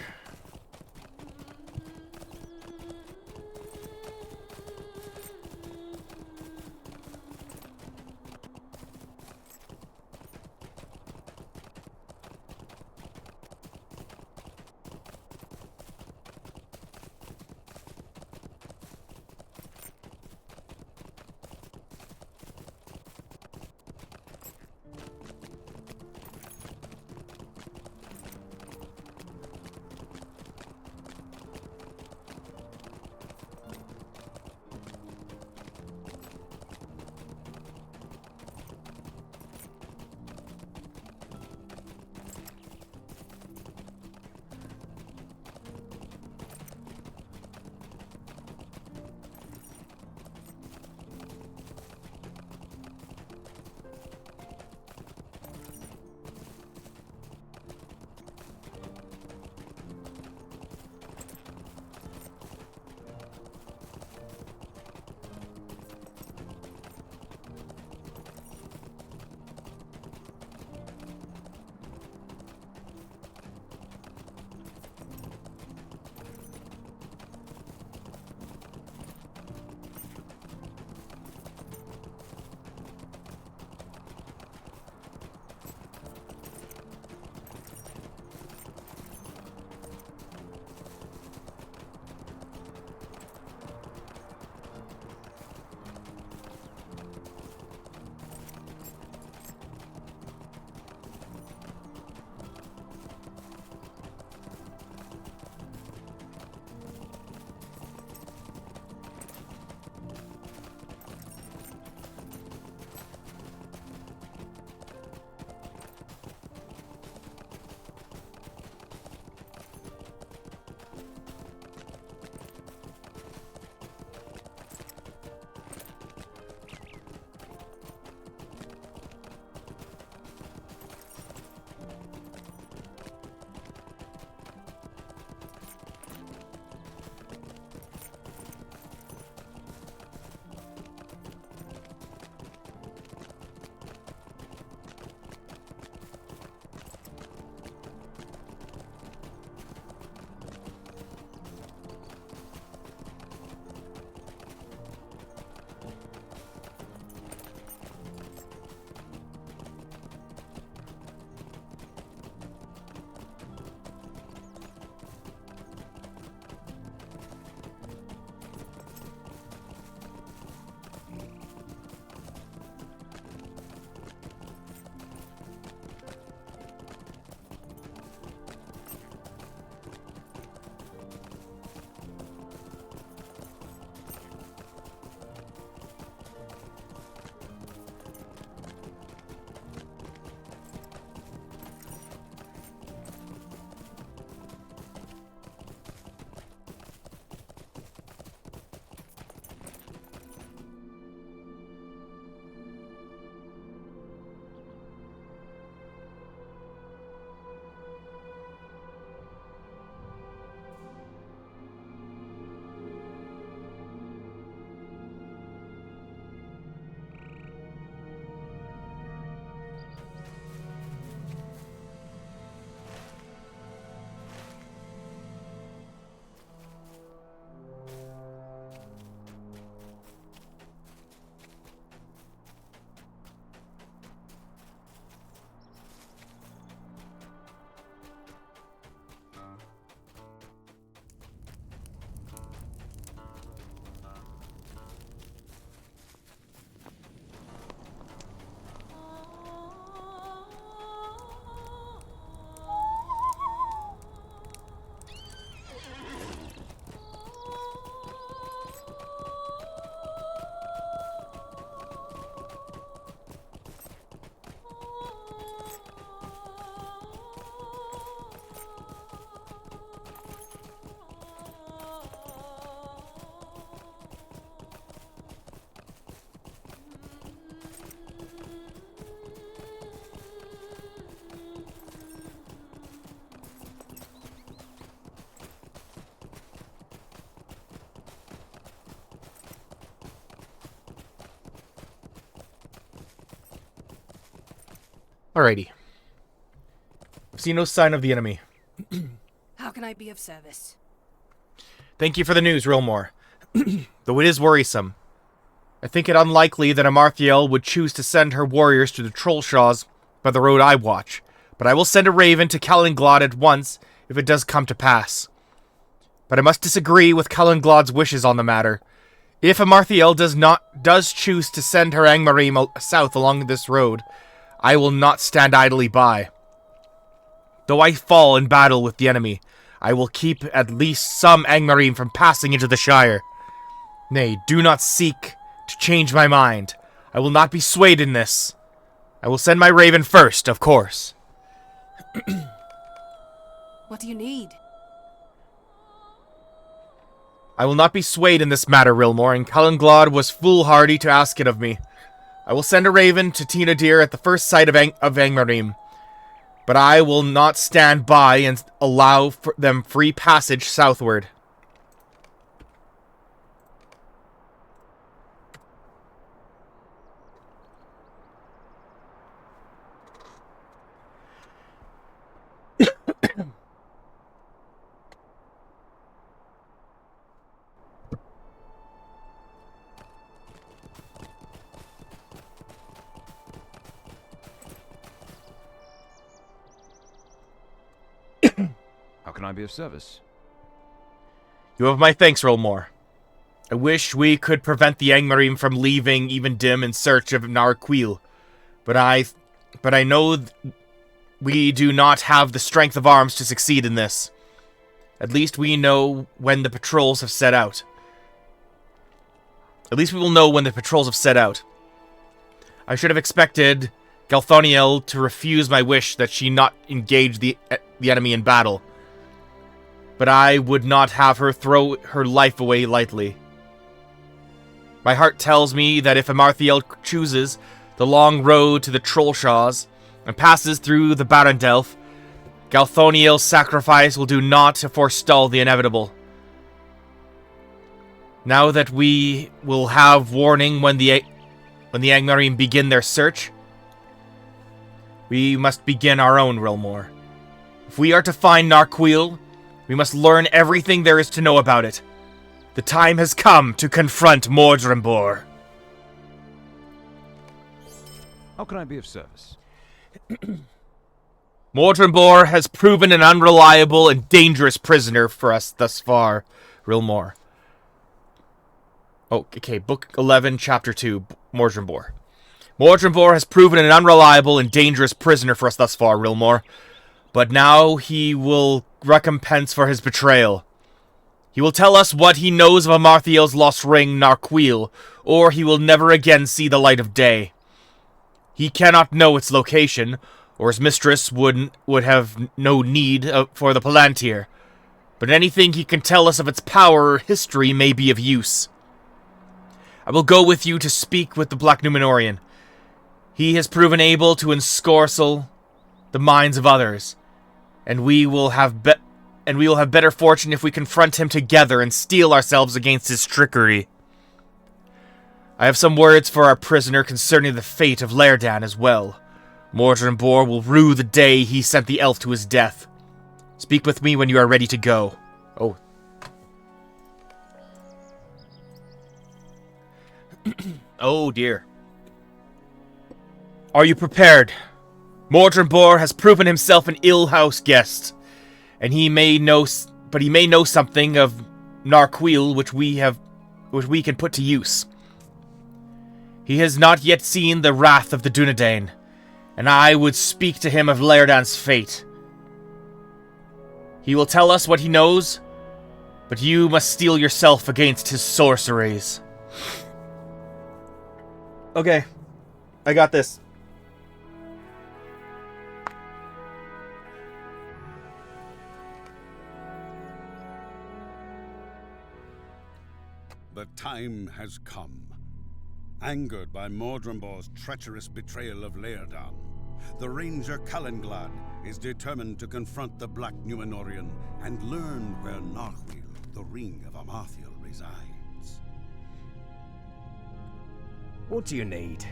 Alrighty. See no sign of the enemy. How can I be of service? Thank you for the news, Rilmore. Though it is worrisome. I think it unlikely that Amarthael would choose to send her warriors to the Trollshaws by the road I watch, but I will send a raven to Calenglod at once if it does come to pass. But I must disagree with Calenglod's wishes on the matter. If Amarthael does choose to send her Angmarim south along this road, I will not stand idly by. Though I fall in battle with the enemy, I will keep at least some Angmarim from passing into the Shire. Nay, do not seek to change my mind. I will not be swayed in this. I will send my raven first, of course. What do you need? I will not be swayed in this matter, Rilmore, and Calenglod was foolhardy to ask it of me. I will send a raven to Tina Deer at the first sight of Angmarim, but I will not stand by and allow them free passage southward. How can I be of service? You have my thanks, Rilmore. I wish we could prevent the Angmarim from leaving Evendim in search of Narquil, but I know we do not have the strength of arms to succeed in this. At least we know when the patrols have set out. At least we will know when the patrols have set out. I should have expected Galthoniel to refuse my wish that she not engage the enemy in battle. But I would not have her throw her life away lightly. My heart tells me that if Amarthael chooses the long road to the Trollshaws and passes through the Barandelf, Galthoniel's sacrifice will do naught to forestall the inevitable. Now that we will have warning when the Angmarim begin their search, we must begin our own, Rilmore. If we are to find Narquil, we must learn everything there is to know about it. The time has come to confront Mordrembor. How can I be of service? Mordrembor has proven an unreliable and dangerous prisoner for us thus far, Rilmore. Oh, okay, Book 11, Chapter 2, Mordrembor. Mordrembor has proven an unreliable and dangerous prisoner for us thus far, Rilmore. But now he will recompense for his betrayal. He will tell us what he knows of Amarthael's lost ring, Narquil, or he will never again see the light of day. He cannot know its location, or his mistress would have no need for the Palantir. But anything he can tell us of its power or history may be of use. I will go with you to speak with the Black Numenorian. He has proven able to ensorcel the minds of others, and we will have better fortune if we confront him together and steel ourselves against his trickery. I have some words for our prisoner concerning the fate of Laerdan as well. Mordrembor will rue the day he sent the elf to his death. Speak with me when you are ready to go. Oh. Oh dear. Are you prepared? Mordrembor has proven himself an ill-house guest, and he may know something of Narquil which we can put to use. He has not yet seen the wrath of the Dunedain, and I would speak to him of Laerdan's fate. He will tell us what he knows, but you must steel yourself against his sorceries. Okay, I got this. The time has come. Angered by Mordrembor's treacherous betrayal of Laerdan, the ranger Calenglod is determined to confront the Black Numenorian and learn where Narquil, the ring of Amarthael, resides. What do you need?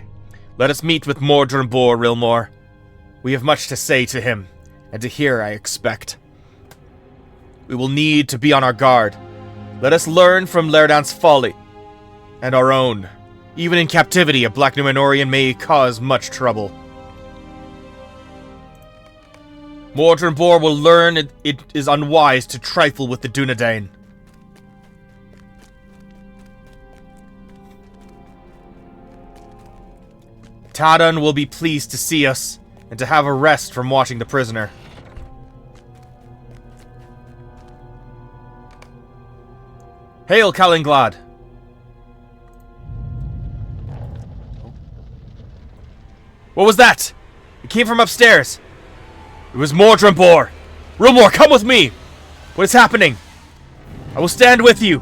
Let us meet with Mordrembor, Rilmore. We have much to say to him, and to hear, I expect. We will need to be on our guard. Let us learn from Lerdan's folly, and our own. Even in captivity, a Black Numenorian may cause much trouble. Mordred Boar will learn it is unwise to trifle with the Dunedain. Tadon will be pleased to see us, and to have a rest from watching the prisoner. Hail, Kalinglad! What was that? It came from upstairs. It was Mordred Boar. Rilmor, come with me! What is happening? I will stand with you.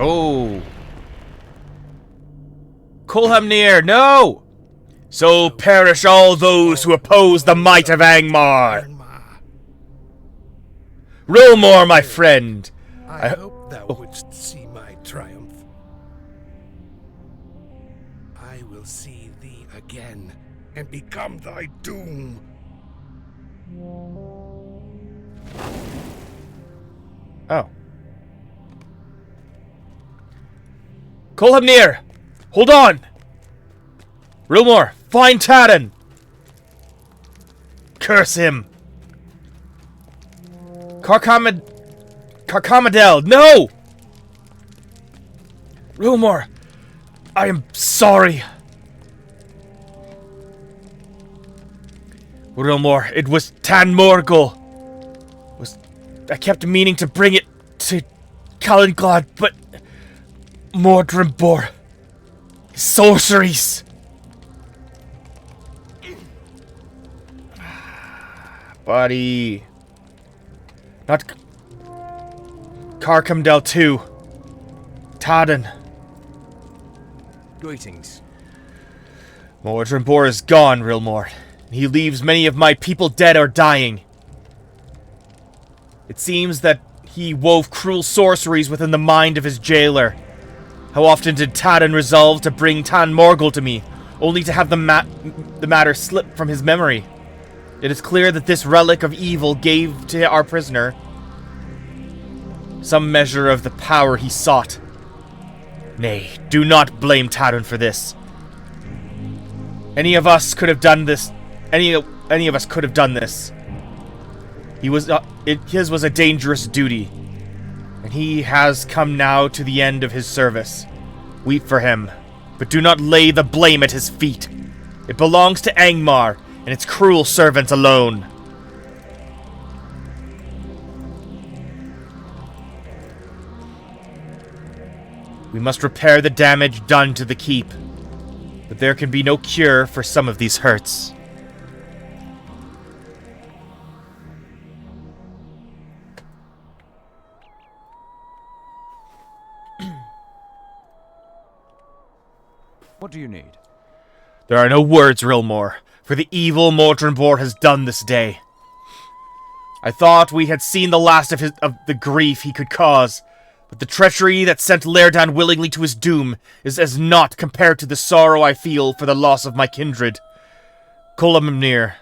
Oh. Kulhamnir, no! So perish all those who oppose the might of Angmar. Rilmor, my friend. I hope thou wouldst see my triumph. I will see thee again, and become thy doom. Oh. Kulhamnir! Hold on! Rilmor, find Tadon! Curse him! Carcamadel, no! Rilmor, I am sorry. Rilmor, it was Tan Morgul. I kept meaning to bring it to Kalinglad, but Mordred Boar. Sorceries. Buddy. Not Carcamdel 2. Tadon. Greetings. Mordred Boar is gone, Rilmor. He leaves many of my people dead or dying. It seems that he wove cruel sorceries within the mind of his jailer. How often did Tadon resolve to bring Tan Morgul to me, only to have the matter slip from his memory? It is clear that this relic of evil gave to our prisoner some measure of the power he sought. Nay, do not blame Tadon for this. Any of us could have done this. Any of us could have done this. His was a dangerous duty, and he has come now to the end of his service. Weep for him, but do not lay the blame at his feet. It belongs to Angmar and its cruel servants alone. We must repair the damage done to the keep, but there can be no cure for some of these hurts. What do you need? There are no words, Rilmor, for the evil Mordred Boar has done this day. I thought we had seen the last of the grief he could cause, but the treachery that sent Lerdan willingly to his doom is as naught compared to the sorrow I feel for the loss of my kindred. Kulhamnir,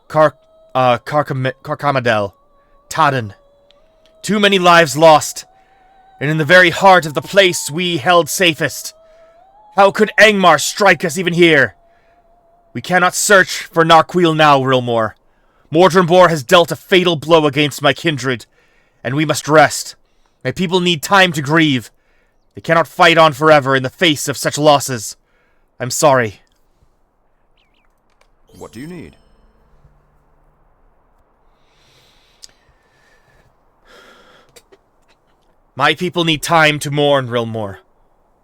Carcamadel, Tadon. Too many lives lost, and in the very heart of the place we held safest. How could Angmar strike us even here? We cannot search for Narquil now, Rilmor. Mordred Boar has dealt a fatal blow against my kindred, and we must rest. My people need time to grieve. They cannot fight on forever in the face of such losses. I'm sorry. What do you need? My people need time to mourn, Rilmor,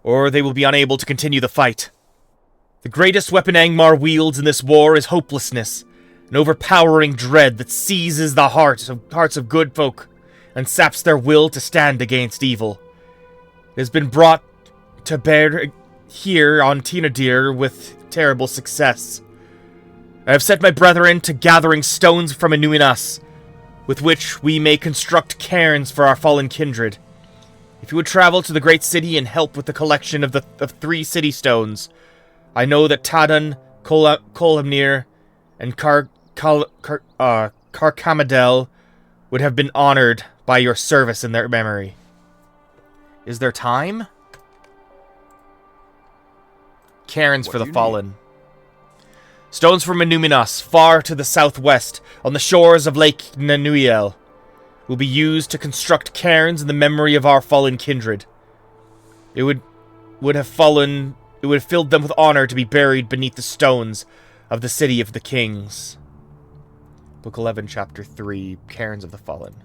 or they will be unable to continue the fight. The greatest weapon Angmar wields in this war is hopelessness, an overpowering dread that seizes the hearts of good folk and saps their will to stand against evil. It has been brought to bear here on Tinadir with terrible success. I have set my brethren to gathering stones from Inuinas, with which we may construct cairns for our fallen kindred. If you would travel to the great city and help with the collection of 3 city stones, I know that Tadun, Kolhamnir, and Karkamadel would have been honored by your service in their memory. Is there time? Cairns for the fallen. Stones from Inuminas, far to the southwest, on the shores of Lake Nanuiel, will be used to construct cairns in the memory of our fallen kindred. It would have filled them with honor to be buried beneath the stones of the City of the Kings. Book 11, Chapter 3, Cairns of the Fallen.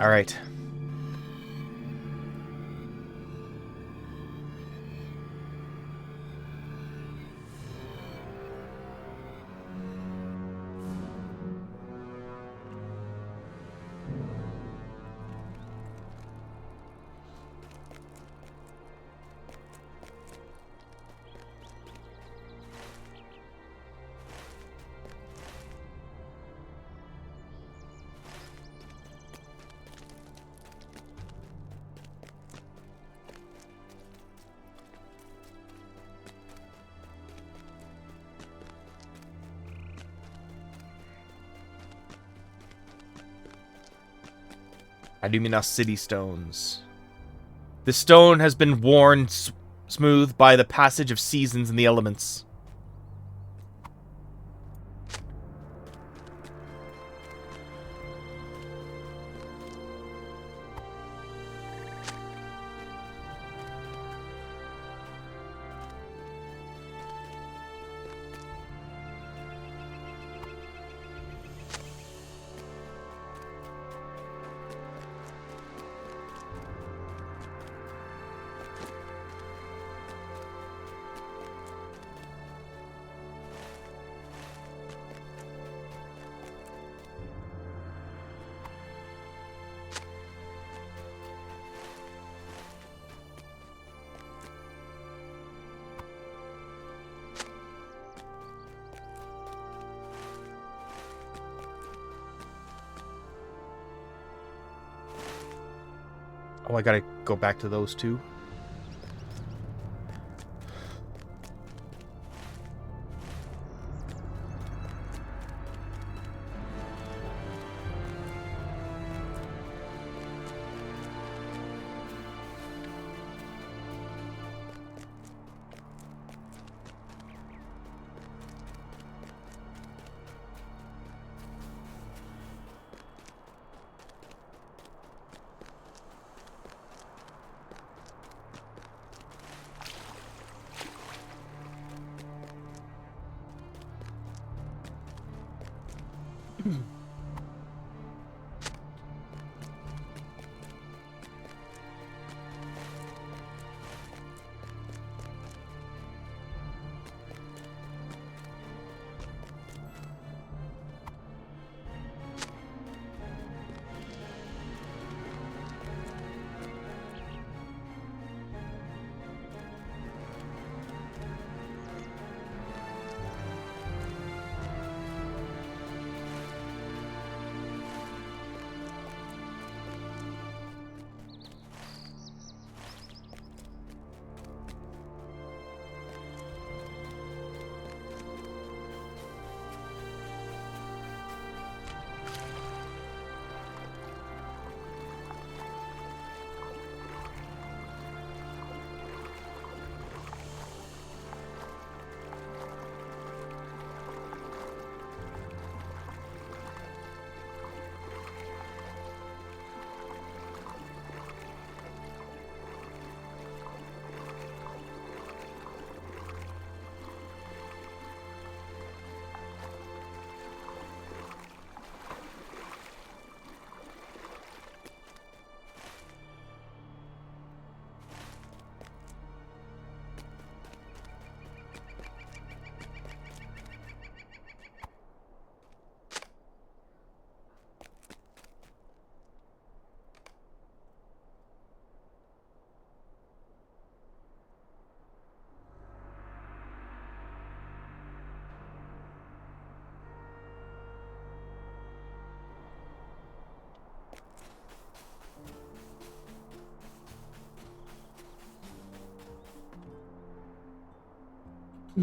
Alright. Inuminas City Stones. This stone has been worn smooth by the passage of seasons and the elements. Oh, I gotta go back to those two.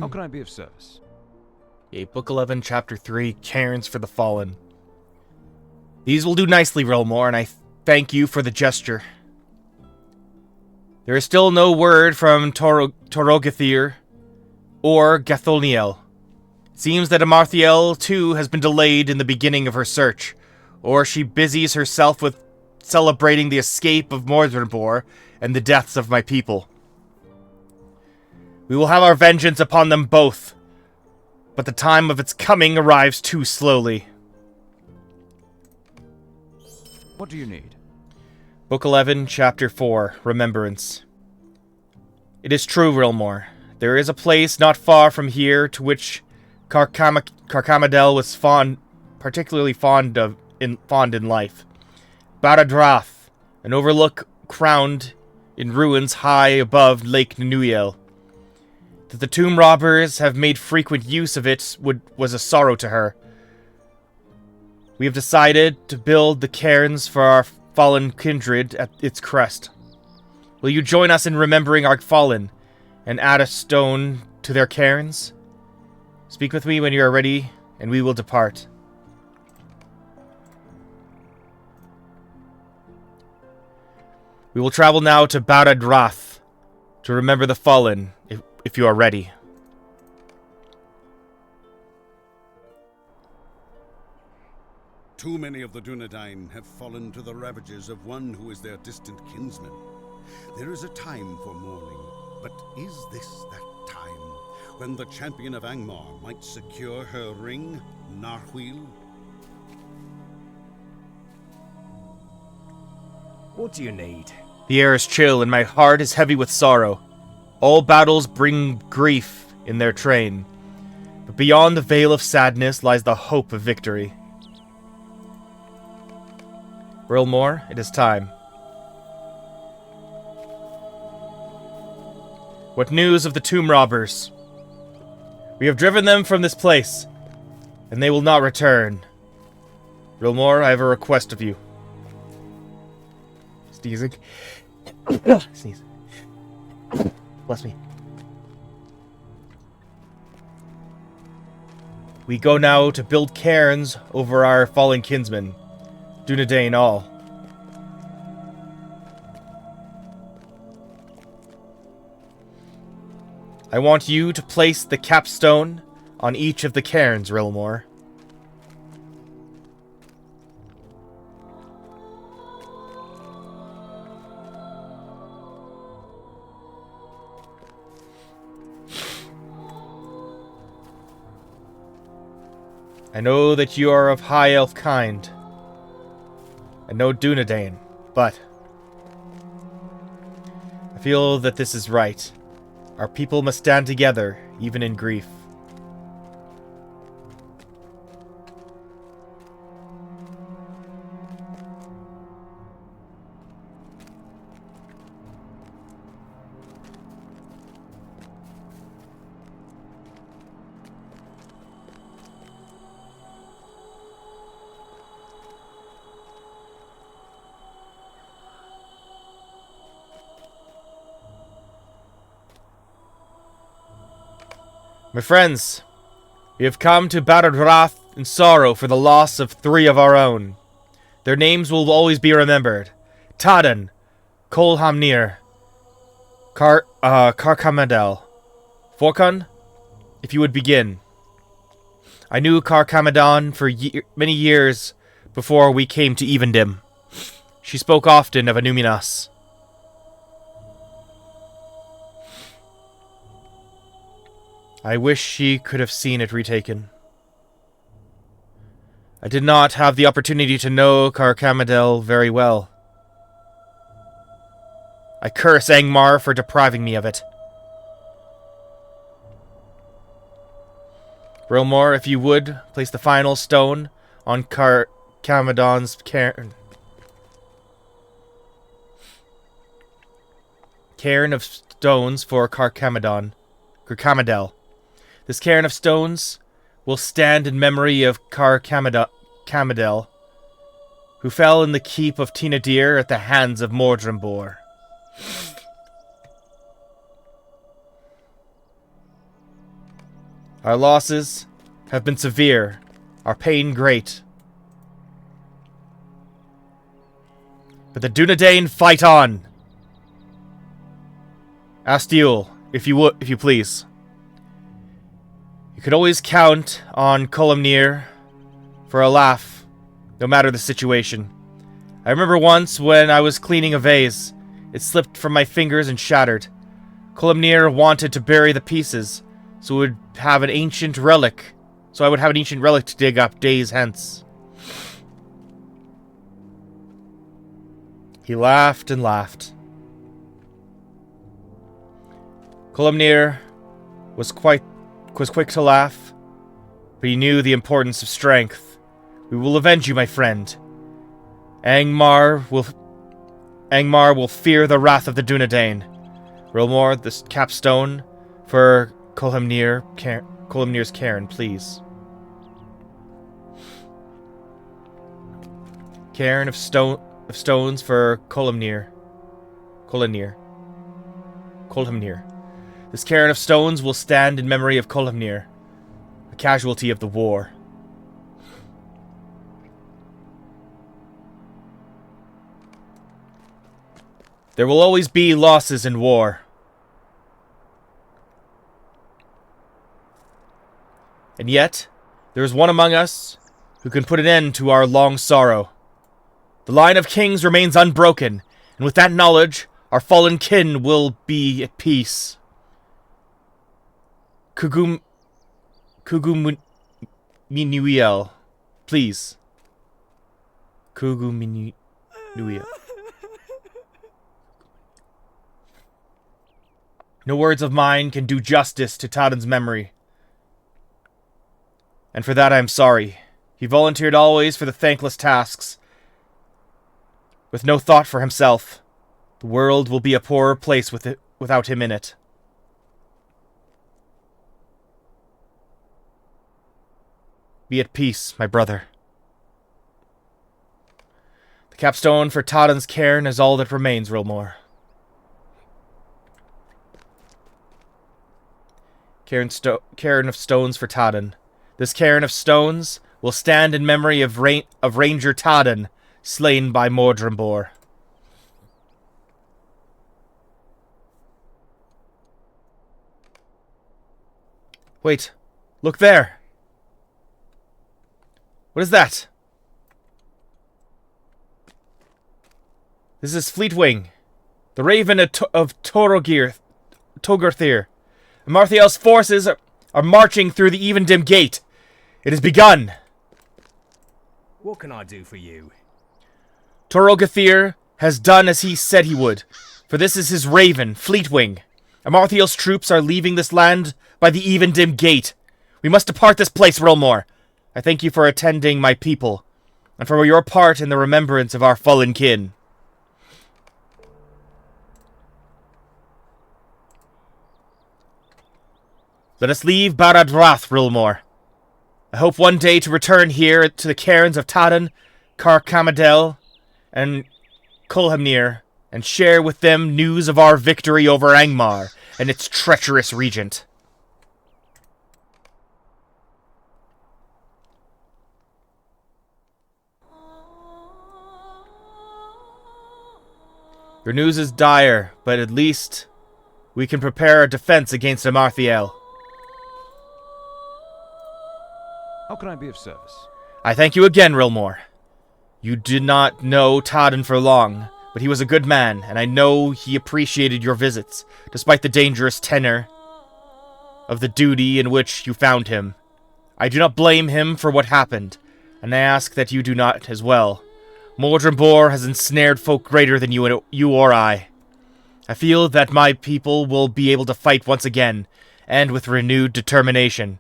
How can I be of service? Okay, Book 11, Chapter 3, Cairns for the Fallen. These will do nicely, Rilmore, and I thank you for the gesture. There is still no word from Torogathir or Gathoniel. It seems that Amarthiel, too, has been delayed in the beginning of her search, or she busies herself with celebrating the escape of Mordrenbor and the deaths of my people. We will have our vengeance upon them both, but the time of its coming arrives too slowly. What do you need? Book 11, Chapter 4, Remembrance. It is true, Rilmore. There is a place not far from here to which Carcamadel was particularly fond in life. Baradrath, an overlook crowned in ruins high above Lake Nuiel. That the tomb robbers have made frequent use of it was a sorrow to her. We have decided to build the cairns for our fallen kindred at its crest. Will you join us in remembering our fallen, and add a stone to their cairns? Speak with me when you are ready, and we will depart. We will travel now to Baradrath to remember the fallen, if you are ready. Too many of the Dunedain have fallen to the ravages of one who is their distant kinsman. There is a time for mourning, but is this that time when the champion of Angmar might secure her ring, Narhuil? What do you need? The air is chill, and my heart is heavy with sorrow. All battles bring grief in their train, but beyond the veil of sadness lies the hope of victory. Rilmore, it is time. What news of the tomb robbers? We have driven them from this place, and they will not return. Rilmore, I have a request of you. Sneezing. Sneeze. Bless me. We go now to build cairns over our fallen kinsmen, Dunedain all. I want you to place the capstone on each of the cairns, Rilmore. I know that you are of high elf kind, and no Dunedain, but I feel that this is right. Our people must stand together, even in grief. My friends, we have come to Baradrath in sorrow for the loss of 3 of our own. Their names will always be remembered. Tadan, Kolhamnir, Carcamadel. Forkun, if you would begin. I knew Carcamadon for many years before we came to Evendim. She spoke often of Anuminas. I wish she could have seen it retaken. I did not have the opportunity to know Carcamadel very well. I curse Angmar for depriving me of it. Rilmore, if you would, place the final stone on Carcamadon's cairn. Cairn of stones for Carcamadel. This cairn of stones will stand in memory of Carcamadel, who fell in the keep of Tinadir at the hands of Our losses have been severe, our pain great. But the Dunedain fight on! Astiul, if you please. You could always count on Columnir for a laugh, no matter the situation. I remember once when I was cleaning a vase, it slipped from my fingers and shattered. Columnir wanted to bury the pieces, so I would have an ancient relic to dig up days hence. He laughed and laughed. Columnir was quick to laugh, but he knew the importance of strength. We will avenge you, my friend. Angmar will fear the wrath of the Dunedain. Rilmor, this capstone for Columnir's cairn, please. Cairn of stones for Columnir. This cairn of stones will stand in memory of Columnir, a casualty of the war. There will always be losses in war. And yet, there is one among us who can put an end to our long sorrow. The line of kings remains unbroken, and with that knowledge, our fallen kin will be at peace. Minuiel, please. Minuiel. No words of mine can do justice to Taden's memory. And for that I am sorry. He volunteered always for the thankless tasks, with no thought for himself. The world will be a poorer place without him in it. Be at peace, my brother. The capstone for Taden's cairn is all that remains, Rilmor. Cairn of stones for Taden. This cairn of stones will stand in memory of Ranger Taden, slain by Mordrembor. Wait, look there! What is that? This is Fleetwing, the Raven of Togerthir. Amarthiel's forces are marching through the Evendim gate. It has begun. What can I do for you? Togerthir has done as he said he would, for this is his Raven, Fleetwing. Amarthiel's troops are leaving this land by the Evendim gate. We must depart this place, Rilmor. I thank you for attending my people, and for your part in the remembrance of our fallen kin. Let us leave Baradrath, Rilmor. I hope one day to return here to the cairns of Taden, Carcamadel, and Columnir, and share with them news of our victory over Angmar and its treacherous regent. Your news is dire, but at least we can prepare a defense against Amarthiel. How can I be of service? I thank you again, Rilmor. You did not know Taden for long, but he was a good man, and I know he appreciated your visits, despite the dangerous tenor of the duty in which you found him. I do not blame him for what happened, and I ask that you do not as well. Mordrembor has ensnared folk greater than you or I. I feel that my people will be able to fight once again, and with renewed determination.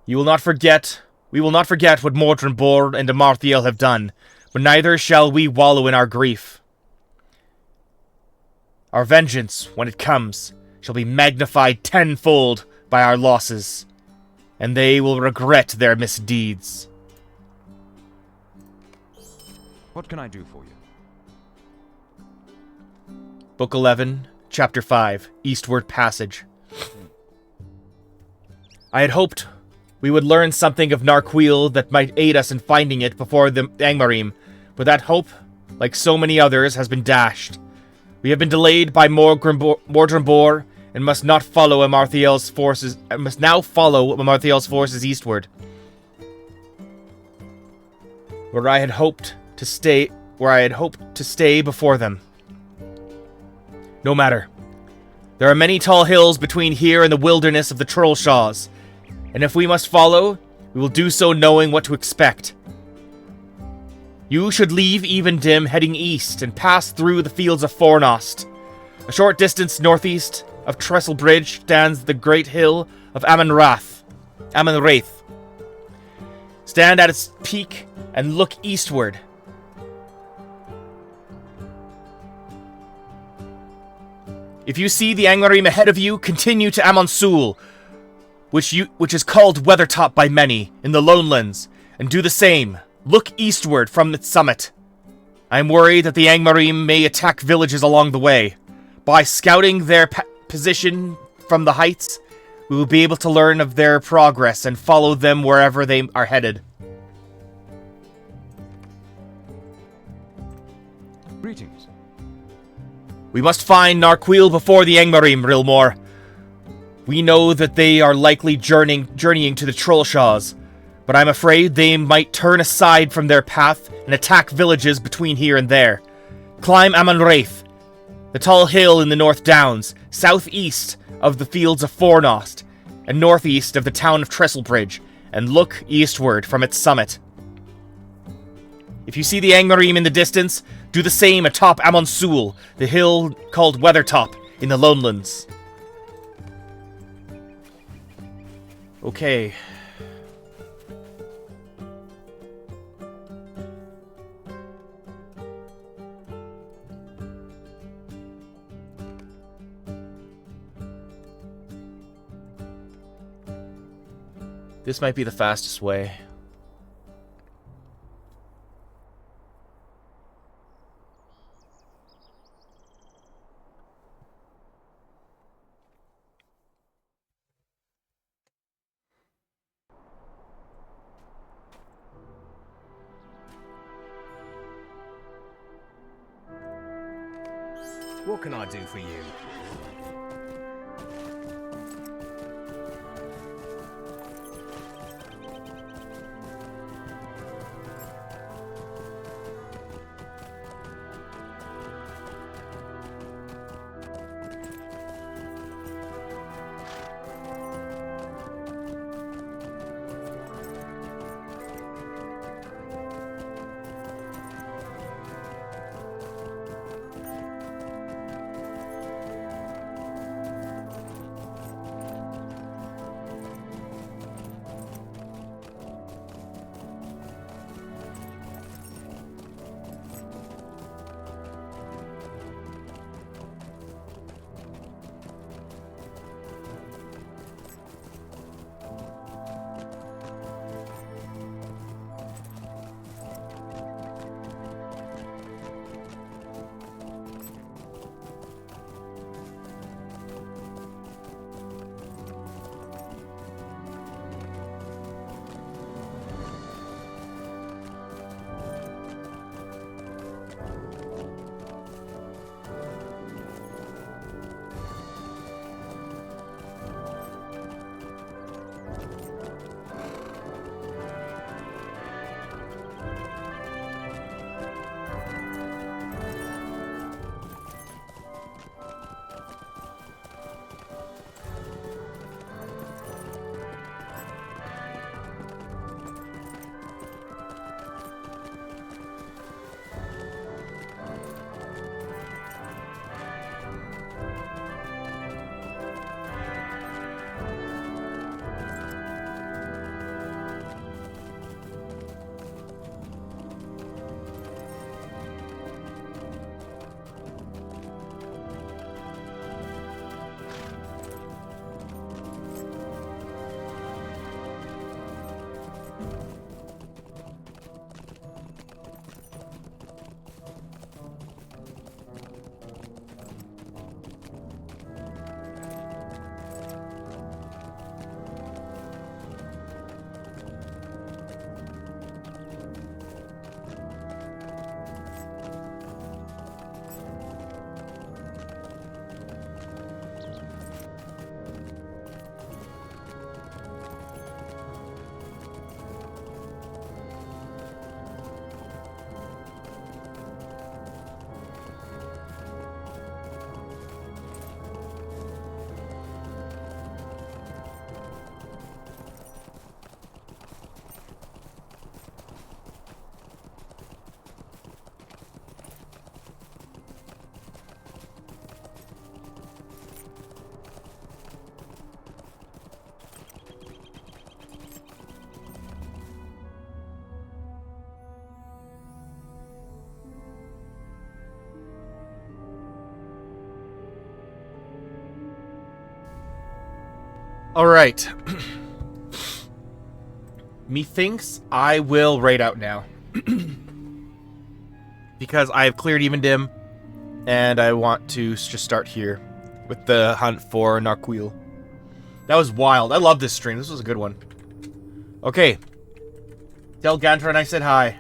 We will not forget what Mordrembor and Amarthiel have done, but neither shall we wallow in our grief. Our vengeance, when it comes, shall be magnified tenfold by our losses, and they will regret their misdeeds. What can I do for you? Book 11, Chapter 5, Eastward Passage. I had hoped we would learn something of Narquil that might aid us in finding it before the Angmarim, but that hope, like so many others, has been dashed. We have been delayed by Mordrembor and must now follow Amarthiel's forces eastward. Where I had hoped to stay before them. No matter. There are many tall hills between here and the wilderness of the Trollshaws, and if we must follow, we will do so knowing what to expect. You should leave Evendim heading east and pass through the fields of Fornost. A short distance northeast of Trestlebridge stands the great hill of Amonrath. Stand at its peak and look eastward. If you see the Angmarim ahead of you, continue to Amonsul, which is called Weathertop by many, in the Lonelands, and do the same. Look eastward from its summit. I am worried that the Angmarim may attack villages along the way. By scouting their position from the heights, we will be able to learn of their progress and follow them wherever they are headed. Greetings. We must find Narquil before the Angmarim, Rilmor. We know that they are likely journeying to the Trollshaws, but I'm afraid they might turn aside from their path and attack villages between here and there. Climb Amonrath, the tall hill in the North Downs, southeast of the fields of Fornost, and northeast of the town of Trestlebridge, and look eastward from its summit. If you see the Angmarim in the distance, do the same atop Amonsul, the hill called Weathertop in the Lonelands. Okay. This might be the fastest way. What can I do for you? Alright. Methinks I will raid out now. Because I have cleared Evendim, and I want to just start here with the hunt for Narquil. That was wild. I love this stream. This was a good one. Okay. Tell Gantron I said hi.